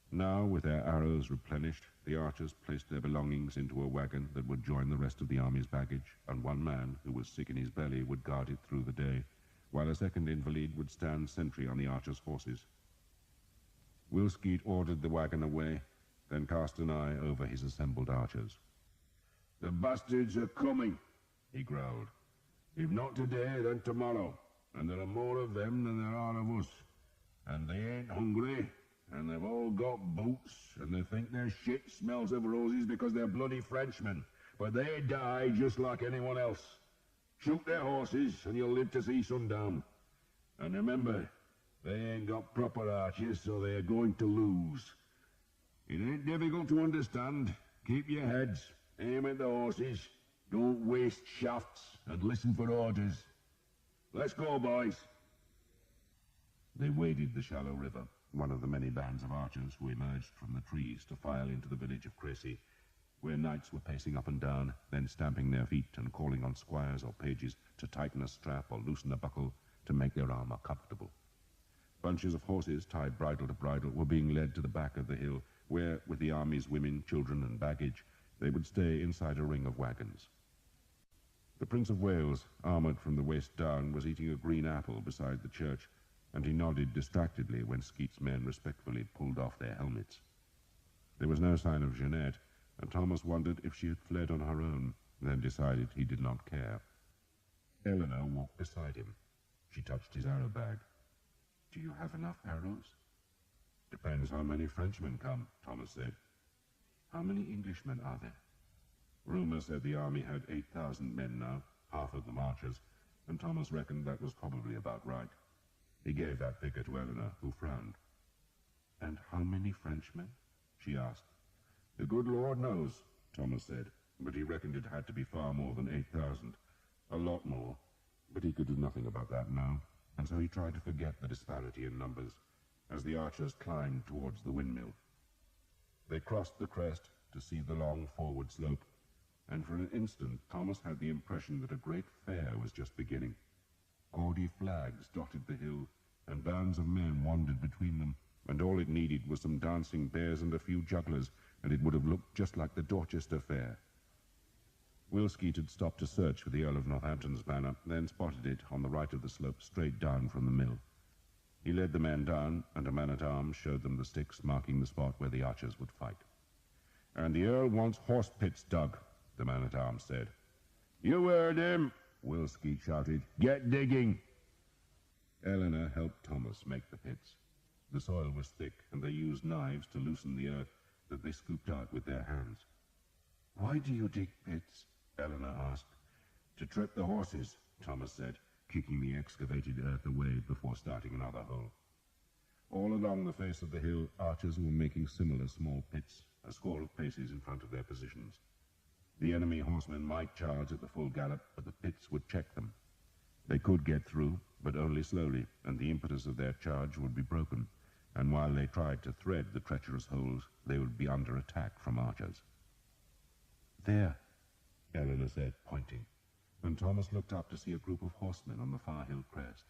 A: Now, with their arrows replenished, the archers placed their belongings into a wagon that would join the rest of the army's baggage, and one man, who was sick in his belly, would guard it through the day, while a second invalid would stand sentry on the archers' horses. Will Skeet ordered the wagon away, then cast an eye over his assembled archers. "The bastards are coming," he growled. "If not today, then tomorrow, and there are more of them than there are of us. And they ain't hungry, and they've all got boots, and they think their shit smells of roses because they're bloody Frenchmen, but they die just like anyone else. Shoot their horses, and you'll live to see sundown. And remember,
B: They ain't got proper archers, so they're going to lose. It ain't difficult to understand. Keep your heads, aim at the horses, don't waste shafts, and listen for orders. Let's go, boys.
A: They waded the shallow river, one of the many bands of archers who emerged from the trees to file into the village of Crécy, where knights were pacing up and down, then stamping their feet and calling on squires or pages to tighten a strap or loosen a buckle to make their armor comfortable. Bunches of horses, tied bridle to bridle, were being led to the back of the hill, where, with the army's women, children, and baggage, they would stay inside a ring of wagons. The Prince of Wales, armoured from the waist down, was eating a green apple beside the church, and he nodded distractedly when Skeet's men respectfully pulled off their helmets. There was no sign of Jeanette, and Thomas wondered if she had fled on her own, then decided he did not care. Eleanor walked beside him. She touched his arrow bag. "Do you have enough arrows?" "Depends how many Frenchmen come," Thomas said. "How many Englishmen are there?" Rumour said the army had 8,000 men now, half of them archers, and Thomas reckoned that was probably about right. He gave that figure to Eleanor, who frowned. "And how many Frenchmen?" she asked. "The good Lord knows," Thomas said, but he reckoned it had to be far more than 8,000. A lot more, but he could do nothing about that now, and so he tried to forget the disparity in numbers as the archers climbed towards the windmill. They crossed the crest to see the long forward slope, and for an instant Thomas had the impression that a great fair was just beginning. Gaudy flags dotted the hill, and bands of men wandered between them, and all it needed was some dancing bears and a few jugglers, and it would have looked just like the Dorchester Fair. Will Skeet had stopped to search for the Earl of Northampton's banner, then spotted it on the right of the slope straight down from the mill. He led the men down, and a man-at-arms showed them the sticks marking the spot where the archers would fight. "And the Earl wants horse pits dug," the man-at-arms said. "You heard him," Will Skeet shouted. "Get digging." Eleanor helped Thomas make the pits. The soil was thick, and they used knives to loosen the earth that they scooped out with their hands. "Why do you dig pits?" Eleanor asked. "To trip the horses," Thomas said, kicking the excavated earth away before starting another hole. All along the face of the hill, archers were making similar small pits, a score of paces in front of their positions. The enemy horsemen might charge at the full gallop, but the pits would check them. They could get through, but only slowly, and the impetus of their charge would be broken, and while they tried to thread the treacherous holes, they would be under attack from archers. "There," Eleanor said, pointing, and Thomas looked up to see a group of horsemen on the far hill crest.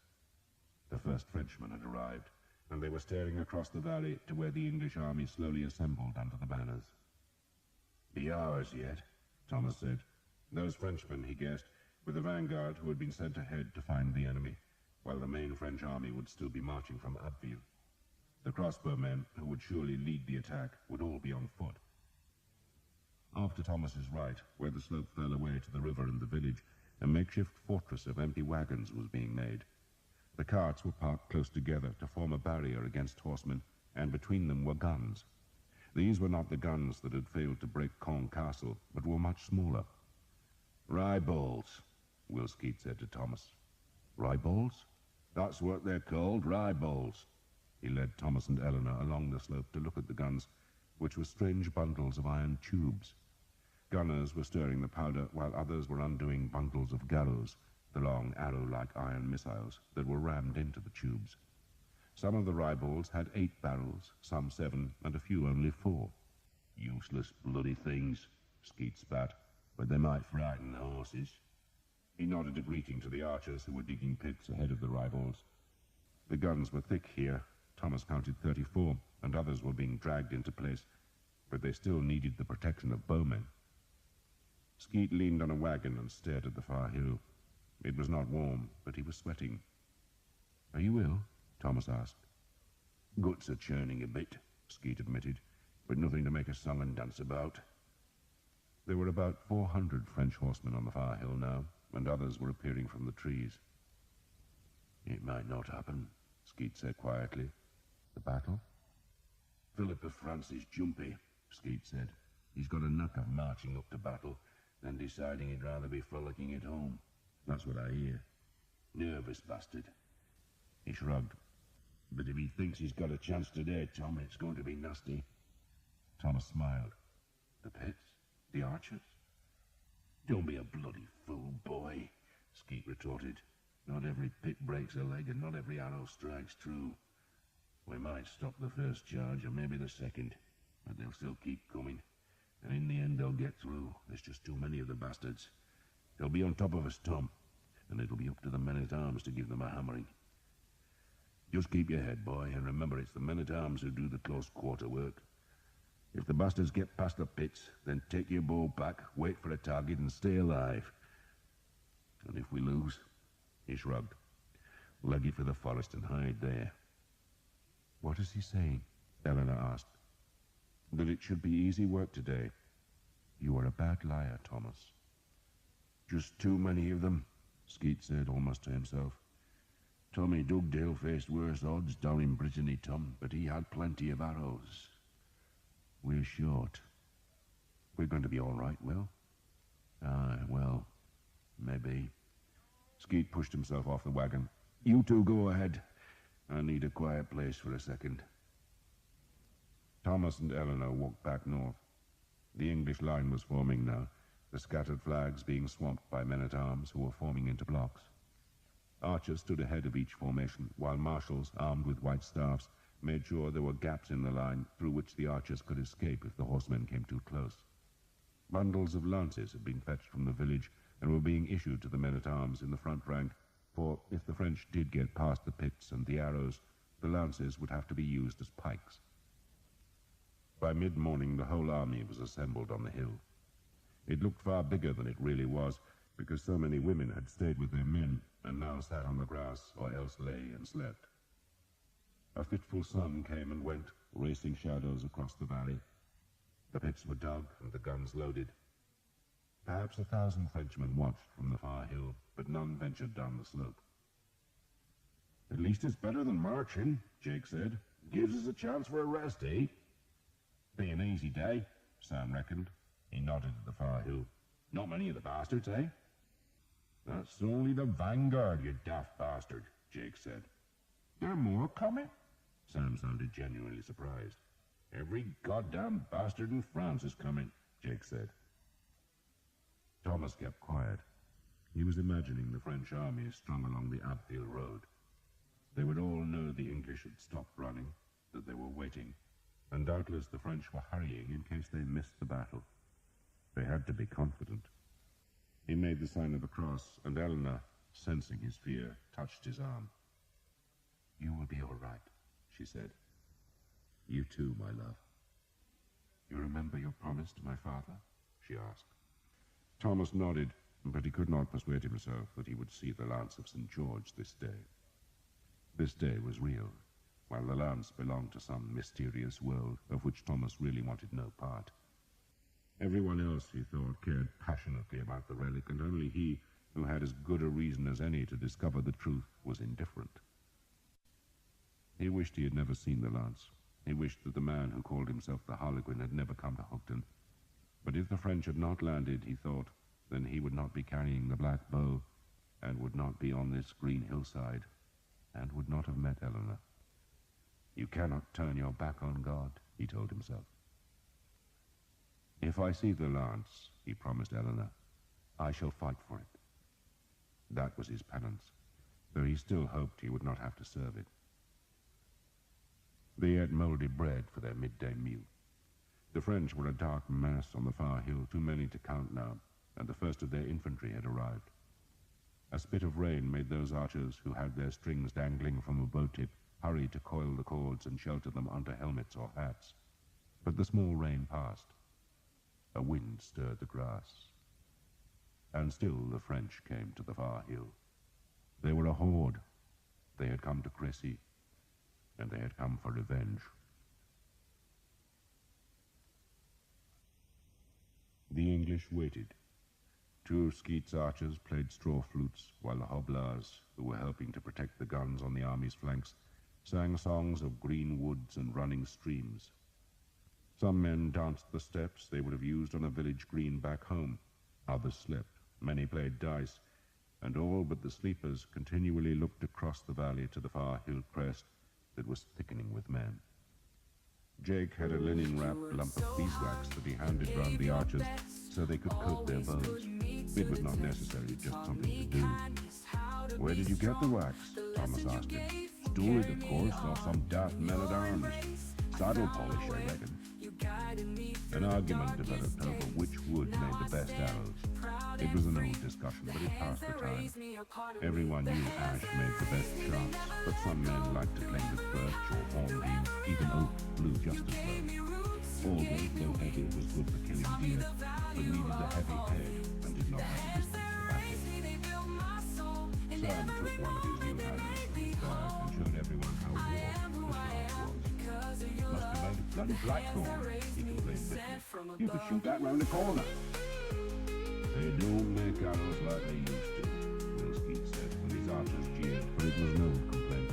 A: The first Frenchmen had arrived, and they were staring across the valley to where the English army slowly assembled under the banners. "Be ours yet," Thomas said. Those Frenchmen, he guessed, were the vanguard who had been sent ahead to find the enemy, while the main French army would still be marching from Abbeville. The crossbowmen, who would surely lead the attack, would all be on foot. Off to Thomas's right, where the slope fell away to the river and the village, a makeshift fortress of empty wagons was being made. The carts were parked close together to form a barrier against horsemen, and between them were guns. These were not the guns that had failed to break Caen Castle, but were much smaller. "Ryeballs," Will Skeet said to Thomas. "Ryeballs?" "That's what they're called, ryeballs." He led Thomas and Eleanor along the slope to look at the guns, which were strange bundles of iron tubes. Gunners were stirring the powder, while others were undoing bundles of gallows, the long arrow-like iron missiles that were rammed into the tubes. Some of the ryeballs had 8 barrels, some 7, and a few only 4. "Useless bloody things," Skeet spat, "but they might frighten the horses." He nodded a greeting to the archers who were digging pits ahead of the ryeballs. The guns were thick here. Thomas counted 34, and others were being dragged into place, but they still needed the protection of bowmen. Skeet leaned on a wagon and stared at the far hill. It was not warm, but he was sweating. "Are you ill?" Thomas asked. "Guts are churning a bit," Skeet admitted, "but nothing to make a song and dance about." There were about 400 French horsemen on the far hill now, and others were appearing from the trees. "It might not happen," Skeet said quietly. "The battle?" "Philip of France is jumpy," Skeet said. "He's got a knack of marching up to battle, then deciding he'd rather be frolicking at home. That's what I hear. Nervous bastard." He shrugged.
C: But if he thinks he's got a chance today, Tom, it's going to be nasty.
A: Thomas smiled.
C: The pits? The archers? Don't be a bloody fool, boy, Skeet retorted. Not every pit breaks a leg and not every arrow strikes true. We might stop the first charge or maybe the second, but they'll still keep coming. And in the end they'll get through. There's just too many of the bastards. They'll be on top of us, Tom, and it'll be up to the men-at-arms to give them a hammering. Just keep your head, boy, and remember it's the men-at-arms who do the close-quarter work. If the bastards get past the pits, then take your bow back, wait for a target, and stay alive. And if we lose, he shrugged, leg it for the forest and hide there.
A: What is he saying? Eleanor asked. That it should be easy work today. You are a bad liar, Thomas.
C: Just too many of them, Skeet said almost to himself. Tommy Dugdale faced worse odds down in Brittany, Tom, but he had plenty of arrows. We're short. We're going to be all right, Will? Aye, well, maybe. Skeet pushed himself off the wagon. You two go ahead. I need a quiet place for a second.
A: Thomas and Eleanor walked back north. The English line was forming now, the scattered flags being swamped by men-at-arms who were forming into blocks. Archers stood ahead of each formation, while marshals, armed with white staffs, made sure there were gaps in the line through which the archers could escape if the horsemen came too close. Bundles of lances had been fetched from the village and were being issued to the men-at-arms in the front rank, for if the French did get past the pits and the arrows, the lances would have to be used as pikes. By mid-morning, the whole army was assembled on the hill. It looked far bigger than it really was, because so many women had stayed with their men and now sat on the grass or else lay and slept. A fitful sun came and went, racing shadows across the valley. The pits were dug and the guns loaded. Perhaps 1,000 Frenchmen watched from the far hill, but none ventured down the slope.
C: At least it's better than marching, Jake said. Gives us a chance for a rest, eh?
A: Be an easy day, Sam reckoned. He nodded at the far hill.
C: Not many of the bastards, eh? That's only the vanguard, you daft bastard, Jake said. There are more coming? Sam sounded genuinely surprised. Every goddamn bastard in France is coming, Jake said.
A: Thomas kept quiet. He was imagining the French army strung along the Abbeville road. They would all know the English had stopped running, that they were waiting, and doubtless the French were hurrying in case they missed the battle. They had to be confident. He made the sign of the cross, and Eleanor, sensing his fear, touched his arm. "You will be all right," she said. "You too, my love." "You remember your promise to my father?" she asked. Thomas nodded, but he could not persuade himself that he would see the Lance of St. George this day. This day was real, while the lance belonged to some mysterious world of which Thomas really wanted no part. Everyone else, he thought, cared passionately about the relic, and only he, who had as good a reason as any to discover the truth, was indifferent. He wished he had never seen the lance. He wished that the man who called himself the Harlequin had never come to Houghton. But if the French had not landed, he thought, then he would not be carrying the black bow, and would not be on this green hillside, and would not have met Eleanor. "You cannot turn your back on God," he told himself. "If I see the lance," he promised Eleanor, "I shall fight for it." That was his penance, though he still hoped he would not have to serve it. They ate mouldy bread for their midday meal. The French were a dark mass on the far hill, too many to count now, and the first of their infantry had arrived. A spit of rain made those archers who had their strings dangling from a bow tip hurry to coil the cords and shelter them under helmets or hats. But the small rain passed. A wind stirred the grass. And still the French came to the far hill. They were a horde. They had come to Crécy, and they had come for revenge. The English waited. Two of Skeet's archers played straw flutes, while the hoblars, who were helping to protect the guns on the army's flanks, sang songs of green woods and running streams. Some men danced the steps they would have used on a village green back home. Others slept. Many played dice, and all but the sleepers continually looked across the valley to the far hill crest, that was thickening with men. Jake had a linen-wrapped lump of beeswax that he handed round the archers so they could coat their bows. It was not necessary, just something to do. "Where did you get the wax?" Thomas asked him. "Stole it, of course, off some daft men-at-arms. Saddle polish, I reckon." An argument developed over which wood made the best arrows. It was an old discussion, but it passed the time. Everyone knew ash made the best shafts, but some men liked to play with birch or hornbeam. Even oak blew just as well. Alder, though heavy, was good for killing deer, but needed a heavy head and did not have a distance for battle. Sam took one of his new hammers from his bag and showed everyone how warm the shaft was. "Must have made a bloody blackthorn," he complained bitterly. "You could shoot that round the corner." "They don't make arrows like they used to," Will Skeet said, and his archers jeered, but it was no complaint.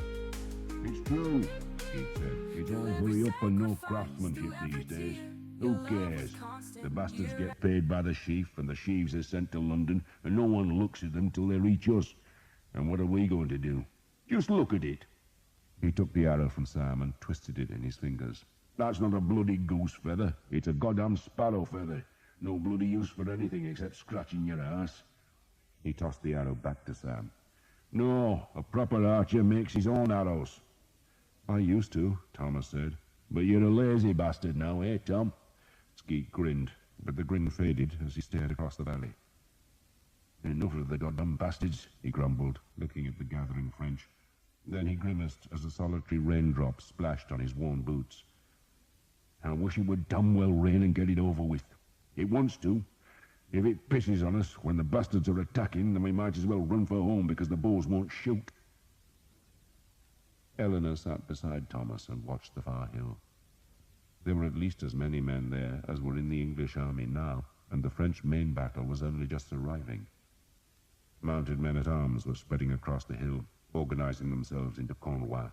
A: "It's true," Skeet said. "It's all hurry up and no craftsmanship these days. Who cares? The bastards get paid by the sheaf, and the sheaves are sent to London, and no one looks at them till they reach us. And what are we going to do? Just look at it." He took the arrow from Sam and twisted it in his fingers. "That's not a bloody goose feather. It's a goddamn sparrow feather. No bloody use for anything except scratching your ass." He tossed the arrow back to Sam. "No, a proper archer makes his own arrows." "I used to," Thomas said. "But you're a lazy bastard now, eh, Tom?" Skeet grinned, but the grin faded as he stared across the valley. "Enough of the goddamn bastards," he grumbled, looking at the gathering French. Then he grimaced as a solitary raindrop splashed on his worn boots. "I wish it would damn well rain and get it over with. It wants to. If it pisses on us when the bastards are attacking, then we might as well run for home because the bows won't shoot." Eleanor sat beside Thomas and watched the far hill. There were at least as many men there as were in the English army now, and the French main battle was only just arriving. Mounted men-at-arms were spreading across the hill, organizing themselves into Cornwell.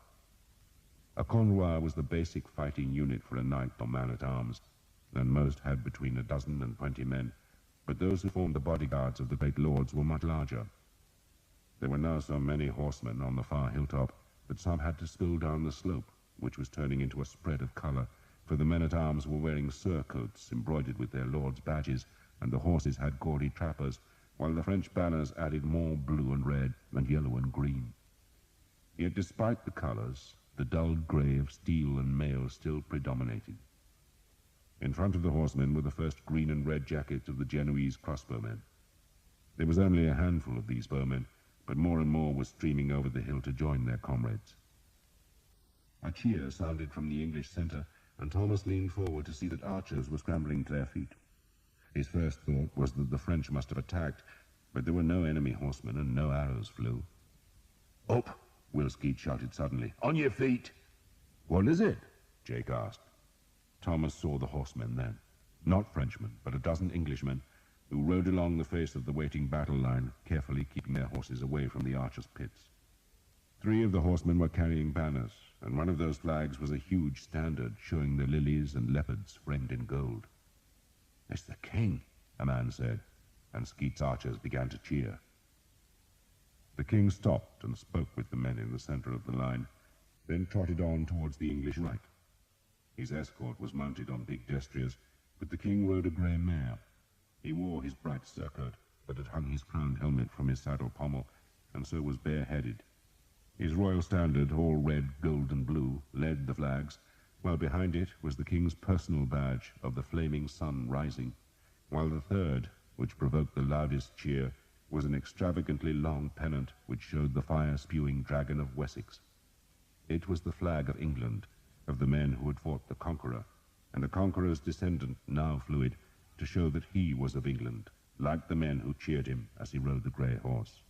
A: A Cornwell was the basic fighting unit for a knight or man-at-arms, and most had between a dozen and 20 men, but those who formed the bodyguards of the great lords were much larger. There were now so many horsemen on the far hilltop that some had to spill down the slope, which was turning into a spread of colour, for the men-at-arms were wearing surcoats embroidered with their lords' badges, and the horses had gaudy trappers, while the French banners added more blue and red and yellow and green. Yet despite the colours, the dull grey of steel and mail still predominated. In front of the horsemen were the first green and red jackets of the Genoese crossbowmen. There was only a handful of these bowmen, but more and more were streaming over the hill to join their comrades. A cheer sounded from the English centre, and Thomas leaned forward to see that archers were scrambling to their feet. His first thought was that the French must have attacked, but there were no enemy horsemen and no arrows flew. "Up!" Will Skeet shouted suddenly. "On your feet!" "What is it?" Jake asked. Thomas saw the horsemen then. Not Frenchmen, but a dozen Englishmen, who rode along the face of the waiting battle line, carefully keeping their horses away from the archers' pits. 3 of the horsemen were carrying banners, and one of those flags was a huge standard showing the lilies and leopards framed in gold. "It's the king," a man said, and Skeet's archers began to cheer. The king stopped and spoke with the men in the centre of the line, then trotted on towards the English right. His escort was mounted on big destriers, but the king rode a grey mare. He wore his bright surcoat, but had hung his crowned helmet from his saddle pommel, and so was bareheaded. His royal standard, all red, gold, and blue, led the flags, while behind it was the king's personal badge of the flaming sun rising, while the third, which provoked the loudest cheer, was an extravagantly long pennant which showed the fire-spewing dragon of Wessex. It was the flag of England, of the men who had fought the Conqueror, and the Conqueror's descendant now flew it to show that he was of England, like the men who cheered him as he rode the grey horse.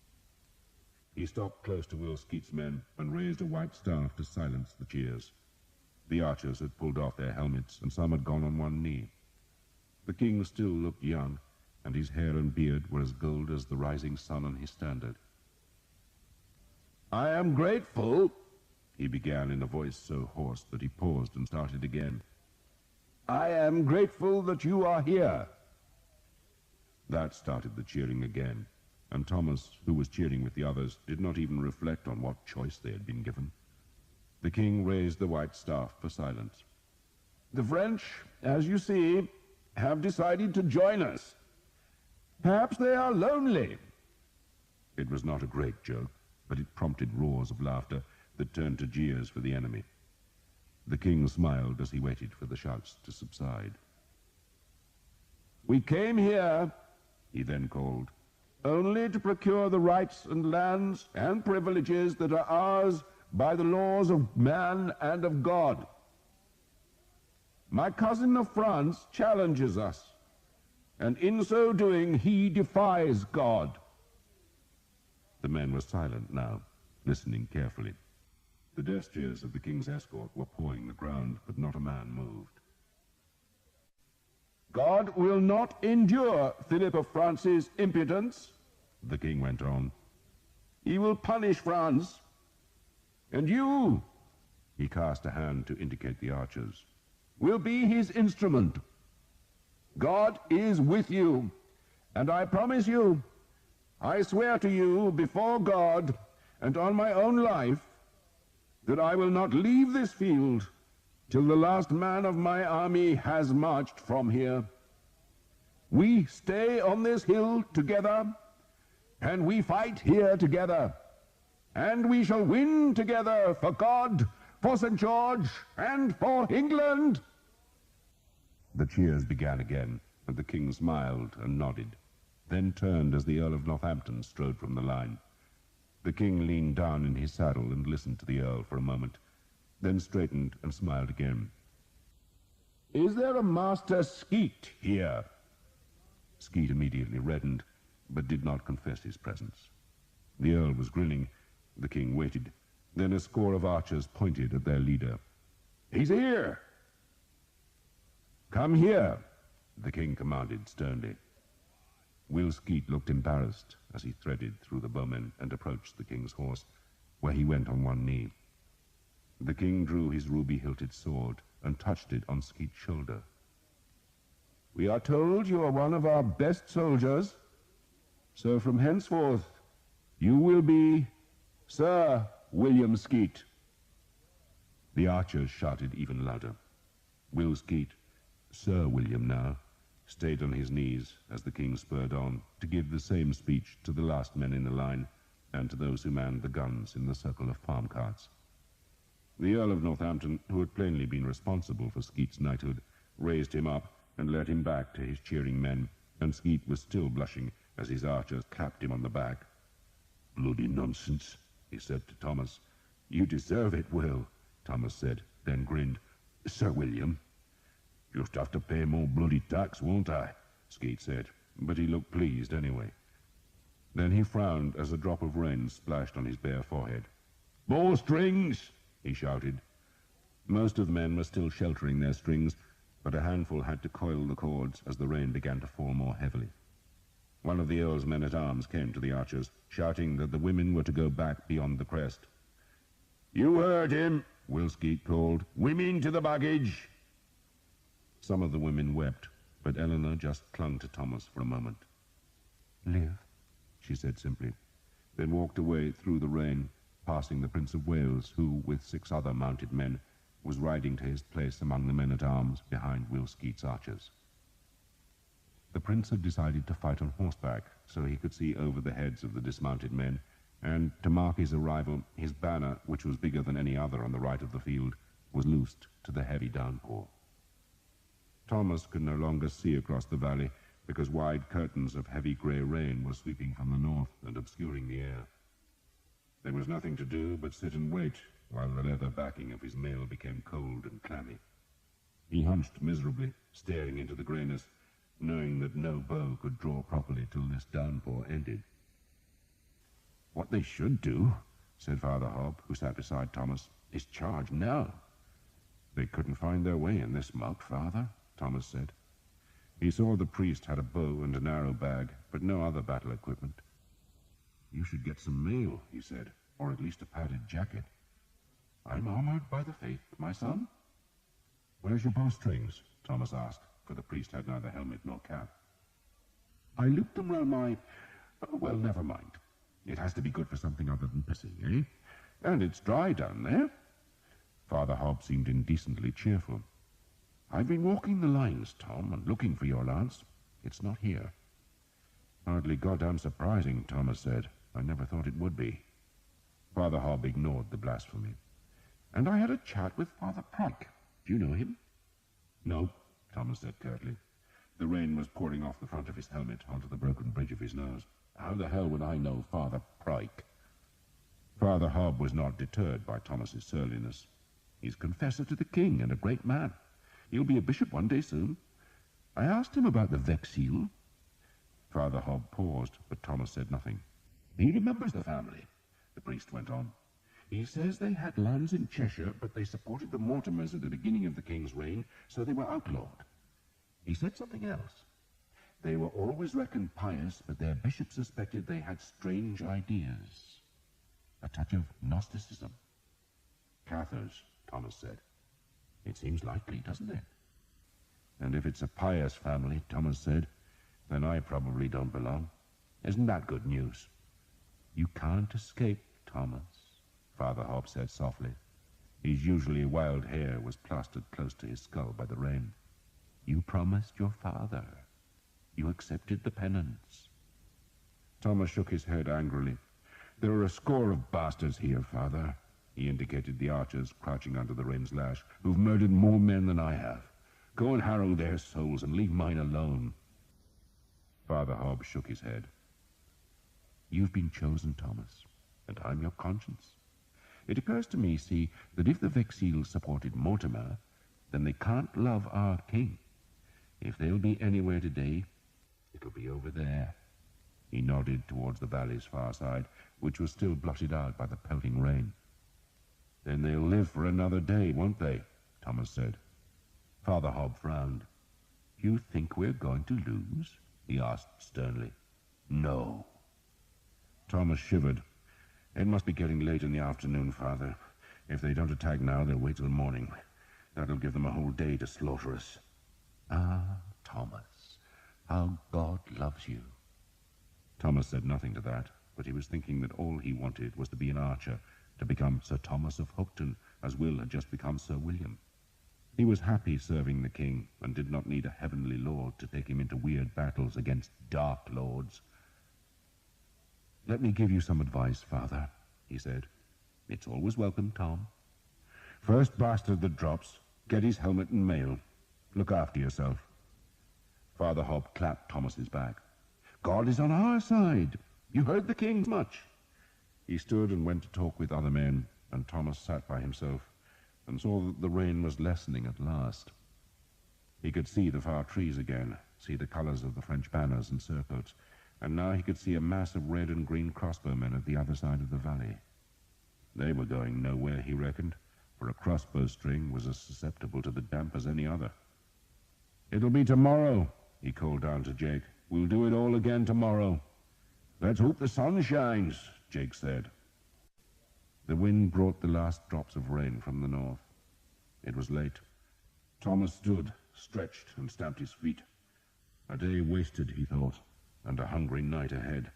A: He stopped close to Will Skeet's men and raised a white staff to silence the cheers. The archers had pulled off their helmets, and some had gone on one knee. The king still looked young, and his hair and beard were as gold as the rising sun on his standard. "I am grateful," he began in a voice so hoarse that he paused and started again. "I am grateful that you are here." That started the cheering again, and Thomas, who was cheering with the others, did not even reflect on what choice they had been given. The king raised the white staff for silence. "The French, as you see, have decided to join us. Perhaps they are lonely." It was not a great joke, but it prompted roars of laughter that turned to jeers for the enemy. The king smiled as he waited for the shouts to subside. "We came here," he then called, "only to procure the rights and lands and privileges that are ours by the laws of man and of God. My cousin of France challenges us, and in so doing he defies God." The men were silent now, listening carefully. The destriers of the king's escort were pawing the ground, but not a man moved. "God will not endure Philip of France's impudence," the king went on. "He will punish France. And you," he cast a hand to indicate the archers, "will be his instrument. God is with you, and I promise you, I swear to you before God and on my own life, that I will not leave this field till the last man of my army has marched from here. We stay on this hill together, and we fight here together, and we shall win together for God, for St. George, and for England." The cheers began again, and the king smiled and nodded, then turned as the Earl of Northampton strode from the line. The king leaned down in his saddle and listened to the Earl for a moment, then straightened and smiled again. "Is there a Master Skeet here?" Skeet immediately reddened, but did not confess his presence. The Earl was grinning. The king waited. Then a score of archers pointed at their leader. "He's here!" "Come here," the king commanded sternly. Will Skeet looked embarrassed as he threaded through the bowmen and approached the king's horse, where he went on one knee. The king drew his ruby-hilted sword and touched it on Skeet's shoulder. "We are told you are one of our best soldiers, so from henceforth you will be Sir William Skeet." The archers shouted even louder. Will Skeet, Sir William now, stayed on his knees as the king spurred on to give the same speech to the last men in the line and to those who manned the guns in the circle of farm carts. The Earl of Northampton, who had plainly been responsible for Skeet's knighthood, raised him up and led him back to his cheering men, and Skeet was still blushing as his archers clapped him on the back. "Bloody nonsense," he said to Thomas. "You deserve it, Will," Thomas said, then grinned. "Sir William." "Just have to pay more bloody tax, won't I?" Skeet said, but he looked pleased anyway. Then he frowned as a drop of rain splashed on his bare forehead. "Bowstrings!" he shouted. Most of the men were still sheltering their strings, but a handful had to coil the cords as the rain began to fall more heavily. One of the Earl's men-at-arms came to the archers, shouting that the women were to go back beyond the crest. "You heard him," Will Skeet called. "Women to the baggage!" Some of the women wept, but Eleanor just clung to Thomas for a moment. "Live," she said simply, then walked away through the rain, passing the Prince of Wales, who, with 6 other mounted men, was riding to his place among the men-at-arms behind Will Skeet's archers. The prince had decided to fight on horseback so he could see over the heads of the dismounted men, and to mark his arrival, his banner, which was bigger than any other on the right of the field, was loosed to the heavy downpour. Thomas could no longer see across the valley because wide curtains of heavy grey rain were sweeping from the north and obscuring the air. There was nothing to do but sit and wait while the leather backing of his mail became cold and clammy. He hunched miserably, staring into the greyness, knowing that no bow could draw properly till this downpour ended. "What they should do," said Father Hobb, who sat beside Thomas, "is charge now." "They couldn't find their way in this muck, Father," Thomas said. He saw the priest had a bow and an arrow bag, but no other battle equipment. "You should get some mail," he said, "or at least a padded jacket." "I'm armored by the faith, my son." "Where's your bowstrings?" Thomas asked, for the priest had neither helmet nor cap. "I looped them round my... Oh, well, never mind. It has to be good for something other than pissing, eh? And it's dry down there."
C: Father Hobb seemed indecently cheerful. "I've been walking the lines, Tom, and looking for your lance. It's not here." "Hardly goddamn surprising," Thomas said. "I never thought it would be." Father Hobb ignored the blasphemy. "And I had a chat with Father Pryke. Do you know him?" "No," Thomas said curtly. The rain was pouring off the front of his helmet onto the broken bridge of his nose. "How the hell would I know Father Pryke?" Father Hobb was not deterred by Thomas's surliness. "He's confessor to the king and a great man. He'll be a bishop one day soon. I asked him about the Vexil." Father Hobb paused, but Thomas said nothing. "He remembers the family," the priest went on. "He says they had lands in Cheshire, but they supported the Mortimers at the beginning of the king's reign, so they were outlawed. He said something else. They were always reckoned pious, but their bishop suspected they had strange ideas. A touch of Gnosticism." "Cathars," Thomas said. "It seems likely, doesn't it?" "And if it's a pious family," Thomas said, "then I probably don't belong. Isn't that good news?" "You can't escape, Thomas," Father Hobb said softly. His usually wild hair was plastered close to his skull by the rain. "You promised your father. You accepted the penance." Thomas shook his head angrily. "There are a score of bastards here, Father." He indicated the archers crouching under the rain's lash, "who've murdered more men than I have. Go and harrow their souls and leave mine alone." Father Hobb shook his head. "You've been chosen, Thomas, and I'm your conscience. It occurs to me, see, that if the Vexil supported Mortimer, then they can't love our king. If they'll be anywhere today, it'll be over there." He nodded towards the valley's far side, which was still blotted out by the pelting rain. "Then they'll live for another day, won't they?" Thomas said. Father Hobb frowned. "You think we're going to lose?" he asked sternly. "No." Thomas shivered. "It must be getting late in the afternoon, Father. If they don't attack now, they'll wait till morning. That'll give them a whole day to slaughter us." "Ah, Thomas, how God loves you." Thomas said nothing to that, but he was thinking that all he wanted was to be an archer, to become Sir Thomas of Hookton, as Will had just become Sir William. He was happy serving the king, and did not need a heavenly lord to take him into weird battles against dark lords. "Let me give you some advice, Father," he said. "It's always welcome, Tom. First bastard that drops, get his helmet and mail. Look after yourself." Father Hobb clapped Thomas's back. "God is on our side. You heard the king much." He stood and went to talk with other men, and Thomas sat by himself and saw that the rain was lessening at last. He could see the far trees again, see the colours of the French banners and surcoats, and now he could see a mass of red and green crossbowmen at the other side of the valley. They were going nowhere, he reckoned, for a crossbow string was as susceptible to the damp as any other. "It'll be tomorrow," he called down to Jake. "We'll do it all again tomorrow." "Let's hope the sun shines," Jake said. The wind brought the last drops of rain from the north. It was late. Thomas stood, stretched, and stamped his feet. A day wasted, he thought, and a hungry night ahead.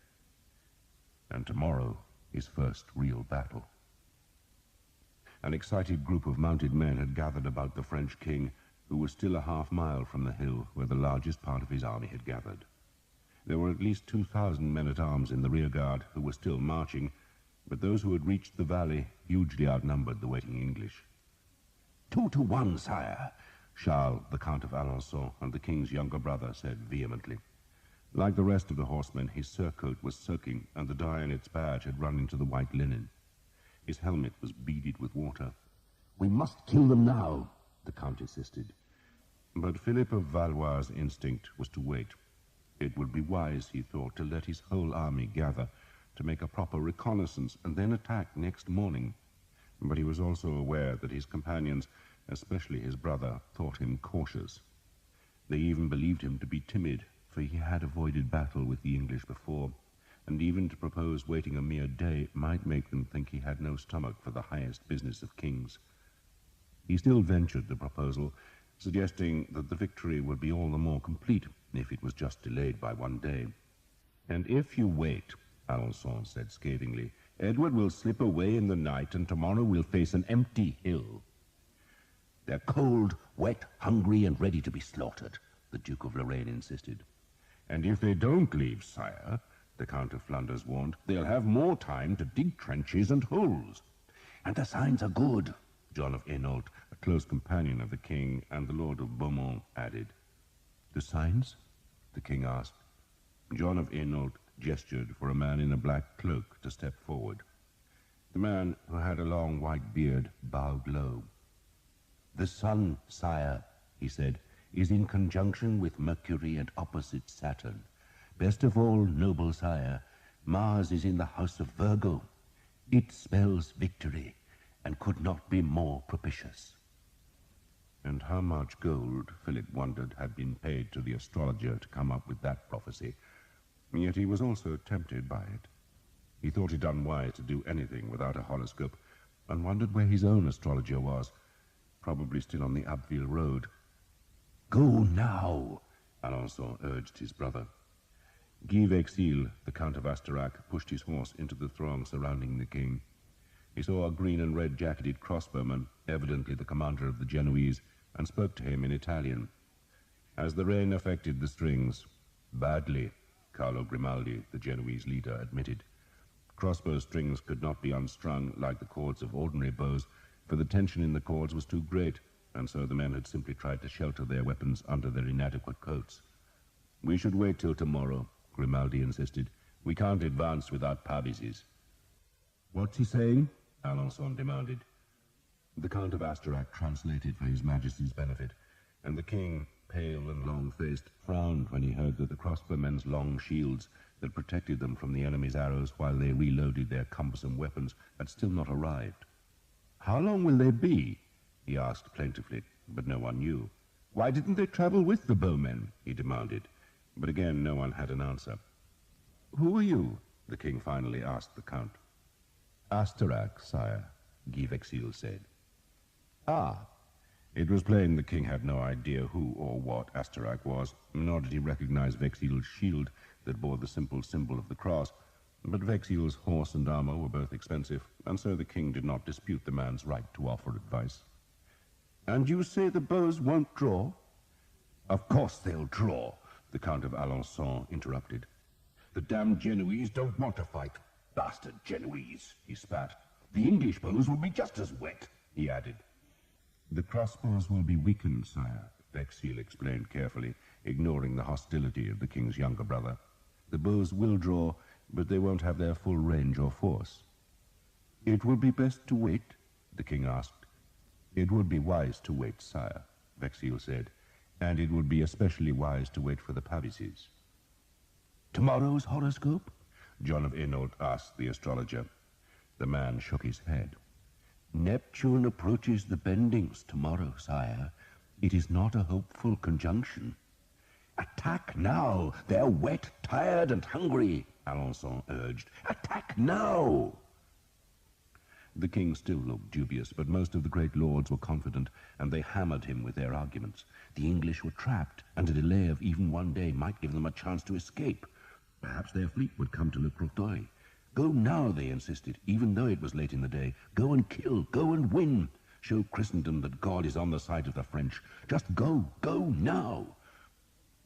C: And tomorrow, his first real battle. An excited group of mounted men had gathered about the French king, who was still a half-mile from the hill where the largest part of his army had gathered. There were at least 2,000 men-at-arms in the rearguard who were still marching, but those who had reached the valley hugely outnumbered the waiting English. 2-1, sire," Charles, the Count of Alençon, and the king's younger brother, said vehemently. Like the rest of the horsemen, his surcoat was soaking, and the dye in its badge had run into the white linen. His helmet was beaded with water. "We must kill them now," the Count insisted. But Philip of Valois' instinct was to wait. It would be wise, he thought, to let his whole army gather, to make a proper reconnaissance, and then attack next morning. But he was also aware that his companions, especially his brother, thought him cautious. They even believed him to be timid, for he had avoided battle with the English before, and even to propose waiting a mere day might make them think he had no stomach for the highest business of kings. He still ventured the proposal, suggesting that the victory would be all the more complete if it was just delayed by one day. "And if you wait," Alençon said scathingly, "Edward will slip away in the night, and tomorrow we'll face an empty hill."
B: They're cold, wet, hungry, and ready to be slaughtered, the Duke of Lorraine insisted.
C: And if they don't leave, sire, the Count of Flanders warned, they'll have more time to dig trenches and holes.
B: And the signs are good,
C: John of Hainault, a close companion of the king, and the Lord of Beaumont added. The signs? The king asked. John of Hainault gestured for a man in a black cloak to step forward. The man, who had a long white beard, bowed low.
B: The sun, sire, he said, is in conjunction with Mercury and opposite Saturn. Best of all, noble sire, Mars is in the house of Virgo. It spells victory, and could not be more propitious.
C: And how much gold, Philip wondered, had been paid to the astrologer to come up with that prophecy. Yet he was also tempted by it. He thought it unwise to do anything without a horoscope, and wondered where his own astrologer was, probably still on the Abbeville road.
B: Go now,
C: Alençon urged his brother. Guy Vexil, the Count of Asterac, pushed his horse into the throng surrounding the king. He saw a green and red jacketed crossbowman, evidently the commander of the Genoese, and spoke to him in Italian. As the rain affected the strings, badly, Carlo Grimaldi, the Genoese leader, admitted. Crossbow strings could not be unstrung like the cords of ordinary bows, for the tension in the cords was too great, and so the men had simply tried to shelter their weapons under their inadequate coats. We should wait till tomorrow, Grimaldi insisted. We can't advance without pavises.
B: What's he saying?
C: Alençon demanded. The Count of Asterac translated for his Majesty's benefit, and the king, pale and long-faced, frowned when he heard that the crossbowmen's long shields that protected them from the enemy's arrows while they reloaded their cumbersome weapons had still not arrived. How long will they be? He asked plaintively, but no one knew. Why didn't they travel with the bowmen? He demanded, but again no one had an answer. Who are you? The king finally asked the Count. Asterac, sire, Guy Vexil said. Ah. It was plain the king had no idea who or what Asterac was, nor did he recognize Vexil's shield that bore the simple symbol of the cross, but Vexil's horse and armor were both expensive, and so the king did not dispute the man's right to offer advice. And you say the bows won't draw? Of course they'll draw, the Count of Alençon interrupted. The damned Genoese don't want to fight. Bastard Genoese, he spat. The English bows will be just as wet, he added. The crossbows will be weakened, sire, Vexil explained carefully, ignoring the hostility of the king's younger brother. The bows will draw, but they won't have their full range or force. It will be best to wait, the king asked. It would be wise to wait, sire, Vexil said, and it would be especially wise to wait for the pavises.
B: Tomorrow's horoscope?
C: John of Hainault asked the astrologer. The man shook his head.
B: Neptune approaches the bendings tomorrow, sire. It is not a hopeful conjunction. Attack now! They're wet, tired, and hungry, Alençon urged. Attack now!
C: The king still looked dubious, but most of the great lords were confident, and they hammered him with their arguments. The English were trapped, and a delay of even one day might give them a chance to escape. Perhaps their fleet would come to Le Crotoy. Go now, they insisted, even though it was late in the day. Go and kill, go and win. Show Christendom that God is on the side of the French. Just go now.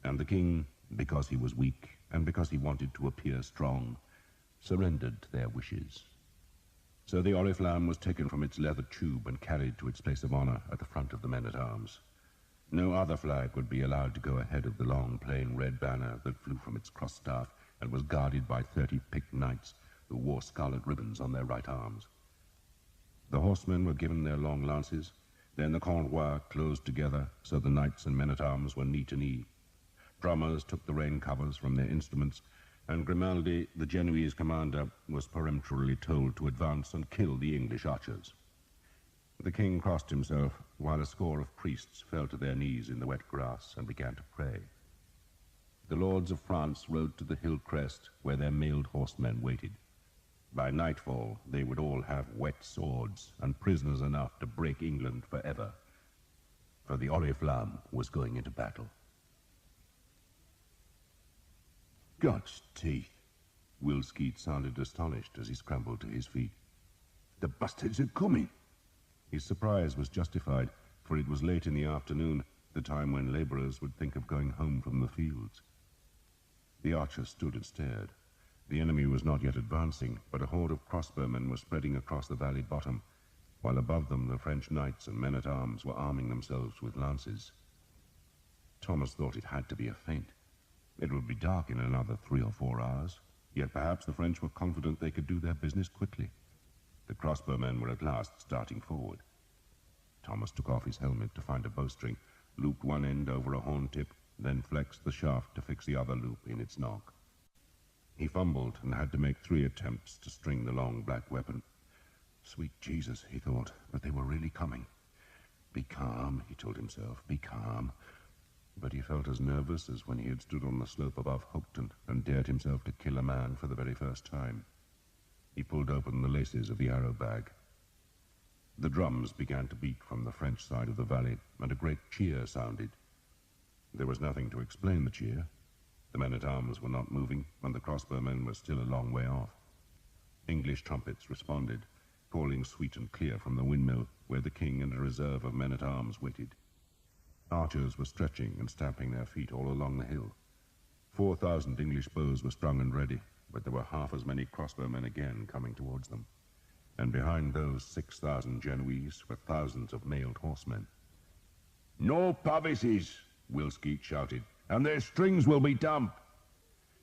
C: And the king, because he was weak, and because he wanted to appear strong, surrendered to their wishes. So the Oriflamme was taken from its leather tube and carried to its place of honor at the front of the men-at-arms. No other flag would be allowed to go ahead of the long, plain red banner that flew from its cross-staff and was guarded by 30 picked knights who wore scarlet ribbons on their right arms. The horsemen were given their long lances, then the Cornwell closed together so the knights and men-at-arms were knee to knee. Drummers took the rain covers from their instruments, and Grimaldi, the Genoese commander, was peremptorily told to advance and kill the English archers. The king crossed himself, while a score of priests fell to their knees in the wet grass and began to pray. The lords of France rode to the hill crest where their mailed horsemen waited. By nightfall, they would all have wet swords and prisoners enough to break England forever, for the Oriflamme was going into battle.
B: God's teeth!
C: Will Skeet sounded astonished as he scrambled to his feet.
B: The bastards are coming!
C: His surprise was justified,
A: for it was late in the afternoon, the time when labourers would think of going home from the fields. The archers stood and stared. The enemy was not yet advancing, but a horde of crossbowmen was spreading across the valley bottom, while above them the French knights and men-at-arms were arming themselves with lances. Thomas thought it had to be a feint. It would be dark in another 3 or 4 hours, yet perhaps the French were confident they could do their business quickly. The crossbowmen were at last starting forward. Thomas took off his helmet to find a bowstring, looped one end over a horn tip, then flexed the shaft to fix the other loop in its nock. He fumbled and had to make 3 attempts to string the long black weapon. Sweet Jesus, he thought, but they were really coming. Be calm, he told himself, be calm. But he felt as nervous as when he had stood on the slope above Hopeton and dared himself to kill a man for the very first time. He pulled open the laces of the arrow bag. The drums began to beat from the French side of the valley, and a great cheer sounded. There was nothing to explain the cheer. The men-at-arms were not moving, and the crossbowmen were still a long way off. English trumpets responded, calling sweet and clear from the windmill, where the king and a reserve of men-at-arms waited. Archers were stretching and stamping their feet all along the hill. 4,000 English bows were strung and ready, but there were half as many crossbowmen again coming towards them. And behind those 6,000 Genoese were thousands of mailed horsemen. "No pavises," Will Skeet shouted, "and their strings will be damp."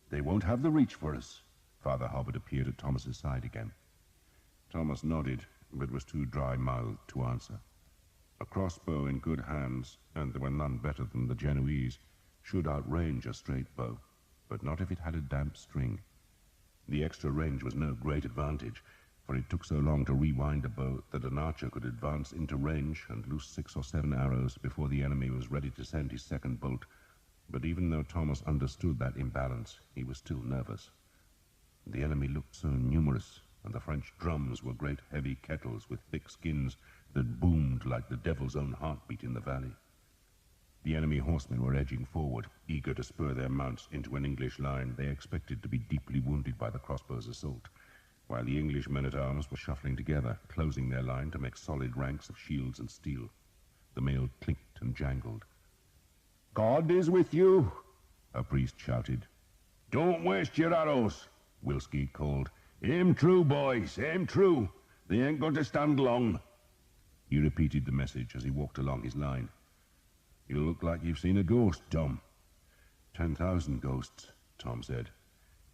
A: "They won't have the reach for us." Father Hobbit appeared at Thomas's side again. Thomas nodded, but was too dry-mouthed to answer. A crossbow in good hands, and there were none better than the Genoese, should outrange a straight bow, but not if it had a damp string. The extra range was no great advantage, for it took so long to rewind a bow that an archer could advance into range and loose 6 or 7 arrows before the enemy was ready to send his second bolt. But even though Thomas understood that imbalance, he was still nervous. The enemy looked so numerous, and the French drums were great heavy kettles with thick skins that boomed like the devil's own heartbeat in the valley. The enemy horsemen were edging forward, eager to spur their mounts into an English line they expected to be deeply wounded by the crossbow's assault, while the English men-at-arms were shuffling together, closing their line to make solid ranks of shields and steel. The mail clinked and jangled. "God is with you," a priest shouted. "Don't waste your arrows," Will Skeet called. "Aim true, boys, aim true. They ain't going to stand long." He repeated the message as he walked along his line. "You look like you've seen a ghost, Tom." 10,000 ghosts, Tom said.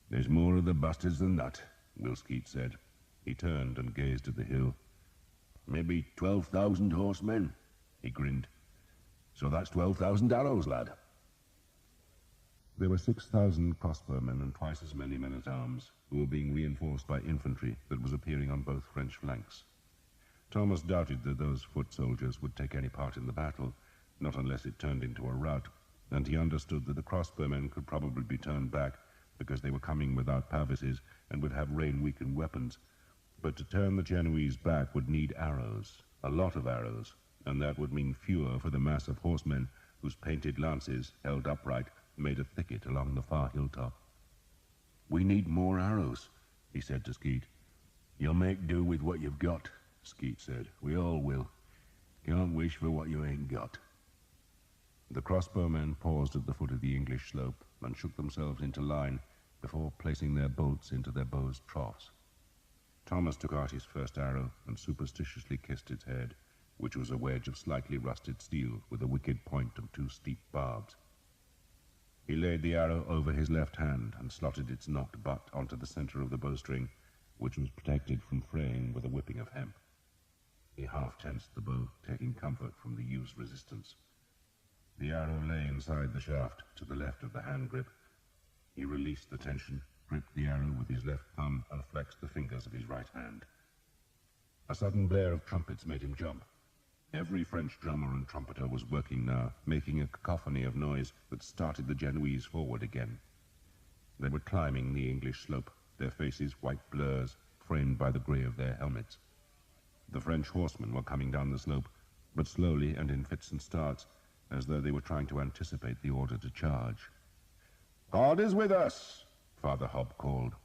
A: "There's more of the bastards than that," Will Skeet said. He turned and gazed at the hill. "Maybe 12,000 horsemen," he grinned. "So that's 12,000 arrows, lad." There were 6,000 crossbowmen and twice as many men-at-arms, who were being reinforced by infantry that was appearing on both French flanks. Thomas doubted that those foot soldiers would take any part in the battle, not unless it turned into a rout, and he understood that the crossbowmen could probably be turned back because they were coming without pavises and would have rain-weakened weapons. But to turn the Genoese back would need arrows, a lot of arrows, and that would mean fewer for the mass of horsemen whose painted lances, held upright, made a thicket along the far hilltop. "We need more arrows," he said to Skeet. "You'll make do with what you've got," Skeet said. "We all will. Can't wish for what you ain't got." The crossbowmen paused at the foot of the English slope and shook themselves into line before placing their bolts into their bows' troughs. Thomas took out his first arrow and superstitiously kissed its head, which was a wedge of slightly rusted steel with a wicked point and 2 steep barbs. He laid the arrow over his left hand and slotted its knocked butt onto the center of the bowstring, which was protected from fraying with a whipping of hemp. He half-tensed the bow, taking comfort from the used resistance. The arrow lay inside the shaft, to the left of the hand grip. He released the tension, gripped the arrow with his left thumb, and flexed the fingers of his right hand. A sudden blare of trumpets made him jump. Every French drummer and trumpeter was working now, making a cacophony of noise that started the Genoese forward again. They were climbing the English slope, their faces white blurs, framed by the grey of their helmets. The French horsemen were coming down the slope, but slowly and in fits and starts, as though they were trying to anticipate the order to charge. "God is with us," Father Hobb called.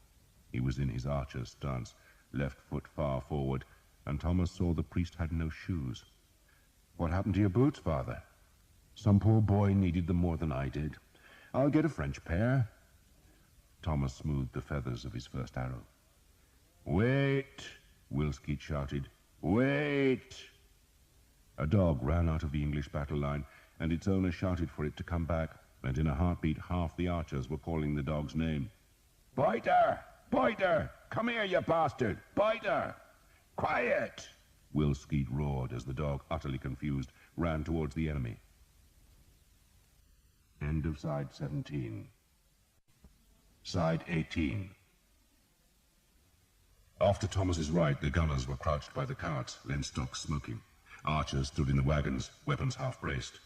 A: He was in his archer's stance, left foot far forward, and Thomas saw the priest had no shoes.
C: What happened to your boots, father? Some poor boy needed them more than I did. I'll get a French pair. Thomas smoothed the feathers of his first arrow. Wait, Will Skeet shouted. Wait! A dog ran out of the English battle line, and its owner shouted for it to come back, and in a heartbeat half the archers were calling the dog's name. Biter! Biter! Come here, you bastard! Biter! Quiet! Will Skeet roared as the dog, utterly confused, ran towards the enemy. End of Side 17. Side 18. Off to Thomas's right, the gunners were crouched by the carts, linstocks smoking. Archers stood in the wagons, weapons half-braced.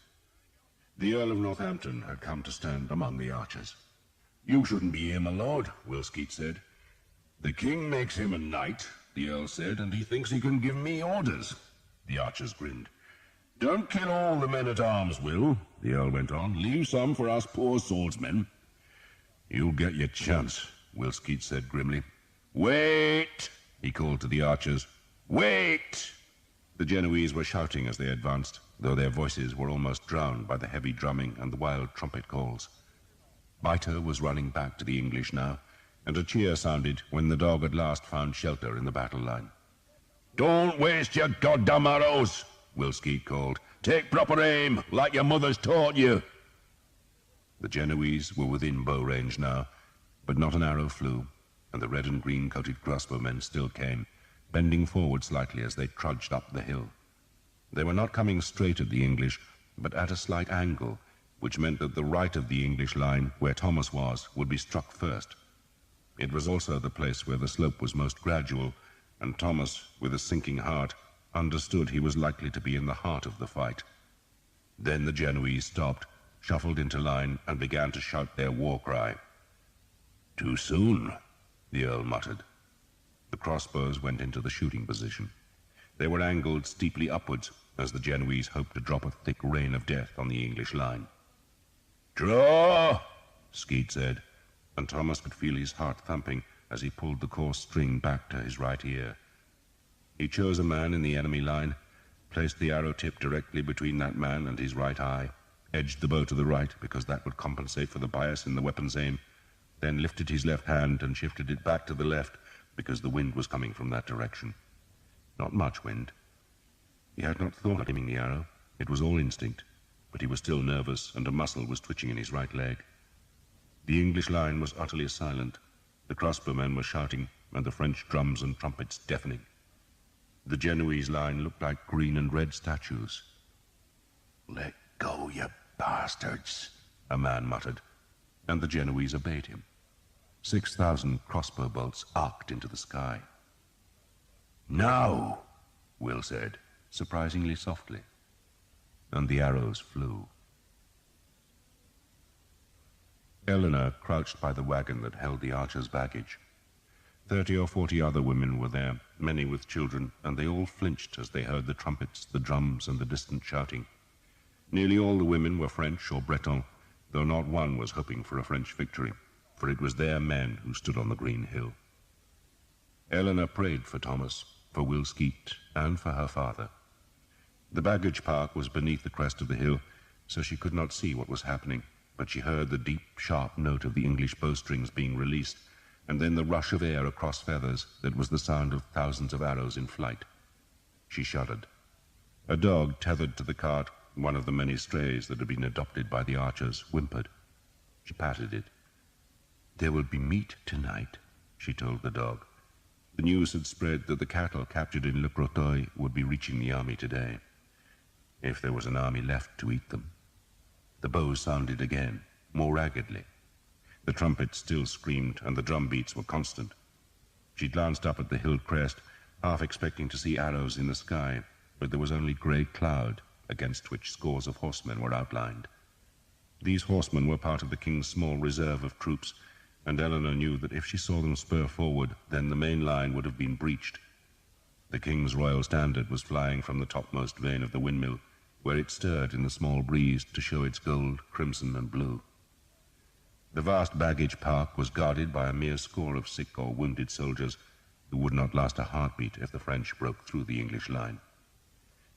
C: The Earl of Northampton had come to stand among the archers. You shouldn't be here, my lord, Will Skeet said. The king makes him a knight, the Earl said, and he thinks he can give me orders. The archers grinned. Don't kill all the men-at-arms, Will, the Earl went on. Leave some for us poor swordsmen. You'll get your chance, Will Skeet said grimly. Wait, he called to the archers. Wait! The Genoese were shouting as they advanced, though their voices were almost drowned by the heavy drumming and the wild trumpet calls. Biter was running back to the English now, and a cheer sounded when the dog at last found shelter in the battle line. Don't waste your goddamn arrows, Will Skeet called. Take proper aim, like your mother's taught you. The Genoese were within bow range now, but not an arrow flew, and the red and green-coated crossbowmen still came, bending forward slightly as they trudged up the hill. They were not coming straight at the English, but at a slight angle, which meant that the right of the English line, where Thomas was, would be struck first. It was also the place where the slope was most gradual, and Thomas, with a sinking heart, understood he was likely to be in the heart of the fight. Then the Genoese stopped, shuffled into line, and began to shout their war cry. Too soon, the Earl muttered. The crossbows went into the shooting position. They were angled steeply upwards, as the Genoese hoped to drop a thick rain of death on the English line. Draw! Skeet said, and Thomas could feel his heart thumping as he pulled the coarse string back to his right ear. He chose a man in the enemy line, placed the arrow tip directly between that man and his right eye, edged the bow to the right because that would compensate for the bias in the weapon's aim, then lifted his left hand and shifted it back to the left because the wind was coming from that direction. Not much wind. He had not thought of aiming the arrow. It was all instinct, but he was still nervous and a muscle was twitching in his right leg. The English line was utterly silent. The crossbowmen were shouting and the French drums and trumpets deafening. The Genoese line looked like green and red statues. Let go, you bastards, a man muttered, and the Genoese obeyed him. 6,000 crossbow bolts arced into the sky. Now, Will said, surprisingly softly, and the arrows flew. Eleanor crouched by the wagon that held the archer's baggage. 30 or 40 other women were there, many with children, and they all flinched as they heard the trumpets, the drums, and the distant shouting. Nearly all the women were French or Breton, though not one was hoping for a French victory, for it was their men who stood on the green hill. Eleanor prayed for Thomas, for Will Skeet, and for her father. The baggage park was beneath the crest of the hill, so she could not see what was happening, but she heard the deep, sharp note of the English bowstrings being released, and then the rush of air across feathers that was the sound of thousands of arrows in flight. She shuddered. A dog tethered to the cart, one of the many strays that had been adopted by the archers, whimpered. She patted it. There will be meat tonight, she told the dog. The news had spread that the cattle captured in Le Croteuil would be reaching the army today, if there was an army left to eat them. The bows sounded again, more raggedly. The trumpets still screamed, and the drum beats were constant. She glanced up at the hill crest, half expecting to see arrows in the sky, but there was only grey cloud, against which scores of horsemen were outlined. These horsemen were part of the king's small reserve of troops, and Eleanor knew that if she saw them spur forward, then the main line would have been breached. The king's royal standard was flying from the topmost vane of the windmill, where it stirred in the small breeze to show its gold, crimson, and blue. The vast baggage park was guarded by a mere score of sick or wounded soldiers who would not last a heartbeat if the French broke through the English line.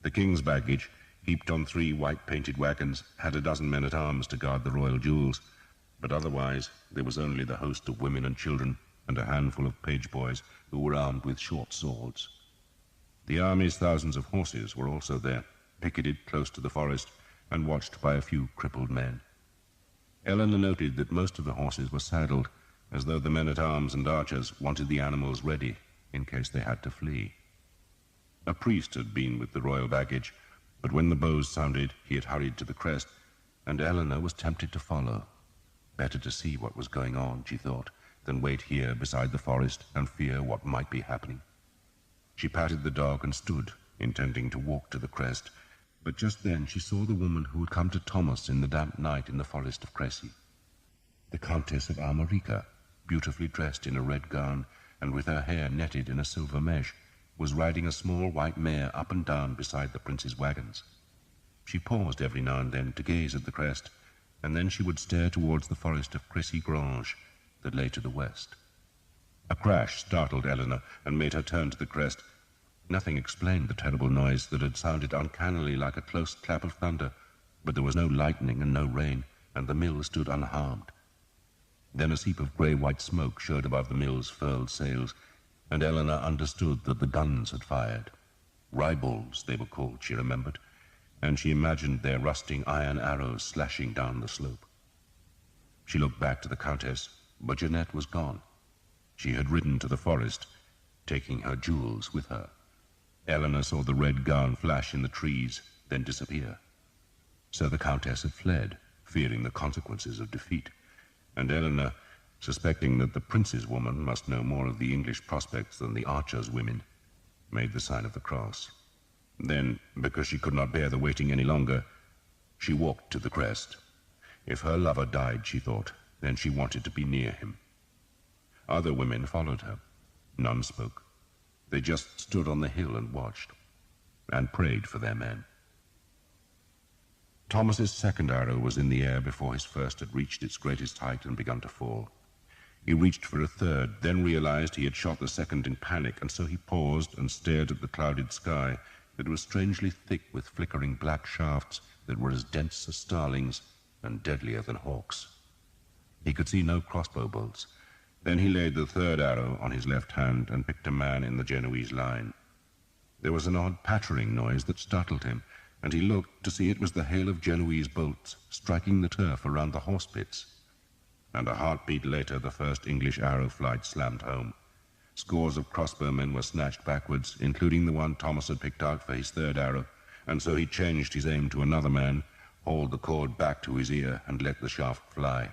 C: The king's baggage,
A: heaped on 3 white-painted wagons, had a dozen men-at-arms to guard the royal jewels, but otherwise there was only the host of women and children and a handful of page boys who were armed with short swords. The army's thousands of horses were also there, picketed close to the forest and watched by a few crippled men. Eleanor noted that most of the horses were saddled, as though the men-at-arms and archers wanted the animals ready in case they had to flee. A priest had been with the royal baggage, but when the bows sounded, he had hurried to the crest, and Eleanor was tempted to follow. Better to see what was going on, she thought, than wait here beside the forest and fear what might be happening. She patted the dog and stood, intending to walk to the crest, but just then she saw the woman who had come to Thomas in the damp night in the forest of Cressy. The Countess of Armorica, beautifully dressed in a red gown and with her hair netted in a silver mesh, was riding a small white mare up and down beside the prince's wagons. She paused every now and then to gaze at the crest, and then she would stare towards the forest of Cressy Grange that lay to the west. A crash startled Eleanor and made her turn to the crest. Nothing explained the terrible noise that had sounded uncannily like a close clap of thunder, but there was no lightning and no rain, and the mill stood unharmed. Then a seep of grey-white smoke showed above the mill's furled sails, and Eleanor understood that the guns had fired. Riebalds, they were called, she remembered, and she imagined their rusting iron arrows slashing down the slope. She looked back to the Countess, but Jeanette was gone. She had ridden to the forest, taking her jewels with her. Eleanor saw the red gown flash in the trees, then disappear. So the Countess had fled, fearing the consequences of defeat, and Eleanor, suspecting that the prince's woman must know more of the English prospects than the archer's women, made the sign of the cross. Then, because she could not bear the waiting any longer, she walked to the crest. If her lover died, she thought, then she wanted to be near him. Other women followed her. None spoke. They just stood on the hill and watched, and prayed for their men. Thomas's second arrow was in the air before his first had reached its greatest height and begun to fall. He reached for a third, then realized he had shot the second in panic, and so he paused and stared at the clouded sky that was strangely thick with flickering black shafts that were as dense as starlings and deadlier than hawks. He could see no crossbow bolts. Then he laid the third arrow on his left hand and picked a man in the Genoese line. There was an odd pattering noise that startled him, and he looked to see it was the hail of Genoese bolts striking the turf around the horse pits. And a heartbeat later, the first English arrow flight slammed home. Scores of crossbowmen were snatched backwards, including the one Thomas had picked out for his third arrow, and so he changed his aim to another man, hauled the cord back to his ear, and let the shaft fly.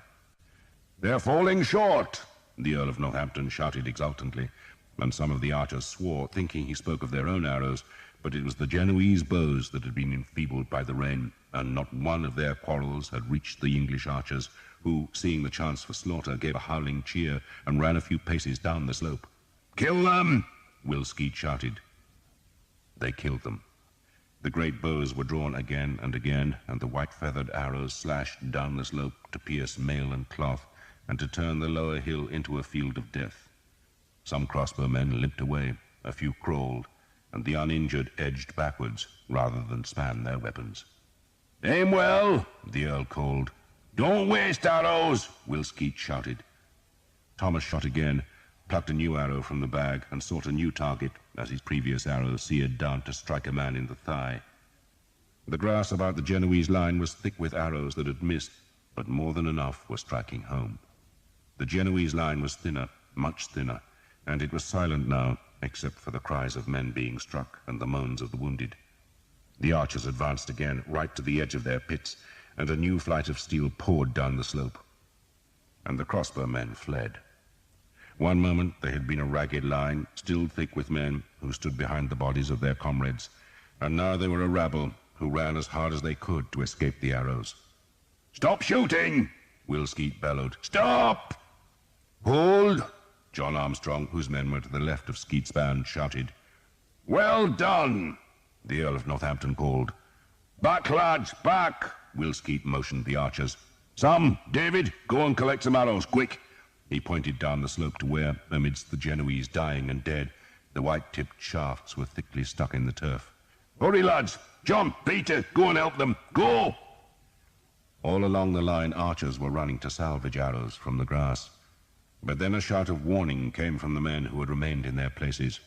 A: "They're falling short!" the Earl of Northampton shouted exultantly, and some of the archers swore, thinking he spoke of their own arrows, but it was the Genoese bows that had been enfeebled by the rain, and not one of their quarrels had reached the English archers, who, seeing the chance for slaughter, gave a howling cheer and ran a few paces down the slope. "Kill them!" Will Skeet shouted. They killed them. The great bows were drawn again and again, and the white-feathered arrows slashed down the slope to pierce mail and cloth, and to turn the lower hill into a field of death. Some crossbowmen limped away, a few crawled, and the uninjured edged backwards rather than span their weapons. "Aim well!" the Earl called. "Don't waste arrows!" Will Skeet shouted. Thomas shot again, plucked a new arrow from the bag, and sought a new target as his previous arrow seared down to strike a man in the thigh. The grass about the Genoese line was thick with arrows that had missed, but more than enough were striking home. The Genoese line was thinner, much thinner, and it was silent now, except for the cries of men being struck and the moans of the wounded. The archers advanced again, right to the edge of their pits, and a new flight of steel poured down the slope. And the crossbowmen fled. One moment they had been a ragged line, still thick with men who stood behind the bodies of their comrades, and now they were a rabble who ran as hard as they could to escape the arrows. "Stop shooting!" Will Skeet bellowed. "Stop!" "Hold!" John Armstrong, whose men were to the left of Skeet's band, shouted. "Well done!" the Earl of Northampton called. "Back, lads, back!" Will Skeet motioned the archers. "Sam, David, go and collect some arrows, quick!" He pointed down the slope to where, amidst the Genoese dying and dead, the white-tipped shafts were thickly stuck in the turf.
B: Hurry, lads! Jump! Peter! Go and help them! Go!
C: All along the line, archers were running to salvage arrows from the grass. But then a shout of warning came from the men who had remained in their places.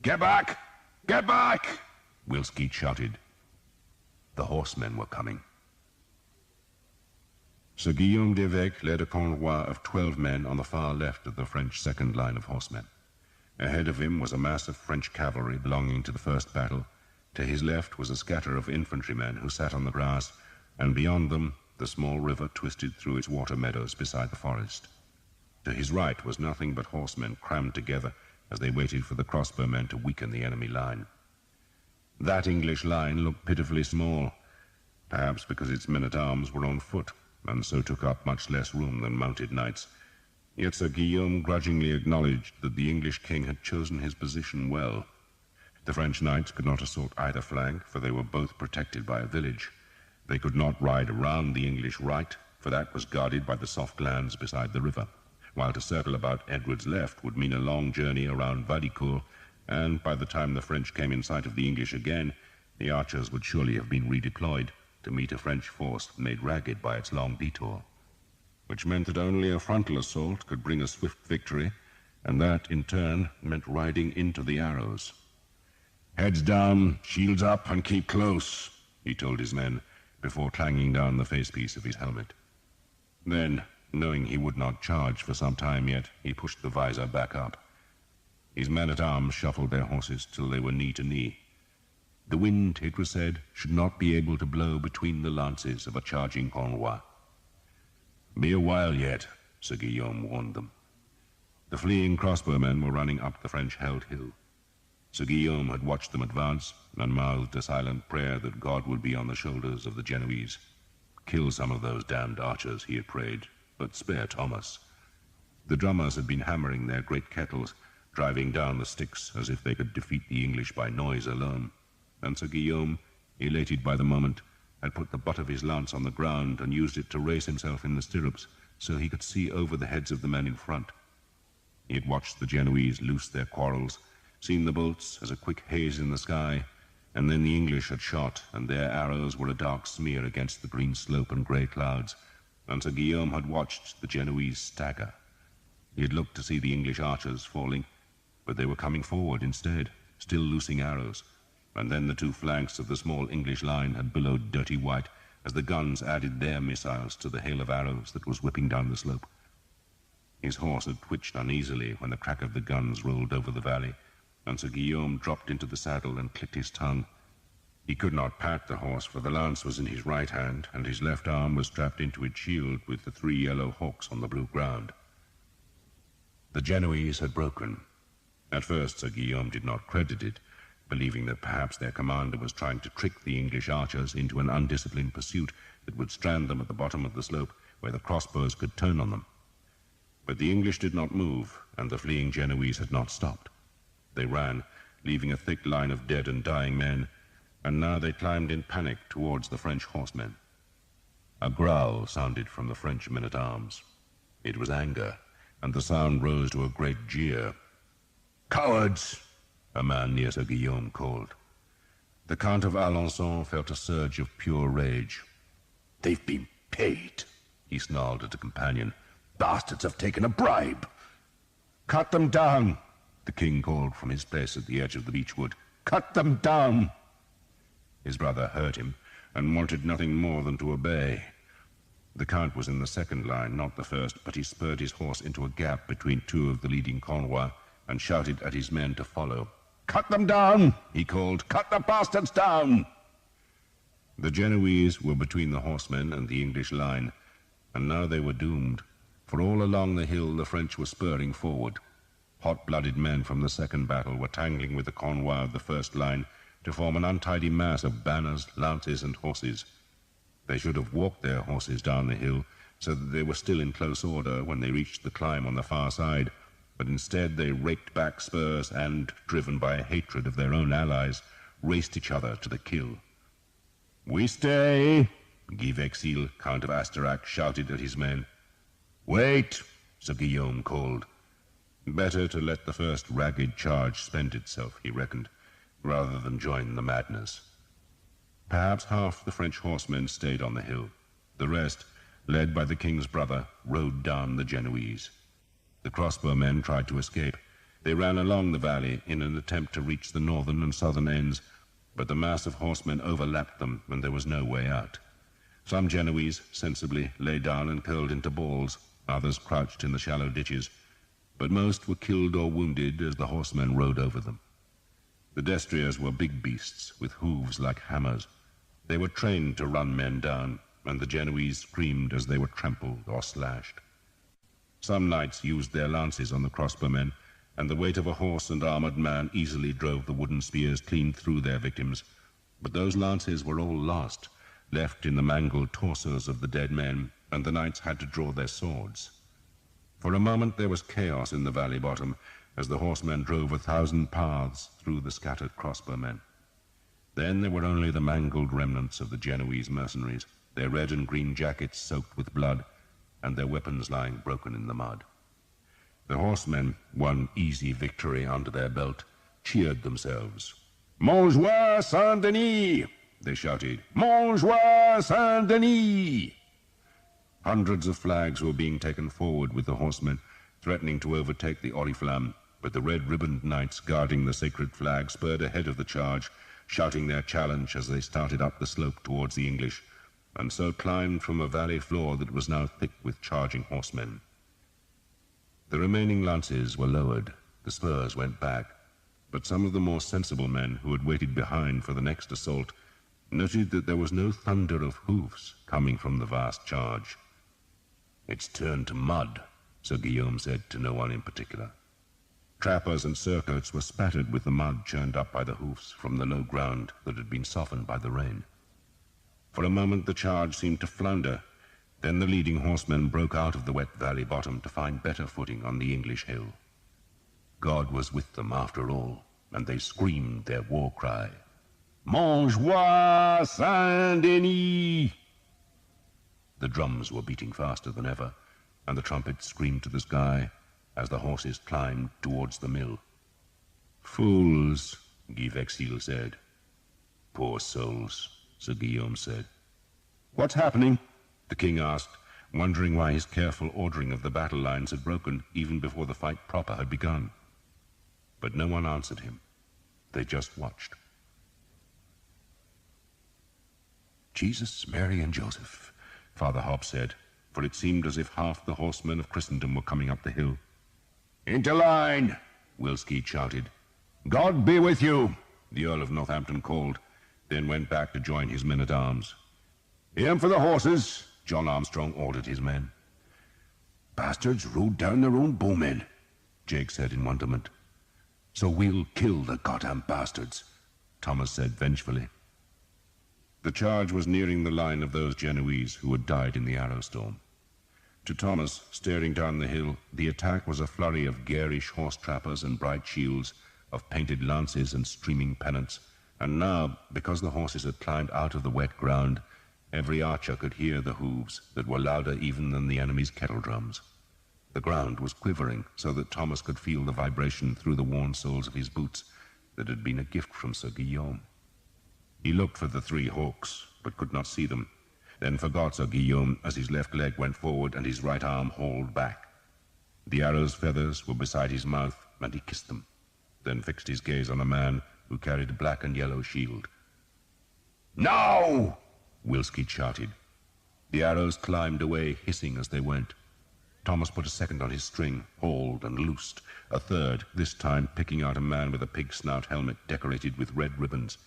B: Get back! Get back!
C: Will Skeet shouted. The horsemen were coming. Sir Guillaume d'Evêque led a convoi of 12 men on the far left of the French second line of horsemen. Ahead of him was a mass of French cavalry belonging to the first battle. To his left was a scatter of infantrymen who sat on the grass, and beyond them the small river twisted through its water meadows beside the forest. To his right was nothing but horsemen crammed together as they waited for the crossbowmen to weaken the enemy line. That English line looked pitifully small, perhaps because its men-at-arms were on foot, and so took up much less room than mounted knights. Yet Sir Guillaume grudgingly acknowledged that the English king had chosen his position well. The French knights could not assault either flank, for they were both protected by a village. They could not ride around the English right, for that was guarded by the soft lands beside the river, while to circle about Edward's left would mean a long journey around Valicourt, and by the time the French came in sight of the English again, the archers would surely have been redeployed to meet a French force made ragged by its long detour, which meant that only a frontal assault could bring a swift victory, and that, in turn, meant riding into the arrows.
B: Heads down, shields up, and keep close, he told his men, before clanging down the facepiece of his helmet.
C: Then, knowing he would not charge for some time yet, he pushed the visor back up. His men-at-arms shuffled their horses till they were knee to knee. The wind, it was said, should not be able to blow between the lances of a charging convoi.
B: Be a while yet,
C: Sir Guillaume warned them. The fleeing crossbowmen were running up the French-held hill. Sir Guillaume had watched them advance, and mouthed a silent prayer that God would be on the shoulders of the Genoese. Kill some of those damned archers, he had prayed, but spare Thomas. The drummers had been hammering their great kettles, driving down the sticks as if they could defeat the English by noise alone, and Sir Guillaume, elated by the moment, had put the butt of his lance on the ground and used it to raise himself in the stirrups so he could see over the heads of the men in front. He had watched the Genoese loose their quarrels, seen the bolts as a quick haze in the sky, and then the English had shot, and their arrows were a dark smear against the green slope and grey clouds, and Sir Guillaume had watched the Genoese stagger. He had looked to see the English archers falling, but they were coming forward instead, still loosing arrows, and then the two flanks of the small English line had billowed dirty white as the guns added their missiles to the hail of arrows that was whipping down the slope. His horse had twitched uneasily when the crack of the guns rolled over the valley, and Sir Guillaume dropped into the saddle and clicked his tongue. He could not pat the horse, for the lance was in his right hand, and his left arm was strapped into its shield with the 3 yellow hawks on the blue ground. The Genoese had broken. At first Sir Guillaume did not credit it, believing that perhaps their commander was trying to trick the English archers into an undisciplined pursuit that would strand them at the bottom of the slope where the crossbows could turn on them. But the English did not move, and the fleeing Genoese had not stopped. They ran, leaving a thick line of dead and dying men, and now they climbed in panic towards the French horsemen. A growl sounded from the French men-at-arms. It was anger, and the sound rose to a great jeer.
B: "Cowards!"
C: a man near Sir Guillaume called. The Count of Alençon felt a surge of pure rage.
B: "They've been paid,"
C: he snarled at a companion.
B: "Bastards have taken a bribe."
C: "Cut them down," the king called from his place at the edge of the beechwood. "Cut them down." His brother heard him, and wanted nothing more than to obey. The Count was in the second line, not the first, but he spurred his horse into a gap between 2 of the leading convoy, and shouted at his men to follow. "Cut them down," he called. "Cut the bastards down." The Genoese were between the horsemen and the English line, and now they were doomed, for all along the hill the French were spurring forward. Hot-blooded men from the second battle were tangling with the convoy of the first line to form an untidy mass of banners, lances, and horses. They should have walked their horses down the hill so that they were still in close order when they reached the climb on the far side, but instead they raked back spurs and, driven by a hatred of their own allies, raced each other to the kill. "We stay!" Guy Vexil, Count of Asterac, shouted at his men. "Wait!" Sir Guillaume called. Better to let the first ragged charge spend itself, he reckoned.
A: rather than join the madness. Perhaps half the French horsemen stayed on the hill. The rest, led by the king's brother, rode down the Genoese. The crossbowmen tried to escape. They ran along the valley in an attempt to reach the northern and southern ends, but the mass of horsemen overlapped them, and there was no way out. Some Genoese sensibly lay down and curled into balls, others crouched in the shallow ditches, but most were killed or wounded as the horsemen rode over them. The destriers were big beasts with hooves like hammers. They were trained to run men down, and the Genoese screamed as they were trampled or slashed. Some knights used their lances on the crossbowmen, and the weight of a horse and armored man easily drove the wooden spears clean through their victims. But those lances were all lost, left in the mangled torsos of the dead men, and the knights had to draw their swords. For a moment there was chaos in the valley bottom, as the horsemen drove 1,000 paths through the scattered crossbowmen. Then there were only the mangled remnants of the Genoese mercenaries, their red and green jackets soaked with blood, and their weapons lying broken in the mud. The horsemen, one easy victory under their belt, cheered themselves. "Montjoie Saint-Denis!" they shouted. "Montjoie Saint-Denis!" Hundreds of flags were being taken forward with the horsemen, threatening to overtake the Oriflamme, but the red-ribboned knights guarding the sacred flag spurred ahead of the charge, shouting their challenge as they started up the slope towards the English, and so climbed from a valley floor that was now thick with charging horsemen. The remaining lances were lowered, the spurs went back, but some of the more sensible men who had waited behind for the next assault noted that there was no thunder of hoofs coming from the vast charge. "It's turned to mud," Sir Guillaume said to no one in particular. Trappers and surcoats were spattered with the mud churned up by the hoofs from the low ground that had been softened by the rain. For a moment the charge seemed to flounder. Then the leading horsemen broke out of the wet valley bottom to find better footing on the English hill. God was with them after all, and they screamed their war cry, "Montjoie Saint-Denis!" The drums were beating faster than ever, and the trumpets screamed to the sky as the horses climbed towards the mill. "Fools," Guy Vexil said. "Poor souls," Sir Guillaume said. "What's happening?" the king asked, wondering why his careful ordering of the battle lines had broken even before the fight proper had begun. But no one answered him. They just watched. "Jesus, Mary, and Joseph," Father Hobbs said, for it seemed as if half the horsemen of Christendom were coming up the hill. "Into line!" Wilskeed shouted. "God be with you!" the Earl of Northampton called, then went back to join his men-at-arms. "Aim for the horses!" John Armstrong ordered his men. "Bastards rode down their own bowmen," Jake said in wonderment. "So we'll kill the goddamn bastards," Thomas said vengefully. The charge was nearing the line of those Genoese who had died in the arrow storm. To Thomas, staring down the hill, the attack was a flurry of garish horse trappers and bright shields, of painted lances and streaming pennants, and now, because the horses had climbed out of the wet ground, every archer could hear the hooves that were louder even than the enemy's kettle drums. The ground was quivering so that Thomas could feel the vibration through the worn soles of his boots that had been a gift from Sir Guillaume. He looked for the three hawks, but could not see them, then forgot Sir Guillaume as his left leg went forward and his right arm hauled back. The arrow's feathers were beside his mouth, and he kissed them, then fixed his gaze on a man who carried a black and yellow shield. "Now!" Wilskeed shouted. The arrows climbed away, hissing as they went. Thomas put a second on his string, hauled and loosed, a third, this time picking out a man with a pig-snout helmet decorated with red ribbons.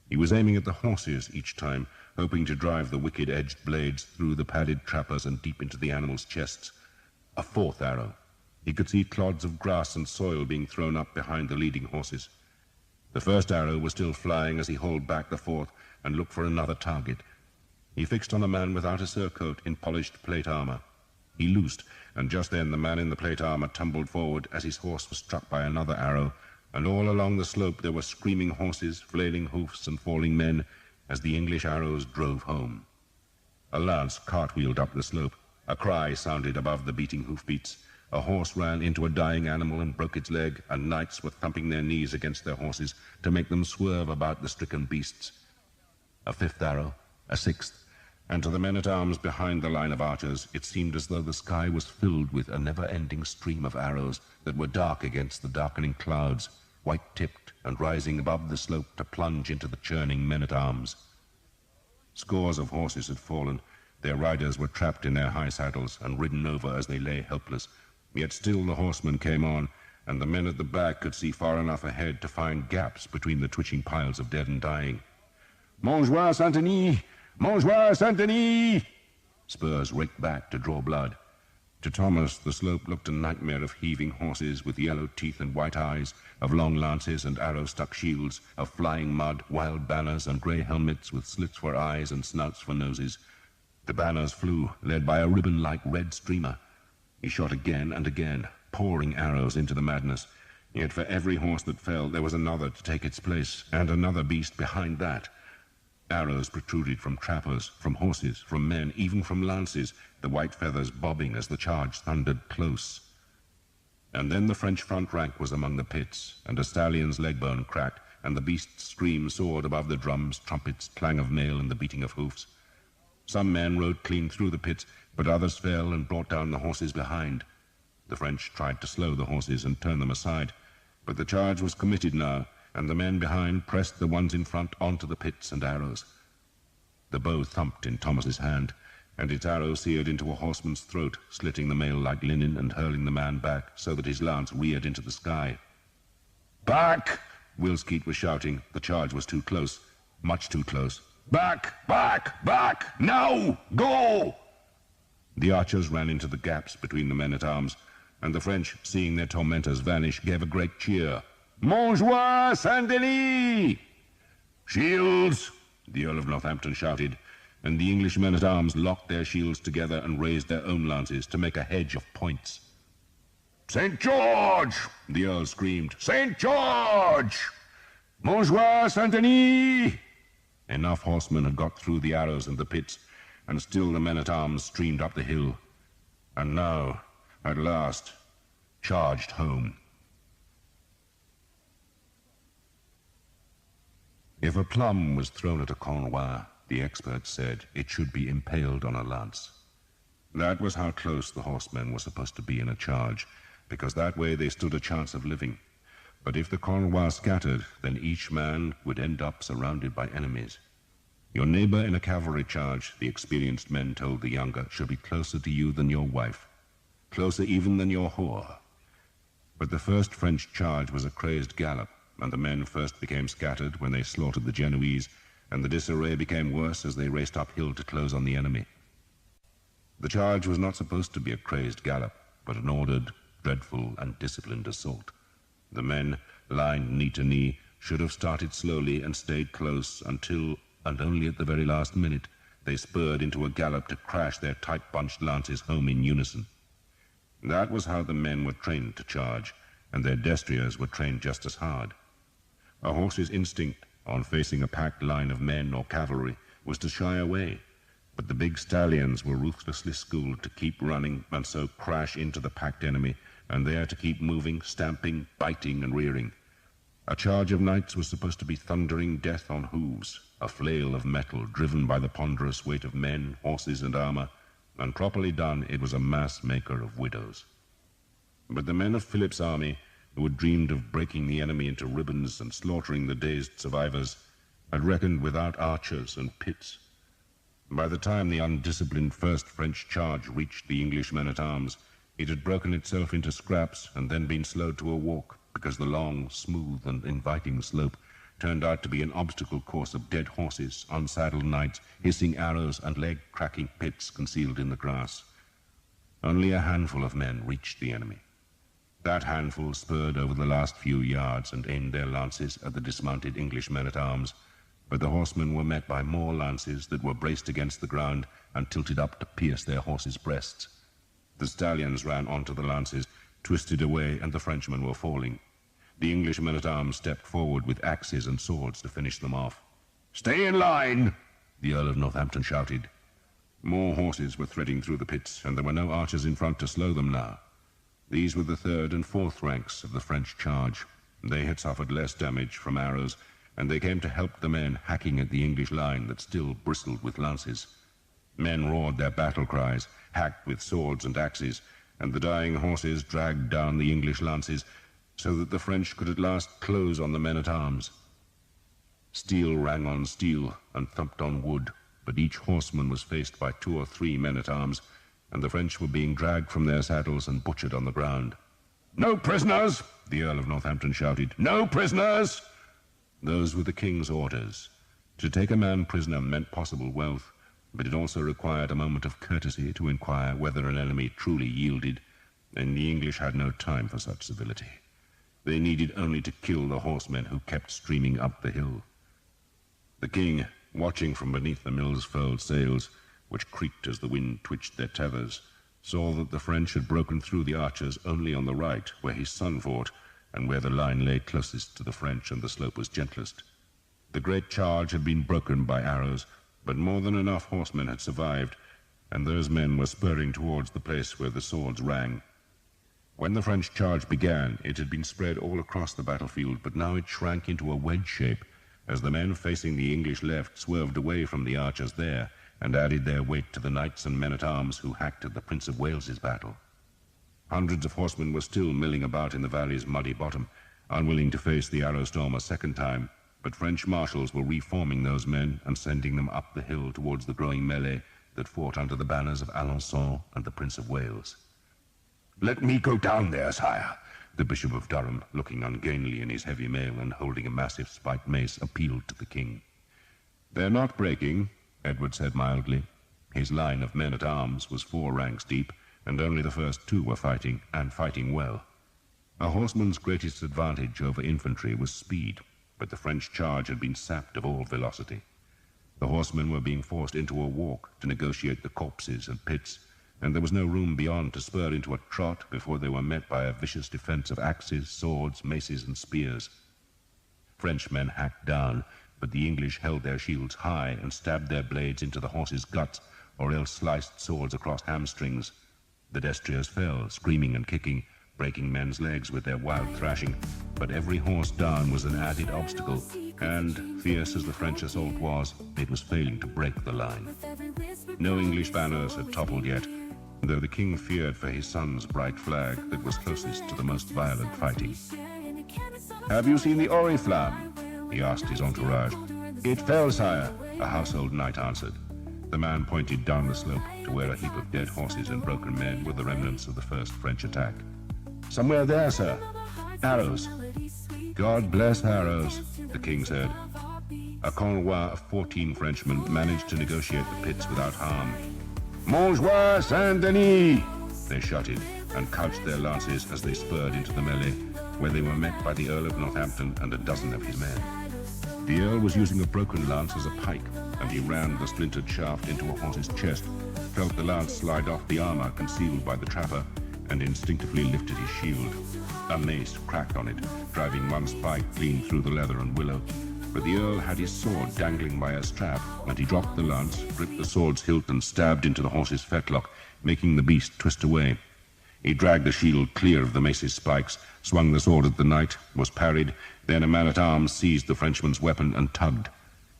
A: He was aiming at the horses each time, hoping to drive the wicked-edged blades through the padded trappers and deep into the animals' chests. A fourth arrow. He could see clods of grass and soil being thrown up behind the leading horses. The first arrow was still flying as he hauled back the fourth and looked for another target. He fixed on a man without a surcoat in polished plate armor. He loosed, and just then the man in the plate armor tumbled forward as his horse was struck by another arrow, and all along the slope there were screaming horses, flailing hoofs, and falling men as the English arrows drove home. A lance cartwheeled up the slope. A cry sounded above the beating hoofbeats. A horse ran into a dying animal and broke its leg, and knights were thumping their knees against their horses to make them swerve about the stricken beasts. A fifth arrow, a sixth, and to the men-at-arms behind the line of archers it seemed as though the sky was filled with a never-ending stream of arrows that were dark against the darkening clouds, white-tipped and rising above the slope to plunge into the churning men-at-arms. Scores of horses had fallen. Their riders were trapped in their high saddles and ridden over as they lay helpless. Yet still the horsemen came on, and the men at the back could see far enough ahead to find gaps between the twitching piles of dead and dying. "Montjoie Saint-Denis! Montjoie Saint-Denis!" Spurs raked back to draw blood. To Thomas, the slope looked a nightmare of heaving horses with yellow teeth and white eyes, of long lances and arrow-stuck shields, of flying mud, wild banners, and grey helmets with slits for eyes and snouts for noses. The banners flew, led by a ribbon-like red streamer. He shot again and again, pouring arrows into the madness. Yet for every horse that fell, there was another to take its place, and another beast behind that. Arrows protruded from trappers, from horses, from men, even from lances, the white feathers bobbing as the charge thundered close. And then the French front rank was among the pits, and a stallion's leg bone cracked, and the beast's scream soared above the drums, trumpets, clang of mail, and the beating of hoofs. Some men rode clean through the pits, but others fell and brought down the horses behind. The French tried to slow the horses and turn them aside, but the charge was committed now, and the men behind pressed the ones in front onto the pits and arrows. The bow thumped in Thomas's hand, and its arrow seared into a horseman's throat, slitting the mail like linen and hurling the man back so that his lance reared into the sky. "Back!" Wilskeet was shouting. The charge was too close, much too close. "Back! Back! Back! Now! Go!" The archers ran into the gaps between the men-at-arms, and the French, seeing their tormentors vanish, gave a great cheer. "Montjoie Saint-Denis!" "Shields!" the Earl of Northampton shouted, and the English men-at-arms locked their shields together and raised their own lances to make a hedge of points. "St. George!" the Earl screamed. "St. George! Montjoie Saint-Denis!" Enough horsemen had got through the arrows and the pits, and still the men-at-arms streamed up the hill, and now, at last, charged home. If a plum was thrown at a Cornwell, the experts said it should be impaled on a lance. That was how close the horsemen were supposed to be in a charge, because that way they stood a chance of living. But if the Cornwell scattered, then each man would end up surrounded by enemies. Your neighbor in a cavalry charge, the experienced men told the younger, should be closer to you than your wife, closer even than your whore. But the first French charge was a crazed gallop, and the men first became scattered when they slaughtered the Genoese, and the disarray became worse as they raced uphill to close on the enemy. The charge was not supposed to be a crazed gallop, but an ordered, dreadful, and disciplined assault. The men, lined knee to knee, should have started slowly and stayed close until, and only at the very last minute, they spurred into a gallop to crash their tight-bunched lances home in unison. That was how the men were trained to charge, and their destriers were trained just as hard. A horse's instinct, on facing a packed line of men or cavalry, was to shy away, but the big stallions were ruthlessly schooled to keep running and so crash into the packed enemy, and there to keep moving, stamping, biting, and rearing. A charge of knights was supposed to be thundering death on hooves, a flail of metal driven by the ponderous weight of men, horses, and armor, and properly done it was a mass maker of widows. But the men of Philip's army, who had dreamed of breaking the enemy into ribbons and slaughtering the dazed survivors, had reckoned without archers and pits. By the time the undisciplined first French charge reached the English men-at-arms, it had broken itself into scraps and then been slowed to a walk, because the long, smooth, and inviting slope turned out to be an obstacle course of dead horses, unsaddled knights, hissing arrows, and leg-cracking pits concealed in the grass. Only a handful of men reached the enemy. That handful spurred over the last few yards and aimed their lances at the dismounted English men-at-arms, but the horsemen were met by more lances that were braced against the ground and tilted up to pierce their horses' breasts. The stallions ran onto the lances, twisted away, and the Frenchmen were falling. The English men-at-arms stepped forward with axes and swords to finish them off. "Stay in line!" the Earl of Northampton shouted. More horses were threading through the pits, and there were no archers in front to slow them now. These were the third and fourth ranks of the French charge. They had suffered less damage from arrows, and they came to help the men hacking at the English line that still bristled with lances. Men roared their battle cries, hacked with swords and axes, and the dying horses dragged down the English lances, so that the French could at last close on the men-at-arms. Steel rang on steel and thumped on wood, but each horseman was faced by 2 or 3 men-at-arms, and the French were being dragged from their saddles and butchered on the ground. "No prisoners!" the Earl of Northampton shouted. "No prisoners!" Those were the king's orders. To take a man prisoner meant possible wealth, but it also required a moment of courtesy to inquire whether an enemy truly yielded, and the English had no time for such civility. They needed only to kill the horsemen who kept streaming up the hill. The king, watching from beneath the mill's furled sails, which creaked as the wind twitched their tethers, saw that the French had broken through the archers only on the right, where his son fought, and where the line lay closest to the French and the slope was gentlest. The great charge had been broken by arrows, but more than enough horsemen had survived, and those men were spurring towards the place where the swords rang. When the French charge began, it had been spread all across the battlefield, but now it shrank into a wedge shape, as the men facing the English left swerved away from the archers there, and added their weight to the knights and men-at-arms who hacked at the Prince of Wales's battle. Hundreds of horsemen were still milling about in the valley's muddy bottom, unwilling to face the arrow storm a second time, but French marshals were reforming those men and sending them up the hill towards the growing melee that fought under the banners of Alençon and the Prince of Wales. "Let me go down there, sire," the Bishop of Durham, looking ungainly in his heavy mail and holding a massive spiked mace, appealed to the king. "They're not breaking," Edward said mildly. His line of men-at-arms was 4 ranks deep, and only the first 2 were fighting, and fighting well. A horseman's greatest advantage over infantry was speed, but the French charge had been sapped of all velocity. The horsemen were being forced into a walk to negotiate the copses and pits, and there was no room beyond to spur into a trot before they were met by a vicious defense of axes, swords, maces, and spears. Frenchmen hacked down, but the English held their shields high and stabbed their blades into the horses' guts, or else sliced swords across hamstrings. The destriers fell, screaming and kicking, breaking men's legs with their wild thrashing, but every horse down was an added obstacle, and, fierce as the French assault was, it was failing to break the line. No English banners had toppled yet, though the king feared for his son's bright flag that was closest to the most violent fighting. "Have you seen the Oriflamme?" he asked his entourage. "It fell, sire," a household knight answered. The man pointed down the slope to where a heap of dead horses and broken men were the remnants of the first French attack. "Somewhere there, sir. Arrows." "God bless arrows," the king said. A convoi of 14 Frenchmen managed to negotiate the pits without harm. "Montjoie Saint-Denis!" they shouted, and couched their lances as they spurred into the melee, where they were met by the Earl of Northampton and a dozen of his men. The Earl was using a broken lance as a pike, and he rammed the splintered shaft into a horse's chest, felt the lance slide off the armor concealed by the trapper, and instinctively lifted his shield. A mace cracked on it, driving one spike clean through the leather and willow, but the Earl had his sword dangling by a strap, and he dropped the lance, gripped the sword's hilt, and stabbed into the horse's fetlock, making the beast twist away. He dragged the shield clear of the mace's spikes, swung the sword at the knight, was parried, then a man-at-arms seized the Frenchman's weapon and tugged.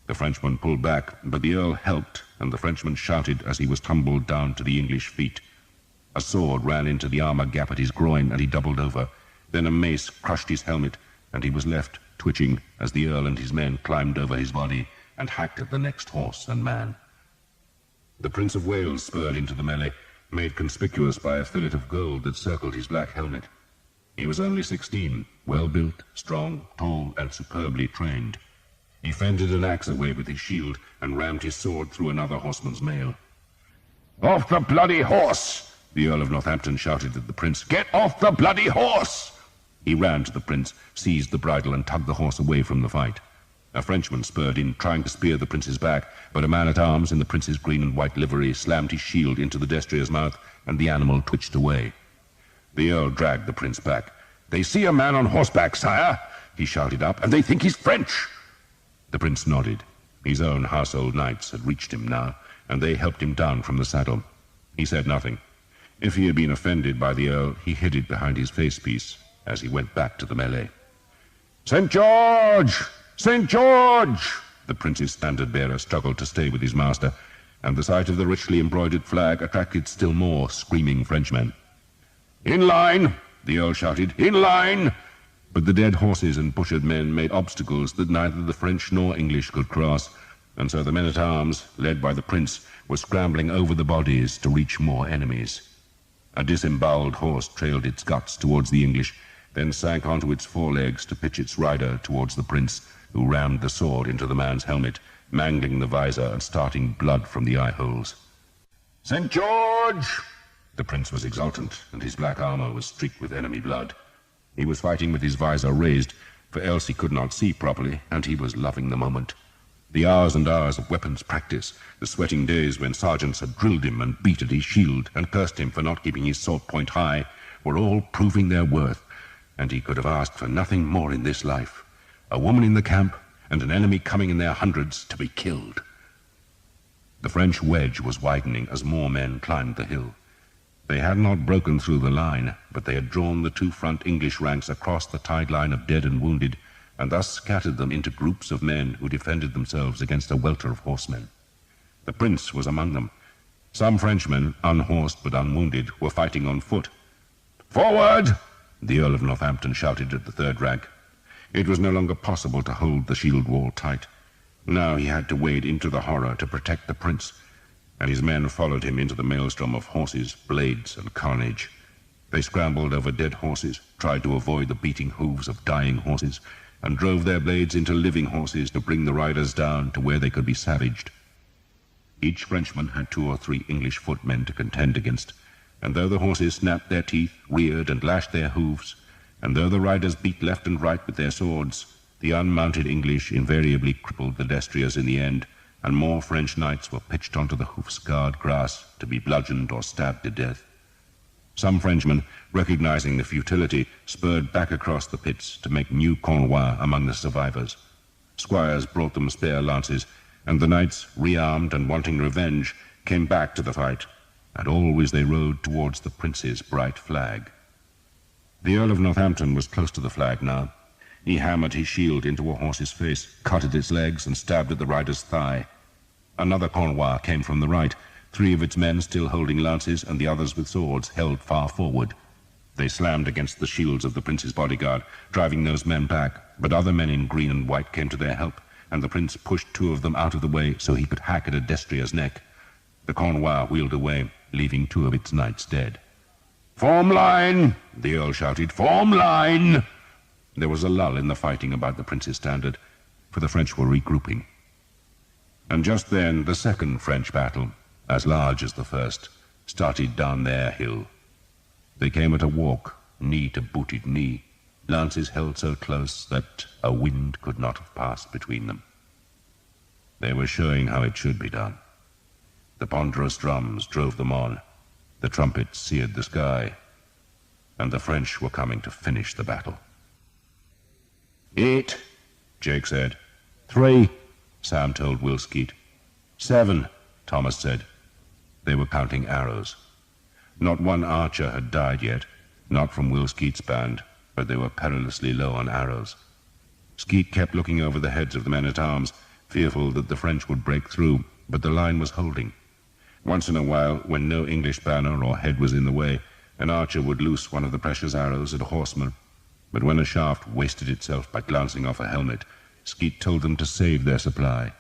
A: The Frenchman pulled back, but the Earl helped, and the Frenchman shouted as he was tumbled down to the English feet. A sword ran into the armor gap at his groin, and he doubled over. Then a mace crushed his helmet, and he was left twitching as the Earl and his men climbed over his body and hacked at the next horse and man. The Prince of Wales spurred into the melee, made conspicuous by a fillet of gold that circled his black helmet. He was only 16, well-built, strong, tall, and superbly trained. He fended an axe away with his shield and rammed his sword through another horseman's mail. "Off the bloody horse!" the Earl of Northampton shouted at the prince. "Get off the bloody horse!" He ran to the prince, seized the bridle, and tugged the horse away from the fight. A Frenchman spurred in, trying to spear the prince's back, but a man-at-arms in the prince's green and white livery slammed his shield into the destrier's mouth, and the animal twitched away. The Earl dragged the prince back. "They see a man on horseback, sire," he shouted up, "and they think he's French." The prince nodded. His own household knights had reached him now, and they helped him down from the saddle. He said nothing. If he had been offended by the Earl, he hid it behind his facepiece as he went back to the melee. "St. George! St. George!" The prince's standard-bearer struggled to stay with his master, and the sight of the richly embroidered flag attracted still more screaming Frenchmen. "In line!" the Earl shouted. "In line!" But the dead horses and butchered men made obstacles that neither the French nor English could cross, and so the men-at-arms, led by the prince, were scrambling over the bodies to reach more enemies. A disemboweled horse trailed its guts towards the English, then sank onto its forelegs to pitch its rider towards the prince, who rammed the sword into the man's helmet, mangling the visor and starting blood from the eye-holes. "St. George!" The prince was exultant, and his black armor was streaked with enemy blood. He was fighting with his visor raised, for else he could not see properly, and he was loving the moment. The hours and hours of weapons practice, the sweating days when sergeants had drilled him and beat at his shield and cursed him for not keeping his sword point high, were all proving their worth, and he could have asked for nothing more in this life. A woman in the camp, and an enemy coming in their hundreds to be killed. The French wedge was widening as more men climbed the hill. They had not broken through the line, but they had drawn the two front English ranks across the tide line of dead and wounded, and thus scattered them into groups of men who defended themselves against a welter of horsemen. The prince was among them. Some Frenchmen, unhorsed but unwounded, were fighting on foot. "Forward!" the Earl of Northampton shouted at the third rank. It was no longer possible to hold the shield wall tight. Now he had to wade into the horror to protect the prince, and his men followed him into the maelstrom of horses, blades, and carnage. They scrambled over dead horses, tried to avoid the beating hooves of dying horses, and drove their blades into living horses to bring the riders down to where they could be savaged. Each Frenchman had 2 or 3 English footmen to contend against, and though the horses snapped their teeth, reared, and lashed their hooves, and though the riders beat left and right with their swords, the unmounted English invariably crippled the destriers in the end, and more French knights were pitched onto the hoof-scarred grass to be bludgeoned or stabbed to death. Some Frenchmen, recognizing the futility, spurred back across the pits to make new Cornwell among the survivors. Squires brought them spare lances, and the knights, rearmed and wanting revenge, came back to the fight, and always they rode towards the prince's bright flag. The Earl of Northampton was close to the flag now. He hammered his shield into a horse's face, cut at its legs, and stabbed at the rider's thigh. Another Cornwell came from the right, 3 of its men still holding lances, and the others with swords held far forward. They slammed against the shields of the prince's bodyguard, driving those men back, but other men in green and white came to their help, and the prince pushed 2 of them out of the way so he could hack at a destrier's neck. The Cornwell wheeled away, leaving 2 of its knights dead. "Form line!" the Earl shouted. "Form line!" There was a lull in the fighting about the prince's standard, for the French were regrouping. And just then the second French battle, as large as the first, started down their hill. They came at a walk, knee to booted knee, lances held so close that a wind could not have passed between them. They were showing how it should be done. The ponderous drums drove them on, the trumpets seared the sky, and the French were coming to finish the battle. 8, Jake said. 3, Sam told Will Skeet. 7, Thomas said. They were counting arrows. Not one archer had died yet, not from Will Skeet's band, but they were perilously low on arrows. Skeet kept looking over the heads of the men-at-arms, fearful that the French would break through, but the line was holding. Once in a while, when no English banner or head was in the way, an archer would loose one of the precious arrows at a horseman, but when a shaft wasted itself by glancing off a helmet, Skeet told them to save their supply.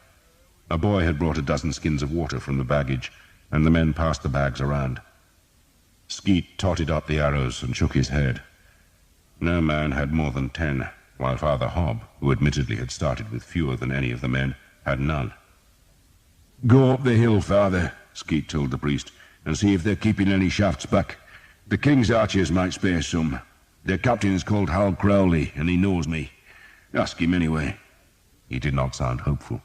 A: A boy had brought a dozen skins of water from the baggage, and the men passed the bags around. Skeet totted up the arrows and shook his head. No man had more than 10, while Father Hobb, who admittedly had started with fewer than any of the men, had none. "Go up the hill, Father," Skeet told the priest, "and see if they're keeping any shafts back. The king's archers might spare some. Their captain is called Hal Crowley, and he knows me. Ask him anyway." He did not sound hopeful.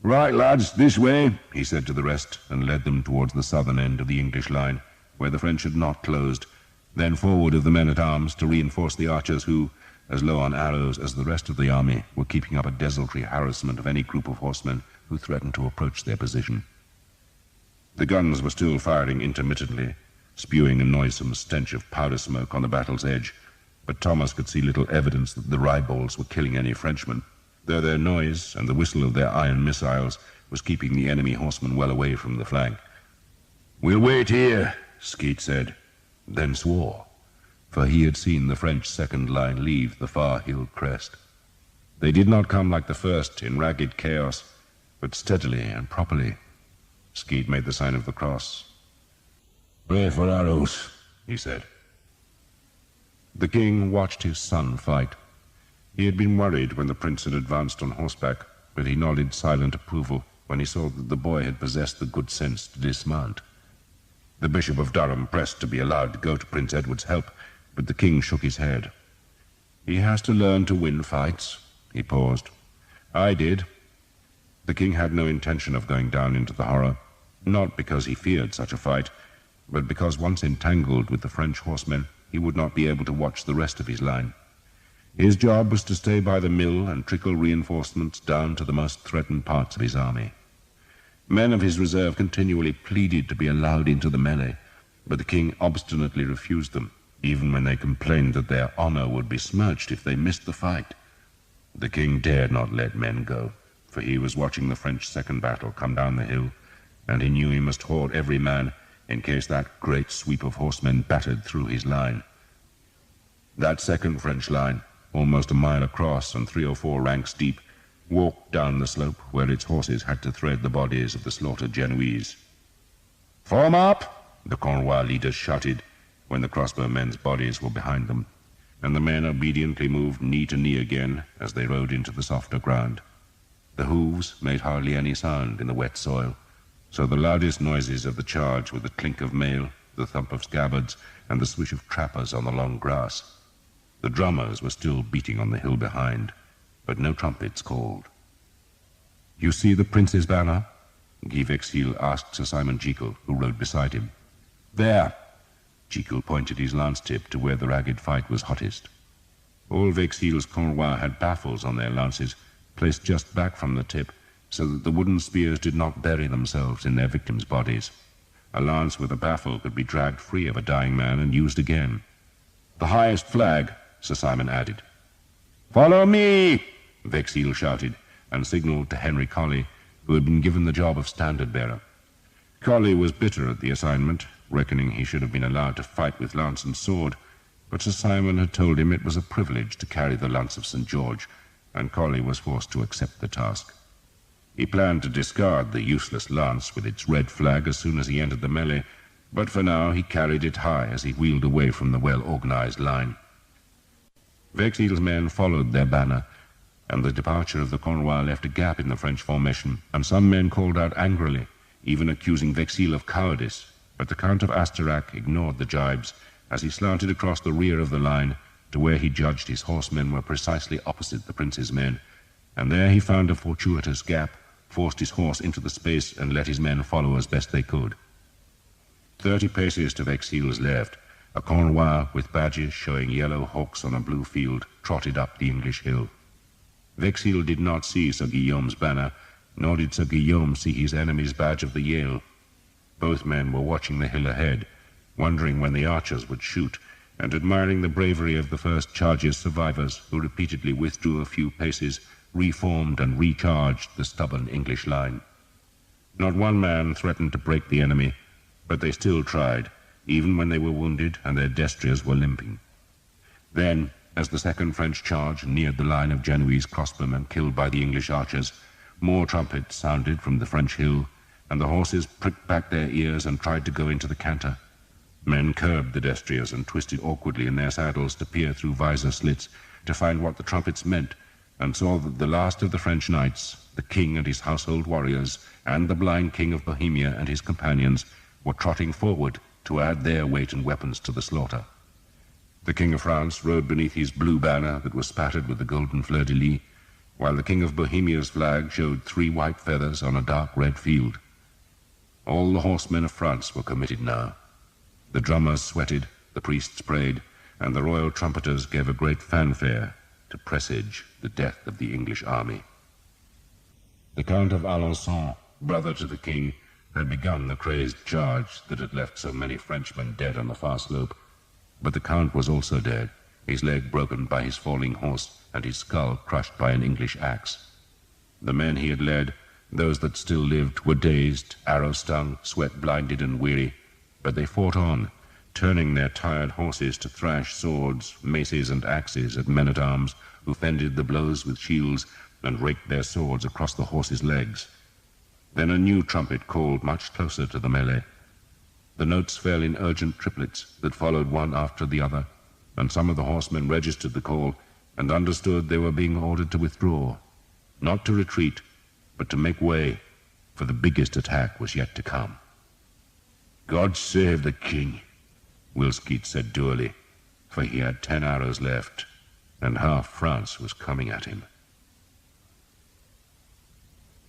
A: "Right, lads, this way," he said to the rest, and led them towards the southern end of the English line, where the French had not closed, then forward of the men-at-arms to reinforce the archers who, as low on arrows as the rest of the army, were keeping up a desultory harassment of any group of horsemen who threatened to approach their position. The guns were still firing intermittently. spewing a noisome stench of powder smoke on the battle's edge, but Thomas could see little evidence that the ryeballs were killing any Frenchmen, though their noise and the whistle of their iron missiles was keeping the enemy horsemen well away from the flank. "We'll wait here," Skeet said, then swore, for he had seen the French second line leave the far hill crest. They did not come like the first in ragged chaos, but steadily and properly. Skeet made the sign of the cross. "Pray for arrows," he said. The king watched his son fight. He had been worried when the prince had advanced on horseback, but he nodded silent approval when he saw that the boy had possessed the good sense to dismount. The Bishop of Durham pressed to be allowed to go to Prince Edward's help, but the king shook his head. "He has to learn to win fights." He paused. "I did." The king had no intention of going down into the horror, not because he feared such a fight, but because once entangled with the French horsemen, he would not be able to watch the rest of his line. His job was to stay by the mill and trickle reinforcements down to the most threatened parts of his army. Men of his reserve continually pleaded to be allowed into the melee, but the king obstinately refused them, even when they complained that their honor would be smirched if they missed the fight. The king dared not let men go, for he was watching the French second battle come down the hill, and he knew he must hoard every man in case that great sweep of horsemen battered through his line. That second French line, almost a mile across and 3 or 4 ranks deep, walked down the slope where its horses had to thread the bodies of the slaughtered Genoese. "Form up!" the Cornwell leaders shouted when the crossbowmen's bodies were behind them, and the men obediently moved knee to knee again as they rode into the softer ground. The hooves made hardly any sound in the wet soil, so the loudest noises of the charge were the clink of mail, the thump of scabbards, and the swish of trappers on the long grass. The drummers were still beating on the hill behind, but no trumpets called. "You see the prince's banner?" Guy Vexil asked Sir Simon Jekyll, who rode beside him. "There." Jekyll pointed his lance-tip to where the ragged fight was hottest. All Vexil's Cornwell had baffles on their lances, placed just back from the tip, so that the wooden spears did not bury themselves in their victims' bodies. A lance with a baffle could be dragged free of a dying man and used again. "The highest flag," Sir Simon added. "Follow me!" Vexil shouted, and signalled to Henry Colley, who had been given the job of standard-bearer. Colley was bitter at the assignment, reckoning he should have been allowed to fight with lance and sword, but Sir Simon had told him it was a privilege to carry the lance of St. George, and Colley was forced to accept the task. He planned to discard the useless lance with its red flag as soon as he entered the melee, but for now he carried it high as he wheeled away from the well-organized line. Vexil's men followed their banner, and the departure of the Cornwell left a gap in the French formation, and some men called out angrily, even accusing Vexil of cowardice, but the Count of Asterac ignored the jibes as he slanted across the rear of the line to where he judged his horsemen were precisely opposite the prince's men, and there he found a fortuitous gap, forced his horse into the space, and let his men follow as best they could. 30 paces to Vexil's left, a Cornwell with badges showing yellow hawks on a blue field trotted up the English hill. Vexil did not see Sir Guillaume's banner, nor did Sir Guillaume see his enemy's badge of the Yale. Both men were watching the hill ahead, wondering when the archers would shoot, and admiring the bravery of the first charge's survivors, who repeatedly withdrew a few paces, reformed and recharged the stubborn English line. Not one man threatened to break the enemy, but they still tried, even when they were wounded and their destriers were limping. Then, as the second French charge neared the line of Genoese crossbowmen killed by the English archers, more trumpets sounded from the French hill, and the horses pricked back their ears and tried to go into the canter. Men curbed the destriers and twisted awkwardly in their saddles to peer through visor slits to find what the trumpets meant, and saw that the last of the French knights, the king and his household warriors, and the blind king of Bohemia and his companions, were trotting forward to add their weight and weapons to the slaughter. The King of France rode beneath his blue banner that was spattered with the golden fleur-de-lis, while the King of Bohemia's flag showed 3 white feathers on a dark red field. All the horsemen of France were committed now. The drummers sweated, the priests prayed, and the royal trumpeters gave a great fanfare to presage the death of the English army. The Count of Alençon, brother to the king,
C: had begun the crazed charge that had left so many Frenchmen dead on the far slope. But the Count was also dead, his leg broken by his falling horse and his skull crushed by an English axe. The men he had led, those that still lived, were dazed, arrow-stung, sweat-blinded and weary, but they fought on, turning their tired horses to thrash swords, maces and axes at men-at-arms who fended the blows with shields and raked their swords across the horses' legs. Then a new trumpet called much closer to the melee. The notes fell in urgent triplets that followed one after the other, and some of the horsemen registered the call and understood they were being ordered to withdraw, not to retreat, but to make way, for the biggest attack was yet to come. "God save the king," Will Skeet said dourly, for he had 10 arrows left, and half France was coming at him.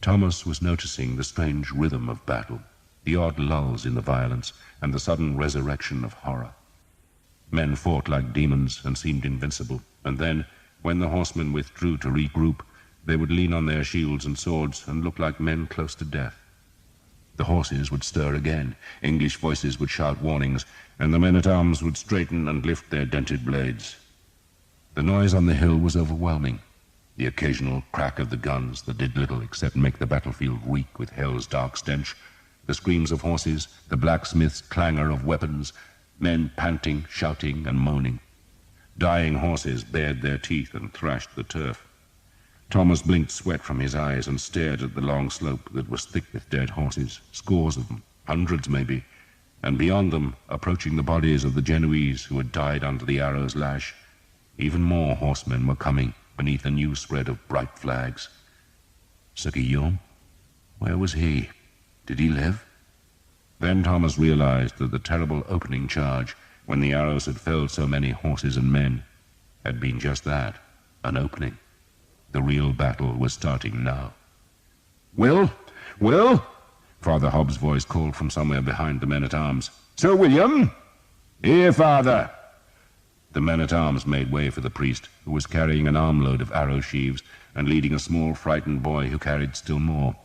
C: Thomas was noticing the strange rhythm of battle, the odd lulls in the violence, and the sudden resurrection of horror. Men fought like demons and seemed invincible, and then, when the horsemen withdrew to regroup, they would lean on their shields and swords and look like men close to death. The horses would stir again, English voices would shout warnings, and the men-at-arms would straighten and lift their dented blades. The noise on the hill was overwhelming. The occasional crack of the guns that did little except make the battlefield reek with hell's dark stench, the screams of horses, the blacksmith's clangor of weapons, men panting, shouting, and moaning. Dying horses bared their teeth and thrashed the turf. Thomas blinked sweat from his eyes and stared at the long slope that was thick with dead horses, scores of them, hundreds maybe, and beyond them, approaching the bodies of the Genoese who had died under the arrow's lash. Even more horsemen were coming beneath a new spread of bright flags. Sir Guillaume? Where was he? Did he live? Then Thomas realized that the terrible opening charge, when the arrows had felled so many horses and men, had been just that, an opening. The real battle was starting now. "Will? Will?" Father Hobbs' voice called from somewhere behind the men-at-arms. "Sir William?" "Here, father." The men-at-arms made way for the priest, who was carrying an armload of arrow sheaves and leading a small frightened boy who carried still more.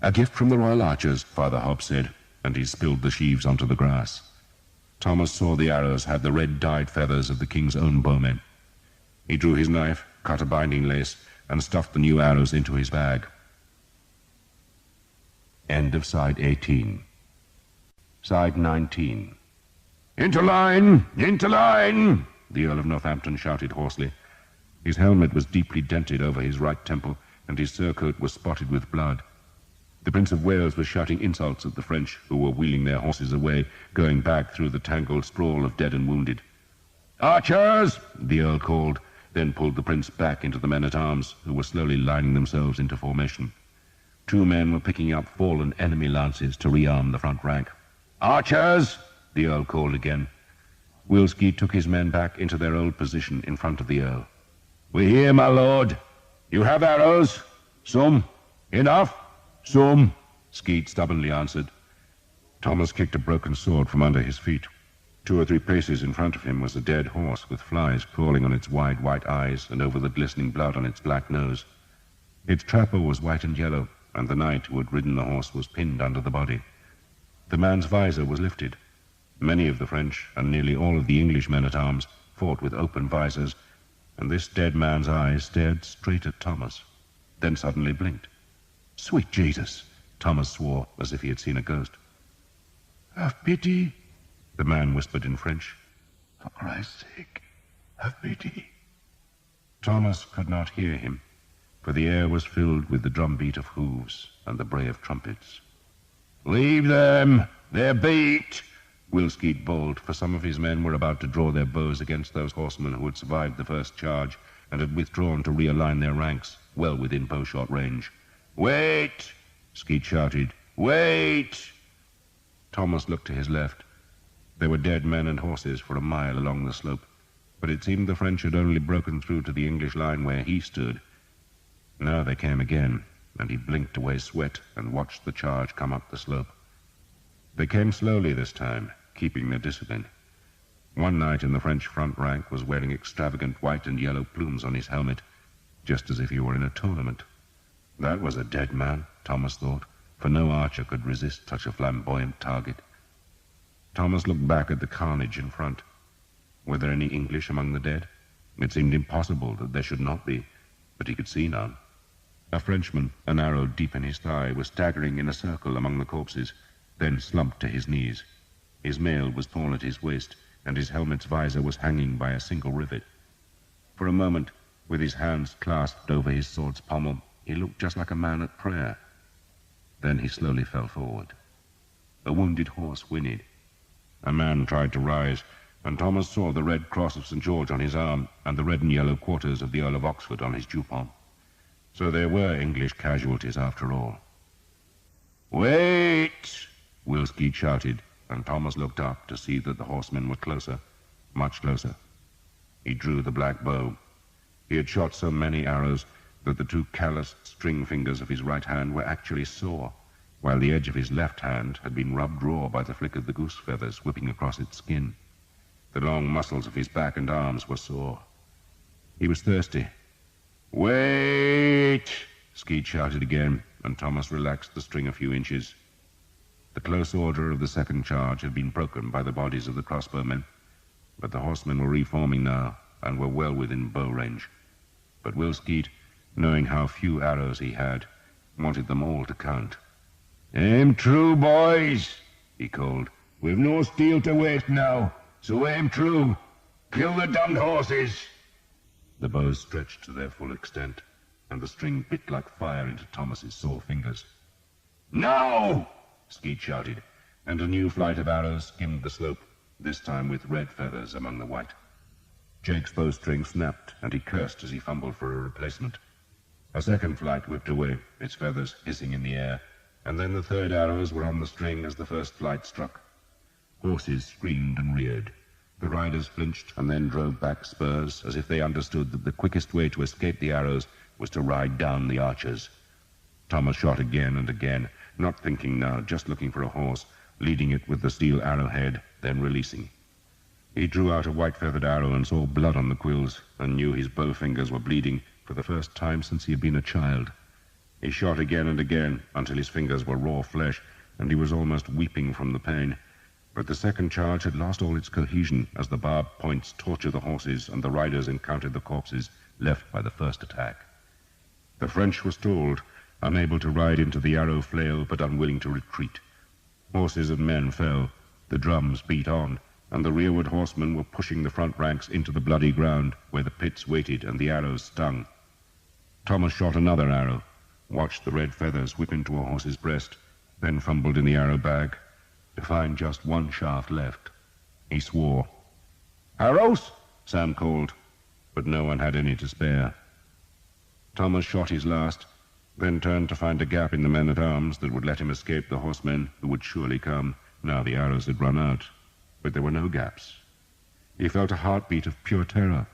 C: "A gift from the Royal Archers," Father Hobbs said, and he spilled the sheaves onto the grass. Thomas saw the arrows had the red-dyed feathers of the king's own bowmen. He drew his knife, cut a binding lace, and stuffed the new arrows into his bag. End of side 18. Side 19. "Into line! Into line!" the Earl of Northampton shouted hoarsely. His helmet was deeply dented over his right temple, and his surcoat was spotted with blood. The Prince of Wales was shouting insults at the French, who were wheeling their horses away, going back through the tangled sprawl of dead and wounded. "Archers!" the Earl called, then pulled the prince back into the men-at-arms, who were slowly lining themselves into formation. 2 men were picking up fallen enemy lances to rearm the front rank. "Archers!" the Earl called again. Will Skeet took his men back into their old position in front of the Earl. "We're here, my lord. You have arrows? Some? Enough? Some," Skeet stubbornly answered. Thomas kicked a broken sword from under his feet. 2 or 3 paces in front of him was a dead horse with flies crawling on its wide white eyes and over the glistening blood on its black nose. Its trapper was white and yellow, and the knight who had ridden the horse was pinned under the body. The man's visor was lifted. Many of the French, and nearly all of the English men-at-arms, fought with open visors, and this dead man's eyes stared straight at Thomas, then suddenly blinked. "Sweet Jesus!" Thomas swore, as if he had seen a ghost. "Have pity," the man whispered in French. "For Christ's sake, have pity." Thomas could not hear him, for the air was filled with the drumbeat of hooves and the bray of trumpets. "Leave them! They're beat!" Will Skeet bawled, for some of his men were about to draw their bows against those horsemen who had survived the first charge and had withdrawn to realign their ranks, well within bowshot range. "Wait!" Skeet shouted. "Wait!" Thomas looked to his left. There were dead men and horses for a mile along the slope, but it seemed the French had only broken through to the English line where he stood. Now they came again, and he blinked away sweat and watched the charge come up the slope. They came slowly this time, keeping their discipline. One knight in the French front rank was wearing extravagant white and yellow plumes on his helmet, just as if he were in a tournament. That was a dead man, Thomas thought,
A: for no archer could resist such a flamboyant target. Thomas looked back at the carnage in front. Were there any English among the dead? It seemed impossible that there should not be, but he could see none. A Frenchman, an arrow deep in his thigh, was staggering in a circle among the corpses, then slumped to his knees. His mail was torn at his waist, and his helmet's visor was hanging by a single rivet. For a moment, with his hands clasped over his sword's pommel, he looked just like a man at prayer. Then he slowly fell forward. A wounded horse whinnied. A man tried to rise, and Thomas saw the red cross of St. George on his arm and the red and yellow quarters of the Earl of Oxford on his jupon. So there were English casualties after all. "Wait!" Will Skeet shouted, and Thomas looked up to see that the horsemen were closer, much closer. He drew the black bow. He had shot so many arrows that the two calloused string fingers of his right hand were actually sore, while the edge of his left hand had been rubbed raw by the flick of the goose feathers whipping across its skin. The long muscles of his back and arms were sore. He was thirsty. "Wait!" Skeet shouted again, and Thomas relaxed the string a few inches. The close order of the second charge had been broken by the bodies of the crossbowmen, but the horsemen were reforming now and were well within bow range. But Will Skeet, knowing how few arrows he had, wanted them all to count. "Aim true, boys," he called. "We've no steel to waste now, so aim true. Kill the damned horses." The bows stretched to their full extent, and the string bit like fire into Thomas's sore fingers. "Now!" Skeet shouted, and a new flight of arrows skimmed the slope, this time with red feathers among the white. Jake's bowstring snapped, and he cursed as he fumbled for a replacement. A second flight whipped away, its feathers hissing in the air, and then the third arrows were on the string as the first flight struck. Horses screamed and reared. The riders flinched and then drove back spurs, as if they understood that the quickest way to escape the arrows was to ride down the archers. Thomas shot again and again, not thinking now, just looking for a horse, leading it with the steel arrowhead, then releasing. He drew out a white-feathered arrow and saw blood on the quills, and knew his bow fingers were bleeding for the first time since he had been a child. He shot again and again, until his fingers were raw flesh, and he was almost weeping from the pain. But the second charge had lost all its cohesion as the barbed points tortured the horses and the riders encountered the corpses left by the first attack. The French were stalled, unable to ride into the arrow flail, but unwilling to retreat. Horses and men fell, the drums beat on, and the rearward horsemen were pushing the front ranks into the bloody ground where the pits waited and the arrows stung. Thomas shot another arrow, watched the red feathers whip into a horse's breast, then fumbled in the arrow bag to find just one shaft left. He swore. "Arrows?" Sam called, but no one had any to spare. Thomas shot his last, then turned to find a gap in the men-at-arms that would let him escape the horsemen who would surely come, now the arrows had run out. But there were no gaps. He felt a heartbeat of pure terror.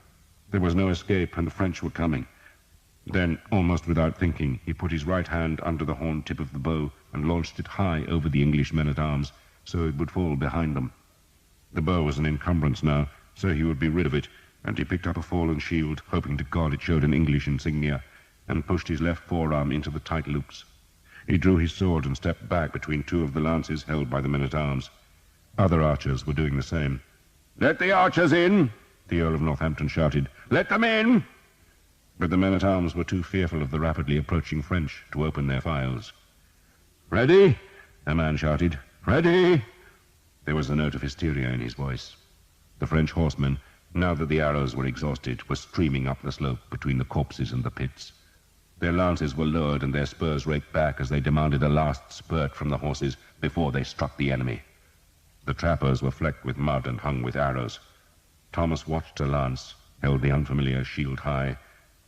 A: There was no escape, and the French were coming. Then, almost without thinking, he put his right hand under the horn tip of the bow and launched it high over the English men-at-arms, so it would fall behind them. The bow was an encumbrance now, so he would be rid of it, and he picked up a fallen shield, hoping to God it showed an English insignia, and pushed his left forearm into the tight loops. He drew his sword and stepped back between two of the lances held by the men-at-arms. Other archers were doing the same. "Let the archers in!" the Earl of Northampton shouted. "Let them in!" But the men-at-arms were too fearful of the rapidly approaching French to open their files. "Ready?" a man shouted. "Ready!" There was a note of hysteria in his voice. The French horsemen, now that the arrows were exhausted, were streaming up the slope between the corpses and the pits. Their lances were lowered and their spurs raked back as they demanded a last spurt from the horses before they struck the enemy. The trappers were flecked with mud and hung with arrows. Thomas watched a lance, held the unfamiliar shield high,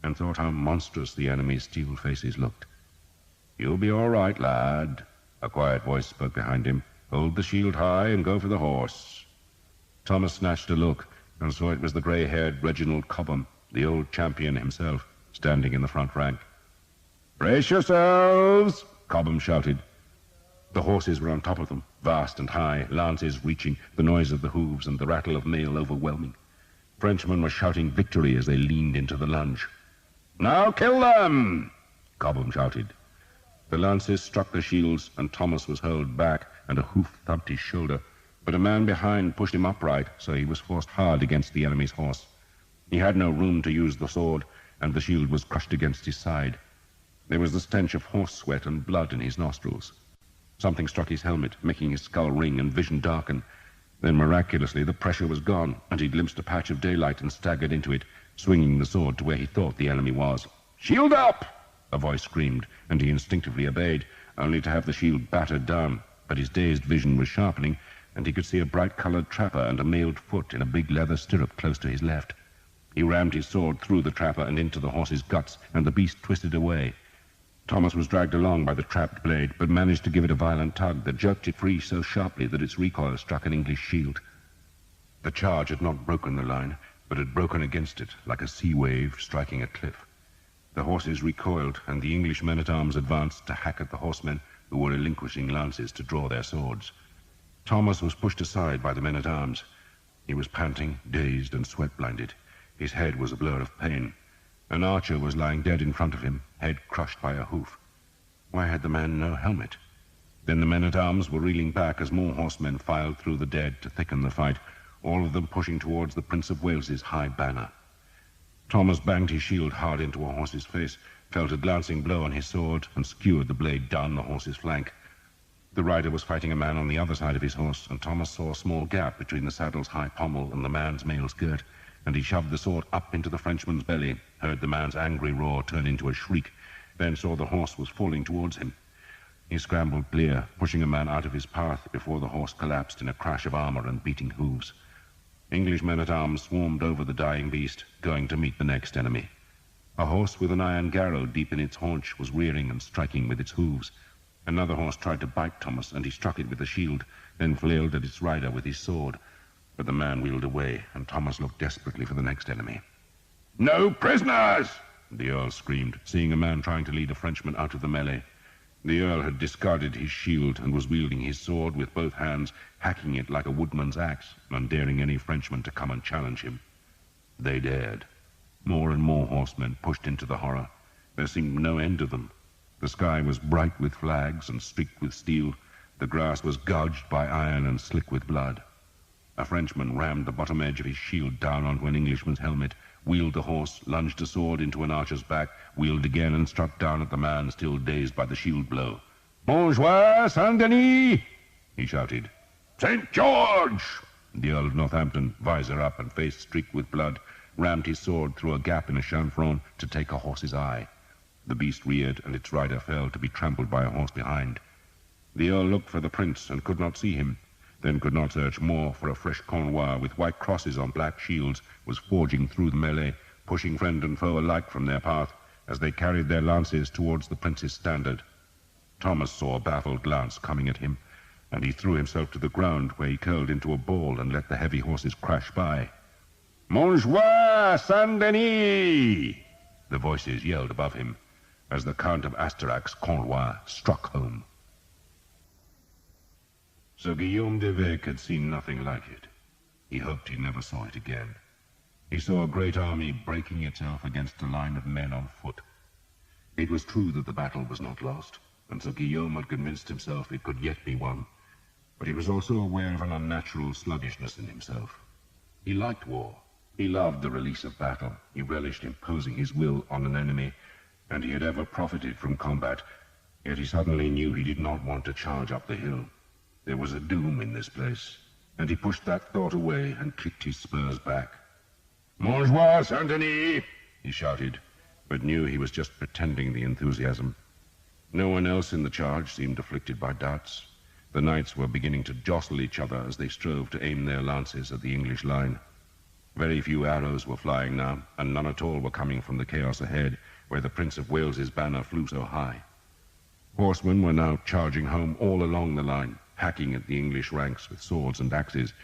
A: and thought how monstrous the enemy's steel faces looked. "You'll be all right, lad," a quiet voice spoke behind him. "Hold the shield high and go for the horse." Thomas snatched a look and saw it was the grey-haired Reginald Cobham, the old champion himself, standing in the front rank. "Brace yourselves!" Cobham shouted. The horses were on top of them, vast and high, lances reaching, the noise of the hooves and the rattle of mail overwhelming. Frenchmen were shouting victory as they leaned into the lunge. "Now kill them!" Cobham shouted. The lances struck the shields, and Thomas was hurled back, and a hoof thumped his shoulder. But a man behind pushed him upright, so he was forced hard against the enemy's horse. He had no room to use the sword, and the shield was crushed against his side. There was the stench of horse sweat and blood in his nostrils. Something struck his helmet, making his skull ring and vision darken. Then miraculously the pressure was gone, and he glimpsed a patch of daylight and staggered into it, swinging the sword to where he thought the enemy was. "Shield up!" a voice screamed, and he instinctively obeyed, only to have the shield battered down. But his dazed vision was sharpening, and he could see a bright-colored trapper and a mailed foot in a big leather stirrup close to his left. He rammed his sword through the trapper and into the horse's guts, and the beast twisted away. Thomas was dragged along by the trapped blade, but managed to give it a violent tug that jerked it free so sharply that its recoil struck an English shield. The charge had not broken the line, but had broken against it like a sea wave striking a cliff. The horses recoiled, and the English men-at-arms advanced to hack at the horsemen who were relinquishing lances to draw their swords. Thomas was pushed aside by the men-at-arms. He was panting, dazed, and sweat-blinded. His head was a blur of pain. An archer was lying dead in front of him, head crushed by a hoof. Why had the man no helmet? Then the men-at-arms were reeling back as more horsemen filed through the dead to thicken the fight, all of them pushing towards the Prince of Wales's high banner. Thomas banged his shield hard into a horse's face, felt a glancing blow on his sword, and skewered the blade down the horse's flank. The rider was fighting a man on the other side of his horse, and Thomas saw a small gap between the saddle's high pommel and the man's mail skirt, and he shoved the sword up into the Frenchman's belly, heard the man's angry roar turn into a shriek, then saw the horse was falling towards him. He scrambled clear, pushing a man out of his path before the horse collapsed in a crash of armor and beating hooves. English men-at-arms swarmed over the dying beast, going to meet the next enemy. A horse with an iron garrow deep in its haunch was rearing and striking with its hooves. Another horse tried to bite Thomas, and he struck it with the shield, then flailed at its rider with his sword. But the man wheeled away, and Thomas looked desperately for the next enemy. "No prisoners!" the Earl screamed, seeing a man trying to lead a Frenchman out of the melee. The Earl had discarded his shield and was wielding his sword with both hands, hacking it like a woodman's axe, and daring any Frenchman to come and challenge him. They dared. More and more horsemen pushed into the horror. There seemed no end to them. The sky was bright with flags and streaked with steel. The grass was gouged by iron and slick with blood. A Frenchman rammed the bottom edge of his shield down onto an Englishman's helmet, wheeled the horse, lunged a sword into an archer's back, wheeled again and struck down at the man still dazed by the shield blow. "Bonjour, Saint-Denis!" he shouted. "St. George!" The Earl of Northampton, visor up and face streaked with blood, rammed his sword through a gap in a chanfron to take a horse's eye. The beast reared, and its rider fell to be trampled by a horse behind. The Earl looked for the prince and could not see him, then could not search more, for a fresh Cornwell with white crosses on black shields was forging through the melee, pushing friend and foe alike from their path as they carried their lances towards the prince's standard. Thomas saw a baffled lance coming at him, and he threw himself to the ground, where he curled into a ball and let the heavy horses crash by. "Bonjour, Saint-Denis!" the voices yelled above him, as the Count of Astorac's Cornwell struck home. Sir Guillaume de Vec had seen nothing like it. He hoped he never saw it again. He saw a great army breaking itself against a line of men on foot. It was true that the battle was not lost, and Sir Guillaume had convinced himself it could yet be won. But he was also aware of an unnatural sluggishness in himself. He liked war. He loved the release of battle. He relished imposing his will on an enemy, and he had ever profited from combat. Yet he suddenly knew he did not want to charge up the hill. There was a doom in this place, and he pushed that thought away and kicked his spurs back. "Bonjour, Saint-Denis!" he shouted, but knew he was just pretending the enthusiasm. No one else in the charge seemed afflicted by doubts. The knights were beginning to jostle each other as they strove to aim their lances at the English line. Very few arrows were flying now, and none at all were coming from the chaos ahead, where the Prince of Wales's banner flew so high. Horsemen were now charging home all along the line, hacking at the English ranks with swords and axes,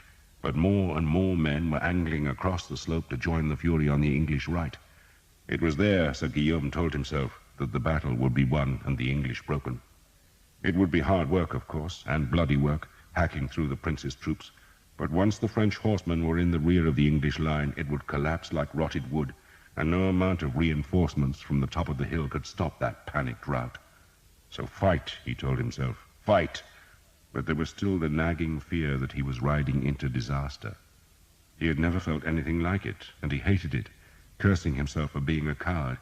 A: but more and more men were angling across the slope to join the fury on the English right. It was there, Sir Guillaume told himself, that the battle would be won and the English broken. It would be hard work, of course, and bloody work, hacking through the prince's troops, but once the French horsemen were in the rear of the English line, it would collapse like rotted wood, and no amount of reinforcements from the top of the hill could stop that panicked rout. So fight, he told himself, fight. But there was still the nagging fear that he was riding into disaster. He had never felt anything like it, and he hated it, cursing himself for being a coward.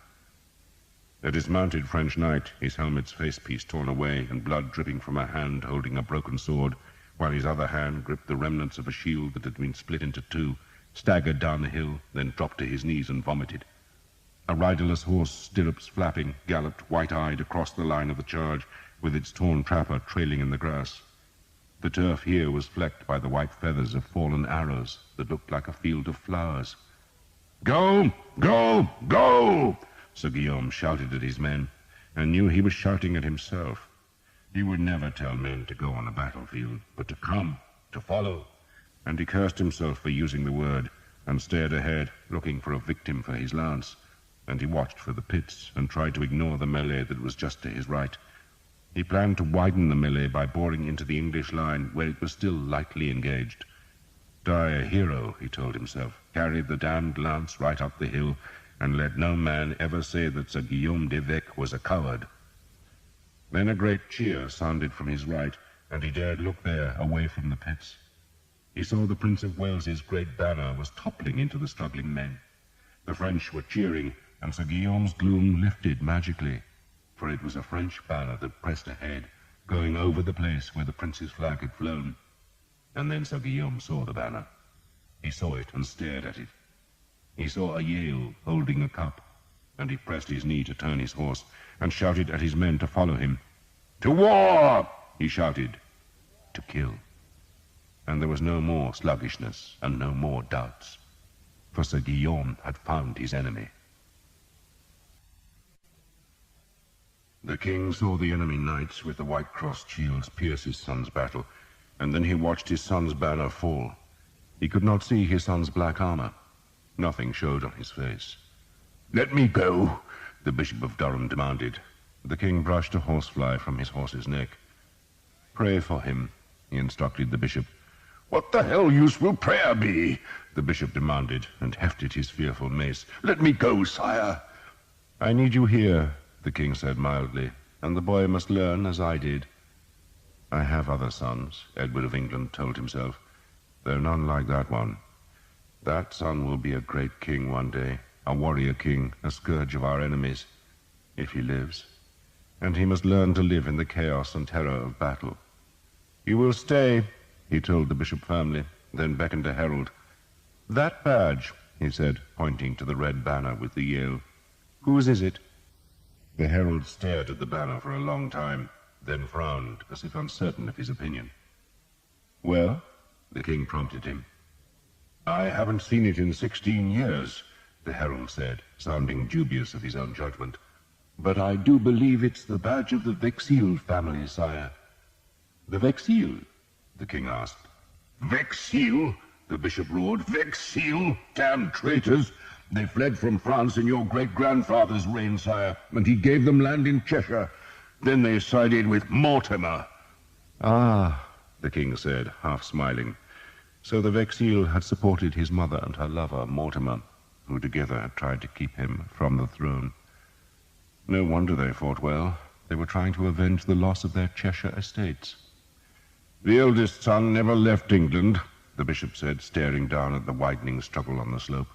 A: A dismounted French knight, his helmet's facepiece torn away and blood dripping from a hand holding a broken sword, while his other hand gripped the remnants of a shield that had been split into two, staggered down the hill, then dropped to his knees and vomited. A riderless horse, stirrups flapping, galloped white-eyed across the line of the charge, with its torn trapper trailing in the grass. The turf here was flecked by the white feathers of fallen arrows that looked like a field of flowers. "Go! Go! Go!" Sir Guillaume shouted at his men, and knew he was shouting at himself. He would never tell men to go on a battlefield, but to come, to follow. And he cursed himself for using the word, and stared ahead, looking for a victim for his lance. And he watched for the pits, and tried to ignore the melee that was just to his right. He planned to widen the melee by boring into the English line, where it was still lightly engaged. Die a hero, he told himself, carried the damned lance right up the hill, and let no man ever say that Sir Guillaume d'Evêque was a coward. Then a great cheer sounded from his right, and he dared look there, away from the pits. He saw the Prince of Wales's great banner was toppling into the struggling men. The French were cheering, and Sir Guillaume's gloom lifted magically, for it was a French banner that pressed ahead, going over the place where the prince's flag had flown. And then Sir Guillaume saw the banner. He saw it and stared at it. He saw a Yale holding a cup, and he pressed his knee to turn his horse, and shouted at his men to follow him. "To war!" he shouted. To kill. And there was no more sluggishness, and no more doubts, for Sir Guillaume had found his enemy. The king saw the enemy knights with the white-crossed shields pierce his son's battle, and then he watched his son's banner fall. He could not see his son's black armor. Nothing showed on his face. "Let me go," the Bishop of Durham demanded. The king brushed a horsefly from his horse's neck. "Pray for him," he instructed the bishop. "What the hell use will prayer be?" the bishop demanded, and hefted his fearful mace. "Let me go, sire." "I need you here," the king said mildly, "and the boy must learn as I did." "I have other sons," Edward of England told himself, "though none like that one. That son will be a great king one day, a warrior king, a scourge of our enemies, if he lives. And he must learn to live in the chaos and terror of battle." "You will stay," he told the bishop firmly, then beckoned to Harold. "That badge," he said, pointing to the red banner with the Yale. "Whose is it?" The herald stared at the banner for a long time, then frowned, as if uncertain of his opinion. "Well?" the king prompted him. "I haven't seen it in 16 years, the herald said, sounding dubious of his own judgment. "But I do believe it's the badge of the Vexil family, sire." "The Vexil?" the king asked. "Vexil?" the bishop roared. "Vexil? Damn traitors! They fled from France in your great-grandfather's reign, sire, and he gave them land in Cheshire. Then they sided with Mortimer." "Ah," the king said, half smiling. So the Vexil had supported his mother and her lover, Mortimer, who together had tried to keep him from the throne. No wonder they fought well. They were trying to avenge the loss of their Cheshire estates. "The eldest son never left England," the bishop said, staring down at the widening struggle on the slope.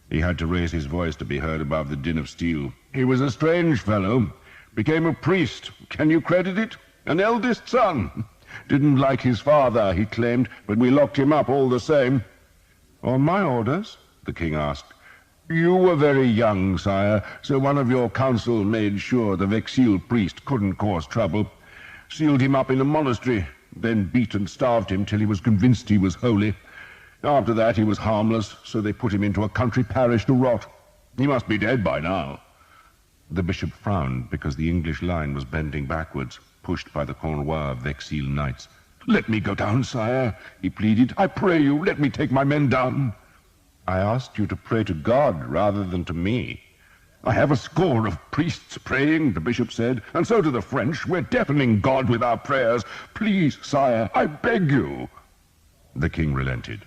A: He had to raise his voice to be heard above the din of steel. "He was a strange fellow. Became a priest. Can you credit it? An eldest son. Didn't like his father, he claimed, but we locked him up all the same." "On my orders?" the king asked. "You were very young, sire, so one of your council made sure the Vexil priest couldn't cause trouble. Sealed him up in a monastery, then beat and starved him till he was convinced he was holy. After that he was harmless, so they put him into a country parish to rot. He must be dead by now." The bishop frowned because the English line was bending backwards, pushed by the Cornwell Vexil knights. "Let me go down, sire," he pleaded. "I pray you, let me take my men down." "I asked you to pray to God rather than to me." "I have a score of priests praying," the bishop said, "and so do the French. We're deafening God with our prayers. Please, sire, I beg you." The king relented.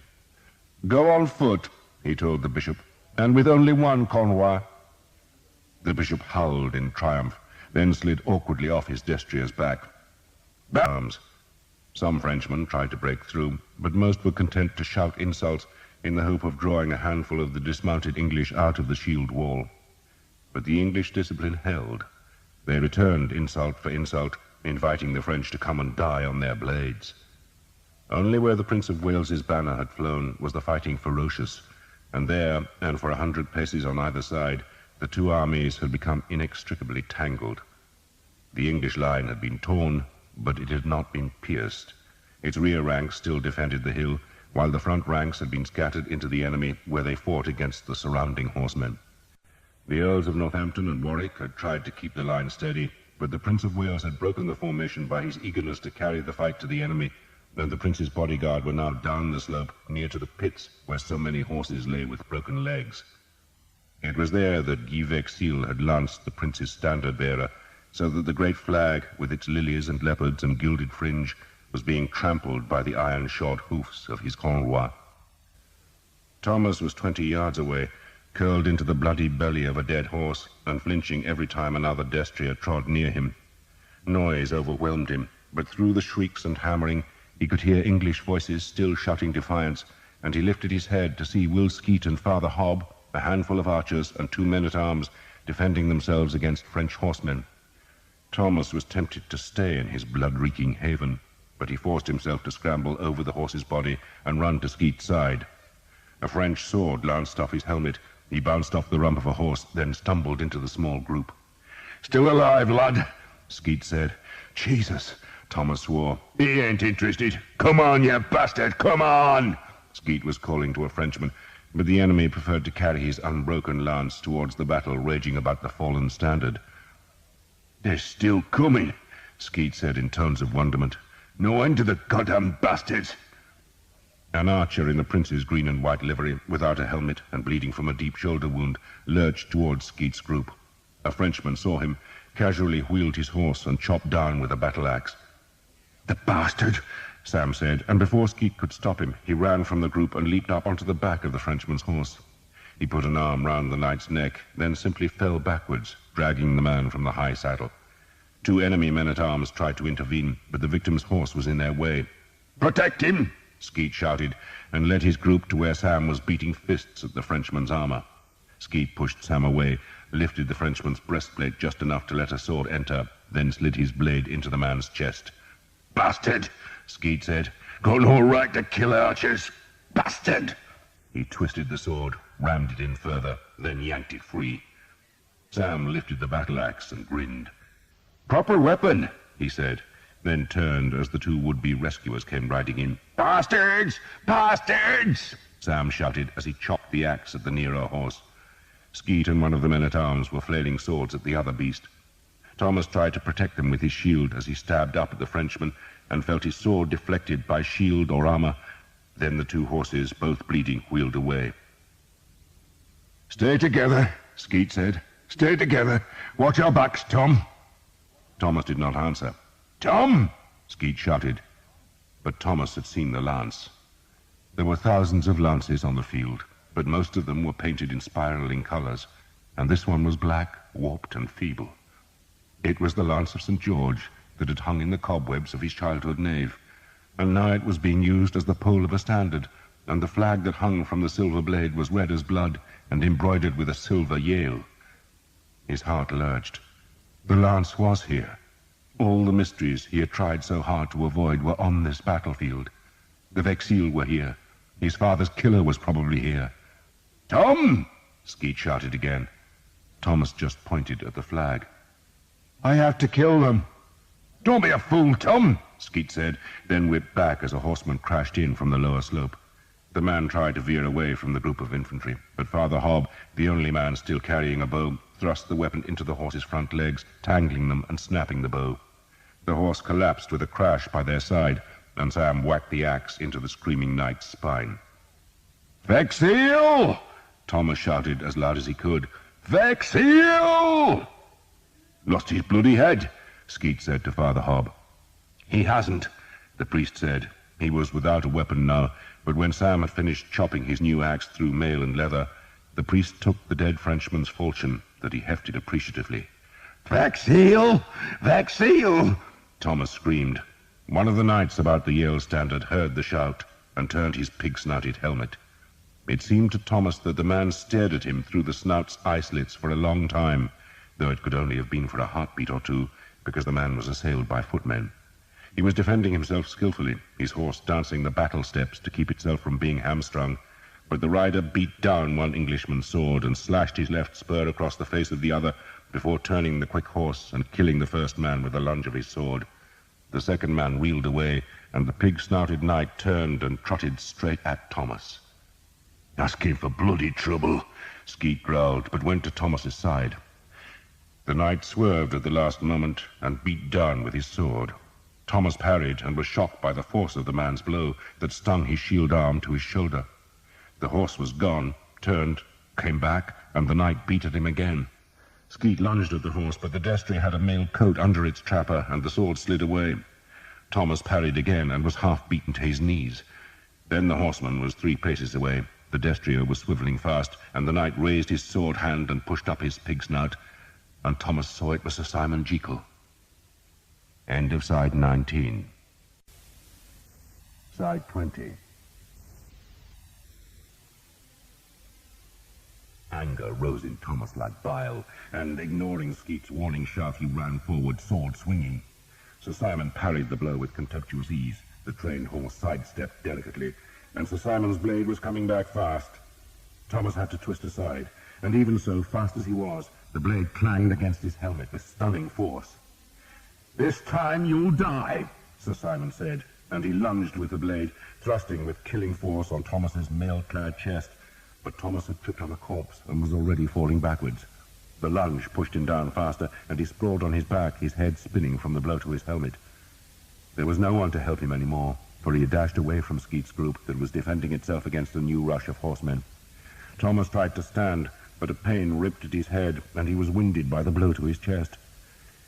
A: "Go on foot," he told the bishop, "and with only one convoy." The bishop howled in triumph. then slid awkwardly off his destrier's back. Arms. Some Frenchmen tried to break through, but most were content to shout insults in the hope of drawing a handful of the dismounted English out of the shield wall. But the English discipline held. They returned insult for insult, inviting the French to come and die on their blades. Only where the Prince of Wales's banner had flown was the fighting ferocious, and there, and for 100 paces on either side, the two armies had become inextricably tangled. The English line had been torn, but it had not been pierced. Its rear ranks still defended the hill, while the front ranks had been scattered into the enemy, where they fought against the surrounding horsemen. The Earls of Northampton and Warwick had tried to keep the line steady, but the Prince of Wales had broken the formation by his eagerness to carry the fight to the enemy, and the Prince's bodyguard were now down the slope, near to the pits where so many horses lay with broken legs. It was there that Guy Vexil had lanced the Prince's standard-bearer, so that the great flag, with its lilies and leopards and gilded fringe, was being trampled by the iron-shod hoofs of his Cornwell. Thomas was 20 yards away, curled into the bloody belly of a dead horse, and flinching every time another destrier trod near him. Noise overwhelmed him, but through the shrieks and hammering he could hear English voices still shouting defiance, and he lifted his head to see Will Skeet and Father Hobb, a handful of archers and 2 men-at-arms, defending themselves against French horsemen. Thomas was tempted to stay in his blood-reeking haven, but he forced himself to scramble over the horse's body and run to Skeet's side. A French sword lanced off his helmet. He bounced off the rump of a horse, then stumbled into the small group.
B: "Still alive, lad,"
A: Skeet said.
B: "Jesus,"
A: Thomas swore.
B: "he ain't interested. Come on, you bastard, come on!"
A: Skeet was calling to a Frenchman, but the enemy preferred to carry his unbroken lance towards the battle raging about the fallen standard.
B: "They're still coming,"
A: Skeet said in tones of wonderment.
B: "No end to the goddamn bastards."
A: An archer in the Prince's green and white livery, without a helmet and bleeding from a deep shoulder wound, lurched towards Skeet's group. A Frenchman saw him, casually wheeled his horse and chopped down with a battle-axe.
B: "The bastard,"
A: Sam said, and before Skeet could stop him, he ran from the group and leaped up onto the back of the Frenchman's horse. He put an arm round the knight's neck, then simply fell backwards, dragging the man from the high saddle. 2 enemy men-at-arms tried to intervene, but the victim's horse was in their way.
B: "Protect him!"
A: Skeet shouted, and led his group to where Sam was beating fists at the Frenchman's armor. Skeet pushed Sam away, lifted the Frenchman's breastplate just enough to let a sword enter, then slid his blade into the man's chest.
B: "Bastard,"
A: Skeet said.
B: "got no right to kill archers. Bastard!"
A: He twisted the sword, rammed it in further, then yanked it free. Sam lifted the battle-axe and grinned.
B: "Proper weapon,"
A: he said, then turned as the 2 would-be rescuers came riding in.
B: "Bastards! Bastards!"
A: Sam shouted as he chopped the axe at the nearer horse. Skeet and one of the men-at-arms were flailing swords at the other beast. Thomas tried to protect them with his shield as he stabbed up at the Frenchman and felt his sword deflected by shield or armor. Then the 2 horses, both bleeding, wheeled away.
B: "Stay together," Skeet said. "Stay together. Watch our backs, Tom."
A: Thomas did not answer.
B: "Tom!"
A: Skeet shouted. But Thomas had seen the lance. There were thousands of lances on the field, but most of them were painted in spiraling colors, and this one was black, warped, and feeble. It was the lance of St. George that had hung in the cobwebs of his childhood nave, and now it was being used as the pole of a standard, and the flag that hung from the silver blade was red as blood and embroidered with a silver yale. His heart lurched. The lance was here. All the mysteries he had tried so hard to avoid were on this battlefield. The Vexil were here. His father's killer was probably here.
B: "Tom!"
A: Skeet shouted again. Thomas just pointed at the flag.
B: "I have to kill them." "Don't be a fool, Tom,"
A: Skeet said, then whipped back as a horseman crashed in from the lower slope. The man tried to veer away from the group of infantry, but Father Hobb, the only man still carrying a bow, thrust the weapon into the horse's front legs, tangling them and snapping the bow. The horse collapsed with a crash by their side, and Sam whacked the axe into the screaming knight's spine.
B: "Vexil!"
A: Thomas shouted as loud as he could.
B: "Vexil!"
A: "Lost his bloody head," Skeet said to Father Hobb. "He hasn't," the priest said. He was without a weapon now, but when Sam had finished chopping his new axe through mail and leather, the priest took the dead Frenchman's falchion that he hefted appreciatively. "Vaxil! Vaxil!" Thomas screamed. One of the knights about the Yale standard heard the shout and turned his pig-snouted helmet. It seemed to Thomas that the man stared at him through the snout's eye slits for a long time, though it could only have been for a heartbeat or two, because the man was assailed by footmen. He was defending himself skillfully, his horse dancing the battle steps to keep itself from being hamstrung, but the rider beat down one Englishman's sword and slashed his left spur across the face of the other before turning the quick horse and killing the first man with a lunge of his sword. The second man reeled away, and the pig-snouted knight turned and trotted straight at Thomas. "Asking for bloody trouble," Skeet growled, but went to Thomas's side. The knight swerved at the last moment and beat down with his sword. Thomas parried and was shocked by the force of the man's blow that stung his shield arm to his shoulder. The horse was gone, turned, came back, and the knight beat at him again. Skeet lunged at the horse, but the destrier had a mail coat under its trapper, and the sword slid away. Thomas parried again and was half beaten to his knees. Then the horseman was 3 paces away. The destrier was swivelling fast, and the knight raised his sword hand and pushed up his pig snout, and Thomas saw it was Sir Simon Jekyll. End of side 19. Side 20. Anger rose in Thomas like bile, and ignoring Skeet's warning shout, he ran forward, sword swinging. Sir Simon parried the blow with contemptuous ease. The trained horse sidestepped delicately, and Sir Simon's blade was coming back fast. Thomas had to twist aside, and even so, fast as he was, the blade clanged against his helmet with stunning force. "This time you'll die," Sir Simon said, and he lunged with the blade, thrusting with killing force on Thomas's mail-clad chest. But Thomas had tripped on a corpse and was already falling backwards. The lunge pushed him down faster, and he sprawled on his back, his head spinning from the blow to his helmet. There was no one to help him any more, for he had dashed away from Skeet's group that was defending itself against a new rush of horsemen. Thomas tried to stand, but a pain ripped at his head, and he was winded by the blow to his chest.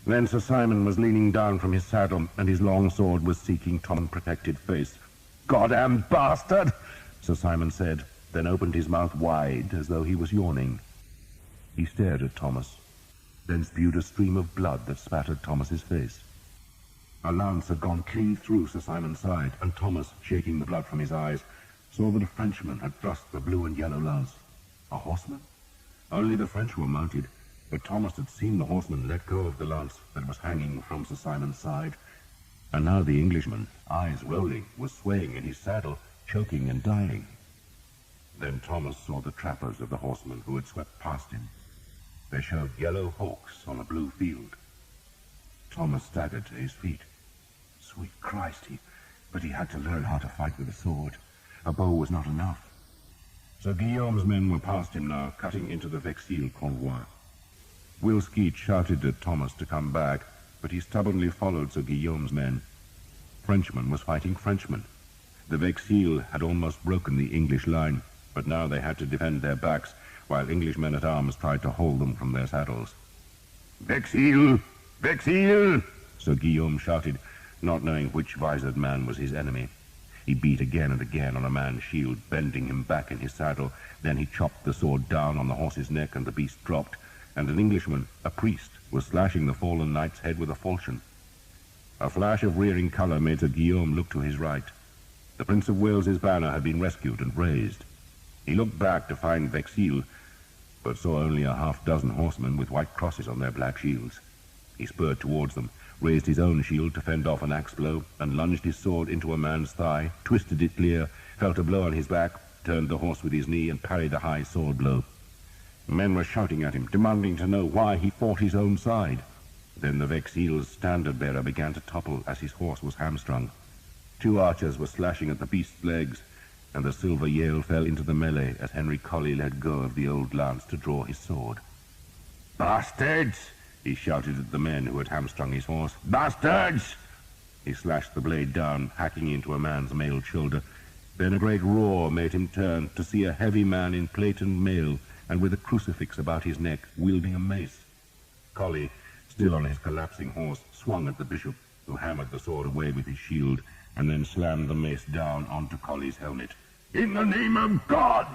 A: Then Sir Simon was leaning down from his saddle, and his long sword was seeking Tom's protected face. "Goddamn bastard!" Sir Simon said, then opened his mouth wide as though he was yawning. He stared at Thomas, then spewed a stream of blood that spattered Thomas's face. A lance had gone clean through Sir Simon's side, and Thomas, shaking the blood from his eyes, saw that a Frenchman had thrust the blue and yellow lance. A horseman? Only the French were mounted, but Thomas had seen the horseman let go of the lance that was hanging from Sir Simon's side. And now the Englishman, eyes rolling, was swaying in his saddle, choking and dying. Then Thomas saw the trappers of the horsemen who had swept past him. They showed yellow hawks on a blue field. Thomas staggered to his feet. Sweet Christ, but he had to learn how to fight with a sword. A bow was not enough. Sir Guillaume's men were past him now, cutting into the Vexil Cornwell. Will Skeet shouted at Thomas to come back, but he stubbornly followed Sir Guillaume's men. Frenchman was fighting Frenchman. The Vexil had almost broken the English line, but now they had to defend their backs, while English men-at-arms tried to hold them from their saddles. "Vexil! Vexil!" Sir Guillaume shouted, not knowing which visored man was his enemy. He beat again and again on a man's shield, bending him back in his saddle. Then he chopped the sword down on the horse's neck, and the beast dropped, and an Englishman, a priest, was slashing the fallen knight's head with a falchion. A flash of rearing colour made Sir Guillaume look to his right. The Prince of Wales's banner had been rescued and raised. He looked back to find Vexil, but saw only a half-dozen horsemen with white crosses on their black shields. He spurred towards them, raised his own shield to fend off an axe blow, and lunged his sword into a man's thigh, twisted it clear, felt a blow on his back, turned the horse with his knee, and parried a high sword blow. Men were shouting at him, demanding to know why he fought his own side. Then the Vexil's standard-bearer began to topple as his horse was hamstrung. 2 archers were slashing at the beast's legs, and the silver Yale fell into the melee as Henry Colley let go of the old lance to draw his sword. "Bastards!" he shouted at the men who had hamstrung his horse. "Bastards!" He slashed the blade down, hacking into a man's mailed shoulder. Then a great roar made him turn to see a heavy man in plate and mail, and with a crucifix about his neck, wielding a mace. Colley, still on his collapsing horse, swung at the bishop, who hammered the sword away with his shield, and then slammed the mace down onto Colley's helmet. "In the name of God!"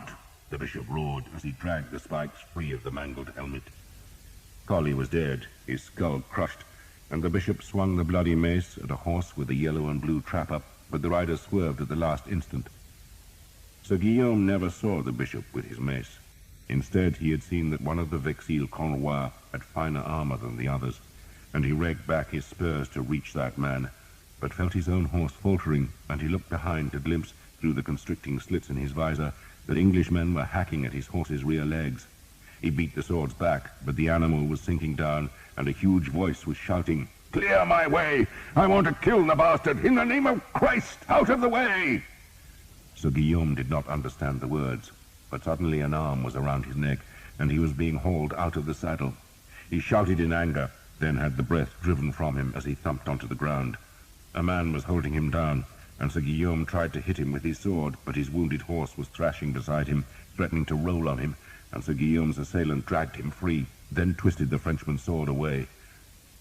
A: the bishop roared as he dragged the spikes free of the mangled helmet.
C: collie was dead, his skull crushed, and the bishop swung the bloody mace at a horse with a yellow and blue trap up, but the rider swerved at the last instant. Sir Guillaume never saw the bishop with his mace. Instead, he had seen that one of the Vexil Cornwell had finer armor than the others, and he raked back his spurs to reach that man, but felt his own horse faltering, and he looked behind to glimpse, through the constricting slits in his visor, that Englishmen were hacking at his horse's rear legs. He beat the swords back, but the animal was sinking down, and a huge voice was shouting, "Clear my way! I want to kill the bastard! In the name of Christ, out of the way!" Sir Guillaume did not understand the words, but suddenly an arm was around his neck, and he was being hauled out of the saddle. He shouted in anger, then had the breath driven from him as he thumped onto the ground. A man was holding him down, and Sir Guillaume tried to hit him with his sword, but his wounded horse was thrashing beside him, threatening to roll on him, and Sir Guillaume's assailant dragged him free, then twisted the Frenchman's sword away.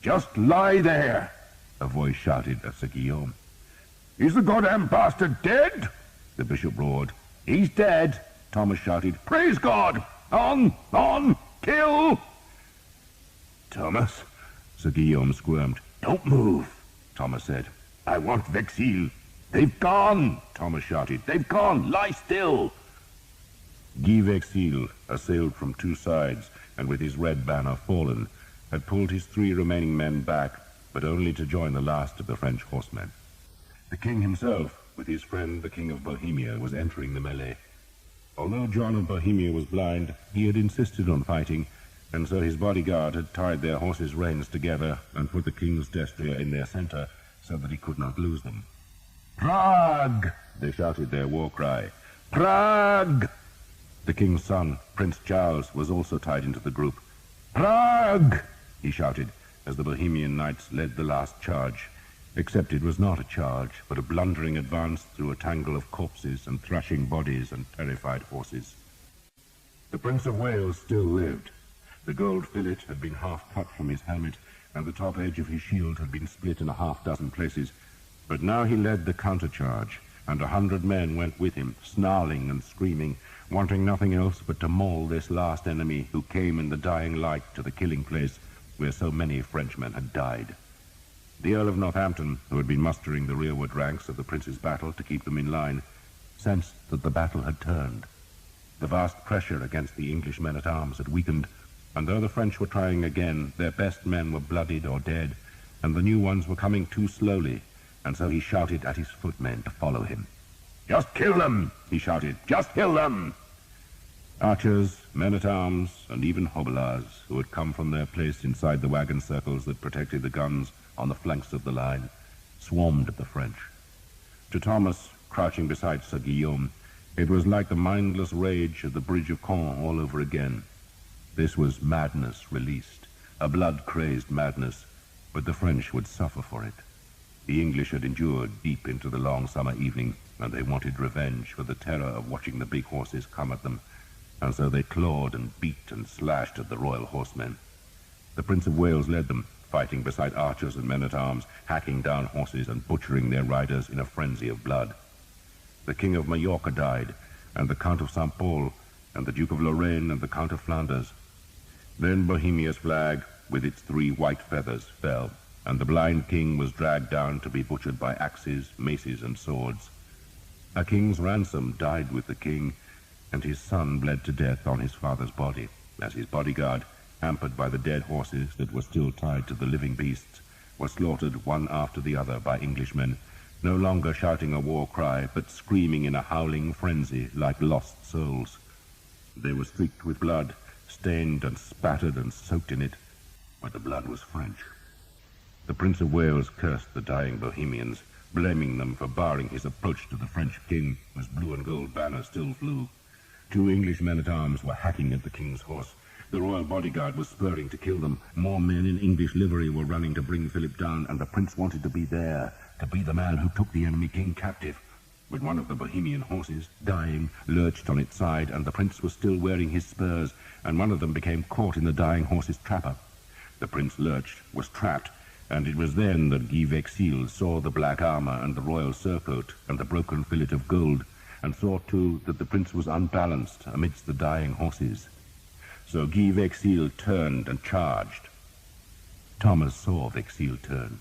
C: "Just lie there!" a voice shouted at Sir Guillaume. "Is the goddamn bastard dead?" the bishop roared. "He's dead," Thomas shouted. "Praise God! On! Kill!" "Thomas," Sir Guillaume squirmed. "Don't move," Thomas said. "I want Vexil." "They've gone!" Thomas shouted. "They've gone! Lie still!" Guy Vexil, assailed from two sides, and with his red banner fallen, had pulled his 3 remaining men back, but only to join the last of the French horsemen. The king himself, with his friend the King of Bohemia, was entering the melee. Although John of Bohemia was blind, he had insisted on fighting, and so his bodyguard had tied their horses' reins together and put the king's destrier in their center so that he could not lose them. "Prague!" they shouted their war cry. "Prague!" The king's son, Prince Charles, was also tied into the group. "Prague!" he shouted, as the Bohemian knights led the last charge, except it was not a charge, but a blundering advance through a tangle of corpses and thrashing bodies and terrified horses. The Prince of Wales still lived. The gold fillet had been half cut from his helmet, and the top edge of his shield had been split in a half-dozen places. But now he led the countercharge, and 100 men went with him, snarling and screaming, wanting nothing else but to maul this last enemy who came in the dying light to the killing place where so many Frenchmen had died. The Earl of Northampton, who had been mustering the rearward ranks of the prince's battle to keep them in line, sensed that the battle had turned. The vast pressure against the English men-at-arms had weakened, and though the French were trying again, their best men were bloodied or dead, and the new ones were coming too slowly, and so he shouted at his footmen to follow him. "Just kill them!" he shouted. "Just kill them!" Archers, men-at-arms, and even hobelards, who had come from their place inside the wagon circles that protected the guns on the flanks of the line, swarmed at the French. To Thomas, crouching beside Sir Guillaume, it was like the mindless rage of the Bridge of Caen all over again. This was madness released, a blood-crazed madness, but the French would suffer for it. The English had endured deep into the long summer evening, and they wanted revenge for the terror of watching the big horses come at them, and so they clawed and beat and slashed at the royal horsemen. The Prince of Wales led them, fighting beside archers and men-at-arms, hacking down horses and butchering their riders in a frenzy of blood. The King of Mallorca died, and the Count of St. Paul, and the Duke of Lorraine and the Count of Flanders. Then Bohemia's flag, with its 3 white feathers, fell, and the blind king was dragged down to be butchered by axes, maces, and swords. A king's ransom died with the king, and his son bled to death on his father's body, as his bodyguard, hampered by the dead horses that were still tied to the living beasts, were slaughtered one after the other by Englishmen, no longer shouting a war cry, but screaming in a howling frenzy like lost souls. They were streaked with blood, stained and spattered and soaked in it, but the blood was French. The Prince of Wales cursed the dying Bohemians, blaming them for barring his approach to the French king, whose blue and gold banner still flew. 2 English men-at-arms were hacking at the king's horse. The royal bodyguard was spurring to kill them. More men in English livery were running to bring Philip down, and the prince wanted to be there, to be the man who took the enemy king captive. But one of the Bohemian horses, dying, lurched on its side, and the prince was still wearing his spurs, and one of them became caught in the dying horse's trapper. The prince lurched, was trapped, and it was then that Guy Vexil saw the black armor and the royal surcoat and the broken fillet of gold, and saw too that the prince was unbalanced amidst the dying horses. So Guy Vexil turned and charged. Thomas saw Vexil turn.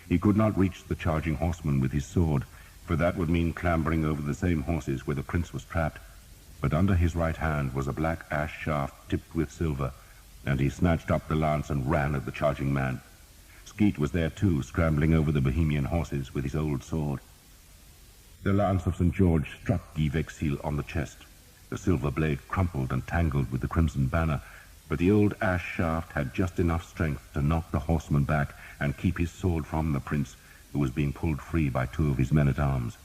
C: He could not reach the charging horseman with his sword, for that would mean clambering over the same horses where the prince was trapped. But under his right hand was a black ash shaft tipped with silver, and he snatched up the lance and ran at the charging man. Skeet was there too, scrambling over the Bohemian horses with his old sword. The lance of St. George struck Guy Vexil on the chest. The silver blade crumpled and tangled with the crimson banner, but the old ash shaft had just enough strength to knock the horseman back and keep his sword from the prince, who was being pulled free by two of his men-at-arms.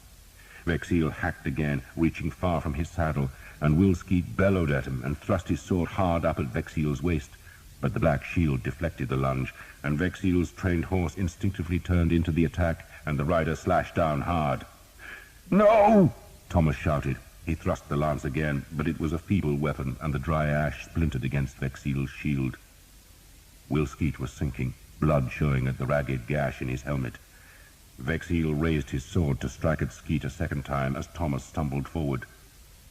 C: Vexil hacked again, reaching far from his saddle, and Will Skeet bellowed at him and thrust his sword hard up at Vexil's waist. But the black shield deflected the lunge, and Vexil's trained horse instinctively turned into the attack, and the rider slashed down hard. "No!" Thomas shouted. He thrust the lance again, but it was a feeble weapon, and the dry ash splintered against Vexil's shield. Will Skeet was sinking, blood showing at the ragged gash in his helmet. Vexil raised his sword to strike at Skeet a second time as Thomas stumbled forward.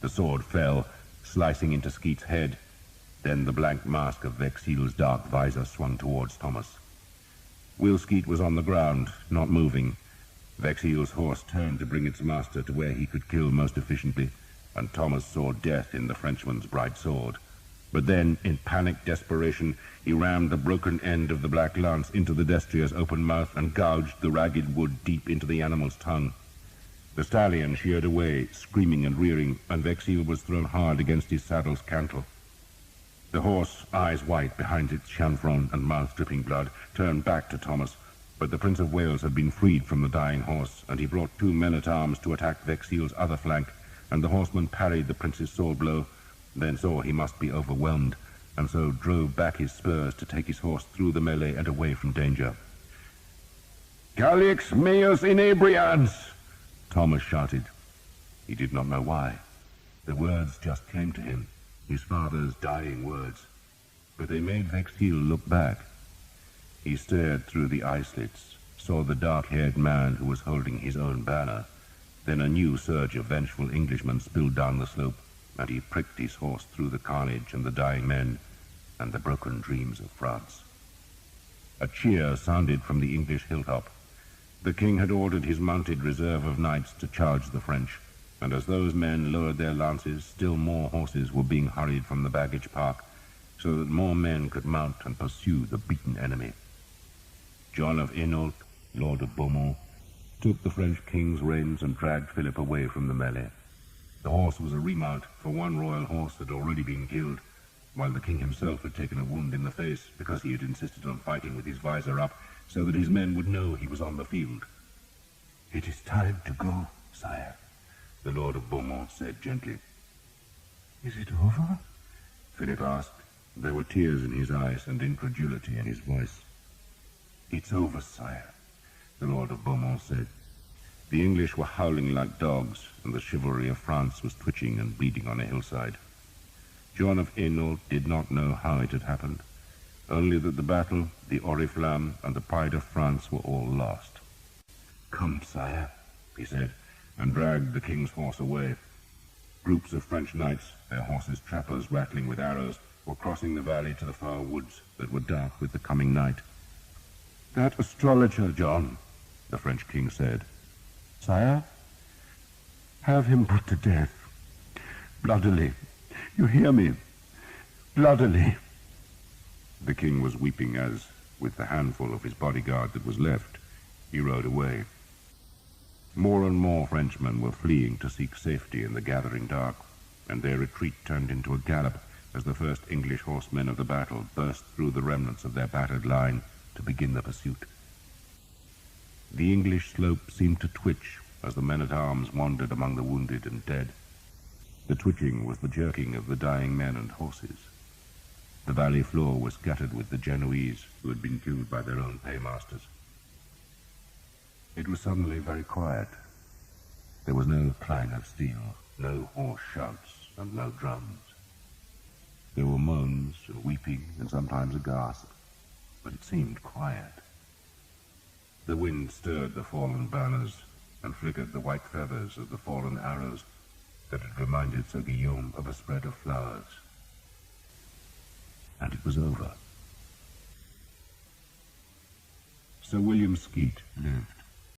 C: The sword fell, slicing into Skeet's head. Then the blank mask of Vexil's dark visor swung towards Thomas. Will Skeet was on the ground, not moving. Vexil's horse turned to bring its master to where he could kill most efficiently, and Thomas saw death in the Frenchman's bright sword. But then, in panic desperation, he rammed the broken end of the black lance into the destrier's open mouth and gouged the ragged wood deep into the animal's tongue. The stallion sheared away, screaming and rearing, and Vexil was thrown hard against his saddle's cantle. The horse, eyes white behind its chanfron and mouth dripping blood, turned back to Thomas, but the Prince of Wales had been freed from the dying horse, and he brought two men-at-arms to attack Vexil's other flank, and the horseman parried the prince's sword blow, then saw he must be overwhelmed, and so drove back his spurs to take his horse through the melee and away from danger. "Calix meus inebrians!" Thomas shouted. He did not know why. The words just came to him, his father's dying words, but they made Vexil look back. He stared through the eye slits, saw the dark-haired man who was holding his own banner. Then a new surge of vengeful Englishmen spilled down the slope, and he pricked his horse through the carnage and the dying men and the broken dreams of France. A cheer sounded from the English hilltop. The king had ordered his mounted reserve of knights to charge the French, and as those men lowered their lances, still more horses were being hurried from the baggage park, so that more men could mount and pursue the beaten enemy. John of Hainault, Lord of Beaumont, took the French king's reins and dragged Philip away from the melee. The horse was a remount, for one royal horse had already been killed, while the king himself had taken a wound in the face because he had insisted on fighting with his visor up, so that his men would know he was on the field. "It is time to go, sire," the Lord of Beaumont said gently. "Is it over?" Philip asked. There were tears in his eyes and incredulity in his voice. "It's over, sire," the Lord of Beaumont said. The English were howling like dogs, and the chivalry of France was twitching and bleeding on a hillside. John of Hainault did not know how it had happened, only that the battle, the Oriflamme, and the pride of France were all lost. "Come, sire," he said, and dragged the king's horse away. Groups of French knights, their horses' trappers rattling with arrows, were crossing the valley to the far woods that were dark with the coming night. "That astrologer, John," the French king said. "Sire, have him put to death. Bloodily. You hear me? Bloodily." The king was weeping as, with the handful of his bodyguard that was left, he rode away. More and more Frenchmen were fleeing to seek safety in the gathering dark, and their retreat turned into a gallop as the first English horsemen of the battle burst through the remnants of their battered line to begin the pursuit. The English slope seemed to twitch as the men-at-arms wandered among the wounded and dead. The twitching was the jerking of the dying men and horses. The valley floor was scattered with the Genoese who had been killed by their own paymasters. It was suddenly very quiet. There was no clang of steel, no hoarse shouts, and no drums. There were moans and weeping and sometimes a gasp, but it seemed quiet. The wind stirred the fallen banners and flickered the white feathers of the fallen arrows that had reminded Sir Guillaume of a spread of flowers. and it was over. Sir William Skeet lived.